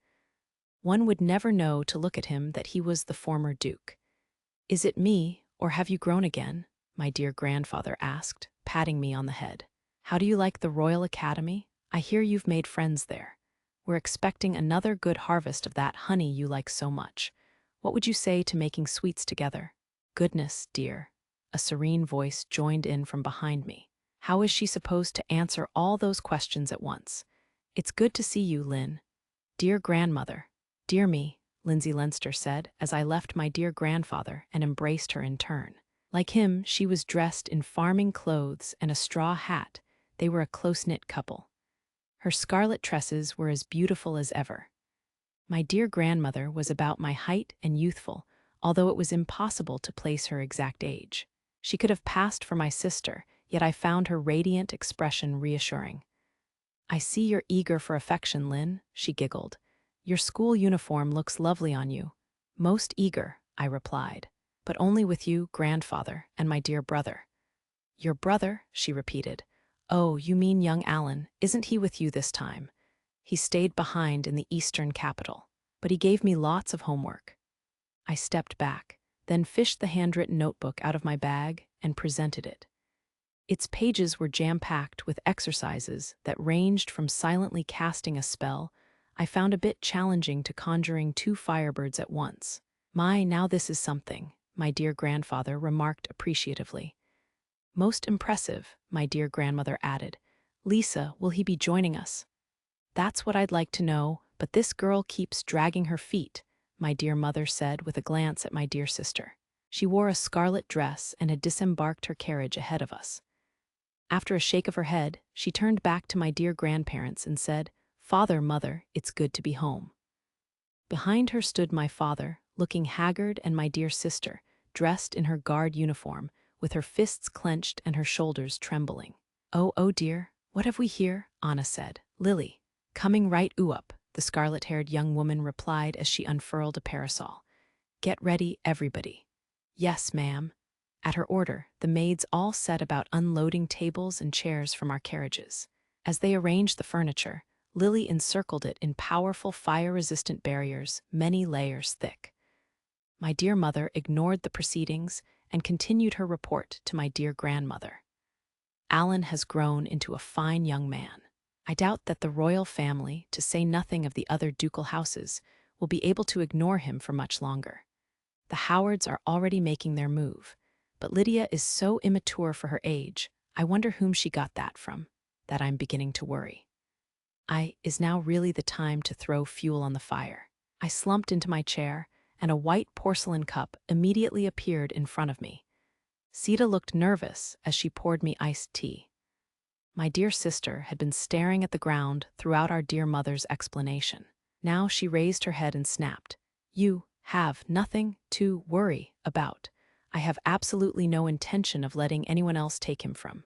One would never know to look at him that he was the former Duke. "Is it me, or have you grown again?" my dear grandfather asked, patting me on the head. "How do you like the Royal Academy? I hear you've made friends there. We're expecting another good harvest of that honey you like so much. What would you say to making sweets together?" "Goodness, dear," a serene voice joined in from behind me. How is she supposed to answer all those questions at once? "It's good to see you, Lynn." "Dear grandmother." "Dear me," Lindsay Leinster said as I left my dear grandfather and embraced her in turn. Like him, she was dressed in farming clothes and a straw hat. They were a close-knit couple. Her scarlet tresses were as beautiful as ever. My dear grandmother was about my height and youthful, although it was impossible to place her exact age. She could have passed for my sister, yet I found her radiant expression reassuring. "I see you're eager for affection, Lynn," she giggled. "Your school uniform looks lovely on you." "Most eager," I replied, "but only with you, grandfather, and my dear brother." "Your brother?" she repeated. "Oh, you mean young Alan. Isn't he with you this time?" "He stayed behind in the Eastern capital, but he gave me lots of homework." I stepped back, then fished the handwritten notebook out of my bag and presented it. Its pages were jam-packed with exercises that ranged from silently casting a spell I found a bit challenging to conjuring two firebirds at once. Now this is something," my dear grandfather remarked appreciatively. "Most impressive," my dear grandmother added. "Lisa, will he be joining us?" "That's what I'd like to know, but this girl keeps dragging her feet," my dear mother said with a glance at my dear sister. She wore a scarlet dress and had disembarked her carriage ahead of us. After a shake of her head, she turned back to my dear grandparents and said, "Father, Mother, it's good to be home." Behind her stood my father, looking haggard, and my dear sister, dressed in her guard uniform, with her fists clenched and her shoulders trembling. Oh dear, what have we here?" Anna said. "Lily." "Coming right up," the scarlet-haired young woman replied as she unfurled a parasol. "Get ready, everybody." "Yes, ma'am." At her order, the maids all set about unloading tables and chairs from our carriages. As they arranged the furniture, Lily encircled it in powerful fire-resistant barriers, many layers thick. My dear mother ignored the proceedings and continued her report to my dear grandmother. "Alan has grown into a fine young man. I doubt that the royal family, to say nothing of the other ducal houses, will be able to ignore him for much longer. The Howards are already making their move, but Lydia is so immature for her age, I wonder whom she got that from, that I'm beginning to worry. Is now really the time to throw fuel on the fire?" I slumped into my chair, and a white porcelain cup immediately appeared in front of me. Sita looked nervous as she poured me iced tea. My dear sister had been staring at the ground throughout our dear mother's explanation. Now she raised her head and snapped, "You have nothing to worry about. I have absolutely no intention of letting anyone else take him from."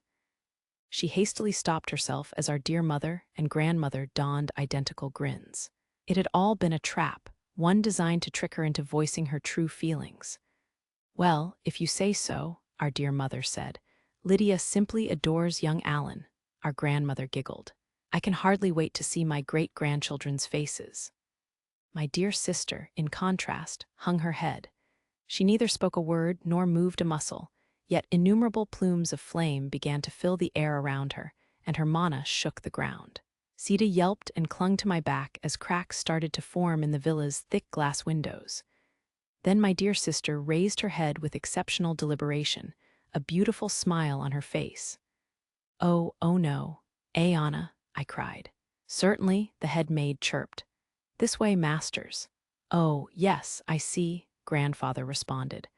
She hastily stopped herself as our dear mother and grandmother donned identical grins. It had all been a trap, one designed to trick her into voicing her true feelings. "Well, if you say so," our dear mother said. "Lydia simply adores young Alan." Our grandmother giggled. "I can hardly wait to see my great-grandchildren's faces." My dear sister, in contrast, hung her head. She neither spoke a word nor moved a muscle, yet innumerable plumes of flame began to fill the air around her, and her manna shook the ground. Sita yelped and clung to my back as cracks started to form in the villa's thick glass windows. Then my dear sister raised her head with exceptional deliberation, a beautiful smile on her face. Oh no. Anna," I cried. "Certainly," the head maid chirped. "This way, masters." "Oh, yes, I see," grandfather responded.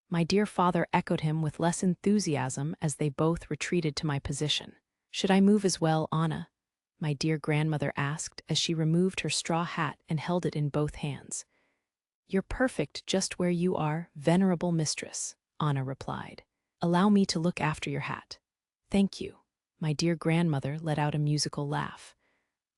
My dear father echoed him with less enthusiasm as they both retreated to my position. "Should I move as well, Anna?" my dear grandmother asked as she removed her straw hat and held it in both hands. You're perfect just where you are, venerable mistress, Anna replied. Allow me to look after your hat. Thank you. My dear grandmother let out a musical laugh.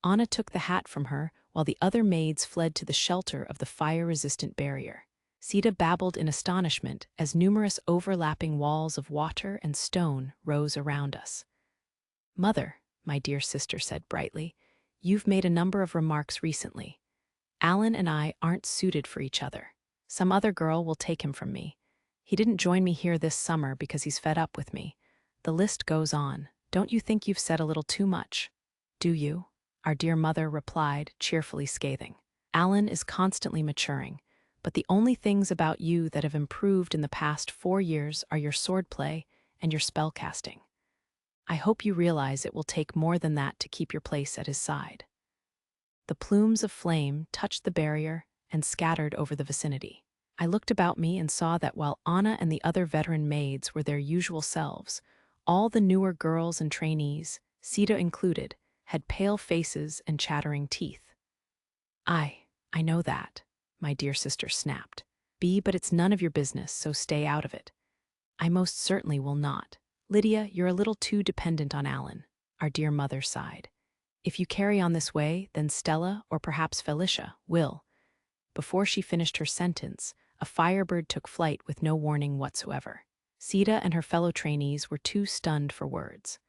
Anna took the hat from her while the other maids fled to the shelter of the fire-resistant barrier. Sita babbled in astonishment as numerous overlapping walls of water and stone rose around us. Mother, my dear sister said brightly, you've made a number of remarks recently. Alan and I aren't suited for each other. Some other girl will take him from me. He didn't join me here this summer because he's fed up with me. The list goes on. Don't you think you've said a little too much? Do you? Our dear mother replied, cheerfully scathing. Alan is constantly maturing, but the only things about you that have improved in the past 4 years are your swordplay and your spellcasting. I hope you realize it will take more than that to keep your place at his side. The plumes of flame touched the barrier and scattered over the vicinity. I looked about me and saw that while Anna and the other veteran maids were their usual selves, all the newer girls and trainees, Sita included, had pale faces and chattering teeth. I know that, my dear sister snapped. But it's none of your business, so stay out of it. I most certainly will not. Lydia, you're a little too dependent on Alan, our dear mother sighed. If you carry on this way, then Stella, or perhaps Felicia, will. Before she finished her sentence, a firebird took flight with no warning whatsoever. Sita and her fellow trainees were too stunned for words.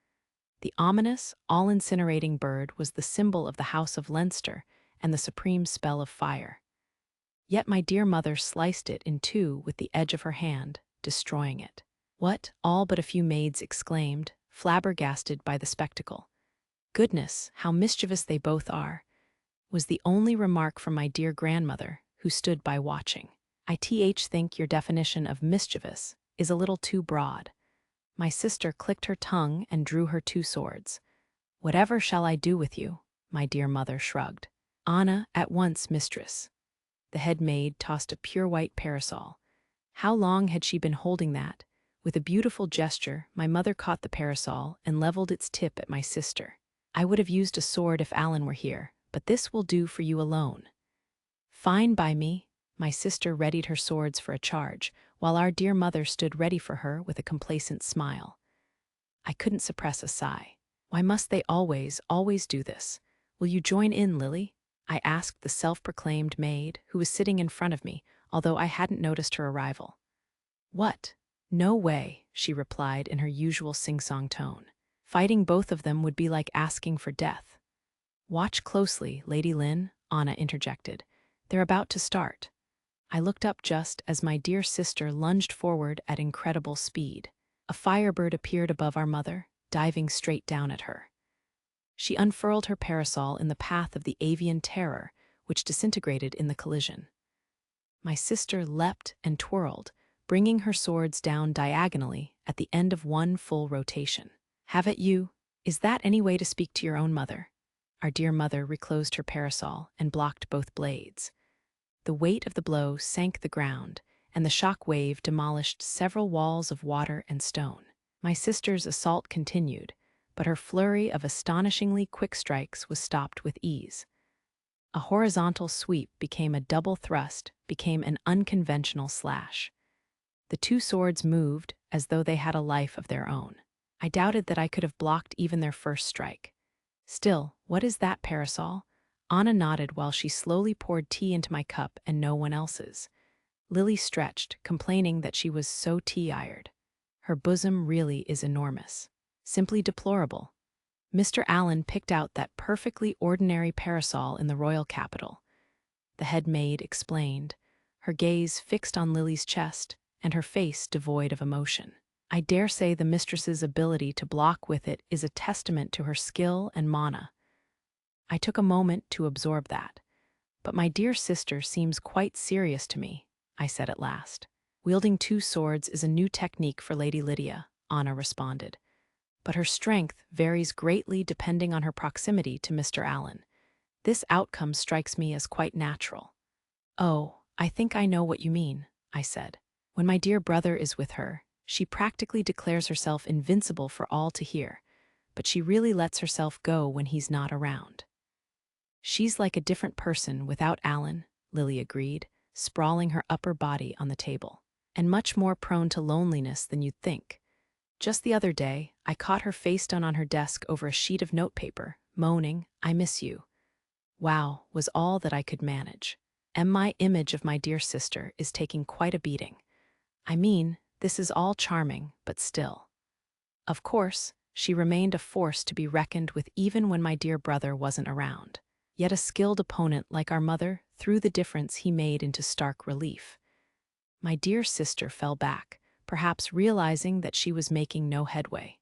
The ominous, all-incinerating bird was the symbol of the House of Leinster and the supreme spell of fire. Yet my dear mother sliced it in two with the edge of her hand, destroying it. What? All but a few maids exclaimed, flabbergasted by the spectacle. Goodness, how mischievous they both are, was the only remark from my dear grandmother, who stood by watching. I think your definition of mischievous is a little too broad. My sister clicked her tongue and drew her 2 swords. Whatever shall I do with you? My dear mother shrugged. Anna, at once, mistress. The head maid tossed a pure white parasol. How long had she been holding that? With a beautiful gesture, my mother caught the parasol and leveled its tip at my sister. I would have used a sword if Alan were here, but this will do for you alone. Fine by me. My sister readied her swords for a charge, while our dear mother stood ready for her with a complacent smile. I couldn't suppress a sigh. Why must they always do this? Will you join in, Lily? I asked the self-proclaimed maid, who was sitting in front of me, although I hadn't noticed her arrival. What? No way, she replied in her usual sing-song tone. Fighting both of them would be like asking for death. Watch closely, Lady Lynn, Anna interjected. They're about to start. I looked up just as my dear sister lunged forward at incredible speed. A firebird appeared above our mother, diving straight down at her. She unfurled her parasol in the path of the avian terror, which disintegrated in the collision. My sister leapt and twirled, bringing her swords down diagonally at the end of one full rotation. Have it you? Is that any way to speak to your own mother? Our dear mother reclosed her parasol and blocked both blades. The weight of the blow sank the ground, and the shock wave demolished several walls of water and stone. My sister's assault continued, but her flurry of astonishingly quick strikes was stopped with ease. A horizontal sweep became a double thrust, became an unconventional slash. The 2 swords moved as though they had a life of their own. I doubted that I could have blocked even their first strike. Still, what is that, parasol? Anna nodded while she slowly poured tea into my cup and no one else's. Lily stretched, complaining that she was so tea-ired. Her bosom really is enormous. Simply deplorable. Mr. Allen picked out that perfectly ordinary parasol in the royal capital. The head maid explained, her gaze fixed on Lily's chest and her face devoid of emotion. I dare say the mistress's ability to block with it is a testament to her skill and mana. I took a moment to absorb that. But my dear sister seems quite serious to me, I said at last. Wielding 2 swords is a new technique for Lady Lydia, Anna responded. But her strength varies greatly depending on her proximity to Mr. Allen. This outcome strikes me as quite natural. Oh, I think I know what you mean, I said. When my dear brother is with her, she practically declares herself invincible for all to hear. but she really lets herself go when he's not around. She's like a different person without Alan, Lily agreed, sprawling her upper body on the table, and much more prone to loneliness than you'd think. Just the other day, I caught her face down on her desk over a sheet of notepaper, moaning, "I miss you." Wow, was all that I could manage. And my image of my dear sister is taking quite a beating. I mean, this is all charming, but still. Of course, she remained a force to be reckoned with even when my dear brother wasn't around. Yet a skilled opponent like our mother threw the difference he made into stark relief. My dear sister fell back, perhaps realizing that she was making no headway.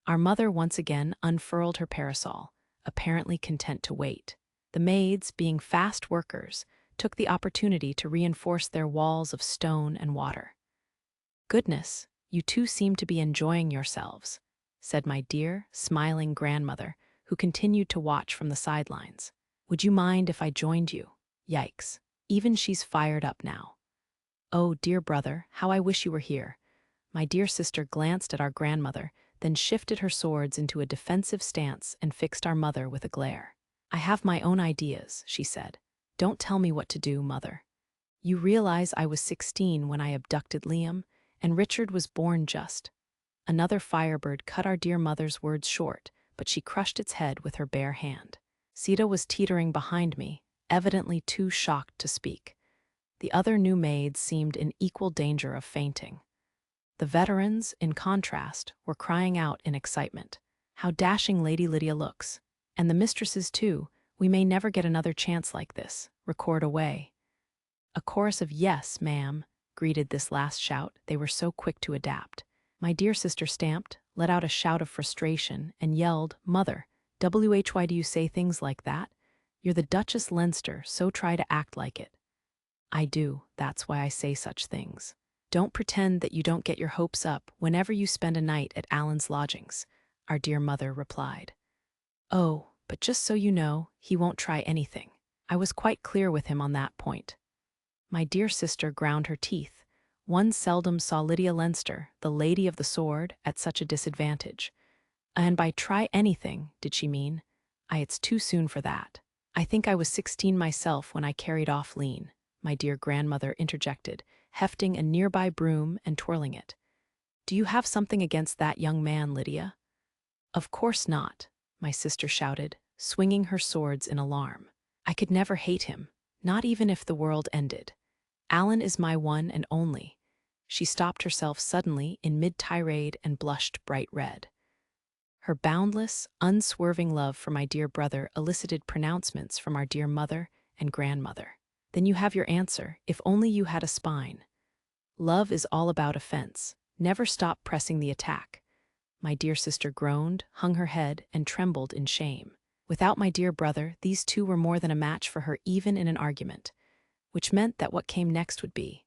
Our mother once again unfurled her parasol, apparently content to wait. The maids, being fast workers, took the opportunity to reinforce their walls of stone and water. "Goodness, you two seem to be enjoying yourselves," said my dear, smiling grandmother, who continued to watch from the sidelines. "Would you mind if I joined you?" Yikes. Even she's fired up now. "Oh, dear brother, how I wish you were here." My dear sister glanced at our grandmother, then shifted her swords into a defensive stance and fixed our mother with a glare. "I have my own ideas," she said. "Don't tell me what to do, mother. You realize I was 16 when I abducted Liam, and Richard was born just." Another firebird cut our dear mother's words short, but she crushed its head with her bare hand. Sita was teetering behind me, evidently too shocked to speak. The other new maids seemed in equal danger of fainting. The veterans, in contrast, were crying out in excitement. "How dashing Lady Lydia looks. And the mistresses, too. We may never get another chance like this. Record away." A chorus of "Yes, ma'am," greeted this last shout. They were so quick to adapt. My dear sister stamped, let out a shout of frustration, and yelled, "Mother, why do you say things like that? You're the Duchess Leinster, so try to act like it." "I do, that's why I say such things. Don't pretend that you don't get your hopes up whenever you spend a night at Alan's lodgings," our dear mother replied. "Oh, but just so you know, he won't try anything. I was quite clear with him on that point." My dear sister ground her teeth. One seldom saw Lydia Leinster, the Lady of the Sword, at such a disadvantage. And by try anything, did she mean? It's too soon for that. I think I was 16 myself when I carried off Lean, my dear grandmother interjected, hefting a nearby broom and twirling it. "Do you have something against that young man, Lydia?" "Of course not," my sister shouted, swinging her swords in alarm. "I could never hate him, not even if the world ended. Alan is my one and only." She stopped herself suddenly in mid-tirade and blushed bright red. Her boundless, unswerving love for my dear brother elicited pronouncements from our dear mother and grandmother. "Then you have your answer, if only you had a spine. Love is all about offense. Never stop pressing the attack." My dear sister groaned, hung her head, and trembled in shame. Without my dear brother, these two were more than a match for her even in an argument, which meant that what came next would be.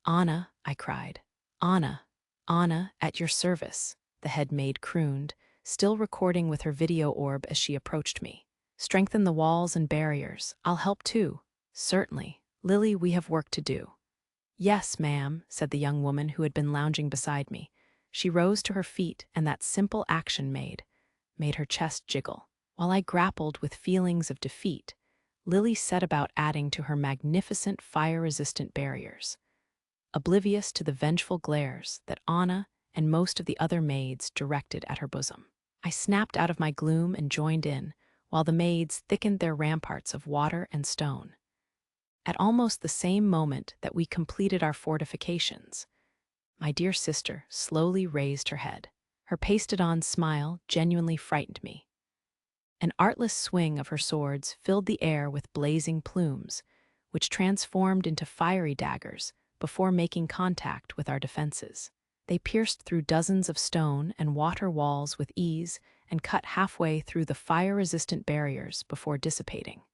"Anna," I cried. "Anna, Anna, at your service," the head maid crooned, still recording with her video orb as she approached me. "Strengthen the walls and barriers. I'll help too." "Certainly. Lily, we have work to do." "Yes, ma'am," said the young woman who had been lounging beside me. She rose to her feet, and that simple action made her chest jiggle. While I grappled with feelings of defeat, Lily set about adding to her magnificent fire-resistant barriers, oblivious to the vengeful glares that Anna and most of the other maids directed at her bosom. I snapped out of my gloom and joined in, while the maids thickened their ramparts of water and stone. At almost the same moment that we completed our fortifications, my dear sister slowly raised her head. Her pasted-on smile genuinely frightened me. An artless swing of her swords filled the air with blazing plumes, which transformed into fiery daggers before making contact with our defenses. They pierced through dozens of stone and water walls with ease and cut halfway through the fire-resistant barriers before dissipating.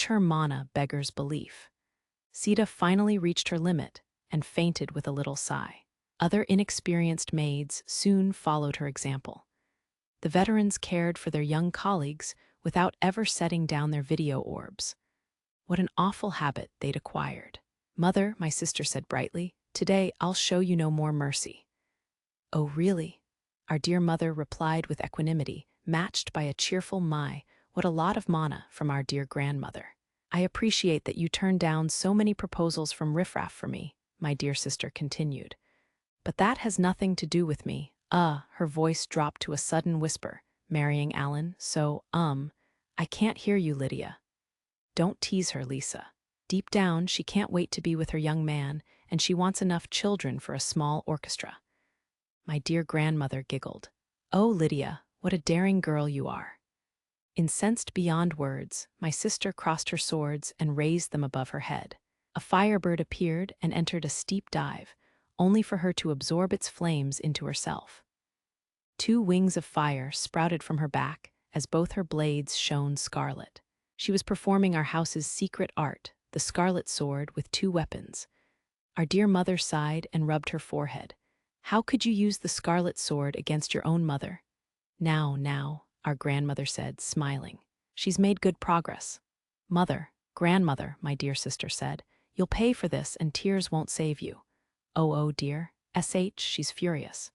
Her mana beggars belief. Sita finally reached her limit and fainted with a little sigh. Other inexperienced maids soon followed her example. The veterans cared for their young colleagues without ever setting down their video orbs. What an awful habit they'd acquired. "Mother," my sister said brightly, "today I'll show you no more mercy." "Oh, really?" our dear mother replied with equanimity, matched by a cheerful "My, what a lot of mana" from our dear grandmother. I appreciate that you turned down so many proposals from riffraff for me, my dear sister continued. But that has nothing to do with me. Her voice dropped to a sudden whisper, marrying Alan, so, I can't hear you, Lydia. Don't tease her, Lisa. Deep down, she can't wait to be with her young man, and she wants enough children for a small orchestra. My dear grandmother giggled. Oh, Lydia, what a daring girl you are. Incensed beyond words, my sister crossed her swords and raised them above her head. A firebird appeared and entered a steep dive, only for her to absorb its flames into herself. 2 wings of fire sprouted from her back as both her blades shone scarlet. She was performing our house's secret art, the scarlet sword with 2 weapons. Our dear mother sighed and rubbed her forehead. How could you use the scarlet sword against your own mother? Now, our grandmother said, smiling. She's made good progress. Mother, grandmother, my dear sister said, you'll pay for this and tears won't save you. Oh dear, she's furious.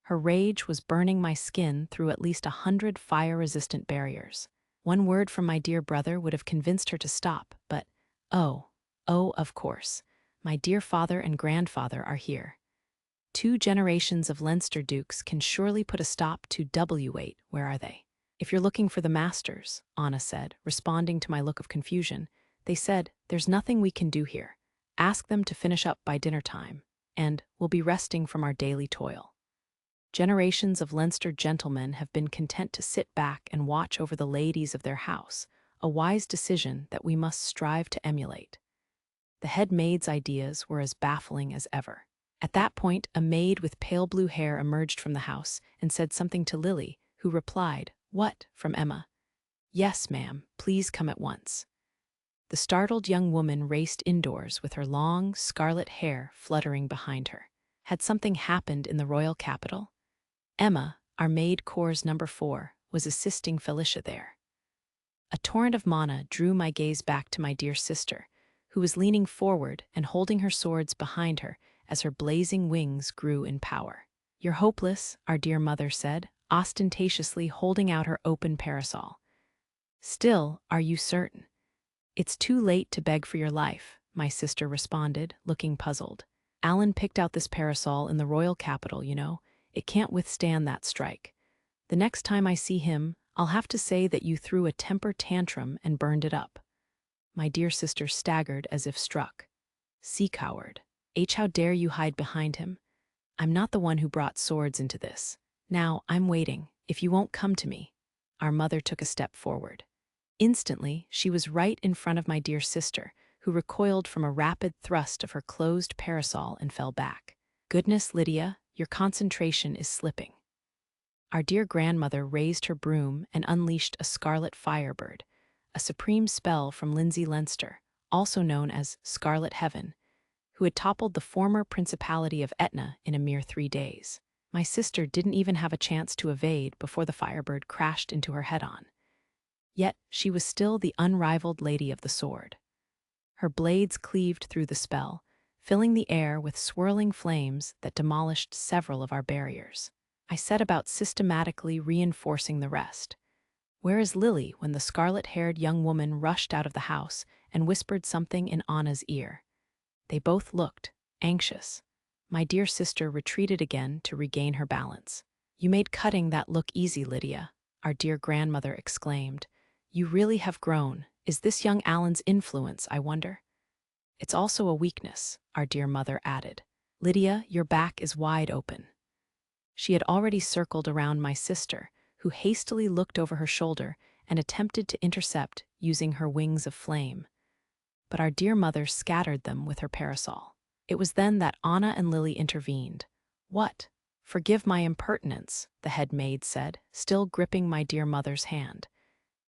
Her rage was burning my skin through at least 100 fire-resistant barriers. One word from my dear brother would have convinced her to stop, but of course, my dear father and grandfather are here. 2 generations of Leinster dukes can surely put a stop to W8. Where are they? If you're looking for the masters, Anna said, responding to my look of confusion, they said, there's nothing we can do here. Ask them to finish up by dinner time, and we'll be resting from our daily toil. Generations of Leinster gentlemen have been content to sit back and watch over the ladies of their house, a wise decision that we must strive to emulate. The head maid's ideas were as baffling as ever. At that point, a maid with pale blue hair emerged from the house and said something to Lily, who replied, "What?" from Emma. "Yes, ma'am, please come at once." The startled young woman raced indoors with her long, scarlet hair fluttering behind her. Had something happened in the royal capital? Emma, our maid corps number 4, was assisting Felicia there. A torrent of mana drew my gaze back to my dear sister, who was leaning forward and holding her swords behind her as her blazing wings grew in power. "You're hopeless," our dear mother said, ostentatiously holding out her open parasol. "Still, are you certain?" "It's too late to beg for your life," my sister responded, looking puzzled. "Alan picked out this parasol in the royal capital, you know. It can't withstand that strike. The next time I see him, I'll have to say that you threw a temper tantrum and burned it up." My dear sister staggered as if struck. "Sea coward. How dare you hide behind him? I'm not the one who brought swords into this. Now, I'm waiting, if you won't come to me." Our mother took a step forward. Instantly, she was right in front of my dear sister, who recoiled from a rapid thrust of her closed parasol and fell back. "Goodness, Lydia, your concentration is slipping." Our dear grandmother raised her broom and unleashed a scarlet firebird, a supreme spell from Lindsay Leinster, also known as Scarlet Heaven, who had toppled the former principality of Etna in a mere 3 days. My sister didn't even have a chance to evade before the firebird crashed into her head-on. Yet she was still the unrivaled lady of the sword. Her blades cleaved through the spell, filling the air with swirling flames that demolished several of our barriers. I set about systematically reinforcing the rest. Where is Lily when the scarlet-haired young woman rushed out of the house and whispered something in Anna's ear? They both looked anxious. My dear sister retreated again to regain her balance. "You made cutting that look easy, Lydia," our dear grandmother exclaimed. "You really have grown. Is this young Alan's influence, I wonder?" "It's also a weakness," our dear mother added. "Lydia, your back is wide open." She had already circled around my sister, who hastily looked over her shoulder and attempted to intercept using her wings of flame. But our dear mother scattered them with her parasol. It was then that Anna and Lily intervened. "What? Forgive my impertinence," the head maid said, still gripping my dear mother's hand.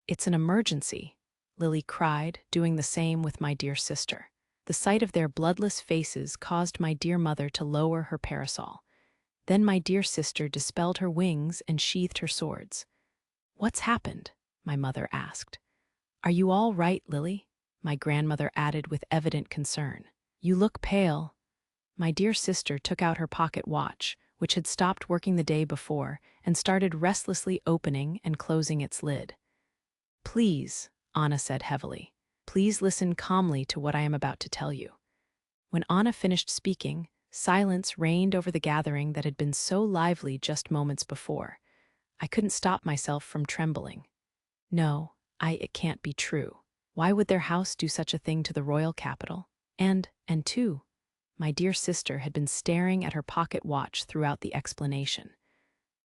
"It's an emergency," Lily cried, doing the same with my dear sister. The sight of their bloodless faces caused my dear mother to lower her parasol. Then my dear sister dispelled her wings and sheathed her swords. "What's happened?" my mother asked. "Are you all right, Lily?" my grandmother added with evident concern. "You look pale." My dear sister took out her pocket watch, which had stopped working the day before and started restlessly opening and closing its lid. "Please," Anna said heavily, "please listen calmly to what I am about to tell you." When Anna finished speaking, silence reigned over the gathering that had been so lively just moments before. I couldn't stop myself from trembling. No, it can't be true. Why would their house do such a thing to the royal capital? And two, my dear sister had been staring at her pocket watch throughout the explanation.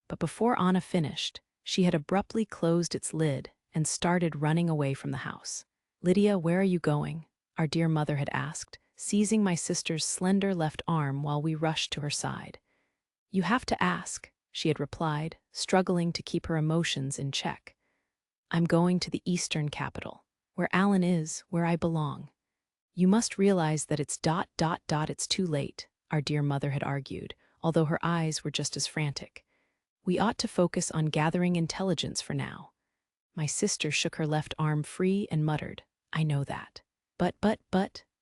But before Anna finished, she had abruptly closed its lid and started running away from the house. "Lydia, where are you going?" our dear mother had asked, seizing my sister's slender left arm while we rushed to her side. "You have to ask," she had replied, struggling to keep her emotions in check. "I'm going to the Eastern capital, where Alan is, where I belong." "You must realize that it's ... it's too late," our dear mother had argued, although her eyes were just as frantic. "We ought to focus on gathering intelligence for now." My sister shook her left arm free and muttered, "I know that. But,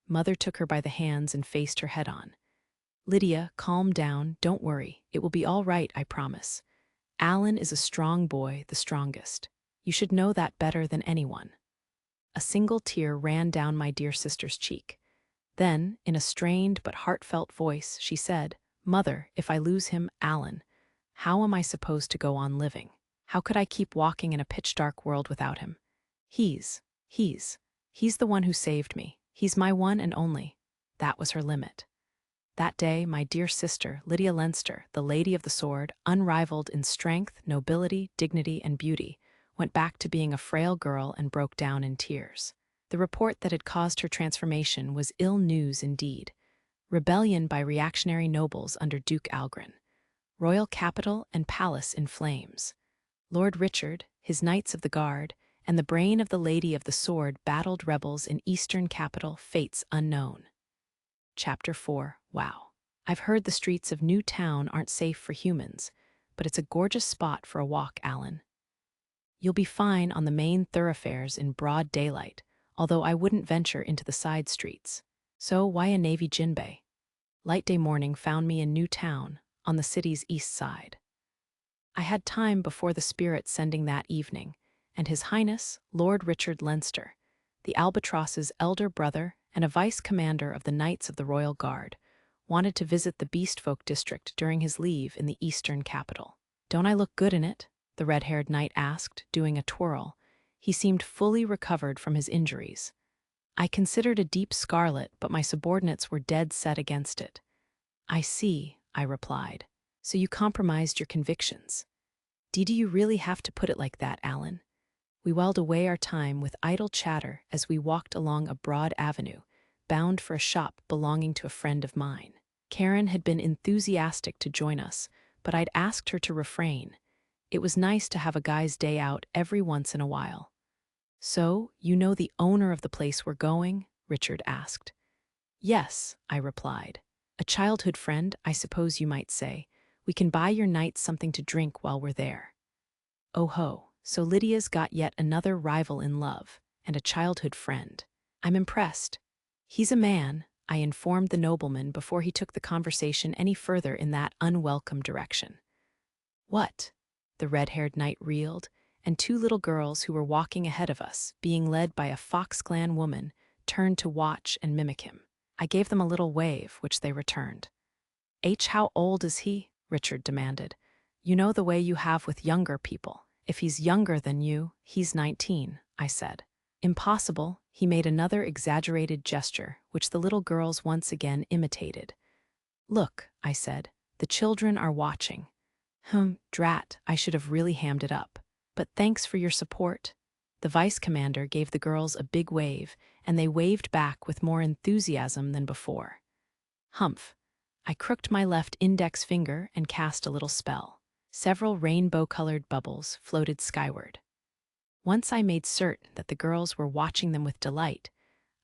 Mother took her by the hands and faced her head on. "Lydia, calm down, don't worry. It will be all right, I promise. Alan is a strong boy, the strongest. You should know that better than anyone." A single tear ran down my dear sister's cheek. Then, in a strained but heartfelt voice, she said, "Mother, if I lose him, Alan, how am I supposed to go on living? How could I keep walking in a pitch-dark world without him? He's the one who saved me. He's my one and only." That was her limit. That day, my dear sister, Lydia Leinster, the Lady of the Sword, unrivaled in strength, nobility, dignity, and beauty, went back to being a frail girl and broke down in tears. The report that had caused her transformation was ill news indeed. Rebellion by reactionary nobles under Duke Algren. Royal capital and palace in flames. Lord Richard, his Knights of the Guard, and the brain of the Lady of the Sword battled rebels in Eastern capital, fates unknown. Chapter 4. Wow. I've heard the streets of New Town aren't safe for humans, but it's a gorgeous spot for a walk, Alan. You'll be fine on the main thoroughfares in broad daylight, although I wouldn't venture into the side streets. So why a navy jinbei? Light day morning found me in New Town, on the city's east side. I had time before the spirit sending that evening, and His Highness, Lord Richard Leinster, the Albatross's elder brother and a vice-commander of the Knights of the Royal Guard, wanted to visit the Beastfolk district during his leave in the Eastern capital. "Don't I look good in it?" the red-haired knight asked, doing a twirl. He seemed fully recovered from his injuries. I considered a deep scarlet, but my subordinates were dead set against it. "I see," I replied. "So you compromised your convictions." "Did you really have to put it like that, Alan?" We whiled away our time with idle chatter as we walked along a broad avenue, bound for a shop belonging to a friend of mine. Karen had been enthusiastic to join us, but I'd asked her to refrain. It was nice to have a guy's day out every once in a while. "So, you know the owner of the place we're going?" Richard asked. "Yes," I replied. "A childhood friend, I suppose you might say. We can buy your knights something to drink while we're there." Oh ho, so Lydia's got yet another rival in love, and a childhood friend. I'm impressed. "He's a man," I informed the nobleman before he took the conversation any further in that unwelcome direction. "What?" the red-haired knight reeled, and two little girls who were walking ahead of us, being led by a Fox Clan woman, turned to watch and mimic him. I gave them a little wave, which they returned. How old is he?" Richard demanded. "You know the way you have with younger people. If he's younger than you, he's 19, I said. "Impossible," he made another exaggerated gesture, which the little girls once again imitated. "Look," I said, "the children are watching." Drat, I should have really hammed it up. "But thanks for your support." The vice-commander gave the girls a big wave, and they waved back with more enthusiasm than before. Humph. I crooked my left index finger and cast a little spell. Several rainbow-colored bubbles floated skyward. Once I made certain that the girls were watching them with delight,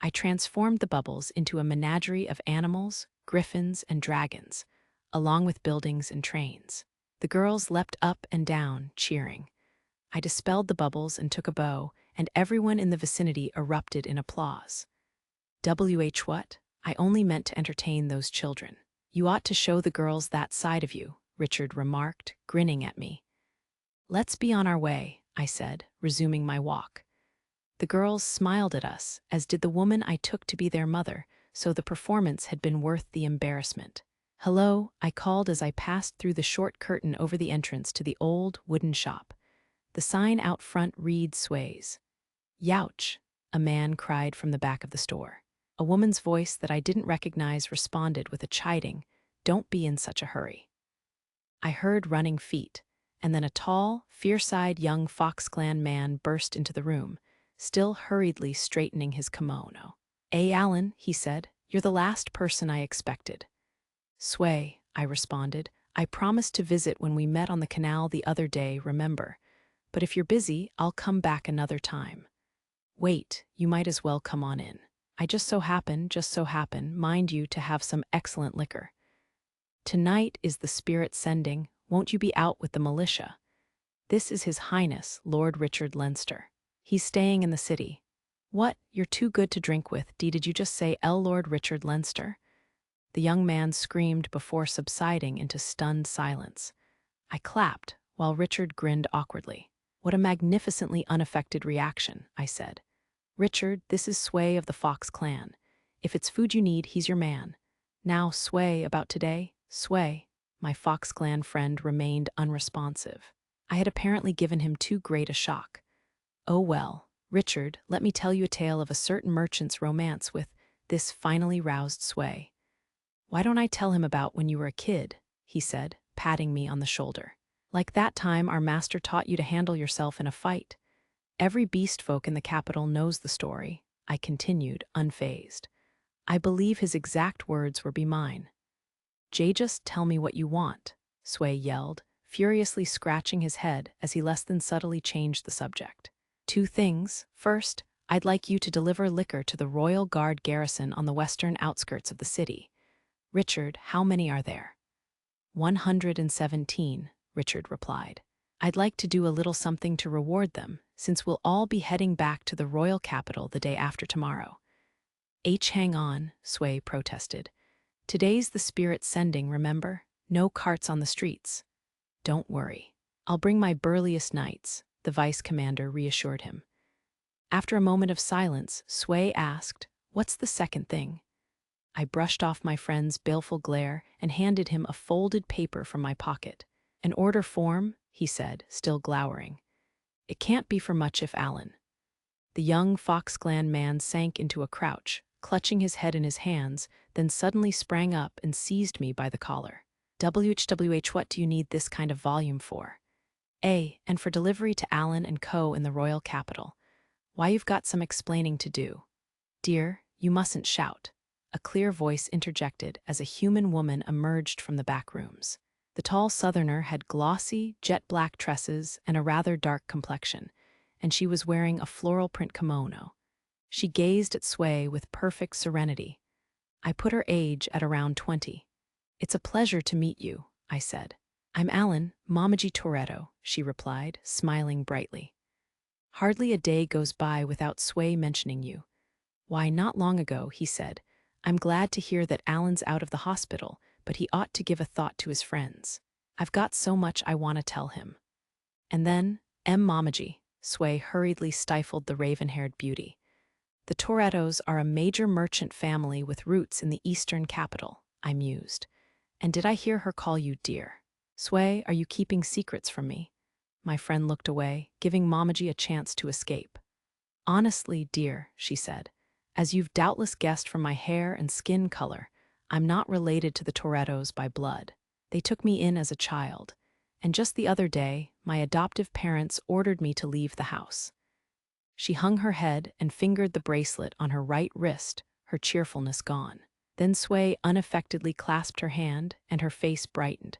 I transformed the bubbles into a menagerie of animals, griffins, and dragons, along with buildings and trains. The girls leapt up and down, cheering. I dispelled the bubbles and took a bow, and everyone in the vicinity erupted in applause. What? I only meant to entertain those children. You ought to show the girls that side of you," Richard remarked, grinning at me. Let's be on our way, I said, resuming my walk. The girls smiled at us, as did the woman I took to be their mother, so the performance had been worth the embarrassment. Hello, I called as I passed through the short curtain over the entrance to the old wooden shop. The sign out front reads Sways. Youch, a man cried from the back of the store. A woman's voice that I didn't recognize responded with a chiding, "Don't be in such a hurry." I heard running feet, and then a tall, fierce-eyed young Fox Clan man burst into the room, still hurriedly straightening his kimono. Alan, he said, you're the last person I expected. Sway, I responded. I promised to visit when we met on the canal the other day, remember. But if you're busy, I'll come back another time. Wait, you might as well come on in. I just so happen, mind you, to have some excellent liquor. Tonight is the spirit sending. Won't you be out with the militia? This is His Highness, Lord Richard Leinster. He's staying in the city. What? You're too good to drink with. Did you just say Lord Richard Leinster? The young man screamed before subsiding into stunned silence. I clapped, while Richard grinned awkwardly. What a magnificently unaffected reaction, I said. Richard, this is Sway of the Fox clan. If it's food you need, he's your man. Now, Sway, about today? Sway. My Fox clan friend remained unresponsive. I had apparently given him too great a shock. Oh well, Richard, let me tell you a tale of a certain merchant's romance with this finally roused Sway. Why don't I tell him about when you were a kid? He said, patting me on the shoulder. Like that time our master taught you to handle yourself in a fight. Every beast folk in the capital knows the story, I continued, unfazed. I believe his exact words were be mine. Just tell me what you want, Sway yelled, furiously scratching his head as he less than subtly changed the subject. 2 things. First, I'd like you to deliver liquor to the Royal Guard garrison on the western outskirts of the city. Richard, how many are there? 117, Richard replied. I'd like to do a little something to reward them, since we'll all be heading back to the royal capital the day after tomorrow. Hang on, Sway protested. Today's the spirit sending, remember? No carts on the streets. Don't worry. I'll bring my burliest knights, the vice commander reassured him. After a moment of silence, Sway asked, What's the second thing? I brushed off my friend's baleful glare and handed him a folded paper from my pocket. An order form, he said, still glowering. It can't be for much if Alan. The young Fox clan man sank into a crouch, clutching his head in his hands, then suddenly sprang up and seized me by the collar. WHWH, what do you need this kind of volume for? And for delivery to Alan and Co. in the royal capital. Why, you've got some explaining to do. Dear, you mustn't shout. A clear voice interjected as a human woman emerged from the back rooms. The tall southerner had glossy, jet-black tresses and a rather dark complexion, and she was wearing a floral print kimono. She gazed at Sway with perfect serenity. I put her age at around 20. It's a pleasure to meet you, I said. I'm Alan, Mamaji Toretto, she replied, smiling brightly. Hardly a day goes by without Sway mentioning you. Why, not long ago, he said. I'm glad to hear that Alan's out of the hospital, but he ought to give a thought to his friends. I've got so much I want to tell him. And then, Mamaji, Sway hurriedly stifled the raven-haired beauty. The Torettos are a major merchant family with roots in the eastern capital, I mused. And did I hear her call you dear? Sway, are you keeping secrets from me? My friend looked away, giving Mamaji a chance to escape. Honestly, dear, she said, as you've doubtless guessed from my hair and skin color, I'm not related to the Torettos by blood. They took me in as a child, and just the other day, my adoptive parents ordered me to leave the house. She hung her head and fingered the bracelet on her right wrist, her cheerfulness gone. Then Sway unaffectedly clasped her hand, and her face brightened.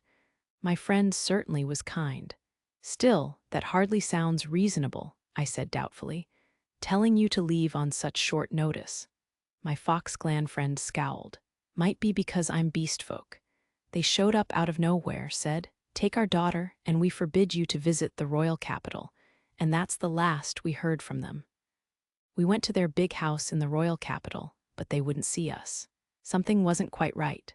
My friend certainly was kind. Still, that hardly sounds reasonable, I said doubtfully, telling you to leave on such short notice. My Fox clan friend scowled. Might be because I'm beast folk. They showed up out of nowhere, said, take our daughter, and we forbid you to visit the royal capital. And that's the last we heard from them. We went to their big house in the royal capital, but they wouldn't see us. Something wasn't quite right.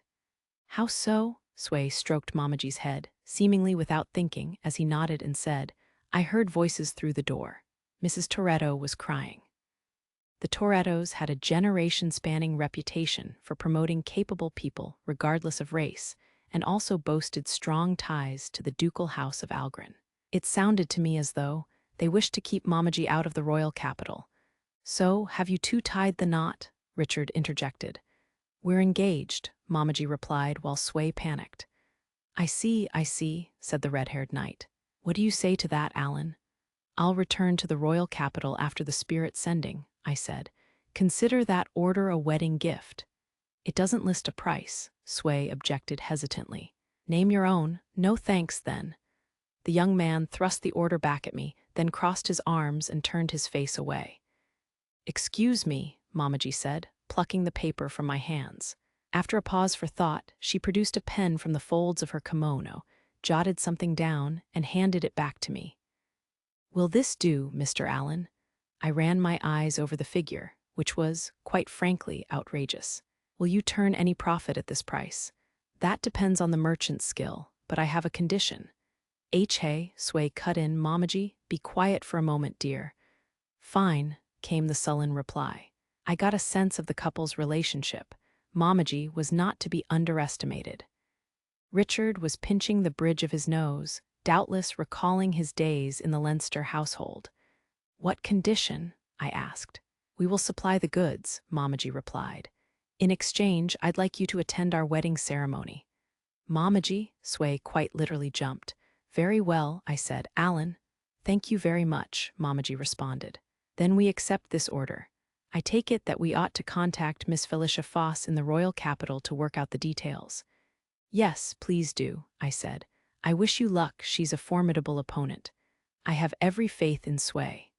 How so? Sway stroked Mamaji's head, seemingly without thinking, as he nodded and said, I heard voices through the door. Mrs. Toretto was crying. The Torettos had a generation-spanning reputation for promoting capable people regardless of race, and also boasted strong ties to the ducal house of Algren. It sounded to me as though they wished to keep Mamaji out of the royal capital. So, have you two tied the knot? Richard interjected. We're engaged, Mamaji replied while Sway panicked. I see, said the red-haired knight. What do you say to that, Alan? I'll return to the royal capital after the spirit sending, I said. Consider that order a wedding gift. It doesn't list a price, Sway objected hesitantly. Name your own. No thanks, then. The young man thrust the order back at me, then crossed his arms and turned his face away. Excuse me, Mamaji said, plucking the paper from my hands. After a pause for thought, she produced a pen from the folds of her kimono, jotted something down, and handed it back to me. Will this do, Mr. Allen? I ran my eyes over the figure, which was, quite frankly, outrageous. Will you turn any profit at this price? That depends on the merchant's skill, but I have a condition. Hey, Sway cut in, Mamaji, be quiet for a moment, dear. Fine, came the sullen reply. I got a sense of the couple's relationship. Mamaji was not to be underestimated. Richard was pinching the bridge of his nose, doubtless recalling his days in the Leinster household. What condition? I asked. We will supply the goods, Mamaji replied. In exchange, I'd like you to attend our wedding ceremony. Mamaji, Sway quite literally jumped. Very well, I said. Alan. Thank you very much, Mamaji responded. Then we accept this order. I take it that we ought to contact Miss Felicia Foss in the royal capital to work out the details. Yes, please do, I said. I wish you luck, she's a formidable opponent. I have every faith in Sway.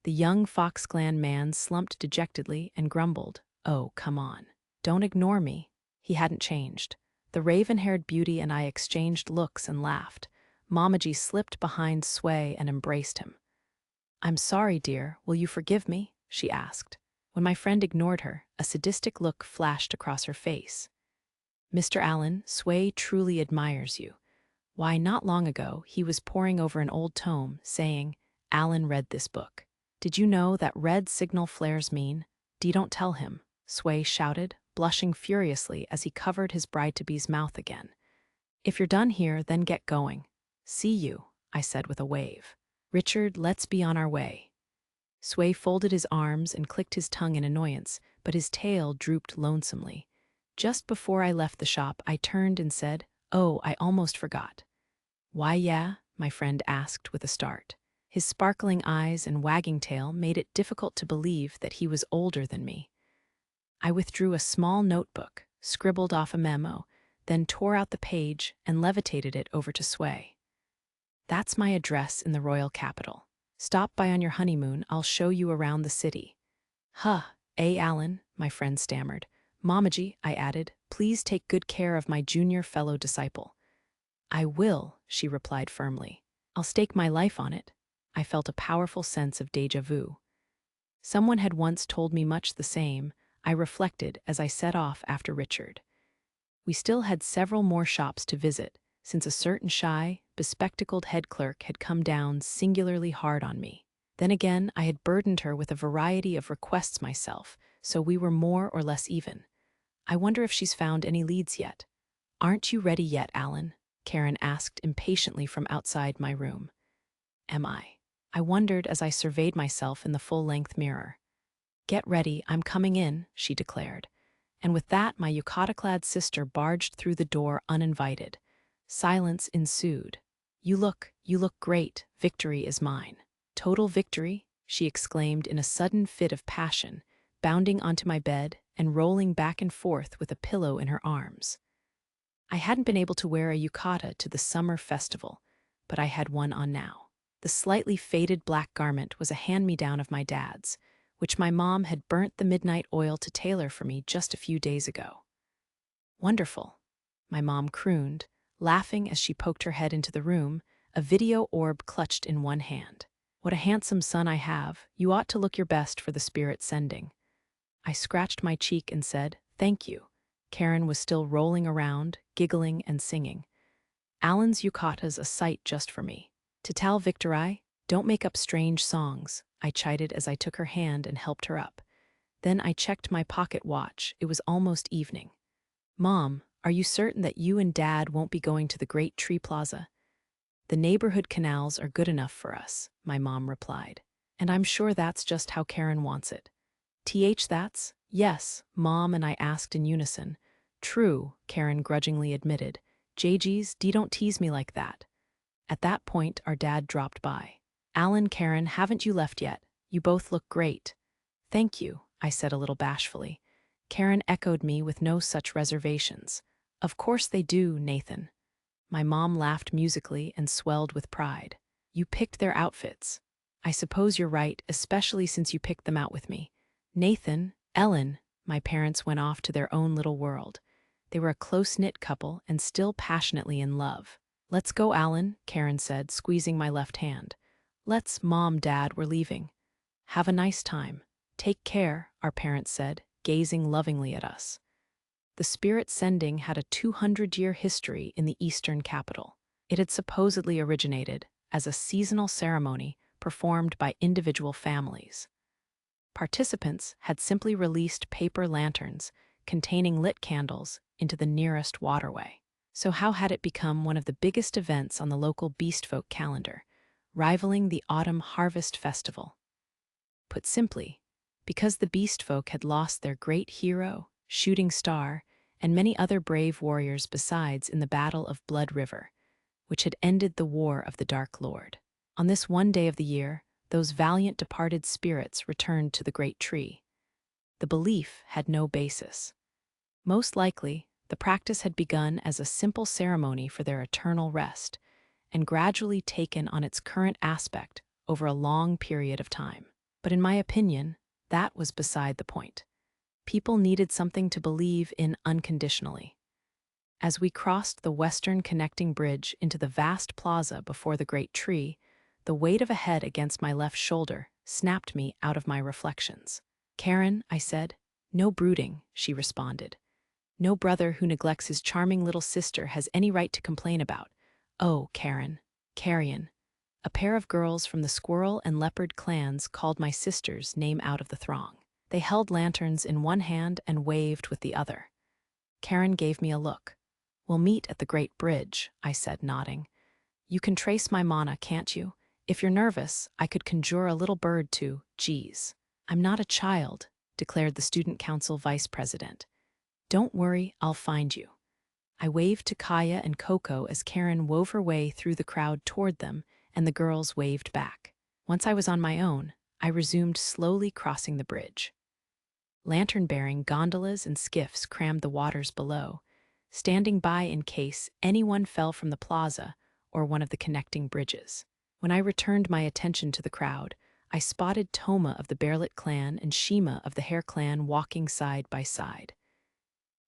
The young Foxglen man slumped dejectedly and grumbled, Oh, come on. Don't ignore me. He hadn't changed. The raven-haired beauty and I exchanged looks and laughed. Mamaji slipped behind Sway and embraced him. I'm sorry, dear. Will you forgive me? She asked. When my friend ignored her, a sadistic look flashed across her face. Mr. Allen, Sway truly admires you. Why, not long ago, he was poring over an old tome, saying, Allen read this book. Did you know that red signal flares mean? Don't tell him, Sway shouted, blushing furiously as he covered his bride-to-be's mouth again. If you're done here, then get going. See you, I said with a wave. Richard, let's be on our way. Sway folded his arms and clicked his tongue in annoyance, but his tail drooped lonesomely. Just before I left the shop, I turned and said, Oh, I almost forgot. Why, yeah? My friend asked with a start. His sparkling eyes and wagging tail made it difficult to believe that he was older than me. I withdrew a small notebook, scribbled off a memo, then tore out the page and levitated it over to Sway. That's my address in the royal capital. Stop by on your honeymoon, I'll show you around the city. Alan, my friend stammered. Mamaji, I added, please take good care of my junior fellow disciple. I will, she replied firmly. I'll stake my life on it. I felt a powerful sense of déjà vu. Someone had once told me much the same, I reflected as I set off after Richard. We still had several more shops to visit, since a certain shy, bespectacled head clerk had come down singularly hard on me. Then again, I had burdened her with a variety of requests myself, so we were more or less even. I wonder if she's found any leads yet. Aren't you ready yet, Alan? Karen asked impatiently from outside my room. Am I? I wondered as I surveyed myself in the full-length mirror. Get ready, I'm coming in, she declared. And with that, my yukata-clad sister barged through the door uninvited. Silence ensued. You look great. Victory is mine. Total victory, she exclaimed in a sudden fit of passion, bounding onto my bed and rolling back and forth with a pillow in her arms. I hadn't been able to wear a yukata to the summer festival, but I had one on now. The slightly faded black garment was a hand-me-down of my dad's, which my mom had burnt the midnight oil to tailor for me just a few days ago. Wonderful, my mom crooned, laughing as she poked her head into the room, a video orb clutched in one hand. What a handsome son I have. You ought to look your best for the spirit sending. I scratched my cheek and said, Thank you. Karen was still rolling around, giggling and singing. Alan's yucata's a sight just for me. To Tal Victory, don't make up strange songs, I chided as I took her hand and helped her up. Then I checked my pocket watch. It was almost evening. Mom, are you certain that you and Dad won't be going to the Great Tree Plaza? The neighborhood canals are good enough for us, my mom replied. And I'm sure that's just how Karen wants it. That's? Yes, Mom and I asked in unison. True, Karen grudgingly admitted. JG's, don't tease me like that. At that point, our dad dropped by. Alan, Karen, haven't you left yet? You both look great. Thank you, I said a little bashfully. Karen echoed me with no such reservations. Of course they do, Nathan. My mom laughed musically and swelled with pride. You picked their outfits. I suppose you're right, especially since you picked them out with me. Nathan, Ellen, my parents went off to their own little world. They were a close-knit couple and still passionately in love. Let's go, Alan, Karen said, squeezing my left hand. Let's, Mom, Dad, we're leaving. Have a nice time. Take care, our parents said, gazing lovingly at us. The spirit sending had a 200-year history in the Eastern capital. It had supposedly originated as a seasonal ceremony performed by individual families. Participants had simply released paper lanterns containing lit candles into the nearest waterway. So how had it become one of the biggest events on the local Beastfolk calendar, rivaling the Autumn Harvest Festival? Put simply, because the Beastfolk had lost their great hero, Shooting Star, and many other brave warriors besides in the Battle of Blood River, which had ended the War of the Dark Lord. On this one day of the year, those valiant departed spirits returned to the great tree. The belief had no basis. Most likely, the practice had begun as a simple ceremony for their eternal rest, and gradually taken on its current aspect over a long period of time. But in my opinion, that was beside the point. People needed something to believe in unconditionally. As we crossed the western connecting bridge into the vast plaza before the great tree, the weight of a head against my left shoulder snapped me out of my reflections. Karen, I said. No brooding, she responded. No brother who neglects his charming little sister has any right to complain about. Oh, Karen. Carrion. A pair of girls from the Squirrel and Leopard clans called my sister's name out of the throng. They held lanterns in one hand and waved with the other. Karen gave me a look. We'll meet at the Great Bridge, I said, nodding. You can trace my mana, can't you? If you're nervous, I could conjure a little bird to, geez. I'm not a child, declared the Student Council Vice President. Don't worry, I'll find you. I waved to Kaya and Coco as Karen wove her way through the crowd toward them, and the girls waved back. Once I was on my own, I resumed slowly crossing the bridge. Lantern-bearing gondolas and skiffs crammed the waters below, standing by in case anyone fell from the plaza or one of the connecting bridges. When I returned my attention to the crowd, I spotted Toma of the Bearlet clan and Shima of the Hare clan walking side by side.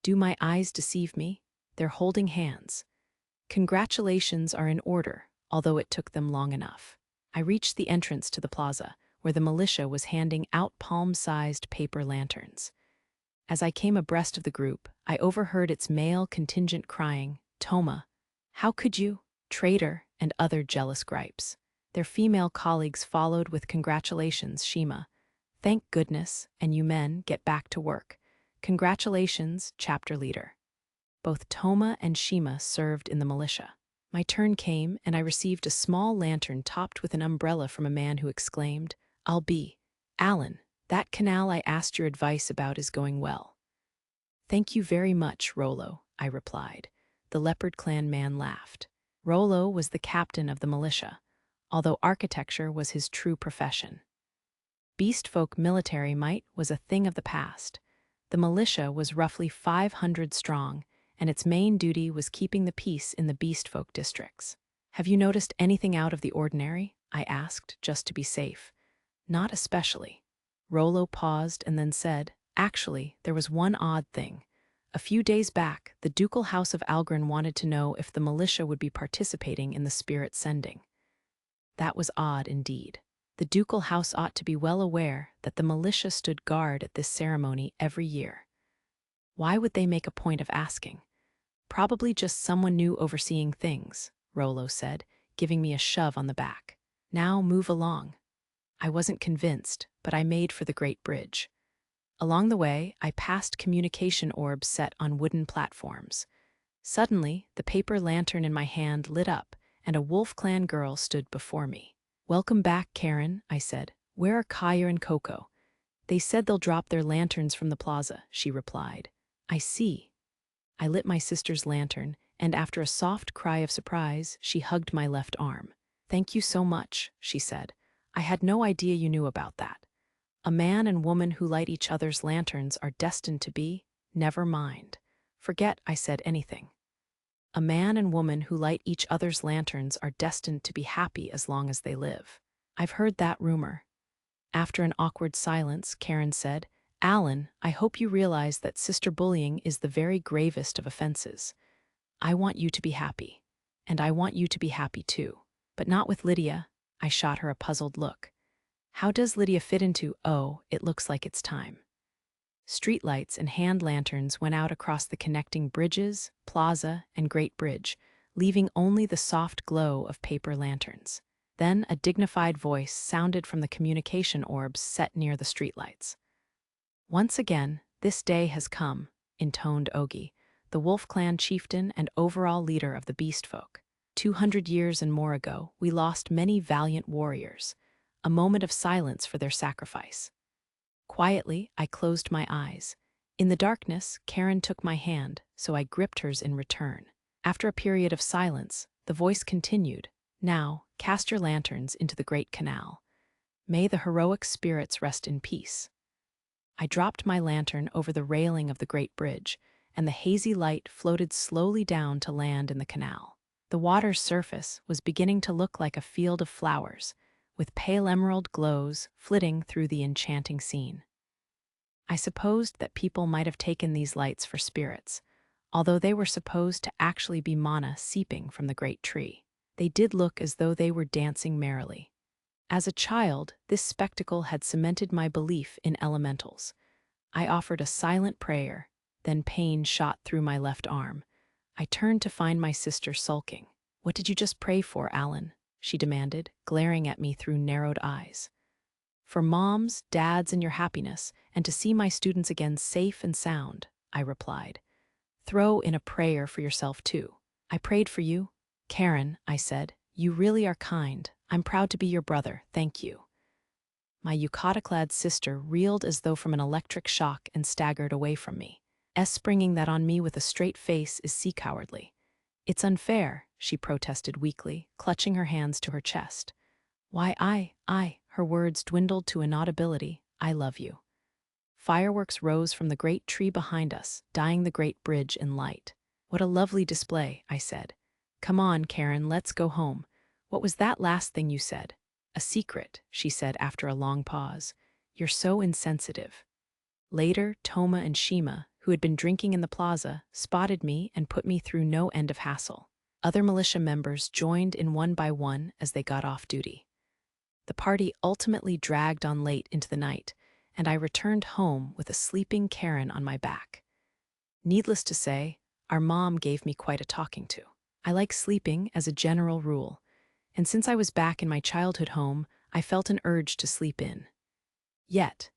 Do my eyes deceive me? They're holding hands. Congratulations are in order, although it took them long enough. I reached the entrance to the plaza, where the militia was handing out palm-sized paper lanterns. As I came abreast of the group, I overheard its male contingent crying, Toma, how could you? Traitor, and other jealous gripes. Their female colleagues followed with congratulations, Shima. Thank goodness, and you men get back to work. Congratulations, chapter leader. Both Toma and Shima served in the militia. My turn came, and I received a small lantern topped with an umbrella from a man who exclaimed, I'll be. Alan, that canal I asked your advice about is going well. Thank you very much, Rollo, I replied. The Leopard clan man laughed. Rollo was the captain of the militia, although architecture was his true profession. Beastfolk military might was a thing of the past. The militia was roughly 500 strong, and its main duty was keeping the peace in the Beastfolk districts. Have you noticed anything out of the ordinary? I asked, just to be safe. Not especially. Rollo paused and then said, Actually, there was one odd thing. A few days back, the Ducal House of Algren wanted to know if the militia would be participating in the spirit sending. That was odd indeed. The Ducal House ought to be well aware that the militia stood guard at this ceremony every year. Why would they make a point of asking? Probably just someone new overseeing things, Rollo said, giving me a shove on the back. Now move along. I wasn't convinced, but I made for the Great Bridge. Along the way, I passed communication orbs set on wooden platforms. Suddenly, the paper lantern in my hand lit up, and a Wolf Clan girl stood before me. "Welcome back, Karen," I said. "Where are Kaya and Coco?" "They said they'll drop their lanterns from the plaza," she replied. "I see." I lit my sister's lantern, and after a soft cry of surprise, she hugged my left arm. "Thank you so much," she said. "I had no idea you knew about that. A man and woman who light each other's lanterns are destined to be, never mind. Forget I said anything. A man and woman who light each other's lanterns are destined to be happy as long as they live. I've heard that rumor." After an awkward silence, Karen said, "Alan, I hope you realize that sister bullying is the very gravest of offenses. I want you to be happy. And I want you to be happy too. But not with Lydia." I shot her a puzzled look. "How does Lydia fit into, oh, it looks like it's time?" Streetlights and hand lanterns went out across the connecting bridges, plaza, and Great Bridge, leaving only the soft glow of paper lanterns. Then a dignified voice sounded from the communication orbs set near the streetlights. "Once again, this day has come," intoned Ogi, the Wolf Clan chieftain and overall leader of the Beast Folk. 200 years and more ago, we lost many valiant warriors. A moment of silence for their sacrifice. Quietly, I closed my eyes. In the darkness, Karen took my hand, so I gripped hers in return. After a period of silence, the voice continued, "Now, cast your lanterns into the Great Canal. May the heroic spirits rest in peace." I dropped my lantern over the railing of the Great Bridge, and the hazy light floated slowly down to land in the canal. The water's surface was beginning to look like a field of flowers, with pale emerald glows flitting through the enchanting scene. I supposed that people might have taken these lights for spirits, although they were supposed to actually be mana seeping from the great tree. They did look as though they were dancing merrily. As a child, this spectacle had cemented my belief in elementals. I offered a silent prayer, then pain shot through my left arm. I turned to find my sister sulking. "What did you just pray for, Alan?" she demanded, glaring at me through narrowed eyes. "For moms, dads, and your happiness, and to see my students again safe and sound," I replied. "Throw in a prayer for yourself, too." "I prayed for you." "Karen," I said, "you really are kind. I'm proud to be your brother, thank you." My yukata-clad sister reeled as though from an electric shock and staggered away from me. Springing that on me with a straight face is sea-cowardly. "It's unfair," she protested weakly, clutching her hands to her chest. "Why, her words dwindled to inaudibility. "I love you." Fireworks rose from the great tree behind us, dyeing the Great Bridge in light. "What a lovely display," I said. "Come on, Karen, let's go home. What was that last thing you said?" "A secret," she said after a long pause. "You're so insensitive." Later, Toma and Shima, who had been drinking in the plaza, spotted me and put me through no end of hassle. Other militia members joined in one by one as they got off duty. The party ultimately dragged on late into the night, and I returned home with a sleeping Karen on my back. Needless to say, our mom gave me quite a talking to. I like sleeping as a general rule, and since I was back in my childhood home, I felt an urge to sleep in. Yet,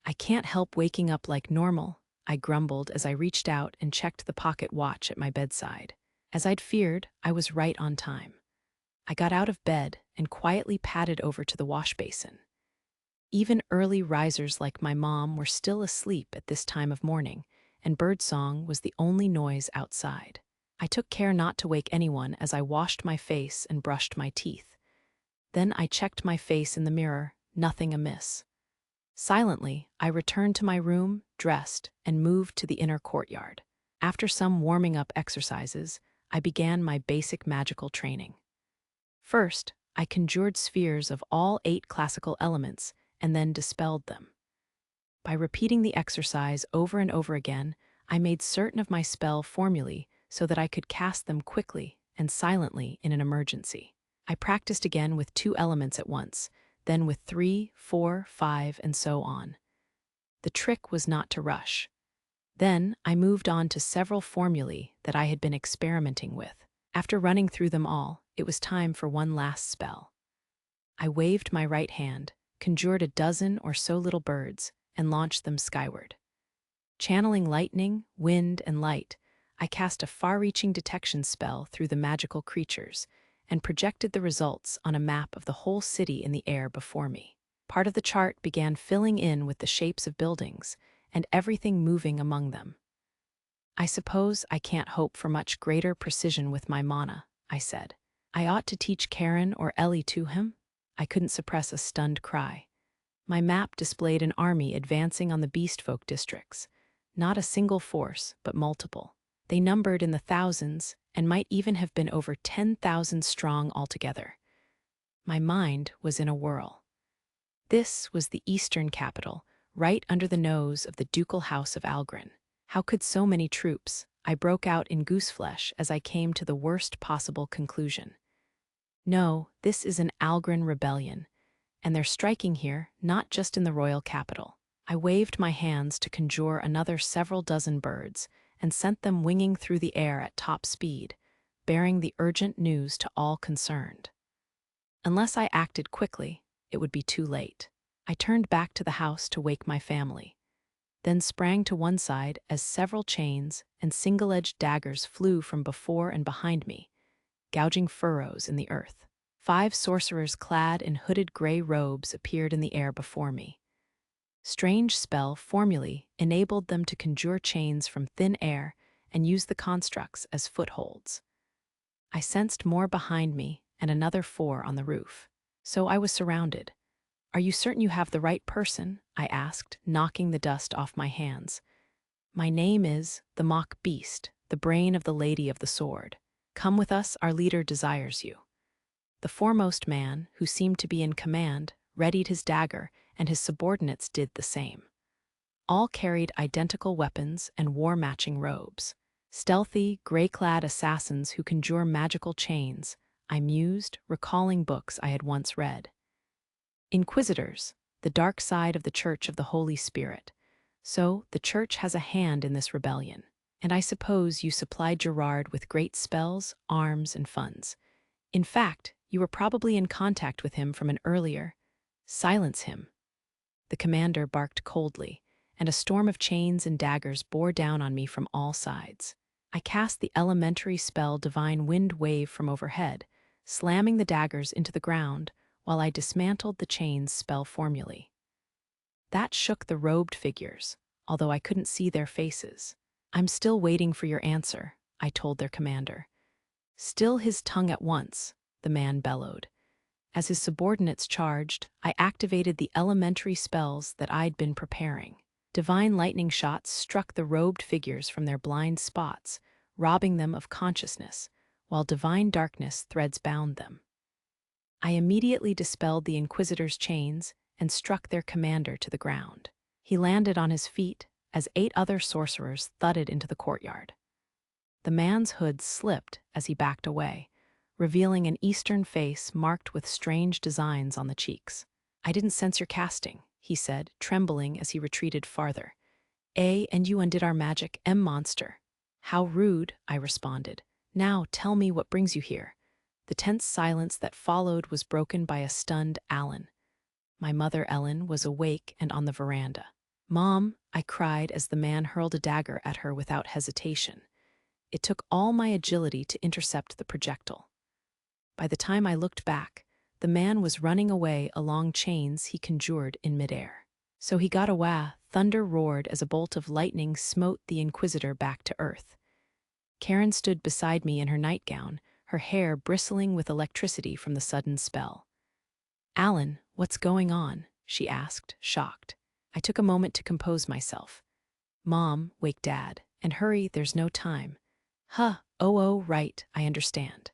"I can't help waking up like normal," I grumbled as I reached out and checked the pocket watch at my bedside. As I'd feared, I was right on time. I got out of bed and quietly padded over to the wash basin. Even early risers like my mom were still asleep at this time of morning, and birdsong was the only noise outside. I took care not to wake anyone as I washed my face and brushed my teeth. Then I checked my face in the mirror, nothing amiss. Silently, I returned to my room, dressed, and moved to the inner courtyard. After some warming-up exercises, I began my basic magical training. First, I conjured spheres of all 8 classical elements and then dispelled them. By repeating the exercise over and over again, I made certain of my spell formulae so that I could cast them quickly and silently in an emergency. I practiced again with 2 elements at once, then with 3, 4, 5, and so on. The trick was not to rush. Then I moved on to several formulae that I had been experimenting with. After running through them all, it was time for one last spell. I waved my right hand, conjured a dozen or so little birds, and launched them skyward. Channeling lightning, wind, and light, I cast a far-reaching detection spell through the magical creatures and projected the results on a map of the whole city in the air before me. Part of the chart began filling in with the shapes of buildings and everything moving among them. I suppose I can't hope for much greater precision with my mana, I said. I ought to teach Karen or Ellie to him? I couldn't suppress a stunned cry. My map displayed an army advancing on the beastfolk districts. Not a single force, but multiple. They numbered in the thousands and might even have been over 10,000 strong altogether. My mind was in a whirl. This was the eastern capital, right under the nose of the ducal house of Algren. How could so many troops? I broke out in gooseflesh as I came to the worst possible conclusion. No, this is an Algren rebellion, and they're striking here, not just in the royal capital. I waved my hands to conjure another several dozen birds and sent them winging through the air at top speed, bearing the urgent news to all concerned. Unless I acted quickly, it would be too late. I turned back to the house to wake my family, then sprang to one side as several chains and single-edged daggers flew from before and behind me, gouging furrows in the earth. 5 sorcerers clad in hooded gray robes appeared in the air before me. Strange spell formulae enabled them to conjure chains from thin air and use the constructs as footholds. I sensed more behind me and another 4 on the roof. So I was surrounded. "Are you certain you have the right person?" I asked, knocking the dust off my hands. "My name is the Mock Beast, the brain of the Lady of the Sword. Come with us, our leader desires you." The foremost man, who seemed to be in command, readied his dagger, and his subordinates did the same. All carried identical weapons and wore matching robes. Stealthy, gray-clad assassins who conjure magical chains, I mused, recalling books I had once read. Inquisitors, the dark side of the Church of the Holy Spirit. So, the Church has a hand in this rebellion, and I suppose you supplied Gerard with great spells, arms, and funds. In fact, you were probably in contact with him from an earlier. Silence him. The commander barked coldly, and a storm of chains and daggers bore down on me from all sides. I cast the elementary spell Divine Wind Wave from overhead, slamming the daggers into the ground while I dismantled the chains spell formulae. That shook the robed figures, although I couldn't see their faces. "I'm still waiting for your answer," I told their commander. "Still his tongue at once," the man bellowed. As his subordinates charged, I activated the elementary spells that I'd been preparing. Divine lightning shots struck the robed figures from their blind spots, robbing them of consciousness, while divine darkness threads bound them. I immediately dispelled the Inquisitor's chains and struck their commander to the ground. He landed on his feet as 8 other sorcerers thudded into the courtyard. The man's hood slipped as he backed away, revealing an eastern face marked with strange designs on the cheeks. "I didn't sense your casting," he said, trembling as he retreated farther. "And you undid our magic, monster." "How rude," I responded. "Now tell me what brings you here." The tense silence that followed was broken by a stunned Alan. My mother, Ellen, was awake and on the veranda. "Mom," I cried as the man hurled a dagger at her without hesitation. It took all my agility to intercept the projectile. By the time I looked back, the man was running away along chains he conjured in midair. "So he got away," thunder roared as a bolt of lightning smote the Inquisitor back to earth. Karen stood beside me in her nightgown, her hair bristling with electricity from the sudden spell. "Alan, what's going on?" she asked, shocked. I took a moment to compose myself. "Mom, wake Dad, and hurry, there's no time." Oh, right, I understand."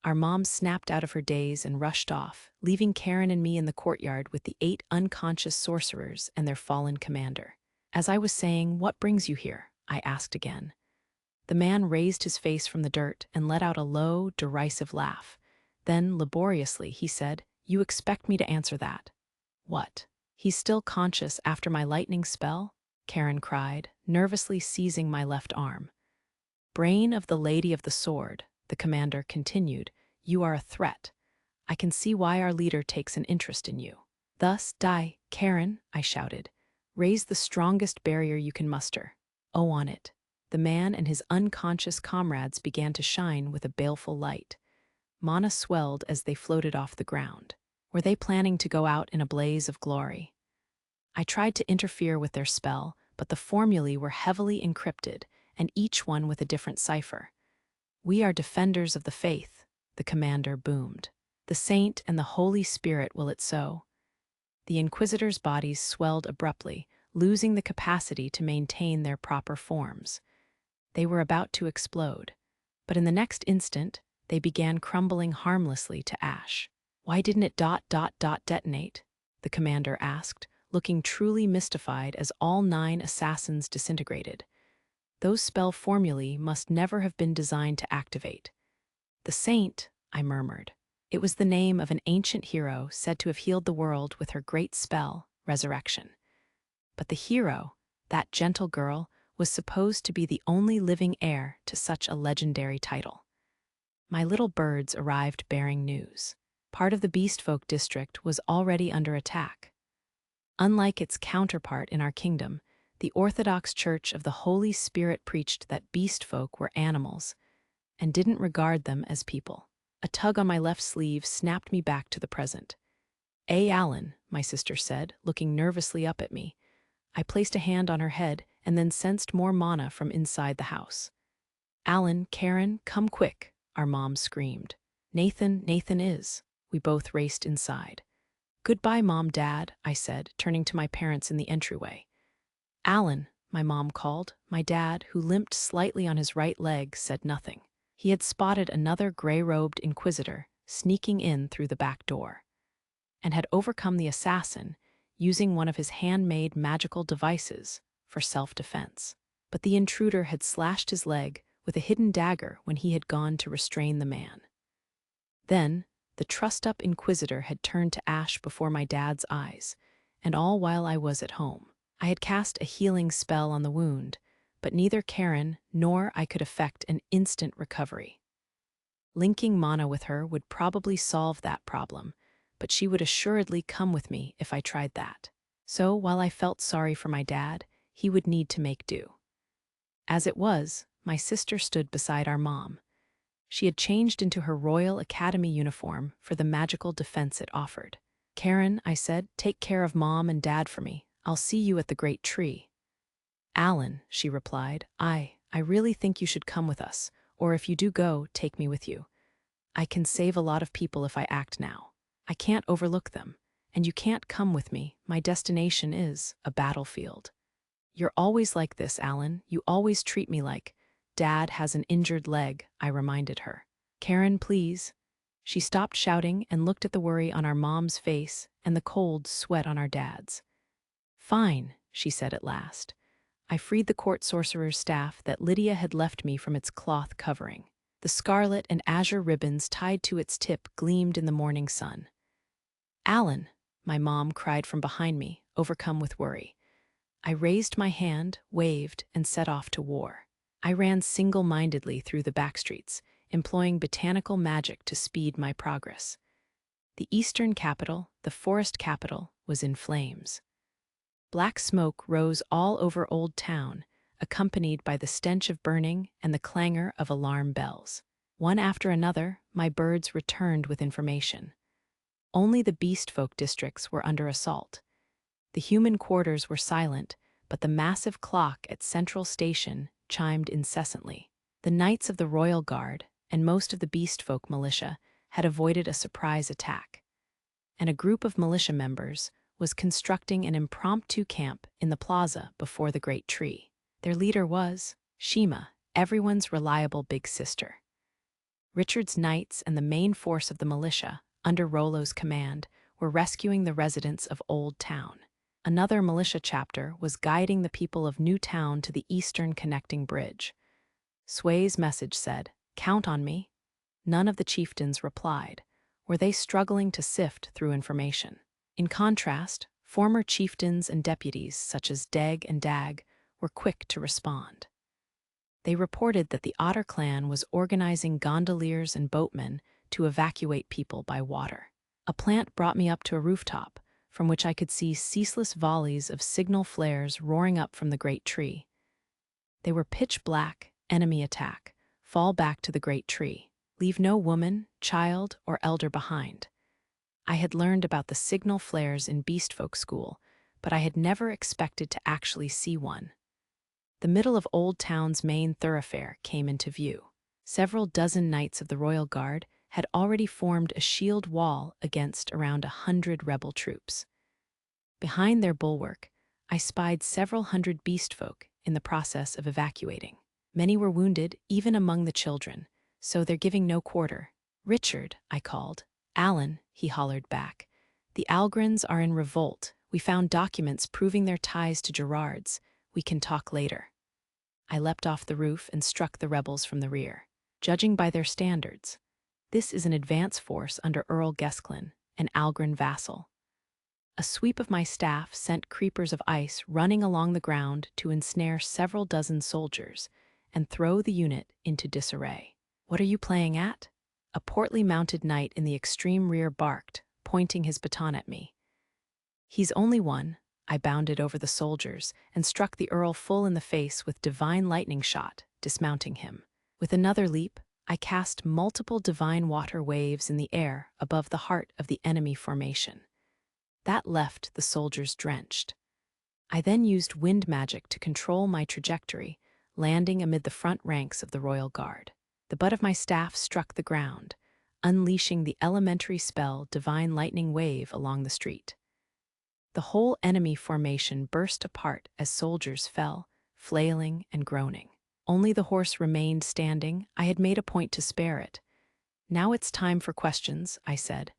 Our mom snapped out of her daze and rushed off, leaving Karen and me in the courtyard with the 8 unconscious sorcerers and their fallen commander. "As I was saying, what brings you here?" I asked again. The man raised his face from the dirt and let out a low, derisive laugh. Then, laboriously, he said, "You expect me to answer that?" "What? He's still conscious after my lightning spell?" Karen cried, nervously seizing my left arm. Brain of the Lady of the Sword, the commander continued, you are a threat. I can see why our leader takes an interest in you. Thus, die, Karen, I shouted. Raise the strongest barrier you can muster. Oh, on it. The man and his unconscious comrades began to shine with a baleful light. Mana swelled as they floated off the ground. Were they planning to go out in a blaze of glory? I tried to interfere with their spell, but the formulae were heavily encrypted, and each one with a different cipher. We are defenders of the faith, the commander boomed. The saint and the Holy Spirit will it so. The inquisitors' bodies swelled abruptly, losing the capacity to maintain their proper forms. They were about to explode, but in the next instant, they began crumbling harmlessly to ash. Why didn't it ... detonate? The commander asked, looking truly mystified as all 9 assassins disintegrated. Those spell formulae must never have been designed to activate. The saint, I murmured. It was the name of an ancient hero said to have healed the world with her great spell, resurrection. But the hero, that gentle girl, was supposed to be the only living heir to such a legendary title. My little birds arrived bearing news. Part of the Beastfolk district was already under attack. Unlike its counterpart in our kingdom, the Orthodox Church of the Holy Spirit preached that beastfolk were animals and didn't regard them as people. A tug on my left sleeve snapped me back to the present. Alan, my sister said, looking nervously up at me. I placed a hand on her head and then sensed more mana from inside the house. Alan, Karen, come quick, our mom screamed. Nathan is. We both raced inside. Goodbye, Mom, Dad, I said, turning to my parents in the entryway. Alan, my mom called. My dad, who limped slightly on his right leg, said nothing. He had spotted another gray-robed inquisitor sneaking in through the back door, and had overcome the assassin using one of his handmade magical devices for self-defense. But the intruder had slashed his leg with a hidden dagger when he had gone to restrain the man. Then, the trussed-up inquisitor had turned to ash before my dad's eyes, and all while I was at home. I had cast a healing spell on the wound, but neither Karen nor I could effect an instant recovery. Linking mana with her would probably solve that problem, but she would assuredly come with me if I tried that. So, while I felt sorry for my dad, he would need to make do. As it was, my sister stood beside our mom. She had changed into her Royal Academy uniform for the magical defense it offered. Karen, I said, take care of Mom and Dad for me. I'll see you at the great tree. Alan, she replied, I really think you should come with us, or if you do go, take me with you. I can save a lot of people if I act now. I can't overlook them, and you can't come with me. My destination is a battlefield. You're always like this, Alan. You always treat me like, Dad has an injured leg, I reminded her. Karen, please. She stopped shouting and looked at the worry on our mom's face and the cold sweat on our dad's. Fine, she said at last. I freed the court sorcerer's staff that Lydia had left me from its cloth covering. The scarlet and azure ribbons tied to its tip gleamed in the morning sun. Alan, my mom cried from behind me, overcome with worry. I raised my hand, waved, and set off to war. I ran single-mindedly through the backstreets, employing botanical magic to speed my progress. The eastern capital, the forest capital, was in flames. Black smoke rose all over Old Town, accompanied by the stench of burning and the clangor of alarm bells. One after another, my birds returned with information. Only the Beastfolk districts were under assault. The human quarters were silent, but the massive clock at Central Station chimed incessantly. The Knights of the Royal Guard and most of the Beastfolk militia had avoided a surprise attack, and a group of militia members was constructing an impromptu camp in the plaza before the great tree. Their leader was Shima, everyone's reliable big sister. Richard's knights and the main force of the militia, under Rollo's command, were rescuing the residents of Old Town. Another militia chapter was guiding the people of New Town to the eastern connecting bridge. Sway's message said, "Count on me." None of the chieftains replied. Were they struggling to sift through information? In contrast, Former chieftains and deputies, such as Deg and Dag, were quick to respond. They reported that the Otter clan was organizing gondoliers and boatmen to evacuate people by water. A plant brought me up to a rooftop, from which I could see ceaseless volleys of signal flares roaring up from the great tree. They were pitch black, enemy attack, fall back to the great tree, leave no woman, child, or elder behind. I had learned about the signal flares in Beastfolk school, but I had never expected to actually see one. The middle of Old Town's main thoroughfare came into view. Several dozen knights of the Royal Guard had already formed a shield wall against around 100 rebel troops. Behind their bulwark, I spied several hundred beastfolk in the process of evacuating. Many were wounded, even among the children, so they're giving no quarter. "Richard," I called. "Alan," he hollered back. "The Algrins are in revolt. We found documents proving their ties to Gerard's. We can talk later." I leapt off the roof and struck the rebels from the rear. Judging by their standards, this is an advance force under Earl Gesclin, an Algrin vassal. A sweep of my staff sent creepers of ice running along the ground to ensnare several dozen soldiers and throw the unit into disarray. "What are you playing at?" A portly mounted knight in the extreme rear barked, pointing his baton at me. "He's only one." I bounded over the soldiers and struck the Earl full in the face with divine lightning shot, dismounting him. With another leap, I cast multiple divine water waves in the air above the heart of the enemy formation. That left the soldiers drenched. I then used wind magic to control my trajectory, landing amid the front ranks of the Royal Guard. The butt of my staff struck the ground, unleashing the elementary spell Divine Lightning Wave along the street. The whole enemy formation burst apart as soldiers fell, flailing and groaning. Only the horse remained standing. I had made a point to spare it. "Now it's time for questions," I said.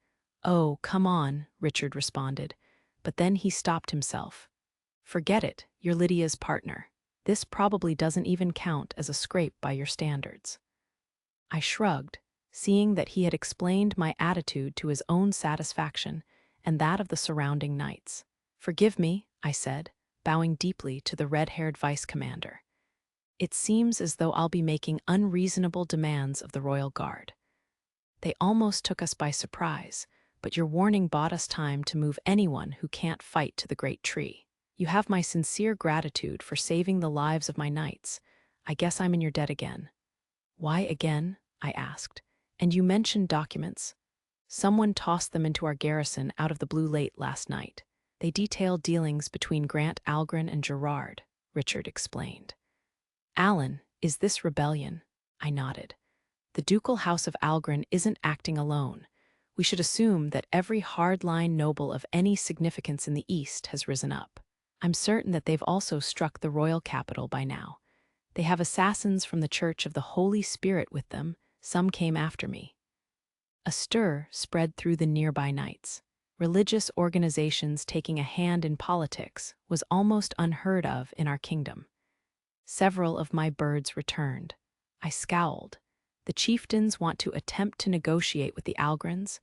"Oh, come on," Richard responded, but then he stopped himself. "Forget it, you're Lydia's partner. This probably doesn't even count as a scrape by your standards." I shrugged, seeing that he had explained my attitude to his own satisfaction and that of the surrounding knights. "Forgive me," I said, bowing deeply to the red-haired vice-commander. "It seems as though I'll be making unreasonable demands of the Royal Guard. They almost took us by surprise, but your warning bought us time to move anyone who can't fight to the great tree. You have my sincere gratitude for saving the lives of my knights. I guess I'm in your debt again." "Why again?" I asked. "And you mentioned documents." "Someone tossed them into our garrison out of the blue late last night. They detailed dealings between Grant Algrin and Gerard," Richard explained. "Alan, is this rebellion?" I nodded. "The ducal house of Algrin isn't acting alone. We should assume that every hardline noble of any significance in the East has risen up. I'm certain that they've also struck the royal capital by now. They have assassins from the Church of the Holy Spirit with them. Some came after me." A stir spread through the nearby knights. Religious organizations taking a hand in politics was almost unheard of in our kingdom. Several of my birds returned. I scowled. The chieftains want to attempt to negotiate with the Algrins.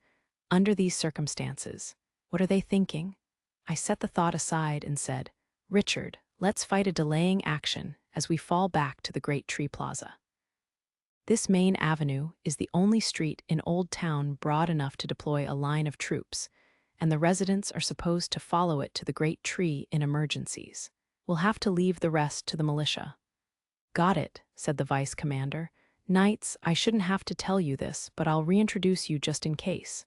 Under these circumstances, what are they thinking? I set the thought aside and said, "Richard, let's fight a delaying action as we fall back to the Great Tree Plaza. This main avenue is the only street in Old Town broad enough to deploy a line of troops, and the residents are supposed to follow it to the Great Tree in emergencies. We'll have to leave the rest to the militia." "Got it," said the vice commander. "Knights, I shouldn't have to tell you this, but I'll reintroduce you just in case.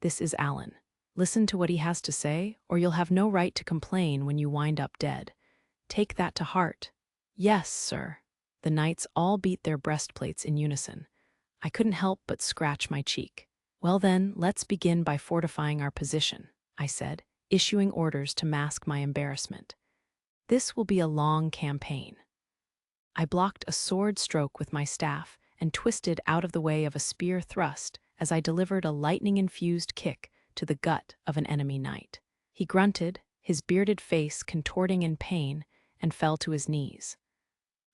This is Alan. Listen to what he has to say, or you'll have no right to complain when you wind up dead. Take that to heart." "Yes, sir." The knights all beat their breastplates in unison. I couldn't help but scratch my cheek. "Well then, let's begin by fortifying our position," I said, issuing orders to mask my embarrassment. "This will be a long campaign." I blocked a sword stroke with my staff and twisted out of the way of a spear thrust as I delivered a lightning-infused kick to the gut of an enemy knight. He grunted, his bearded face contorting in pain, and fell to his knees.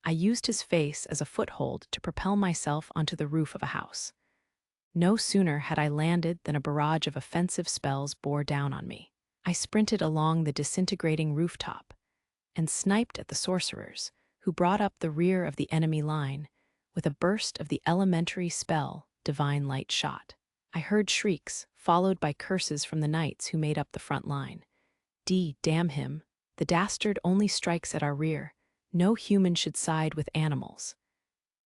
I used his face as a foothold to propel myself onto the roof of a house. No sooner had I landed than a barrage of offensive spells bore down on me. I sprinted along the disintegrating rooftop and sniped at the sorcerers, who brought up the rear of the enemy line with a burst of the elementary spell Divine Light Shot. I heard shrieks, followed by curses from the knights who made up the front line. Damn him. The dastard only strikes at our rear. No human should side with animals.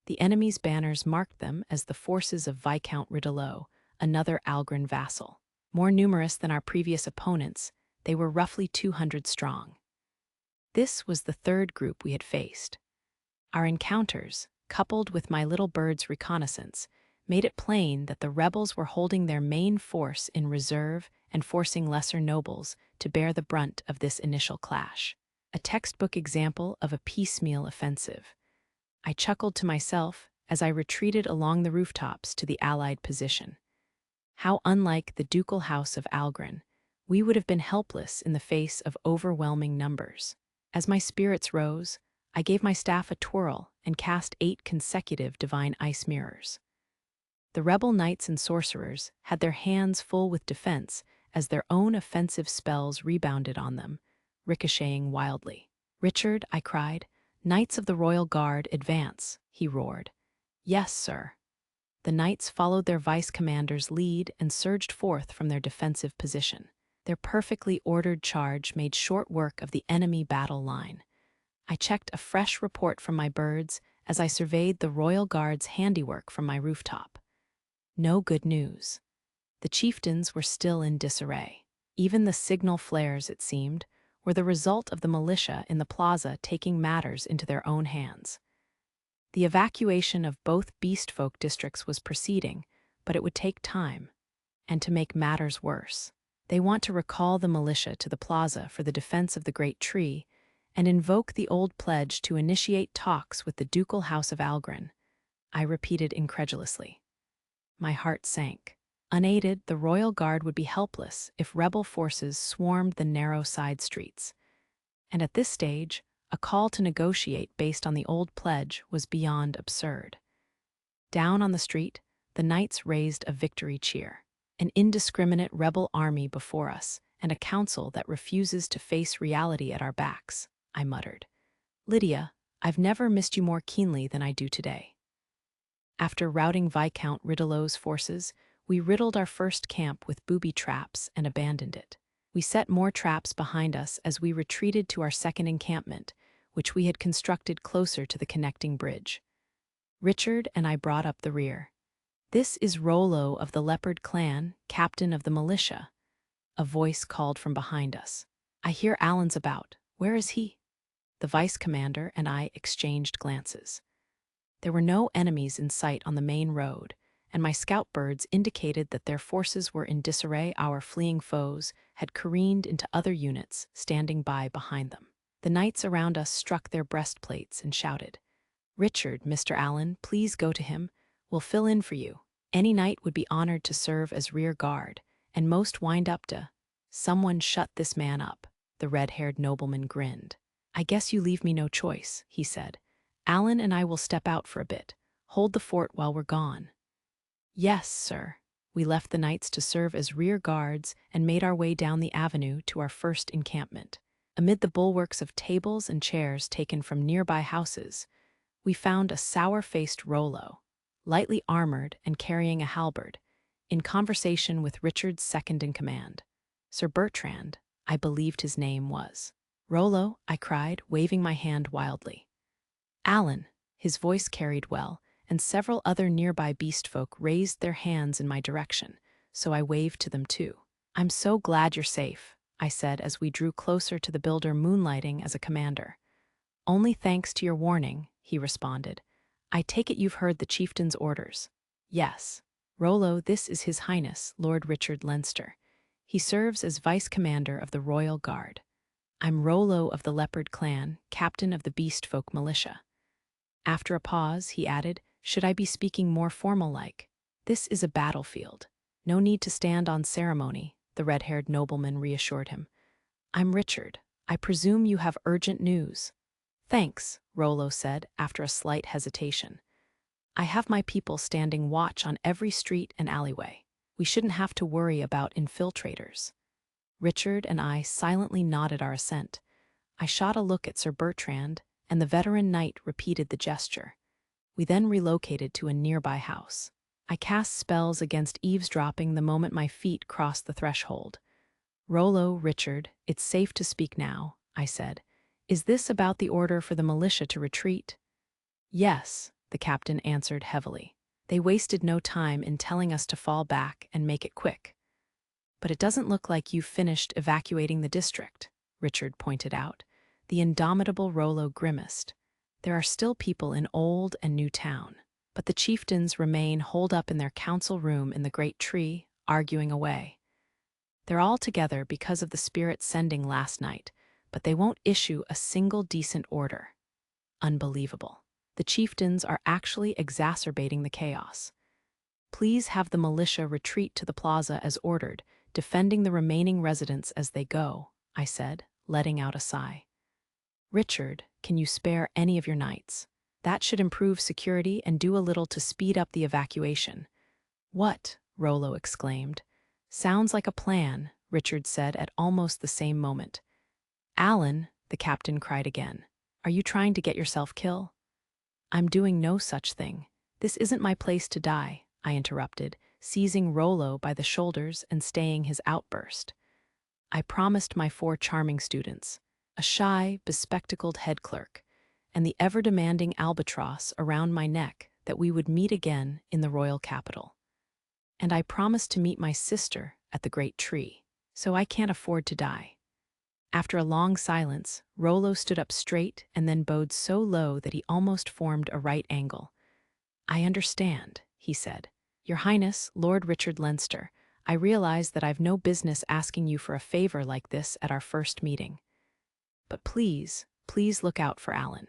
The enemy's banners marked them as the forces of Viscount Ridelot, another Algren vassal. More numerous than our previous opponents, they were roughly 200 strong. This was the third group we had faced. Our encounters, coupled with my little bird's reconnaissance, made it plain that the rebels were holding their main force in reserve and forcing lesser nobles to bear the brunt of this initial clash. A textbook example of a piecemeal offensive. I chuckled to myself as I retreated along the rooftops to the Allied position. How unlike the ducal house of Algren, we would have been helpless in the face of overwhelming numbers. As my spirits rose, I gave my staff a twirl and cast 8 consecutive divine ice mirrors. The rebel knights and sorcerers had their hands full with defense as their own offensive spells rebounded on them, ricocheting wildly. "Richard," I cried, "Knights of the Royal Guard, advance," he roared. "Yes, sir." The knights followed their vice-commander's lead and surged forth from their defensive position. Their perfectly ordered charge made short work of the enemy battle line. I checked a fresh report from my birds as I surveyed the Royal Guard's handiwork from my rooftop. No good news. The chieftains were still in disarray. Even the signal flares, it seemed, were the result of the militia in the plaza taking matters into their own hands. The evacuation of both beastfolk districts was proceeding, but it would take time. And to make matters worse, they want to recall the militia to the plaza for the defense of the great tree and invoke the old pledge to initiate talks with the ducal house of Algren. I repeated incredulously. My heart sank. Unaided, the Royal Guard would be helpless if rebel forces swarmed the narrow side streets. And at this stage, a call to negotiate based on the old pledge was beyond absurd. Down on the street, the knights raised a victory cheer. An indiscriminate rebel army before us, and a council that refuses to face reality at our backs, I muttered. "Lydia, I've never missed you more keenly than I do today." After routing Viscount Ridelot's forces, we riddled our first camp with booby traps and abandoned it. We set more traps behind us as we retreated to our second encampment, which we had constructed closer to the connecting bridge. Richard and I brought up the rear. "This is Rollo of the Leopard clan, captain of the militia," a voice called from behind us. "I hear Alan's about. Where is he?" The vice-commander and I exchanged glances. There were no enemies in sight on the main road, and my scout birds indicated that their forces were in disarray. Our fleeing foes had careened into other units standing by behind them. The knights around us struck their breastplates and shouted, "Richard, Mr. Allen, please go to him. We'll fill in for you." Any knight would be honored to serve as rear guard, and most wind up to, "Someone shut this man up." The red-haired nobleman grinned. "I guess you leave me no choice," he said. "Allen and I will step out for a bit. Hold the fort while we're gone." "Yes, sir." We left the knights to serve as rear guards and made our way down the avenue to our first encampment. Amid the bulwarks of tables and chairs taken from nearby houses, we found a sour-faced Rollo, lightly armored and carrying a halberd, in conversation with Richard's second-in-command. Sir Bertrand, I believed his name was. "Rollo," I cried, waving my hand wildly. "Alan," his voice carried well, and several other nearby beastfolk raised their hands in my direction, so I waved to them too. "I'm so glad you're safe," I said as we drew closer to the builder moonlighting as a commander. "Only thanks to your warning," he responded. "I take it you've heard the chieftain's orders." "Yes. Rollo, this is His Highness, Lord Richard Leinster. He serves as vice-commander of the Royal Guard. I'm Rollo of the Leopard clan, captain of the Beastfolk militia." After a pause, he added, "Should I be speaking more formal-like? This is a battlefield. No need to stand on ceremony," the red-haired nobleman reassured him. "I'm Richard. I presume you have urgent news." "Thanks," Rollo said after a slight hesitation. "I have my people standing watch on every street and alleyway. We shouldn't have to worry about infiltrators." Richard and I silently nodded our assent. I shot a look at Sir Bertrand, and the veteran knight repeated the gesture. We then relocated to a nearby house. I cast spells against eavesdropping the moment my feet crossed the threshold. "Rollo, Richard, it's safe to speak now," I said. "Is this about the order for the militia to retreat?" "Yes," the captain answered heavily. "They wasted no time in telling us to fall back and make it quick." "But it doesn't look like you've finished evacuating the district," Richard pointed out. The indomitable Rollo grimaced. "There are still people in Old and New Town, but the chieftains remain holed up in their council room in the great tree, arguing away. They're all together because of the spirit sending last night, but they won't issue a single decent order." Unbelievable. The chieftains are actually exacerbating the chaos. "Please have the militia retreat to the plaza as ordered, defending the remaining residents as they go," I said, letting out a sigh. "Richard, can you spare any of your knights? That should improve security and do a little to speed up the evacuation." "What?" Rollo exclaimed. "Sounds like a plan," Richard said at almost the same moment. "Alan," the captain cried again, "are you trying to get yourself killed?" "I'm doing no such thing. This isn't my place to die," I interrupted, seizing Rollo by the shoulders and staying his outburst. "I promised my 4 charming students, a shy, bespectacled head clerk, and the ever-demanding albatross around my neck, that we would meet again in the royal capital. And I promised to meet my sister at the great tree, so I can't afford to die." After a long silence, Rollo stood up straight and then bowed so low that he almost formed a right angle. "I understand," he said. "Your Highness, Lord Richard Leinster, I realize that I've no business asking you for a favor like this at our first meeting. But please, please look out for Alan.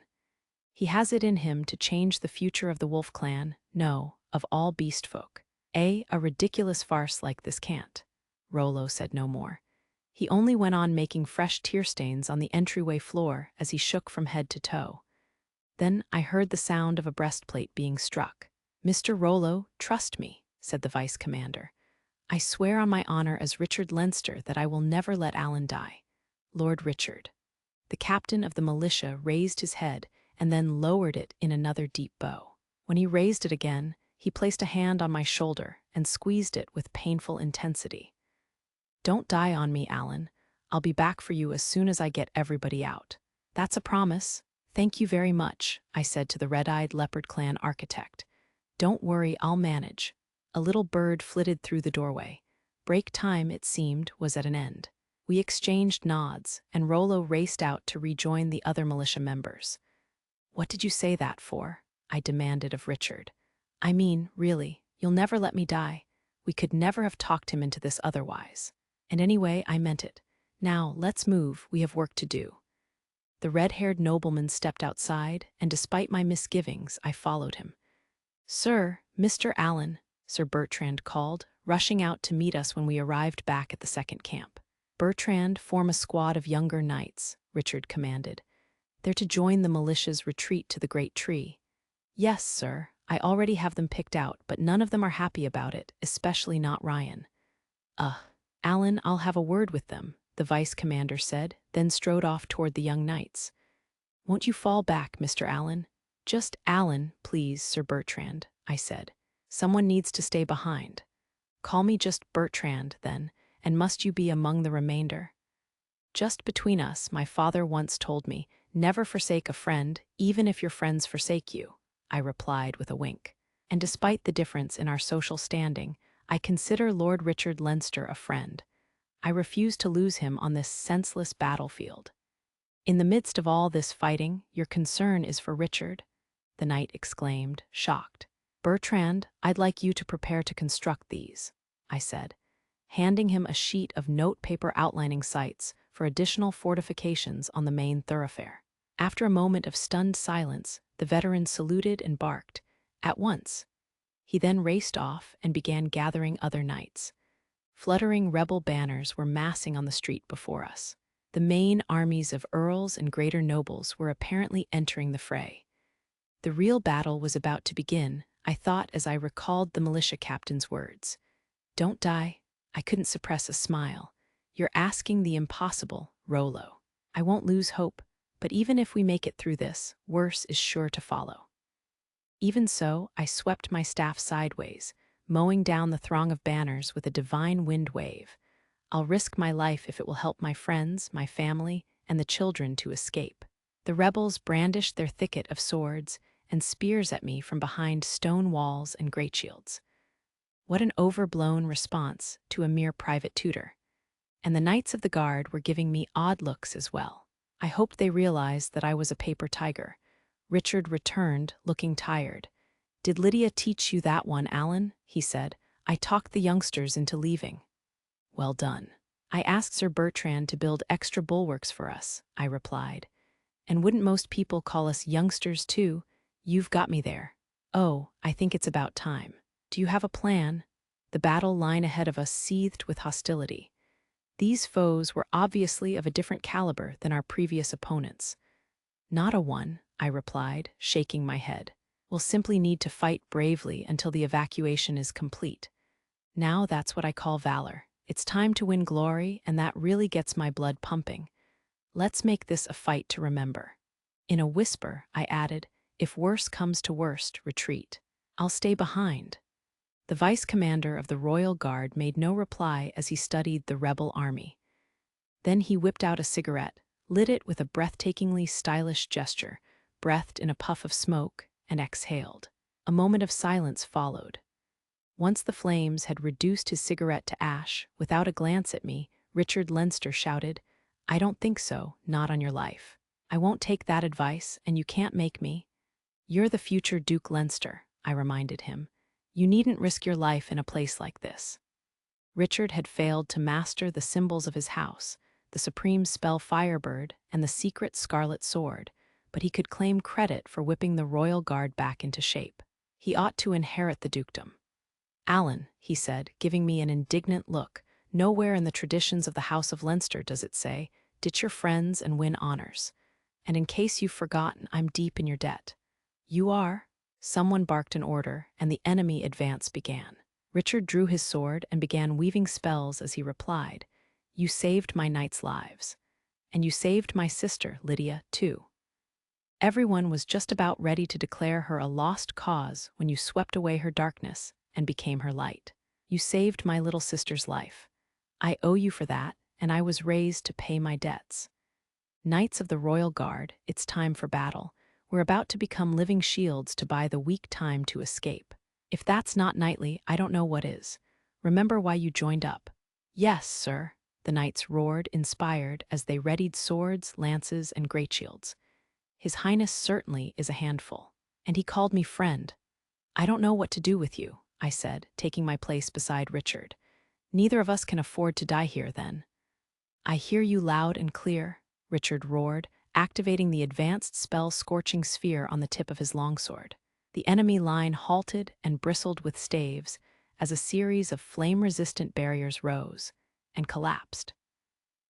He has it in him to change the future of the Wolf clan, no, of all beast folk. A ridiculous farce like this can't." Rollo said no more. He only went on making fresh tear stains on the entryway floor as he shook from head to toe. Then I heard the sound of a breastplate being struck. "Mr. Rollo, trust me," said the vice commander. "I swear on my honor as Richard Leinster that I will never let Alan die. Lord Richard." The captain of the militia raised his head and then lowered it in another deep bow. When he raised it again, he placed a hand on my shoulder and squeezed it with painful intensity. "Don't die on me, Alan. I'll be back for you as soon as I get everybody out." "That's a promise. Thank you very much," I said to the red-eyed Leopard Clan architect. "Don't worry, I'll manage." A little bird flitted through the doorway. Break time, it seemed, was at an end. We exchanged nods, and Rollo raced out to rejoin the other militia members. "What did you say that for?" I demanded of Richard. "I mean, really, you'll never let me die. We could never have talked him into this otherwise. And anyway, I meant it. Now, let's move, we have work to do." The red-haired nobleman stepped outside, and despite my misgivings, I followed him. "Sir, Mr. Allen," Sir Bertrand called, rushing out to meet us when we arrived back at the second camp. "Bertrand, form a squad of younger knights," Richard commanded. "They're to join the militia's retreat to the great tree." "Yes, sir, I already have them picked out, but none of them are happy about it, especially not Ryan." "Alan, I'll have a word with them," the vice commander said, then strode off toward the young knights. "Won't you fall back, Mr. Allen?" "Just Alan, please, Sir Bertrand," I said. "Someone needs to stay behind." "Call me just Bertrand, then, and must you be among the remainder?" "Just between us, my father once told me, never forsake a friend, even if your friends forsake you," I replied with a wink. "And despite the difference in our social standing, I consider Lord Richard Leinster a friend. I refuse to lose him on this senseless battlefield." "In the midst of all this fighting, your concern is for Richard?" the knight exclaimed, shocked. "Bertrand, I'd like you to prepare to construct these," I said, handing him a sheet of notepaper outlining sites for additional fortifications on the main thoroughfare. After a moment of stunned silence, the veteran saluted and barked, "At once." He then raced off and began gathering other knights. Fluttering rebel banners were massing on the street before us. The main armies of earls and greater nobles were apparently entering the fray. The real battle was about to begin, I thought as I recalled the militia captain's words. "Don't die." I couldn't suppress a smile. You're asking the impossible, Rollo. I won't lose hope, but even if we make it through this, worse is sure to follow. Even so, I swept my staff sideways, mowing down the throng of banners with a divine wind wave. I'll risk my life if it will help my friends, my family, and the children to escape. The rebels brandished their thicket of swords and spears at me from behind stone walls and great shields. What an overblown response to a mere private tutor. And the knights of the guard were giving me odd looks as well. I hoped they realized that I was a paper tiger. Richard returned, looking tired. "Did Lydia teach you that one, Alan?" he said. "I talked the youngsters into leaving." "Well done." "I asked Sir Bertrand to build extra bulwarks for us," I replied. "And wouldn't most people call us youngsters too? You've got me there." "Oh, I think it's about time. Do you have a plan?" The battle line ahead of us seethed with hostility. These foes were obviously of a different caliber than our previous opponents. "Not a one," I replied, shaking my head. "We'll simply need to fight bravely until the evacuation is complete. Now that's what I call valor. It's time to win glory, and that really gets my blood pumping. Let's make this a fight to remember." In a whisper, I added, "If worse comes to worst, retreat. I'll stay behind." The vice commander of the Royal Guard made no reply as he studied the rebel army. Then he whipped out a cigarette, lit it with a breathtakingly stylish gesture, breathed in a puff of smoke, and exhaled. A moment of silence followed. Once the flames had reduced his cigarette to ash, without a glance at me, Richard Leinster shouted, "I don't think so, not on your life. I won't take that advice, and you can't make me." "You're the future Duke Leinster," I reminded him. "You needn't risk your life in a place like this." Richard had failed to master the symbols of his house, the supreme spell Firebird and the secret Scarlet Sword, but he could claim credit for whipping the Royal Guard back into shape. He ought to inherit the dukedom. "Alan," he said, giving me an indignant look, "nowhere in the traditions of the House of Leinster does it say, 'Ditch your friends and win honors.' And in case you've forgotten, I'm deep in your debt." "You are?" Someone barked an order, and the enemy advance began. Richard drew his sword and began weaving spells as he replied, "You saved my knights' lives. And you saved my sister, Lydia, too. Everyone was just about ready to declare her a lost cause when you swept away her darkness and became her light. You saved my little sister's life. I owe you for that, and I was raised to pay my debts. Knights of the Royal Guard, it's time for battle. We're about to become living shields to buy the weak time to escape. If that's not knightly, I don't know what is. Remember why you joined up." "Yes, sir," the knights roared, inspired, as they readied swords, lances, and great shields. "His Highness certainly is a handful. And he called me friend." "I don't know what to do with you," I said, taking my place beside Richard. "Neither of us can afford to die here, then." "I hear you loud and clear," Richard roared, activating the advanced spell Scorching Sphere on the tip of his longsword. The enemy line halted and bristled with staves as a series of flame-resistant barriers rose and collapsed.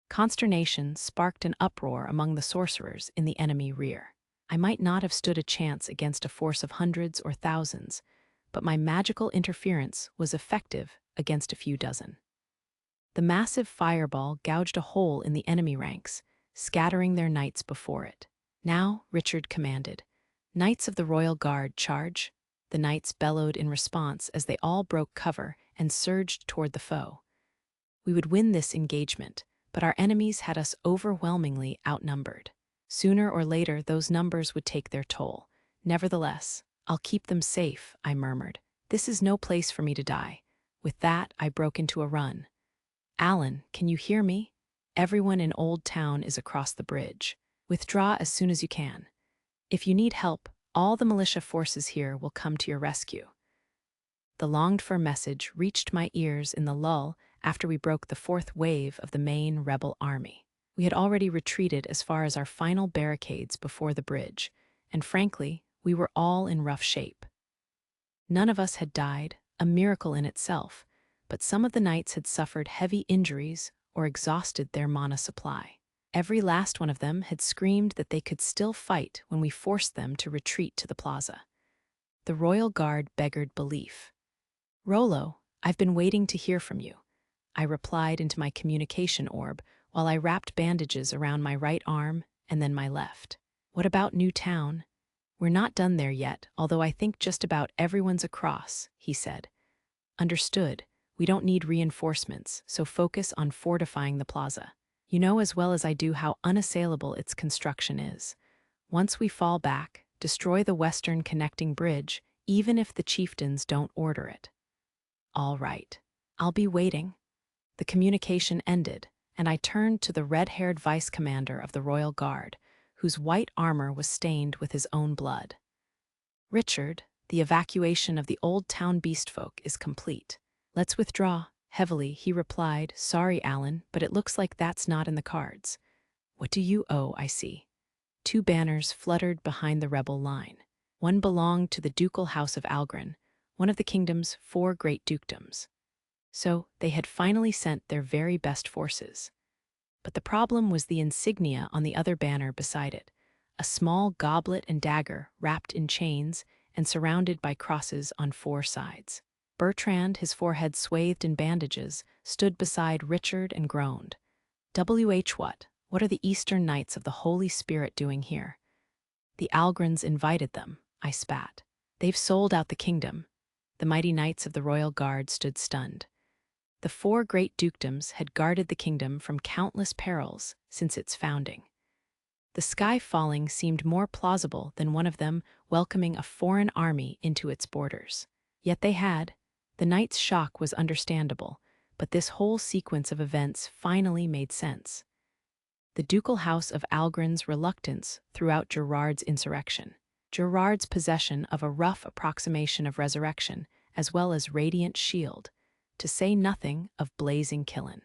Consternation sparked an uproar among the sorcerers in the enemy rear. I might not have stood a chance against a force of hundreds or thousands, but my magical interference was effective against a few dozen. The massive fireball gouged a hole in the enemy ranks, scattering their knights before it. "Now," Richard commanded, "Knights of the Royal Guard, charge!" The knights bellowed in response as they all broke cover and surged toward the foe. We would win this engagement, but our enemies had us overwhelmingly outnumbered. Sooner or later, those numbers would take their toll. "Nevertheless, I'll keep them safe," I murmured. "This is no place for me to die." With that, I broke into a run. "Alan, can you hear me? Everyone in Old Town is across the bridge. Withdraw as soon as you can. If you need help, all the militia forces here will come to your rescue." The longed-for message reached my ears in the lull after we broke the fourth wave of the main rebel army. We had already retreated as far as our final barricades before the bridge, and frankly, we were all in rough shape. None of us had died, a miracle in itself, but some of the knights had suffered heavy injuries or exhausted their mana supply. Every last one of them had screamed that they could still fight when we forced them to retreat to the plaza. The Royal Guard beggared belief. "Rollo, I've been waiting to hear from you. I replied into my communication orb while I wrapped bandages around my right arm and then my left. What about New Town? We're not done there yet, although I think just about everyone's across, he said. Understood. We don't need reinforcements, so focus on fortifying the plaza. You know as well as I do how unassailable its construction is. Once we fall back, destroy the western connecting bridge, even if the chieftains don't order it. All right. I'll be waiting. The communication ended, and I turned to the red-haired vice commander of the Royal Guard, whose white armor was stained with his own blood. Richard, the evacuation of the Old Town beastfolk is complete. Let's withdraw. Heavily, he replied, Sorry, Alan, but it looks like that's not in the cards. What do you owe, I see? 2 banners fluttered behind the rebel line. One belonged to the ducal house of Algren, one of the kingdom's 4 great dukedoms. So they had finally sent their very best forces. But the problem was the insignia on the other banner beside it, a small goblet and dagger wrapped in chains and surrounded by crosses on 4 sides. Bertrand, his forehead swathed in bandages, stood beside Richard and groaned. What are the Eastern Knights of the Holy Spirit doing here? The Algrens invited them, I spat. They've sold out the kingdom. The mighty knights of the Royal Guard stood stunned. The 4 great dukedoms had guarded the kingdom from countless perils since its founding. The sky falling seemed more plausible than one of them welcoming a foreign army into its borders. Yet they had. The knights' shock was understandable, but this whole sequence of events finally made sense. The ducal house of Algren's reluctance throughout Gerard's insurrection, Gerard's possession of a rough approximation of resurrection, as well as radiant shield, to say nothing of blazing Killen.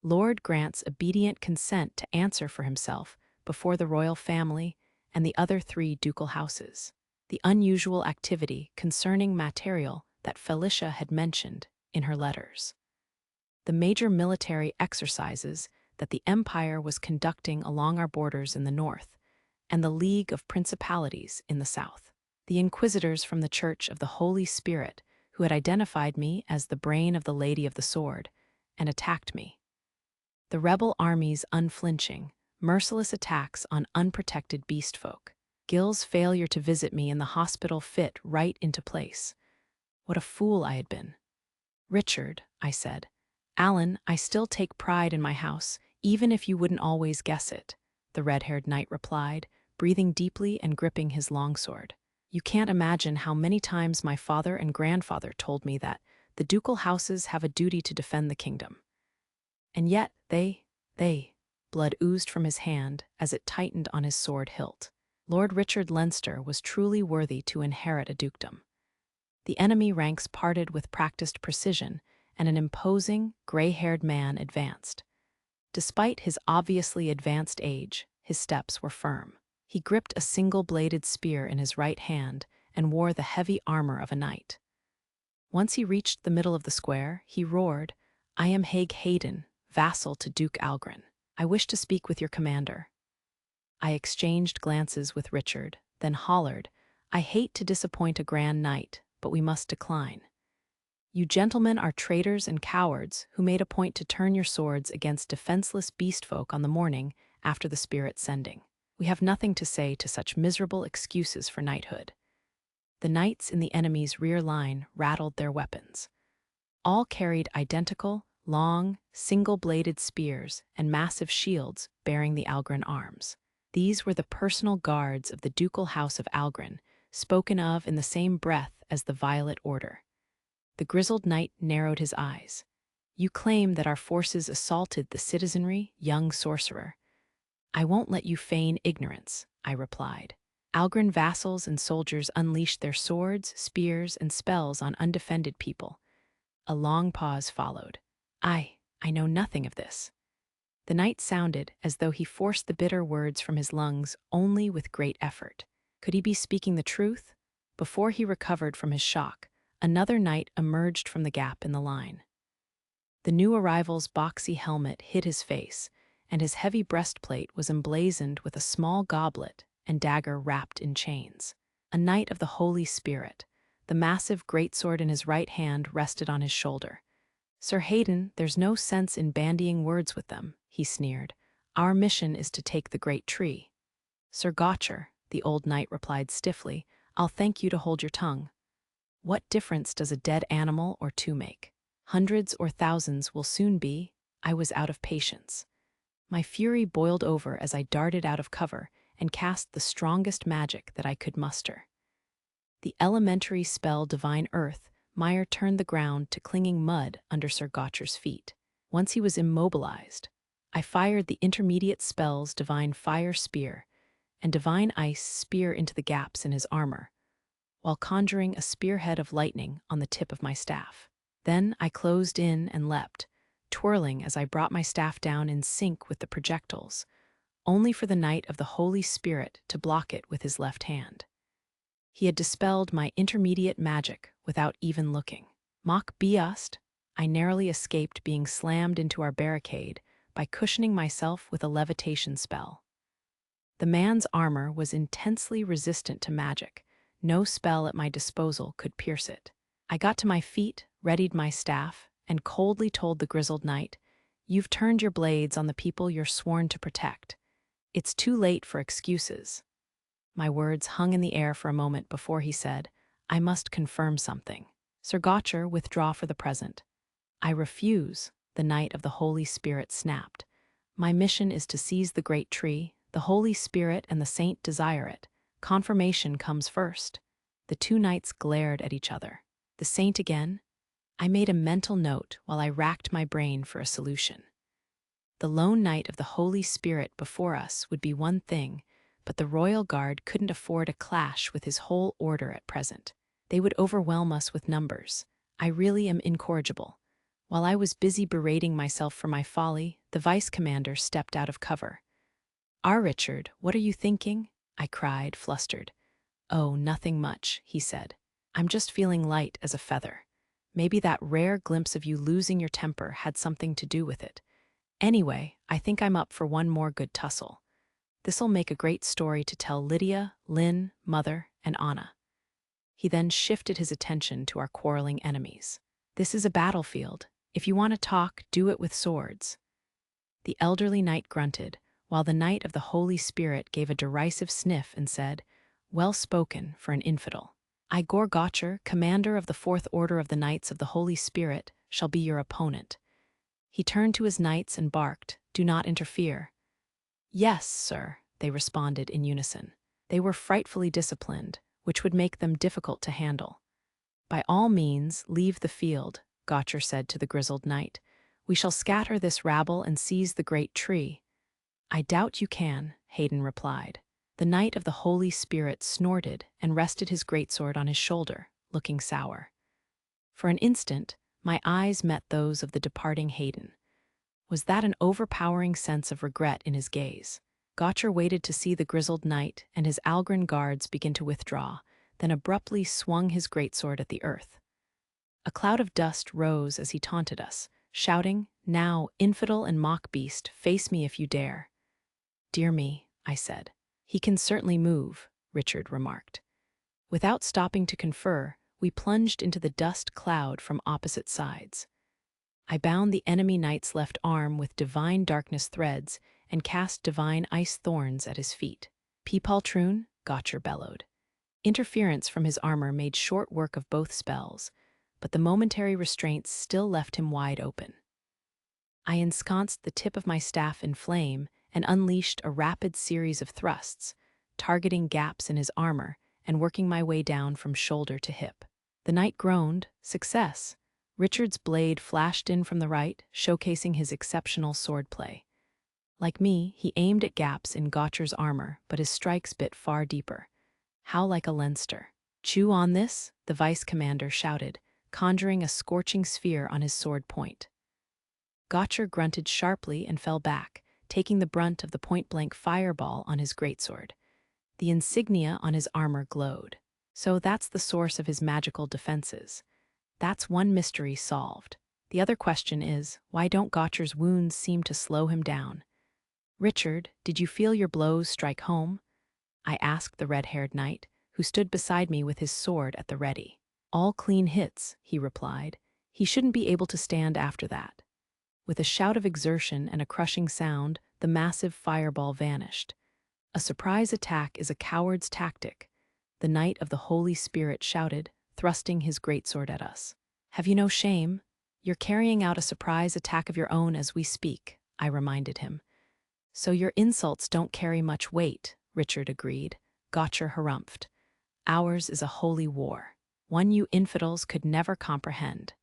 Lord Grant's obedient consent to answer for himself before the royal family and the other 3 ducal houses, the unusual activity concerning material that Felicia had mentioned in her letters, the major military exercises that the Empire was conducting along our borders in the north, and the League of Principalities in the south, the inquisitors from the Church of the Holy Spirit who had identified me as the brain of the Lady of the Sword and attacked me, the rebel army's unflinching, merciless attacks on unprotected beastfolk, Gil's failure to visit me in the hospital fit right into place. What a fool I had been. Richard, I said. Alan, I still take pride in my house, even if you wouldn't always guess it, the red-haired knight replied, breathing deeply and gripping his longsword. You can't imagine how many times my father and grandfather told me that the ducal houses have a duty to defend the kingdom. And yet blood oozed from his hand as it tightened on his sword hilt. Lord Richard Leinster was truly worthy to inherit a dukedom. The enemy ranks parted with practiced precision, and an imposing, gray-haired man advanced. Despite his obviously advanced age, his steps were firm. He gripped a single-bladed spear in his right hand and wore the heavy armor of a knight. Once he reached the middle of the square, he roared, I am Haig Hayden, vassal to Duke Algren. I wish to speak with your commander. I exchanged glances with Richard, then hollered, I hate to disappoint a grand knight, but we must decline. You gentlemen are traitors and cowards who made a point to turn your swords against defenseless beastfolk on the morning after the spirit's sending. We have nothing to say to such miserable excuses for knighthood. The knights in the enemy's rear line rattled their weapons. All carried identical, long, single-bladed spears and massive shields bearing the Algren arms. These were the personal guards of the ducal house of Algren, spoken of in the same breath as the Violet Order. The grizzled knight narrowed his eyes. You claim that our forces assaulted the citizenry, young sorcerer. I won't let you feign ignorance, I replied. Algren vassals and soldiers unleashed their swords, spears, and spells on undefended people. A long pause followed. I know nothing of this. The knight sounded as though he forced the bitter words from his lungs only with great effort. Could he be speaking the truth? Before he recovered from his shock, another knight emerged from the gap in the line. The new arrival's boxy helmet hid his face, and his heavy breastplate was emblazoned with a small goblet and dagger wrapped in chains. A knight of the Holy Spirit, the massive greatsword in his right hand rested on his shoulder. Sir Hayden, there's no sense in bandying words with them, he sneered. Our mission is to take the great tree. Sir Gotcher, the old knight replied stiffly, I'll thank you to hold your tongue. What difference does a dead animal or two make? Hundreds or thousands will soon be. I was out of patience. My fury boiled over as I darted out of cover and cast the strongest magic that I could muster. The elementary spell Divine Earth, Meyer turned the ground to clinging mud under Sir Gotcher's feet. Once he was immobilized, I fired the intermediate spells Divine Fire Spear and Divine Ice Spear into the gaps in his armor, while conjuring a spearhead of lightning on the tip of my staff. Then I closed in and leapt, twirling as I brought my staff down in sync with the projectiles, only for the Knight of the Holy Spirit to block it with his left hand. He had dispelled my intermediate magic without even looking. Mock Biast, I narrowly escaped being slammed into our barricade by cushioning myself with a levitation spell. The man's armor was intensely resistant to magic. No spell at my disposal could pierce it. I got to my feet, readied my staff, and coldly told the grizzled knight, You've turned your blades on the people you're sworn to protect. It's too late for excuses. My words hung in the air for a moment before he said, I must confirm something. Sir Gotcher, withdraw for the present. I refuse, the Knight of the Holy Spirit snapped. My mission is to seize the great tree. The Holy Spirit and the Saint desire it. Confirmation comes first. The two knights glared at each other. The Saint again? I made a mental note while I racked my brain for a solution. The lone Knight of the Holy Spirit before us would be one thing, but the Royal Guard couldn't afford a clash with his whole order at present. They would overwhelm us with numbers. I really am incorrigible. While I was busy berating myself for my folly, the vice commander stepped out of cover. Richard, what are you thinking? I cried, flustered. Oh, nothing much, he said. I'm just feeling light as a feather. Maybe that rare glimpse of you losing your temper had something to do with it. Anyway, I think I'm up for one more good tussle. This'll make a great story to tell Lydia, Lynn, Mother, and Anna. He then shifted his attention to our quarreling enemies. This is a battlefield. If you want to talk, do it with swords. The elderly knight grunted, while the Knight of the Holy Spirit gave a derisive sniff and said, Well spoken for an infidel. I, Gotcher, commander of the Fourth Order of the Knights of the Holy Spirit, shall be your opponent. He turned to his knights and barked, Do not interfere. Yes, sir, they responded in unison. They were frightfully disciplined, which would make them difficult to handle. By all means, leave the field, Gotcher said to the grizzled knight. We shall scatter this rabble and seize the great tree. I doubt you can, Hayden replied. The Knight of the Holy Spirit snorted and rested his greatsword on his shoulder, looking sour. For an instant, my eyes met those of the departing Hayden. Was that an overpowering sense of regret in his gaze? Gotcher waited to see the grizzled knight and his Algren guards begin to withdraw, then abruptly swung his greatsword at the earth. A cloud of dust rose as he taunted us, shouting, Now, infidel and mock beast, face me if you dare. Dear me, I said. He can certainly move, Richard remarked. Without stopping to confer, we plunged into the dust cloud from opposite sides. I bound the enemy knight's left arm with divine darkness threads and cast divine ice thorns at his feet. Peepaltroon, Gotcher bellowed. Interference from his armor made short work of both spells, but the momentary restraints still left him wide open. I ensconced the tip of my staff in flame and unleashed a rapid series of thrusts, targeting gaps in his armor and working my way down from shoulder to hip. The knight groaned, Success! Richard's blade flashed in from the right, showcasing his exceptional swordplay. Like me, he aimed at gaps in Gotcher's armor, but his strikes bit far deeper. How like a Leinster. Chew on this, the vice commander shouted, conjuring a scorching sphere on his sword point. Gotcher grunted sharply and fell back, taking the brunt of the point-blank fireball on his greatsword. The insignia on his armor glowed. So that's the source of his magical defenses. That's one mystery solved. The other question is, why don't Gotcher's wounds seem to slow him down? Richard, did you feel your blows strike home? I asked the red-haired knight, who stood beside me with his sword at the ready. All clean hits, he replied. He shouldn't be able to stand after that. With a shout of exertion and a crushing sound, the massive fireball vanished. A surprise attack is a coward's tactic, the Knight of the Holy Spirit shouted, thrusting his greatsword at us. Have you no shame? You're carrying out a surprise attack of your own as we speak, I reminded him. So your insults don't carry much weight, Richard agreed. Gotcher harumphed. Ours is a holy war, one you infidels could never comprehend.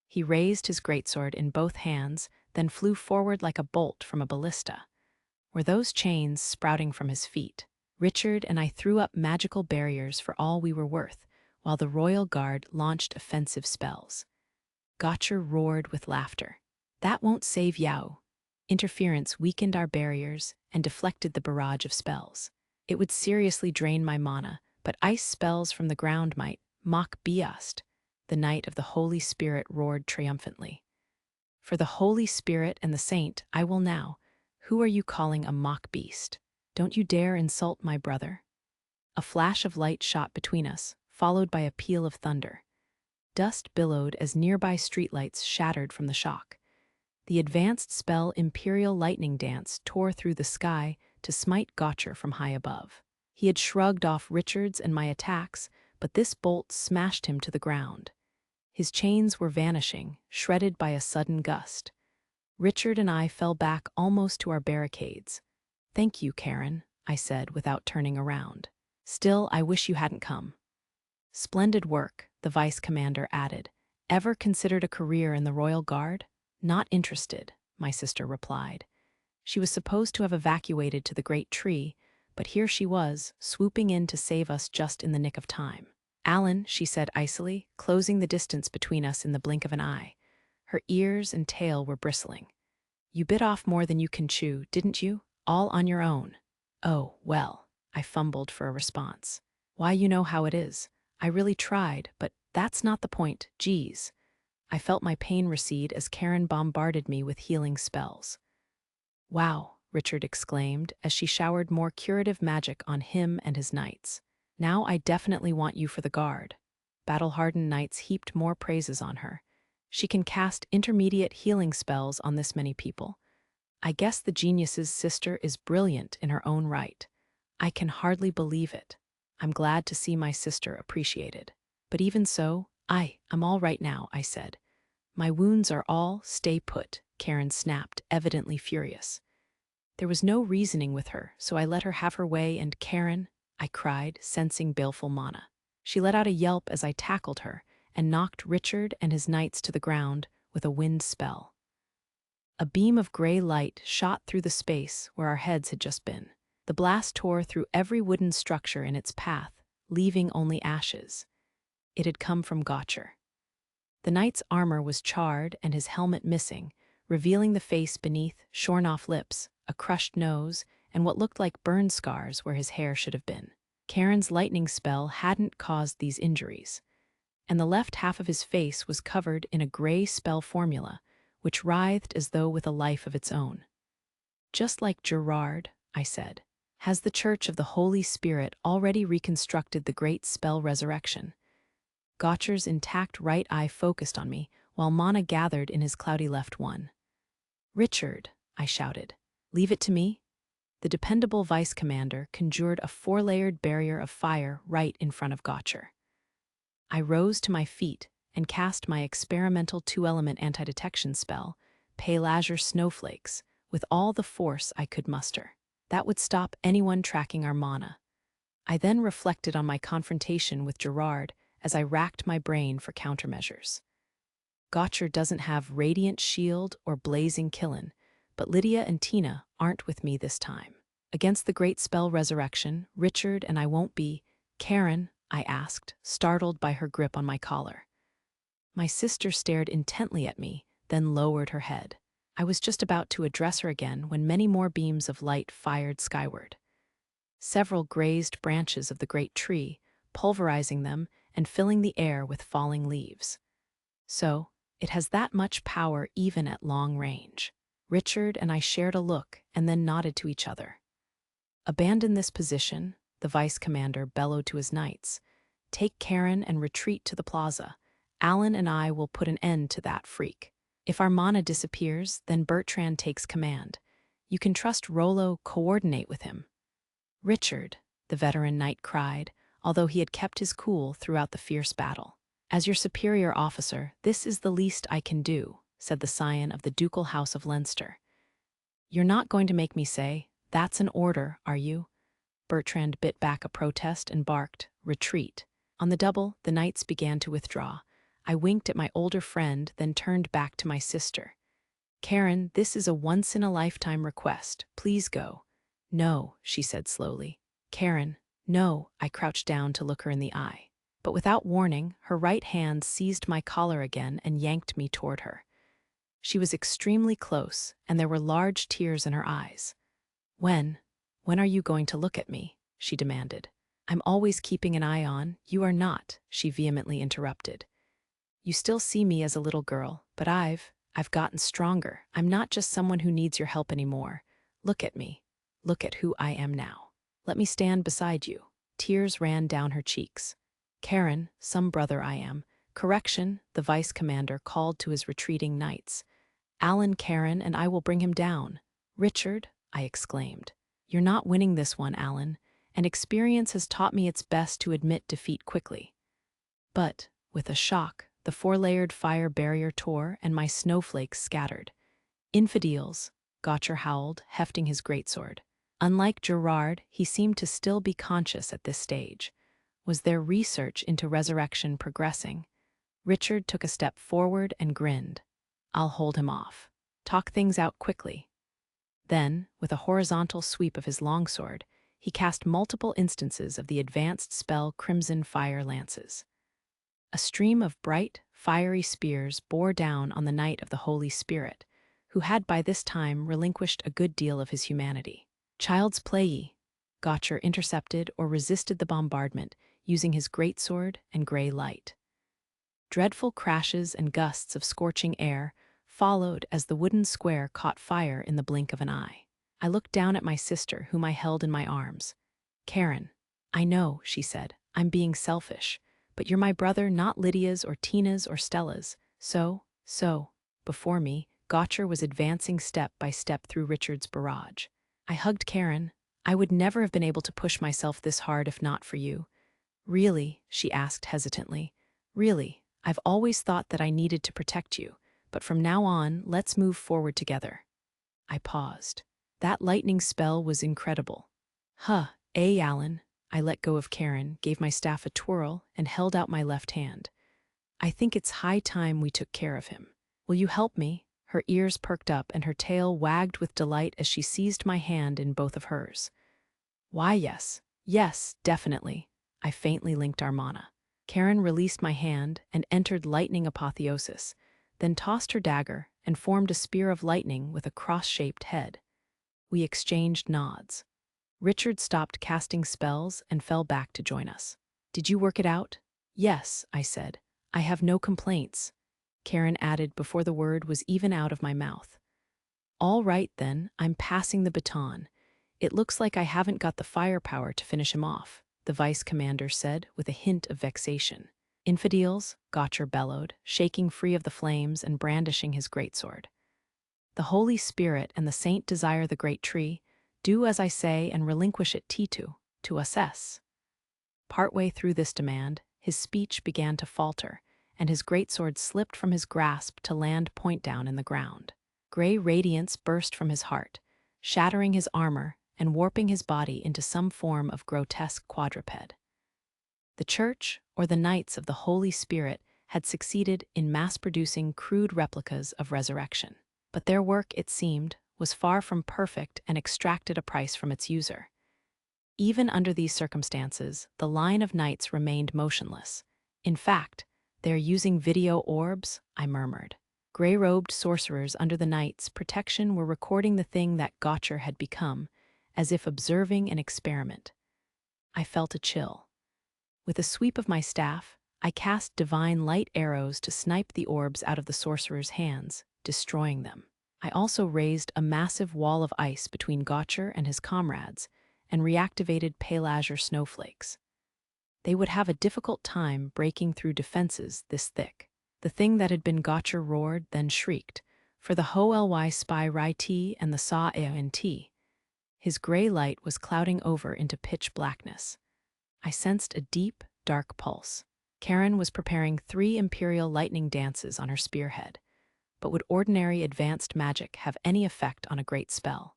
He raised his greatsword in both hands, then flew forward like a bolt from a ballista. Were those chains sprouting from his feet? Richard and I threw up magical barriers for all we were worth, while the royal guard launched offensive spells. Gotcher roared with laughter. That won't save Yao. Interference weakened our barriers and deflected the barrage of spells. It would seriously drain my mana, but ice spells from the ground might. Mock Biast, the Knight of the Holy Spirit roared triumphantly. For the Holy Spirit and the Saint, I will now. Who are you calling a mock beast? Don't you dare insult my brother. A flash of light shot between us, followed by a peal of thunder. Dust billowed as nearby streetlights shattered from the shock. The advanced spell Imperial Lightning Dance tore through the sky to smite Gotcher from high above. He had shrugged off Richard's and my attacks, but this bolt smashed him to the ground. His chains were vanishing, shredded by a sudden gust. Richard and I fell back almost to our barricades. Thank you, Karen, I said without turning around. Still, I wish you hadn't come. Splendid work, the vice commander added. Ever considered a career in the Royal Guard? Not interested, my sister replied. She was supposed to have evacuated to the great tree, but here she was, swooping in to save us just in the nick of time. Alan, she said icily, closing the distance between us in the blink of an eye. Her ears and tail were bristling. You bit off more than you can chew, didn't you? All on your own. Oh, well, I fumbled for a response. Why, you know how it is. I really tried, but that's not the point, geez. I felt my pain recede as Karen bombarded me with healing spells. Wow, Richard exclaimed as she showered more curative magic on him and his knights. Now I definitely want you for the guard. Battle-hardened knights heaped more praises on her. She can cast intermediate healing spells on this many people. I guess the genius's sister is brilliant in her own right. I can hardly believe it. I'm glad to see my sister appreciated. But even so, I'm all right now, I said. My wounds are all, stay put, Karen snapped, evidently furious. There was no reasoning with her, so I let her have her way and Karen, I cried, sensing baleful mana. She let out a yelp as I tackled her and knocked Richard and his knights to the ground with a wind spell. A beam of gray light shot through the space where our heads had just been. The blast tore through every wooden structure in its path, leaving only ashes. It had come from Gotcher. The knight's armor was charred and his helmet missing, revealing the face beneath shorn-off lips, a crushed nose, and what looked like burn scars where his hair should have been. Karen's lightning spell hadn't caused these injuries, and the left half of his face was covered in a gray spell formula, which writhed as though with a life of its own. Just like Gerard, I said, has the Church of the Holy Spirit already reconstructed the great spell resurrection? Gotcher's intact right eye focused on me, while mana gathered in his cloudy left one. Richard, I shouted, leave it to me? The dependable vice commander conjured a 4-layered barrier of fire right in front of Gotcher. I rose to my feet and cast my experimental 2-element anti-detection spell, Pale Azure Snowflakes, with all the force I could muster. That would stop anyone tracking our mana. I then reflected on my confrontation with Gerard as I racked my brain for countermeasures. Gotcher doesn't have Radiant Shield or Blazing Killen, but Lydia and Tina aren't with me this time. Against the great spell resurrection, Richard and I won't be. Karen, I asked, startled by her grip on my collar. My sister stared intently at me, then lowered her head. I was just about to address her again when many more beams of light fired skyward. Several grazed branches of the great tree, pulverizing them and filling the air with falling leaves. So, it has that much power even at long range. Richard and I shared a look and then nodded to each other. Abandon this position, the vice commander bellowed to his knights. Take Karen and retreat to the plaza. Alan and I will put an end to that freak. If our mana disappears, then Bertrand takes command. You can trust Rollo coordinate with him. Richard, the veteran knight cried, although he had kept his cool throughout the fierce battle. As your superior officer, this is the least I can do, said the scion of the ducal house of Leinster. You're not going to make me say, that's an order, are you? Bertrand bit back a protest and barked, retreat. On the double, the knights began to withdraw. I winked at my older friend, then turned back to my sister. Karen, this is a once-in-a-lifetime request. Please go. No, she said slowly. Karen, no, I crouched down to look her in the eye. But without warning, her right hand seized my collar again and yanked me toward her. She was extremely close, and there were large tears in her eyes. When are you going to look at me? She demanded. I'm always keeping an eye on. You are not, she vehemently interrupted. You still see me as a little girl, but I've gotten stronger. I'm not just someone who needs your help anymore. Look at me. Look at who I am now. Let me stand beside you. Tears ran down her cheeks. Karen, some brother I am. Correction, the vice commander called to his retreating knights. Alan, Karen, and I will bring him down. Richard, I exclaimed. You're not winning this one, Alan, and experience has taught me it's best to admit defeat quickly. But, with a shock, the four-layered fire barrier tore and my snowflakes scattered. Infidels, Gotcher howled, hefting his greatsword. Unlike Gerard, he seemed to still be conscious at this stage. Was their research into resurrection progressing? Richard took a step forward and grinned. I'll hold him off. Talk things out quickly. Then, with a horizontal sweep of his longsword, he cast multiple instances of the advanced spell Crimson Fire Lances. A stream of bright, fiery spears bore down on the Knight of the Holy Spirit, who had by this time relinquished a good deal of his humanity. Child's play ye. Gotcher intercepted or resisted the bombardment, using his greatsword and grey light. Dreadful crashes and gusts of scorching air followed as the wooden square caught fire in the blink of an eye. I looked down at my sister, whom I held in my arms. Karen, I know, she said, I'm being selfish, but you're my brother, not Lydia's or Tina's or Stella's. So, before me, Gotcher was advancing step by step through Richard's barrage. I hugged Karen. I would never have been able to push myself this hard if not for you. Really, she asked hesitantly. Really, I've always thought that I needed to protect you, but from now on, let's move forward together. I paused. That lightning spell was incredible. Alan. I let go of Karen, gave my staff a twirl, and held out my left hand. I think it's high time we took care of him. Will you help me? Her ears perked up and her tail wagged with delight as she seized my hand in both of hers. Why, yes. Yes, definitely. I faintly linked our mana. Karen released my hand and entered lightning apotheosis, then tossed her dagger and formed a spear of lightning with a cross-shaped head. We exchanged nods. Richard stopped casting spells and fell back to join us. Did you work it out? Yes, I said. I have no complaints. Karen added before the word was even out of my mouth. All right then, I'm passing the baton. It looks like I haven't got the firepower to finish him off, the vice commander said with a hint of vexation. Infidels, Gotcher bellowed, shaking free of the flames and brandishing his greatsword. The Holy Spirit and the Saint desire the great tree. Do as I say and relinquish it to assess. Partway through this demand, his speech began to falter, and his greatsword slipped from his grasp to land point down in the ground. Gray radiance burst from his heart, shattering his armor and warping his body into some form of grotesque quadruped. The Church, or the Knights of the Holy Spirit, had succeeded in mass-producing crude replicas of resurrection. But their work, it seemed, was far from perfect and extracted a price from its user. Even under these circumstances, the line of knights remained motionless. In fact, they're using video orbs, I murmured. Gray-robed sorcerers under the knights' protection were recording the thing that Gotcher had become, as if observing an experiment. I felt a chill. With a sweep of my staff, I cast divine light arrows to snipe the orbs out of the sorcerer's hands, destroying them. I also raised a massive wall of ice between Gotcher and his comrades, and reactivated pale azure snowflakes. They would have a difficult time breaking through defenses this thick. The thing that had been Gotcher roared, then shrieked, for the Ho-ly spy Rai-T and the Sa-ant. His gray light was clouding over into pitch blackness. I sensed a deep, dark pulse. Karen was preparing 3 imperial lightning dances on her spearhead. But would ordinary advanced magic have any effect on a great spell?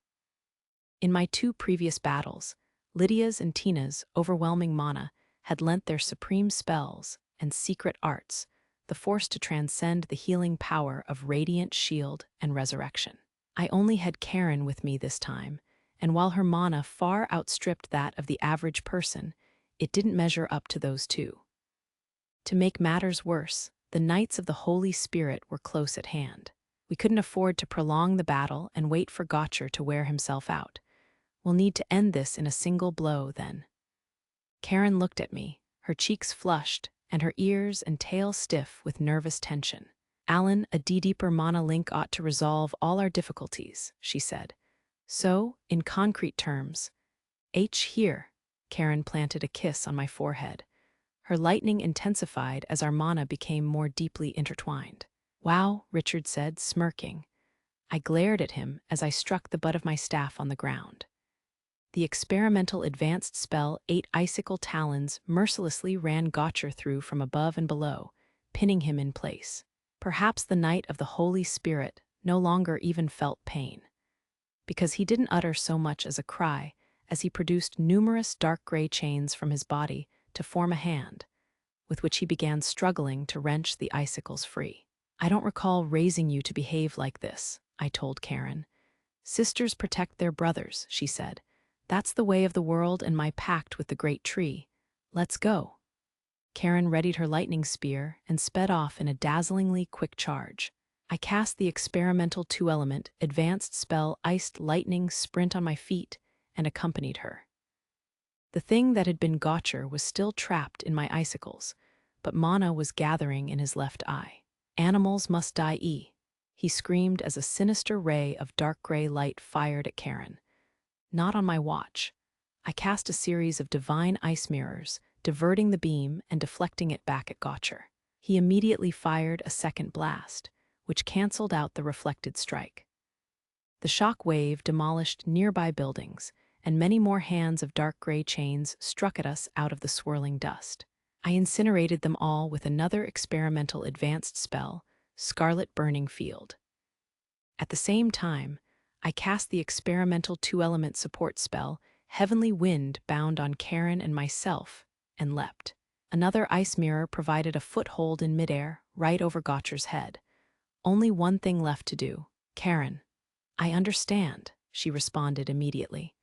In my 2 previous battles, Lydia's and Tina's overwhelming mana had lent their supreme spells and secret arts the force to transcend the healing power of Radiant Shield and Resurrection. I only had Karen with me this time, and while her mana far outstripped that of the average person, it didn't measure up to those 2. To make matters worse, the Knights of the Holy Spirit were close at hand. We couldn't afford to prolong the battle and wait for Gotcher to wear himself out. We'll need to end this in a single blow, then. Karen looked at me, her cheeks flushed, and her ears and tail stiff with nervous tension. "Alan, a deeper mana link ought to resolve all our difficulties," she said. "So, in concrete terms, here." Karen planted a kiss on my forehead. Her lightning intensified as our mana became more deeply intertwined. "Wow," Richard said, smirking. I glared at him as I struck the butt of my staff on the ground. The experimental advanced spell 8 icicle talons mercilessly ran Gotcher through from above and below, pinning him in place. Perhaps the Knight of the Holy Spirit no longer even felt pain, because he didn't utter so much as a cry as he produced numerous dark gray chains from his body to form a hand, with which he began struggling to wrench the icicles free. "I don't recall raising you to behave like this," I told Karen. "Sisters protect their brothers," she said. "That's the way of the world and my pact with the great tree. Let's go." Karen readied her lightning spear and sped off in a dazzlingly quick charge. I cast the experimental 2-element advanced spell Iced Lightning Sprint on my feet and accompanied her. The thing that had been Gotcher was still trapped in my icicles, but mana was gathering in his left eye. "Animals must die." He screamed as a sinister ray of dark gray light fired at Karen. "Not on my watch." I cast a series of divine ice mirrors, diverting the beam and deflecting it back at Gotcher. He immediately fired a second blast, which canceled out the reflected strike. The shock wave demolished nearby buildings, and many more hands of dark gray chains struck at us out of the swirling dust. I incinerated them all with another experimental advanced spell, Scarlet Burning Field. At the same time, I cast the experimental 2-element support spell, Heavenly Wind, bound on Karen and myself, and leapt. Another ice mirror provided a foothold in midair, right over Gotcher's head. Only one thing left to do. "Karen." "I understand," she responded immediately.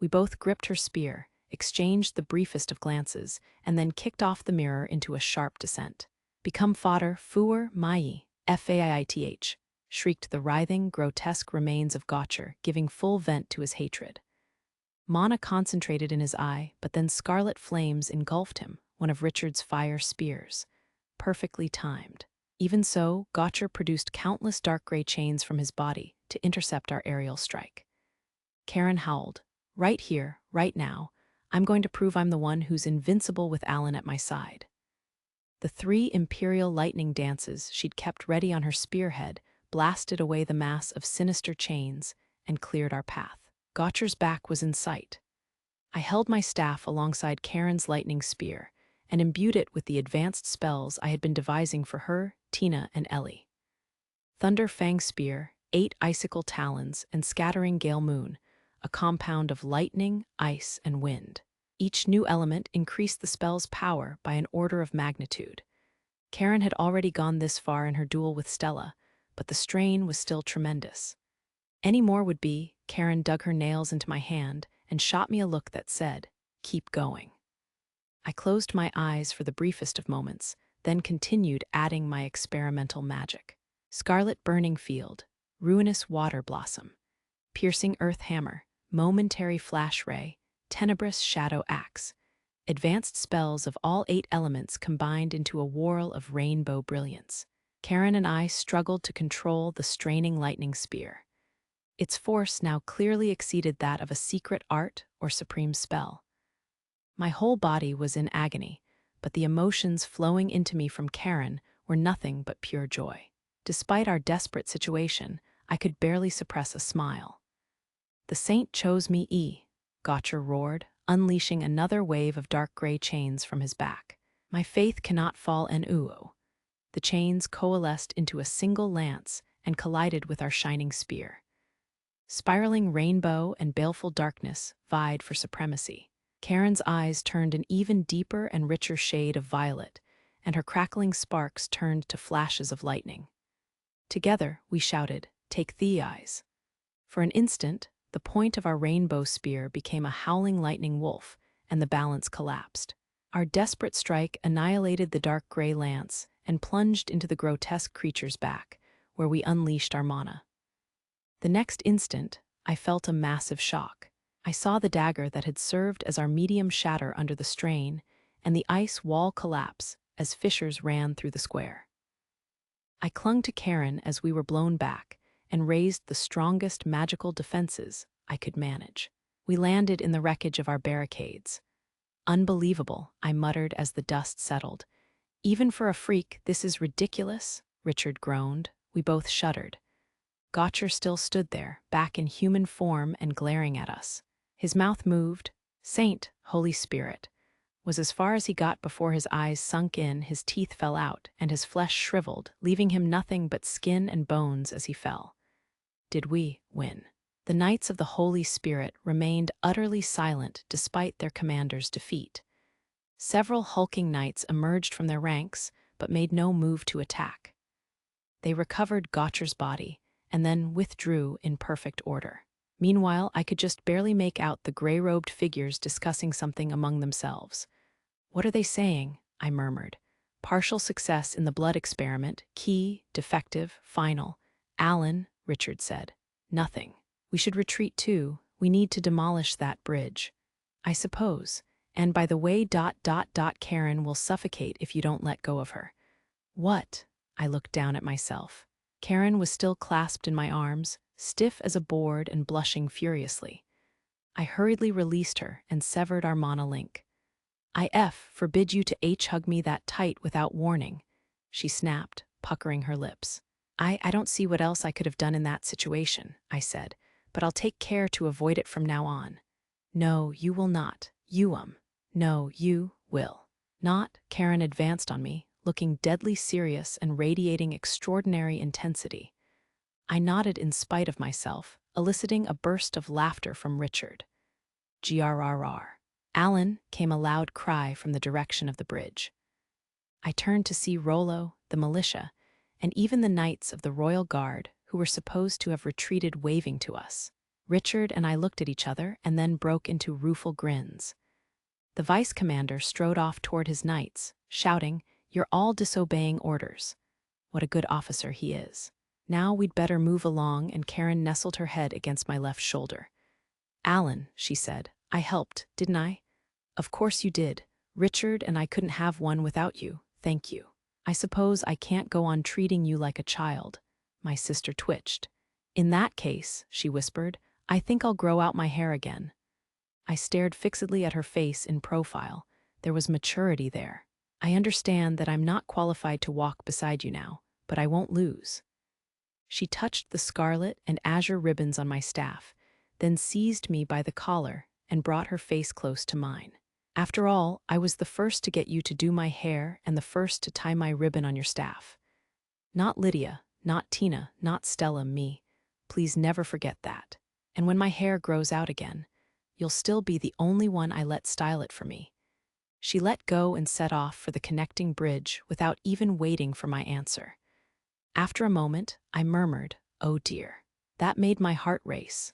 We both gripped her spear, exchanged the briefest of glances, and then kicked off the mirror into a sharp descent. "Become fodder, Fuer Mai, Faith," shrieked the writhing, grotesque remains of Gotcher, giving full vent to his hatred. Mana concentrated in his eye, but then scarlet flames engulfed him, one of Richard's fire spears. Perfectly timed. Even so, Gotcher produced countless dark gray chains from his body to intercept our aerial strike. Karen howled, "Right here, right now, I'm going to prove I'm the one who's invincible with Alan at my side." The 3 imperial lightning dances she'd kept ready on her spearhead blasted away the mass of sinister chains and cleared our path. Gotcher's back was in sight. I held my staff alongside Karen's lightning spear and imbued it with the advanced spells I had been devising for her, Tina, and Ellie. Thunder Fang Spear, 8 icicle talons, and Scattering Gale Moon, a compound of lightning, ice, and wind. Each new element increased the spell's power by an order of magnitude. Karen had already gone this far in her duel with Stella, but the strain was still tremendous. Any more would be. Karen dug her nails into my hand and shot me a look that said, "Keep going." I closed my eyes for the briefest of moments, then continued adding my experimental magic. Scarlet Burning Field, Ruinous Water Blossom, Piercing Earth Hammer, Momentary Flash Ray, Tenebrous Shadow Axe. Advanced spells of all 8 elements combined into a whorl of rainbow brilliance. Karen and I struggled to control the straining lightning spear. Its force now clearly exceeded that of a secret art or supreme spell. My whole body was in agony, but the emotions flowing into me from Karen were nothing but pure joy. Despite our desperate situation, I could barely suppress a smile. "The saint chose me, Gotcher roared, unleashing another wave of dark gray chains from his back. "My faith cannot fall en uo." The chains coalesced into a single lance and collided with our shining spear. Spiraling rainbow and baleful darkness vied for supremacy. Karen's eyes turned an even deeper and richer shade of violet, and her crackling sparks turned to flashes of lightning. Together, we shouted, "Take thee eyes." For an instant, the point of our rainbow spear became a howling lightning wolf, and the balance collapsed. Our desperate strike annihilated the dark gray lance and plunged into the grotesque creature's back, where we unleashed our mana. The next instant, I felt a massive shock. I saw the dagger that had served as our medium shatter under the strain, and the ice wall collapse as fissures ran through the square. I clung to Karen as we were blown back and raised the strongest magical defenses I could manage. We landed in the wreckage of our barricades. "Unbelievable," I muttered as the dust settled. "Even for a freak, this is ridiculous," Richard groaned. We both shuddered. Gotcher still stood there, back in human form and glaring at us. His mouth moved. "Saint, Holy Spirit," was as far as he got before his eyes sunk in, his teeth fell out, and his flesh shriveled, leaving him nothing but skin and bones as he fell. Did we win? The Knights of the Holy Spirit remained utterly silent despite their commander's defeat. Several hulking knights emerged from their ranks, but made no move to attack. They recovered Gotcher's body, and then withdrew in perfect order. Meanwhile, I could just barely make out the gray-robed figures discussing something among themselves. "What are they saying?" I murmured. "Partial success in the blood experiment, key, defective, final." "Alan," Richard said. "Nothing. We should retreat too. We need to demolish that bridge." "I suppose. And by the way, Karen will suffocate if you don't let go of her." "What?" I looked down at myself. Karen was still clasped in my arms, stiff as a board and blushing furiously. I hurriedly released her and severed our mana link. "Forbid you to hug me that tight without warning," she snapped, puckering her lips. I don't see what else I could have done in that situation," I said, "but I'll take care to avoid it from now on." "No, you will not. No, you will not." Karen advanced on me, looking deadly serious and radiating extraordinary intensity. I nodded in spite of myself, eliciting a burst of laughter from Richard. "Grrr." "Alan," came a loud cry from the direction of the bridge. I turned to see Rollo, the militia, and even the knights of the Royal Guard, who were supposed to have retreated waving to us. Richard and I looked at each other and then broke into rueful grins. The vice commander strode off toward his knights, shouting, "You're all disobeying orders." What a good officer he is. "Now we'd better move along," and Karen nestled her head against my left shoulder. "Alan," she said, "I helped, didn't I?" "Of course you did. Richard and I couldn't have one without you. Thank you." "I suppose I can't go on treating you like a child." My sister twitched. "In that case," she whispered, "I think I'll grow out my hair again." I stared fixedly at her face in profile. There was maturity there. "I understand that I'm not qualified to walk beside you now, but I won't lose." She touched the scarlet and azure ribbons on my staff, then seized me by the collar and brought her face close to mine. "After all, I was the first to get you to do my hair and the first to tie my ribbon on your staff. Not Lydia, not Tina, not Stella, me. Please never forget that. And when my hair grows out again, you'll still be the only one I let style it for me." She let go and set off for the connecting bridge without even waiting for my answer. After a moment, I murmured, "Oh dear." That made my heart race.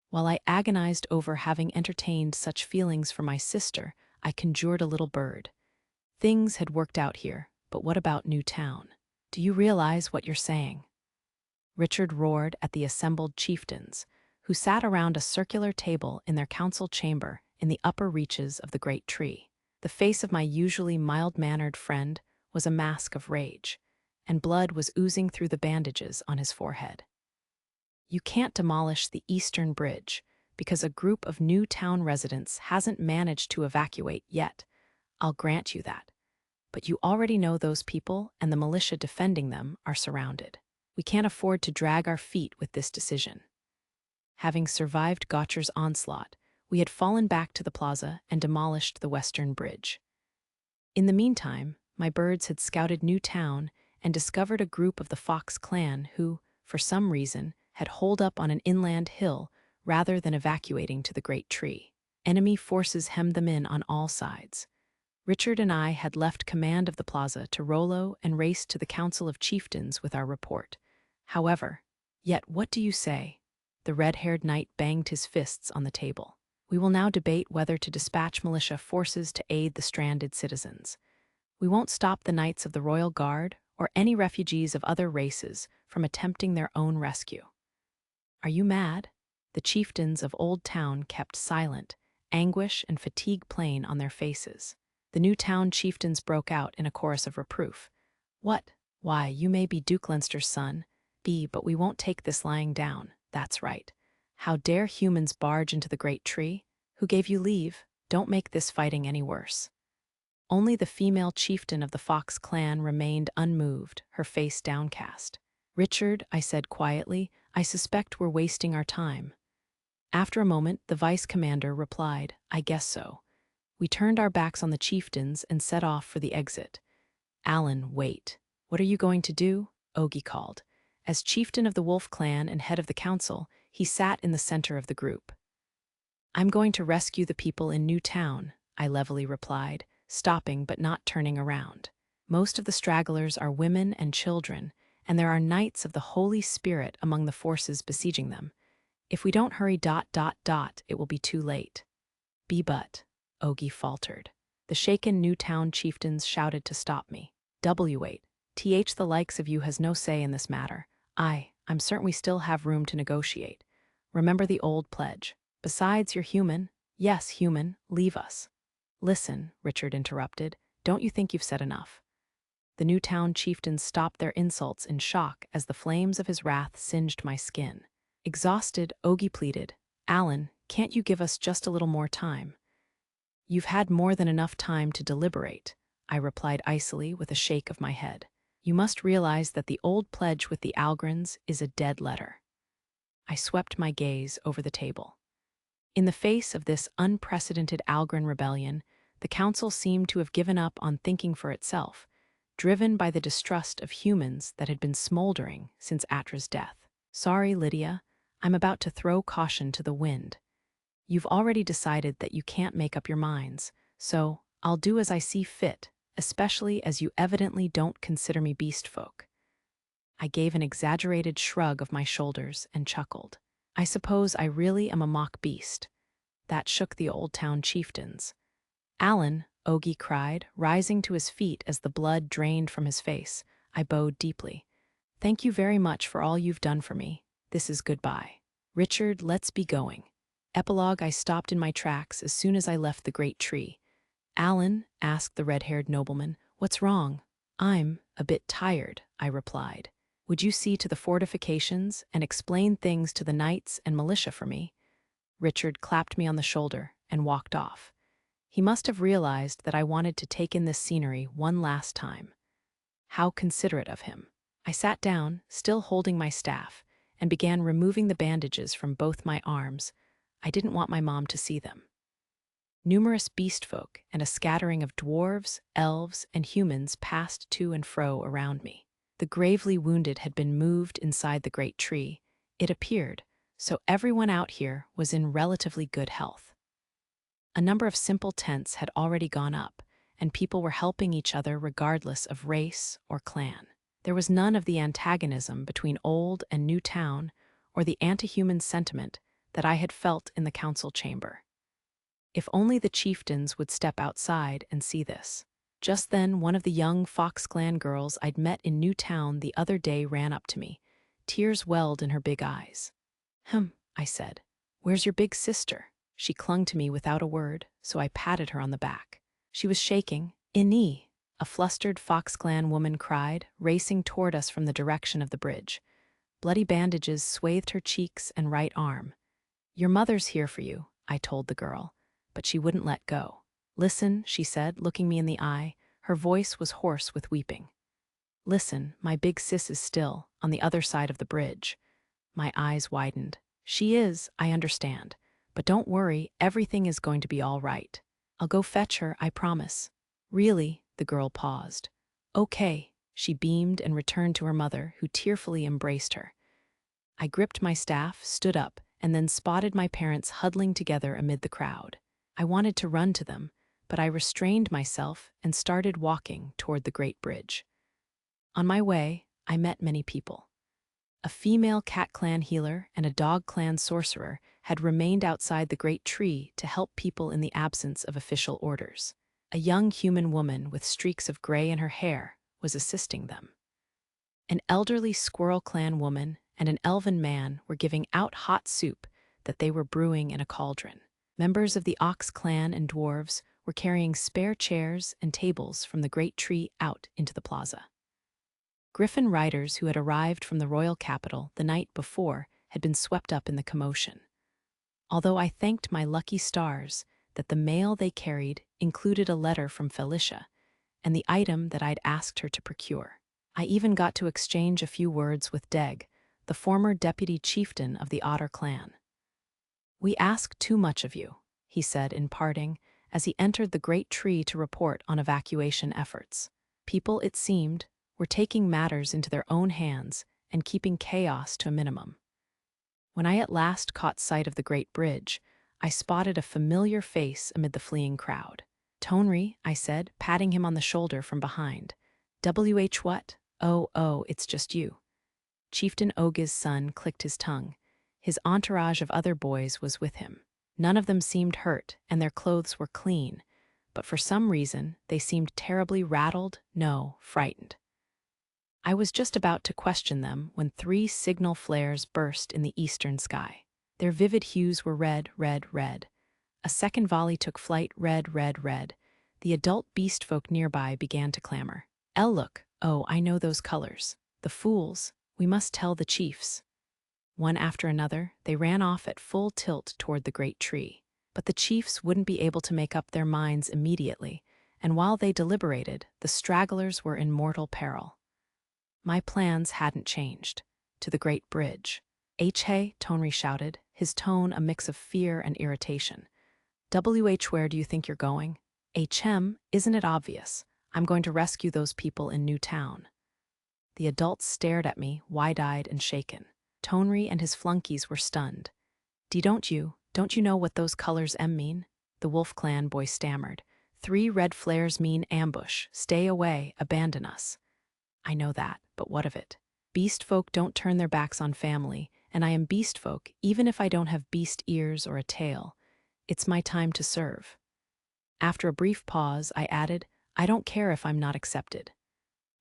While I agonized over having entertained such feelings for my sister, I conjured a little bird. Things had worked out here, but what about Newtown? "Do you realize what you're saying?" Richard roared at the assembled chieftains, who sat around a circular table in their council chamber in the upper reaches of the great tree. The face of my usually mild-mannered friend was a mask of rage, and blood was oozing through the bandages on his forehead. "You can't demolish the Eastern Bridge. because a group of new town residents hasn't managed to evacuate yet. I'll grant you that. But you already know those people and the militia defending them are surrounded. We can't afford to drag our feet with this decision. Having survived Gotcher's onslaught, we had fallen back to the plaza and demolished the western bridge. In the meantime, my birds had scouted New Town and discovered a group of the Fox clan who, for some reason, had holed up on an inland hill rather than evacuating to the Great Tree. Enemy forces hemmed them in on all sides. Richard and I had left command of the plaza to Rollo and raced to the Council of Chieftains with our report. However, yet what do you say? The red-haired knight banged his fists on the table. We will now debate whether to dispatch militia forces to aid the stranded citizens. We won't stop the knights of the Royal Guard or any refugees of other races from attempting their own rescue. Are you mad? The chieftains of Old Town kept silent, anguish and fatigue plain on their faces. The New Town chieftains broke out in a chorus of reproof. What? Why, you may be Duke Leinster's son, but we won't take this lying down. That's right. How dare humans barge into the Great Tree? Who gave you leave? Don't make this fighting any worse. Only the female chieftain of the Fox clan remained unmoved, her face downcast. Richard, I said quietly, I suspect we're wasting our time. After a moment, the vice commander replied, I guess so. We turned our backs on the chieftains and set off for the exit. Alan, wait. What are you going to do? Ogie called. As chieftain of the Wolf clan and head of the council, he sat in the center of the group. I'm going to rescue the people in New Town, I levelly replied, stopping but not turning around. Most of the stragglers are women and children, and there are knights of the Holy Spirit among the forces besieging them. If we don't hurry ... it will be too late. But, Ogie faltered. The shaken New Town chieftains shouted to stop me. Wait. The likes of you has no say in this matter. I'm certain we still have room to negotiate. Remember the old pledge. Besides, you're human. Yes, human. Leave us. Listen, Richard interrupted. Don't you think you've said enough? The New Town chieftains stopped their insults in shock as the flames of his wrath singed my skin. Exhausted, Ogie pleaded, Alan, can't you give us just a little more time? You've had more than enough time to deliberate, I replied icily with a shake of my head. You must realize that the old pledge with the Algrens is a dead letter. I swept my gaze over the table. In the face of this unprecedented Algren rebellion, the council seemed to have given up on thinking for itself, driven by the distrust of humans that had been smoldering since Atra's death. Sorry, Lydia, I'm about to throw caution to the wind. You've already decided that you can't make up your minds, so I'll do as I see fit, especially as you evidently don't consider me beast folk. I gave an exaggerated shrug of my shoulders and chuckled. I suppose I really am a mock beast. That shook the Old Town chieftains. Alan, Ogie cried, rising to his feet as the blood drained from his face. I bowed deeply. Thank you very much for all you've done for me. This is goodbye. Richard, let's be going. Epilogue. I stopped in my tracks as soon as I left the Great Tree. Alan, asked the red-haired nobleman, what's wrong? I'm a bit tired, I replied. Would you see to the fortifications and explain things to the knights and militia for me? Richard clapped me on the shoulder and walked off. He must have realized that I wanted to take in this scenery one last time. How considerate of him. I sat down, still holding my staff, and began removing the bandages from both my arms. I didn't want my mom to see them. Numerous beast folk and a scattering of dwarves, elves, and humans passed to and fro around me. The gravely wounded had been moved inside the Great Tree, it appeared, so everyone out here was in relatively good health. A number of simple tents had already gone up, and people were helping each other regardless of race or clan. There was none of the antagonism between Old and New Town or the anti-human sentiment that I had felt in the council chamber. If only the chieftains would step outside and see this. Just then, one of the young Fox clan girls I'd met in New Town the other day ran up to me. Tears welled in her big eyes. I said. Where's your big sister? She clung to me without a word, so I patted her on the back. She was shaking. Inni, a flustered Fox clan woman cried, racing toward us from the direction of the bridge. Bloody bandages swathed her cheeks and right arm. Your mother's here for you, I told the girl, but she wouldn't let go. Listen, she said, looking me in the eye. Her voice was hoarse with weeping. Listen, my big sis is still, on the other side of the bridge. My eyes widened. She is, I understand. But don't worry, everything is going to be all right. I'll go fetch her, I promise. Really? The girl paused. Okay, she beamed and returned to her mother, who tearfully embraced her. I gripped my staff, stood up, and then spotted my parents huddling together amid the crowd. I wanted to run to them, but I restrained myself and started walking toward the great bridge. On my way, I met many people. A female cat clan healer and a dog clan sorcerer had remained outside the great tree to help people in the absence of official orders. A young human woman with streaks of gray in her hair was assisting them. An elderly squirrel clan woman and an elven man were giving out hot soup that they were brewing in a cauldron. Members of the ox clan and dwarves were carrying spare chairs and tables from the great tree out into the plaza. Griffin riders who had arrived from the royal capital the night before had been swept up in the commotion. Although I thanked my lucky stars that the mail they carried included a letter from Felicia and the item that I'd asked her to procure. I even got to exchange a few words with Deg, the former deputy chieftain of the Otter clan. We ask too much of you, he said in parting as he entered the great tree to report on evacuation efforts. People, it seemed, were taking matters into their own hands and keeping chaos to a minimum. When I at last caught sight of the great bridge, I spotted a familiar face amid the fleeing crowd. Tonri, I said, patting him on the shoulder from behind. WH what? Oh, it's just you. Chieftain Oga's son clicked his tongue. His entourage of other boys was with him. None of them seemed hurt, and their clothes were clean, but for some reason they seemed terribly rattled, no, frightened. I was just about to question them when 3 signal flares burst in the eastern sky. Their vivid hues were red, red, red. A second volley took flight, red, red, red. The adult beast folk nearby began to clamor. Look, oh, I know those colors. The fools, we must tell the chiefs. One after another, they ran off at full tilt toward the great tree. But the chiefs wouldn't be able to make up their minds immediately, and while they deliberated, the stragglers were in mortal peril. My plans hadn't changed. To the great bridge. Hey, Tonri shouted, his tone a mix of fear and irritation. Where do you think you're going? Isn't it obvious? I'm going to rescue those people in Newtown. The adults stared at me, wide-eyed and shaken. Tonri and his flunkies were stunned. Don't you know what those colors mean? The Wolf Clan boy stammered. 3 red flares mean ambush, stay away, abandon us. I know that, but what of it? Beast folk don't turn their backs on family, and I am beast folk even if I don't have beast ears or a tail. It's my time to serve. After a brief pause, I added, I don't care if I'm not accepted.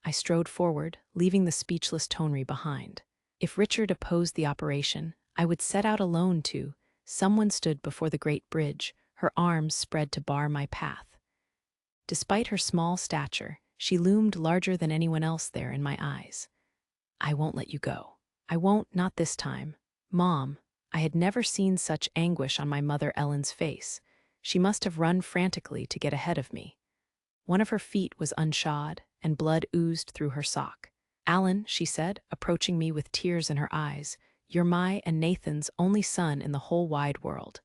I strode forward, leaving the speechless Tonri behind. If Richard opposed the operation, I would set out alone too. Someone stood before the great bridge, her arms spread to bar my path. Despite her small stature, she loomed larger than anyone else there in my eyes. I won't let you go. I won't, not this time. Mom, I had never seen such anguish on my mother Ellen's face. She must have run frantically to get ahead of me. One of her feet was unshod, and blood oozed through her sock. Alan, she said, approaching me with tears in her eyes, you're my and Nathan's only son in the whole wide world.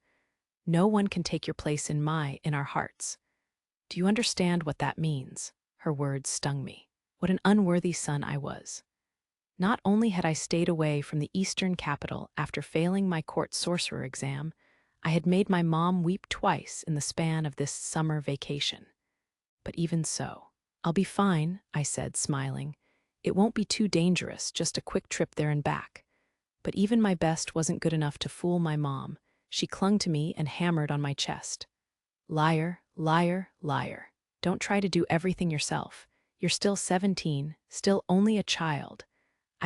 No one can take your place in our hearts. Do you understand what that means? Her words stung me. What an unworthy son I was. Not only had I stayed away from the eastern capital after failing my court sorcerer exam, I had made my mom weep twice in the span of this summer vacation. But even so, I'll be fine, I said, smiling. It won't be too dangerous, just a quick trip there and back. But even my best wasn't good enough to fool my mom. She clung to me and hammered on my chest. Liar, liar, liar. Don't try to do everything yourself. You're still 17, still only a child.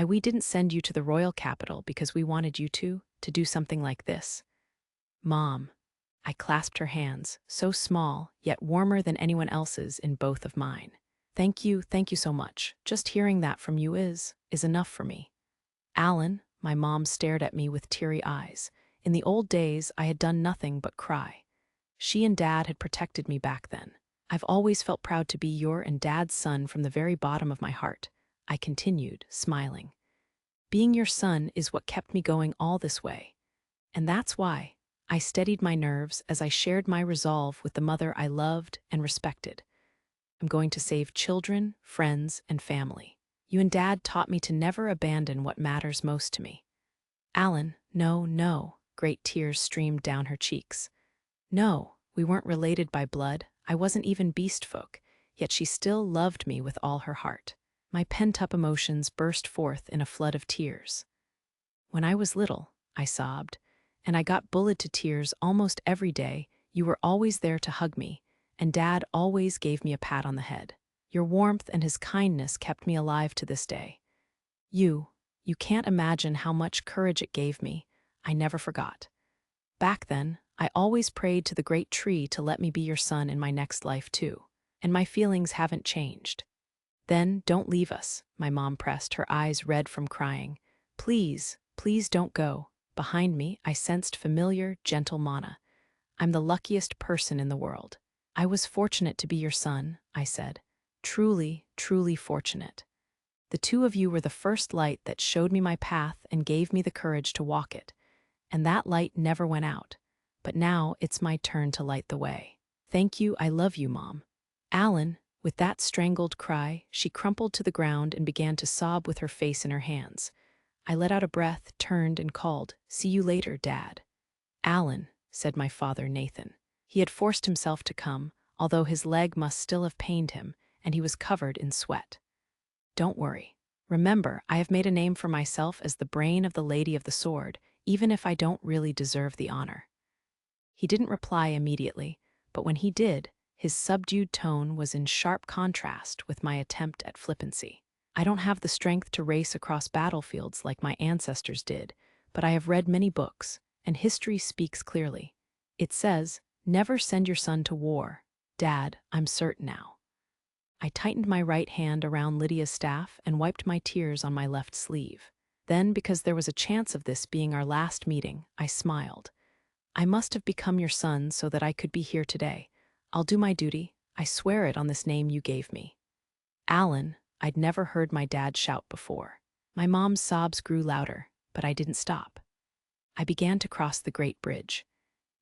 We didn't send you to the royal capital because we wanted you to do something like this. Mom. I clasped her hands, so small, yet warmer than anyone else's in both of mine. Thank you so much. Just hearing that from you is enough for me. Alan, my mom stared at me with teary eyes. In the old days, I had done nothing but cry. She and Dad had protected me back then. I've always felt proud to be your and Dad's son from the very bottom of my heart, I continued, smiling. Being your son is what kept me going all this way. And that's why I steadied my nerves as I shared my resolve with the mother I loved and respected. I'm going to save children, friends, and family. You and Dad taught me to never abandon what matters most to me. Alan, no, no, great tears streamed down her cheeks. No, we weren't related by blood. I wasn't even beast folk, yet she still loved me with all her heart. My pent-up emotions burst forth in a flood of tears. When I was little, I sobbed, and I got bullied to tears almost every day, you were always there to hug me, and Dad always gave me a pat on the head. Your warmth and his kindness kept me alive to this day. You can't imagine how much courage it gave me. I never forgot. Back then, I always prayed to the great tree to let me be your son in my next life too. And my feelings haven't changed. Then, don't leave us, my mom pressed, her eyes red from crying. Please, please don't go. Behind me, I sensed familiar, gentle Mana. I'm the luckiest person in the world. I was fortunate to be your son, I said. Truly, truly fortunate. The two of you were the first light that showed me my path and gave me the courage to walk it. And that light never went out. But now it's my turn to light the way. Thank you, I love you, Mom. Alan, with that strangled cry, she crumpled to the ground and began to sob with her face in her hands. I let out a breath, turned, and called, "See you later, Dad." Alan, said my father, Nathan. He had forced himself to come, although his leg must still have pained him, and he was covered in sweat. Don't worry. Remember, I have made a name for myself as the brain of the Lady of the Sword, even if I don't really deserve the honor. He didn't reply immediately, but when he did, his subdued tone was in sharp contrast with my attempt at flippancy. I don't have the strength to race across battlefields like my ancestors did, but I have read many books, and history speaks clearly. It says, never send your son to war. Dad, I'm certain now. I tightened my right hand around Lydia's staff and wiped my tears on my left sleeve. Then, because there was a chance of this being our last meeting, I smiled. I must have become your son so that I could be here today. I'll do my duty. I swear it on this name you gave me. Alan, I'd never heard my dad shout before. My mom's sobs grew louder, but I didn't stop. I began to cross the great bridge.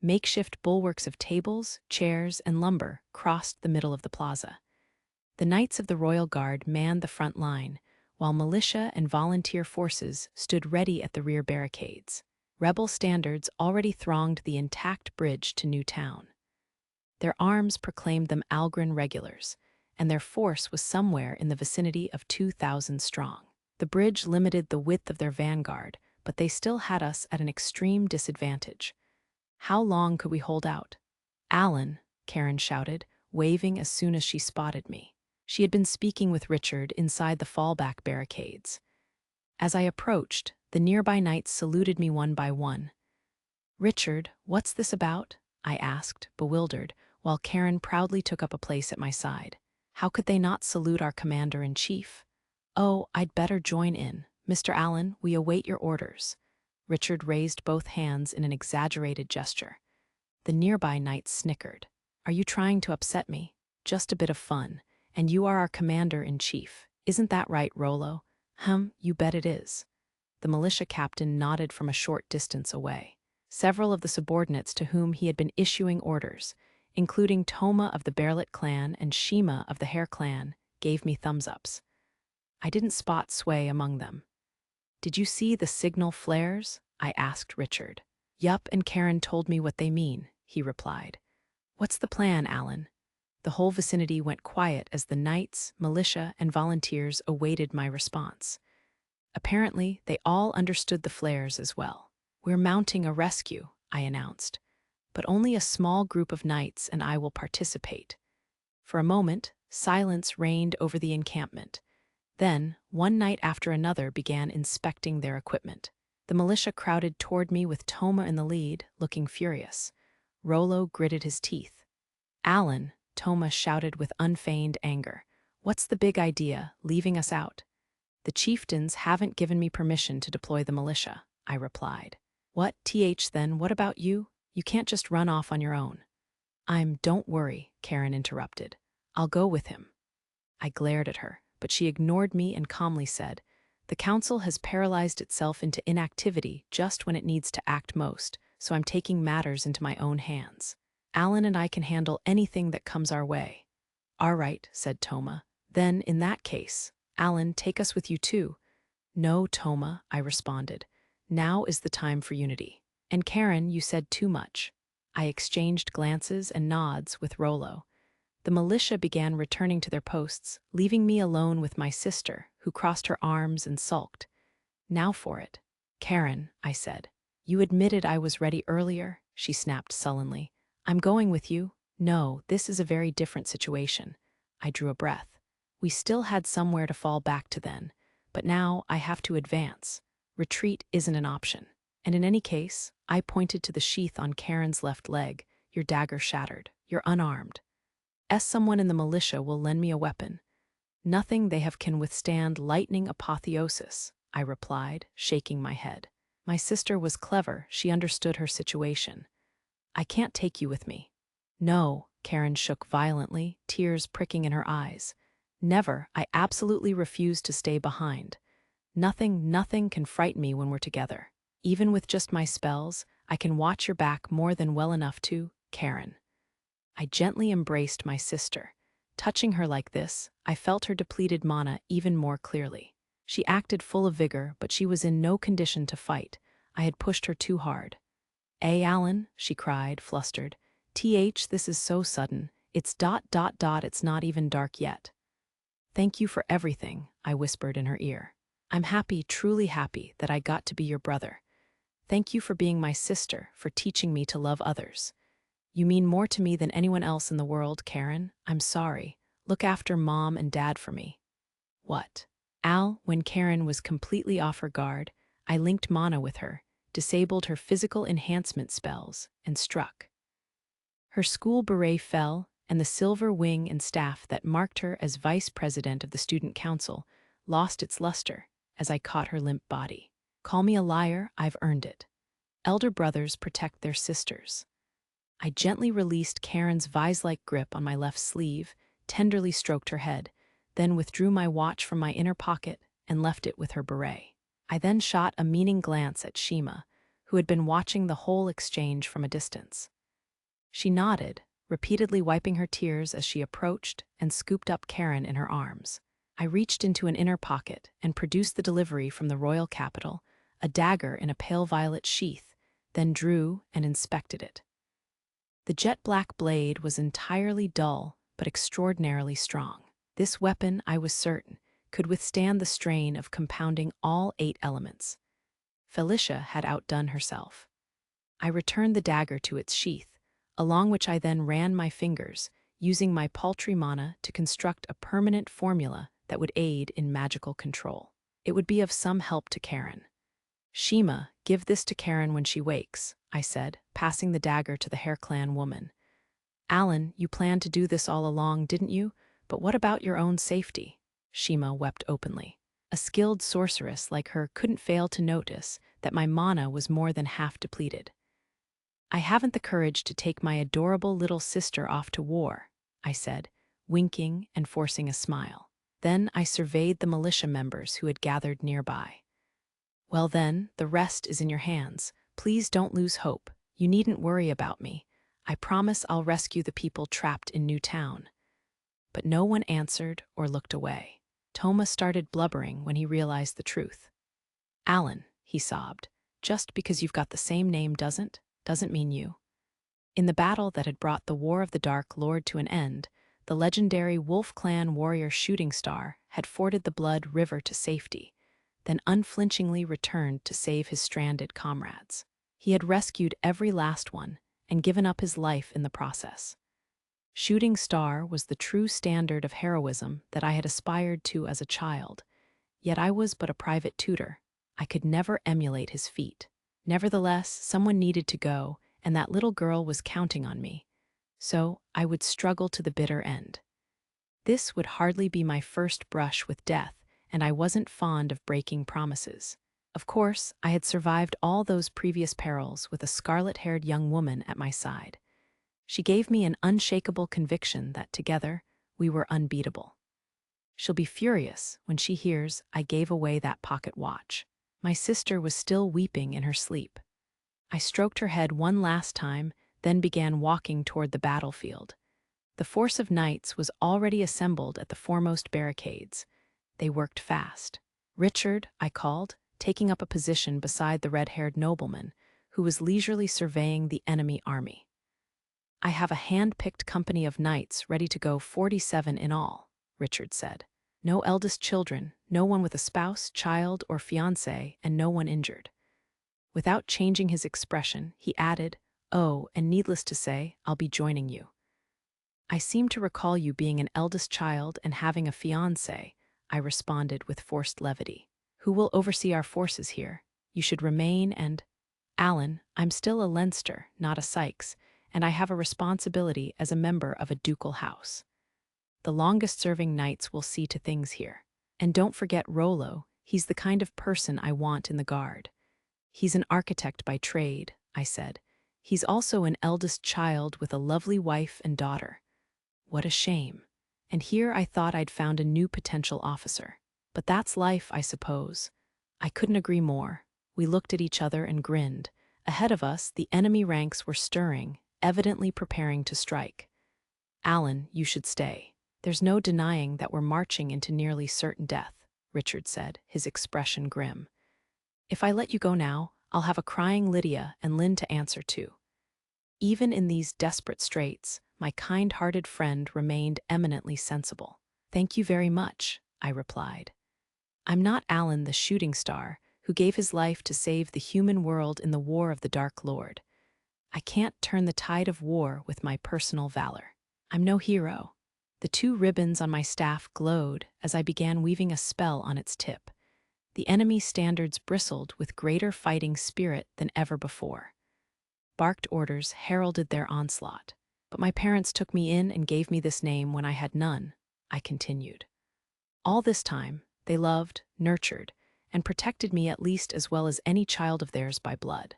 Makeshift bulwarks of tables, chairs, and lumber crossed the middle of the plaza. The Knights of the Royal Guard manned the front line, while militia and volunteer forces stood ready at the rear barricades. Rebel standards already thronged the intact bridge to Newtown. Their arms proclaimed them Algren regulars, and their force was somewhere in the vicinity of 2,000 strong. The bridge limited the width of their vanguard, but they still had us at an extreme disadvantage. How long could we hold out? Alan, Karen shouted, waving as soon as she spotted me. She had been speaking with Richard inside the fallback barricades. As I approached, the nearby knights saluted me one by one. Richard, what's this about? I asked, bewildered, while Karen proudly took up a place at my side. How could they not salute our commander-in-chief? Oh, I'd better join in. Mr. Allen, we await your orders. Richard raised both hands in an exaggerated gesture. The nearby knights snickered. Are you trying to upset me? Just a bit of fun. And you are our commander-in-chief. Isn't that right, Rollo? You bet it is. The militia captain nodded from a short distance away. Several of the subordinates to whom he had been issuing orders, including Toma of the Bearlet clan and Shima of the Hare clan, gave me thumbs-ups. I didn't spot Sway among them. Did you see the signal flares? I asked Richard. Yup, and Karen told me what they mean, he replied. What's the plan, Alan? The whole vicinity went quiet as the knights, militia, and volunteers awaited my response. Apparently, they all understood the flares as well. We're mounting a rescue, I announced, but only a small group of knights and I will participate. For a moment, silence reigned over the encampment. Then, one knight after another began inspecting their equipment. The militia crowded toward me with Toma in the lead, looking furious. Rollo gritted his teeth. Alan, Toma shouted with unfeigned anger. What's the big idea, leaving us out? The chieftains haven't given me permission to deploy the militia, I replied. What, then, what about you? You can't just run off on your own. Don't worry, Karen interrupted. I'll go with him. I glared at her, but she ignored me and calmly said, the council has paralyzed itself into inactivity just when it needs to act most, so I'm taking matters into my own hands. Alan and I can handle anything that comes our way. All right, said Toma. Then, in that case, Alan, take us with you too. No, Toma, I responded. Now is the time for unity. And Karen, you said too much. I exchanged glances and nods with Rollo. The militia began returning to their posts, leaving me alone with my sister, who crossed her arms and sulked. Now for it. Karen, I said. You admitted I was ready earlier, she snapped sullenly. I'm going with you. No, this is a very different situation. I drew a breath. We still had somewhere to fall back to then, but now I have to advance. Retreat isn't an option. And in any case, I pointed to the sheath on Karen's left leg. Your dagger shattered. You're unarmed. Someone in the militia will lend me a weapon. Nothing they have can withstand lightning apotheosis, I replied, shaking my head. My sister was clever, she understood her situation. I can't take you with me. No, Karen shook violently, tears pricking in her eyes. Never, I absolutely refuse to stay behind. Nothing can frighten me when we're together. Even with just my spells, I can watch your back more than well enough to, Karen. I gently embraced my sister. Touching her like this, I felt her depleted mana even more clearly. She acted full of vigor, but she was in no condition to fight. I had pushed her too hard. Alan, she cried, flustered. This is so sudden. It's ... it's not even dark yet. Thank you for everything, I whispered in her ear. I'm happy, truly happy, that I got to be your brother. Thank you for being my sister, for teaching me to love others. You mean more to me than anyone else in the world, Karen. I'm sorry. Look after Mom and Dad for me. What? Al, when Karen was completely off her guard, I linked mana with her, disabled her physical enhancement spells, and struck. Her school beret fell, and the silver wing and staff that marked her as vice president of the student council lost its luster as I caught her limp body. Call me a liar, I've earned it. Elder brothers protect their sisters. I gently released Karen's vise-like grip on my left sleeve, tenderly stroked her head, then withdrew my watch from my inner pocket and left it with her beret. I then shot a meaning glance at Shima, who had been watching the whole exchange from a distance. She nodded, repeatedly wiping her tears as she approached and scooped up Karen in her arms. I reached into an inner pocket and produced the delivery from the royal capital, a dagger in a pale violet sheath, then drew and inspected it. The jet-black blade was entirely dull, but extraordinarily strong. This weapon, I was certain, could withstand the strain of compounding all 8 elements. Felicia had outdone herself. I returned the dagger to its sheath, along which I then ran my fingers, using my paltry mana to construct a permanent formula that would aid in magical control. It would be of some help to Karen. Shima, give this to Karen when she wakes, I said, passing the dagger to the Hare Clan woman. Alan, you planned to do this all along, didn't you? But what about your own safety? Shima wept openly. A skilled sorceress like her couldn't fail to notice that my mana was more than half depleted. I haven't the courage to take my adorable little sister off to war, I said, winking and forcing a smile. Then I surveyed the militia members who had gathered nearby. Well then, the rest is in your hands. Please don't lose hope. You needn't worry about me. I promise I'll rescue the people trapped in Newtown. But no one answered or looked away. Toma started blubbering when he realized the truth. Alan, he sobbed, just because you've got the same name doesn't mean you. In the battle that had brought the War of the Dark Lord to an end, the legendary Wolf Clan warrior Shooting Star had forded the Blood River to safety, then unflinchingly returned to save his stranded comrades. He had rescued every last one and given up his life in the process. Shooting Star was the true standard of heroism that I had aspired to as a child, yet I was but a private tutor. I could never emulate his feat. Nevertheless, someone needed to go, and that little girl was counting on me. So I would struggle to the bitter end. This would hardly be my first brush with death, and I wasn't fond of breaking promises. Of course, I had survived all those previous perils with a scarlet-haired young woman at my side. She gave me an unshakable conviction that together we were unbeatable. She'll be furious when she hears I gave away that pocket watch. My sister was still weeping in her sleep. I stroked her head one last time, then began walking toward the battlefield. The force of knights was already assembled at the foremost barricades. They worked fast. "Richard," I called, taking up a position beside the red-haired nobleman, who was leisurely surveying the enemy army. "I have a hand-picked company of knights ready to go, 47 in all," Richard said. "No eldest children, no one with a spouse, child, or fiancé, and no one injured." Without changing his expression, he added, "Oh, and needless to say, I'll be joining you." "I seem to recall you being an eldest child and having a fiancé," I responded with forced levity. "Who will oversee our forces here? You should remain and—" "Alan, I'm still a Leinster, not a Sykes, and I have a responsibility as a member of a ducal house. The longest-serving knights will see to things here. And don't forget Rollo, he's the kind of person I want in the guard." "He's an architect by trade," I said. "He's also an eldest child with a lovely wife and daughter." What a shame. And here I thought I'd found a new potential officer. But that's life, I suppose. I couldn't agree more. We looked at each other and grinned. Ahead of us, the enemy ranks were stirring, evidently preparing to strike. "Alan, you should stay. There's no denying that we're marching into nearly certain death," Richard said, his expression grim. "If I let you go now, I'll have a crying Lydia and Lynn to answer to." Even in these desperate straits, my kind-hearted friend remained eminently sensible. "Thank you very much," I replied. "I'm not Alan the shooting star who gave his life to save the human world in the War of the Dark Lord. I can't turn the tide of war with my personal valor. I'm no hero." The 2 ribbons on my staff glowed as I began weaving a spell on its tip. The enemy's standards bristled with greater fighting spirit than ever before. Barked orders heralded their onslaught. "But my parents took me in and gave me this name when I had none," I continued. "All this time, they loved, nurtured, and protected me at least as well as any child of theirs by blood."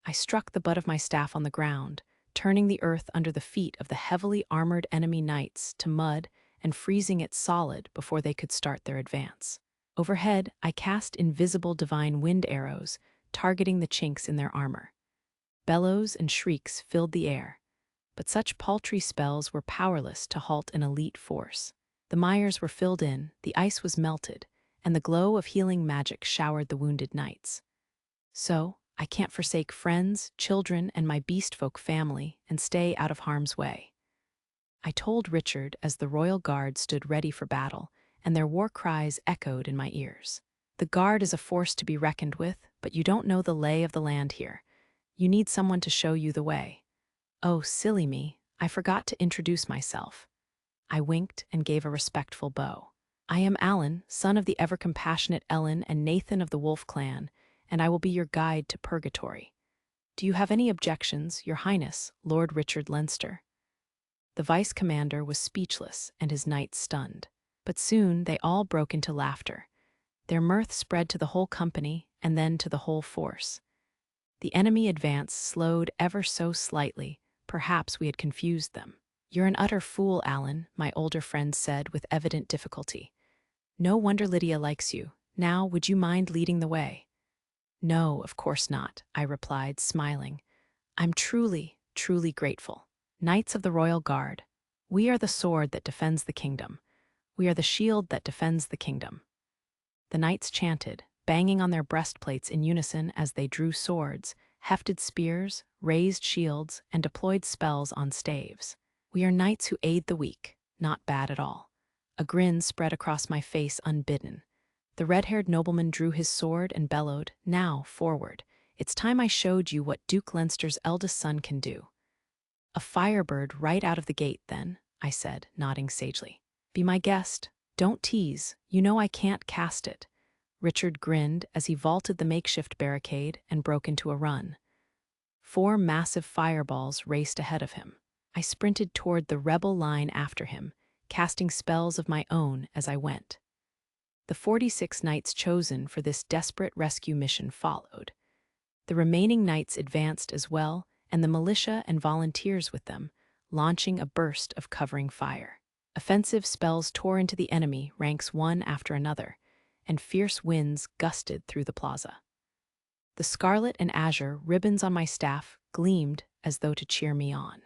I struck the butt of my staff on the ground, turning the earth under the feet of the heavily armored enemy knights to mud and freezing it solid before they could start their advance. Overhead, I cast invisible divine wind arrows, targeting the chinks in their armor. Bellows and shrieks filled the air, but such paltry spells were powerless to halt an elite force. The mires were filled in, the ice was melted, and the glow of healing magic showered the wounded knights. So, I can't forsake friends, children, and my beastfolk family and stay out of harm's way. I told Richard as the royal guard stood ready for battle, and their war cries echoed in my ears. "The guard is a force to be reckoned with, but you don't know the lay of the land here. You need someone to show you the way." Oh, silly me, I forgot to introduce myself. I winked and gave a respectful bow. "I am Alan, son of the ever-compassionate Ellen and Nathan of the Wolf clan, and I will be your guide to purgatory. Do you have any objections, Your Highness, Lord Richard Leinster?" The vice-commander was speechless and his knights stunned. But soon they all broke into laughter. Their mirth spread to the whole company and then to the whole force. The enemy advance slowed ever so slightly. Perhaps we had confused them. "You're an utter fool, Alan," my older friend said with evident difficulty. "No wonder Lydia likes you. Now, would you mind leading the way?" "No, of course not," I replied, smiling. "I'm truly, truly grateful. Knights of the Royal Guard, we are the sword that defends the kingdom. We are the shield that defends the kingdom." The knights chanted, banging on their breastplates in unison as they drew swords, hefted spears, raised shields, and deployed spells on staves. "We are knights who aid the weak, not bad at all." A grin spread across my face unbidden. The red-haired nobleman drew his sword and bellowed, "Now, forward. It's time I showed you what Duke Leinster's eldest son can do." "A firebird right out of the gate, then," I said, nodding sagely. "Be my guest. Don't tease. You know I can't cast it." Richard grinned as he vaulted the makeshift barricade and broke into a run. 4 massive fireballs raced ahead of him. I sprinted toward the rebel line after him, casting spells of my own as I went. The 46 knights chosen for this desperate rescue mission followed. The remaining knights advanced as well, and the militia and volunteers with them, launching a burst of covering fire. Offensive spells tore into the enemy ranks one after another, and fierce winds gusted through the plaza. The scarlet and azure ribbons on my staff gleamed as though to cheer me on.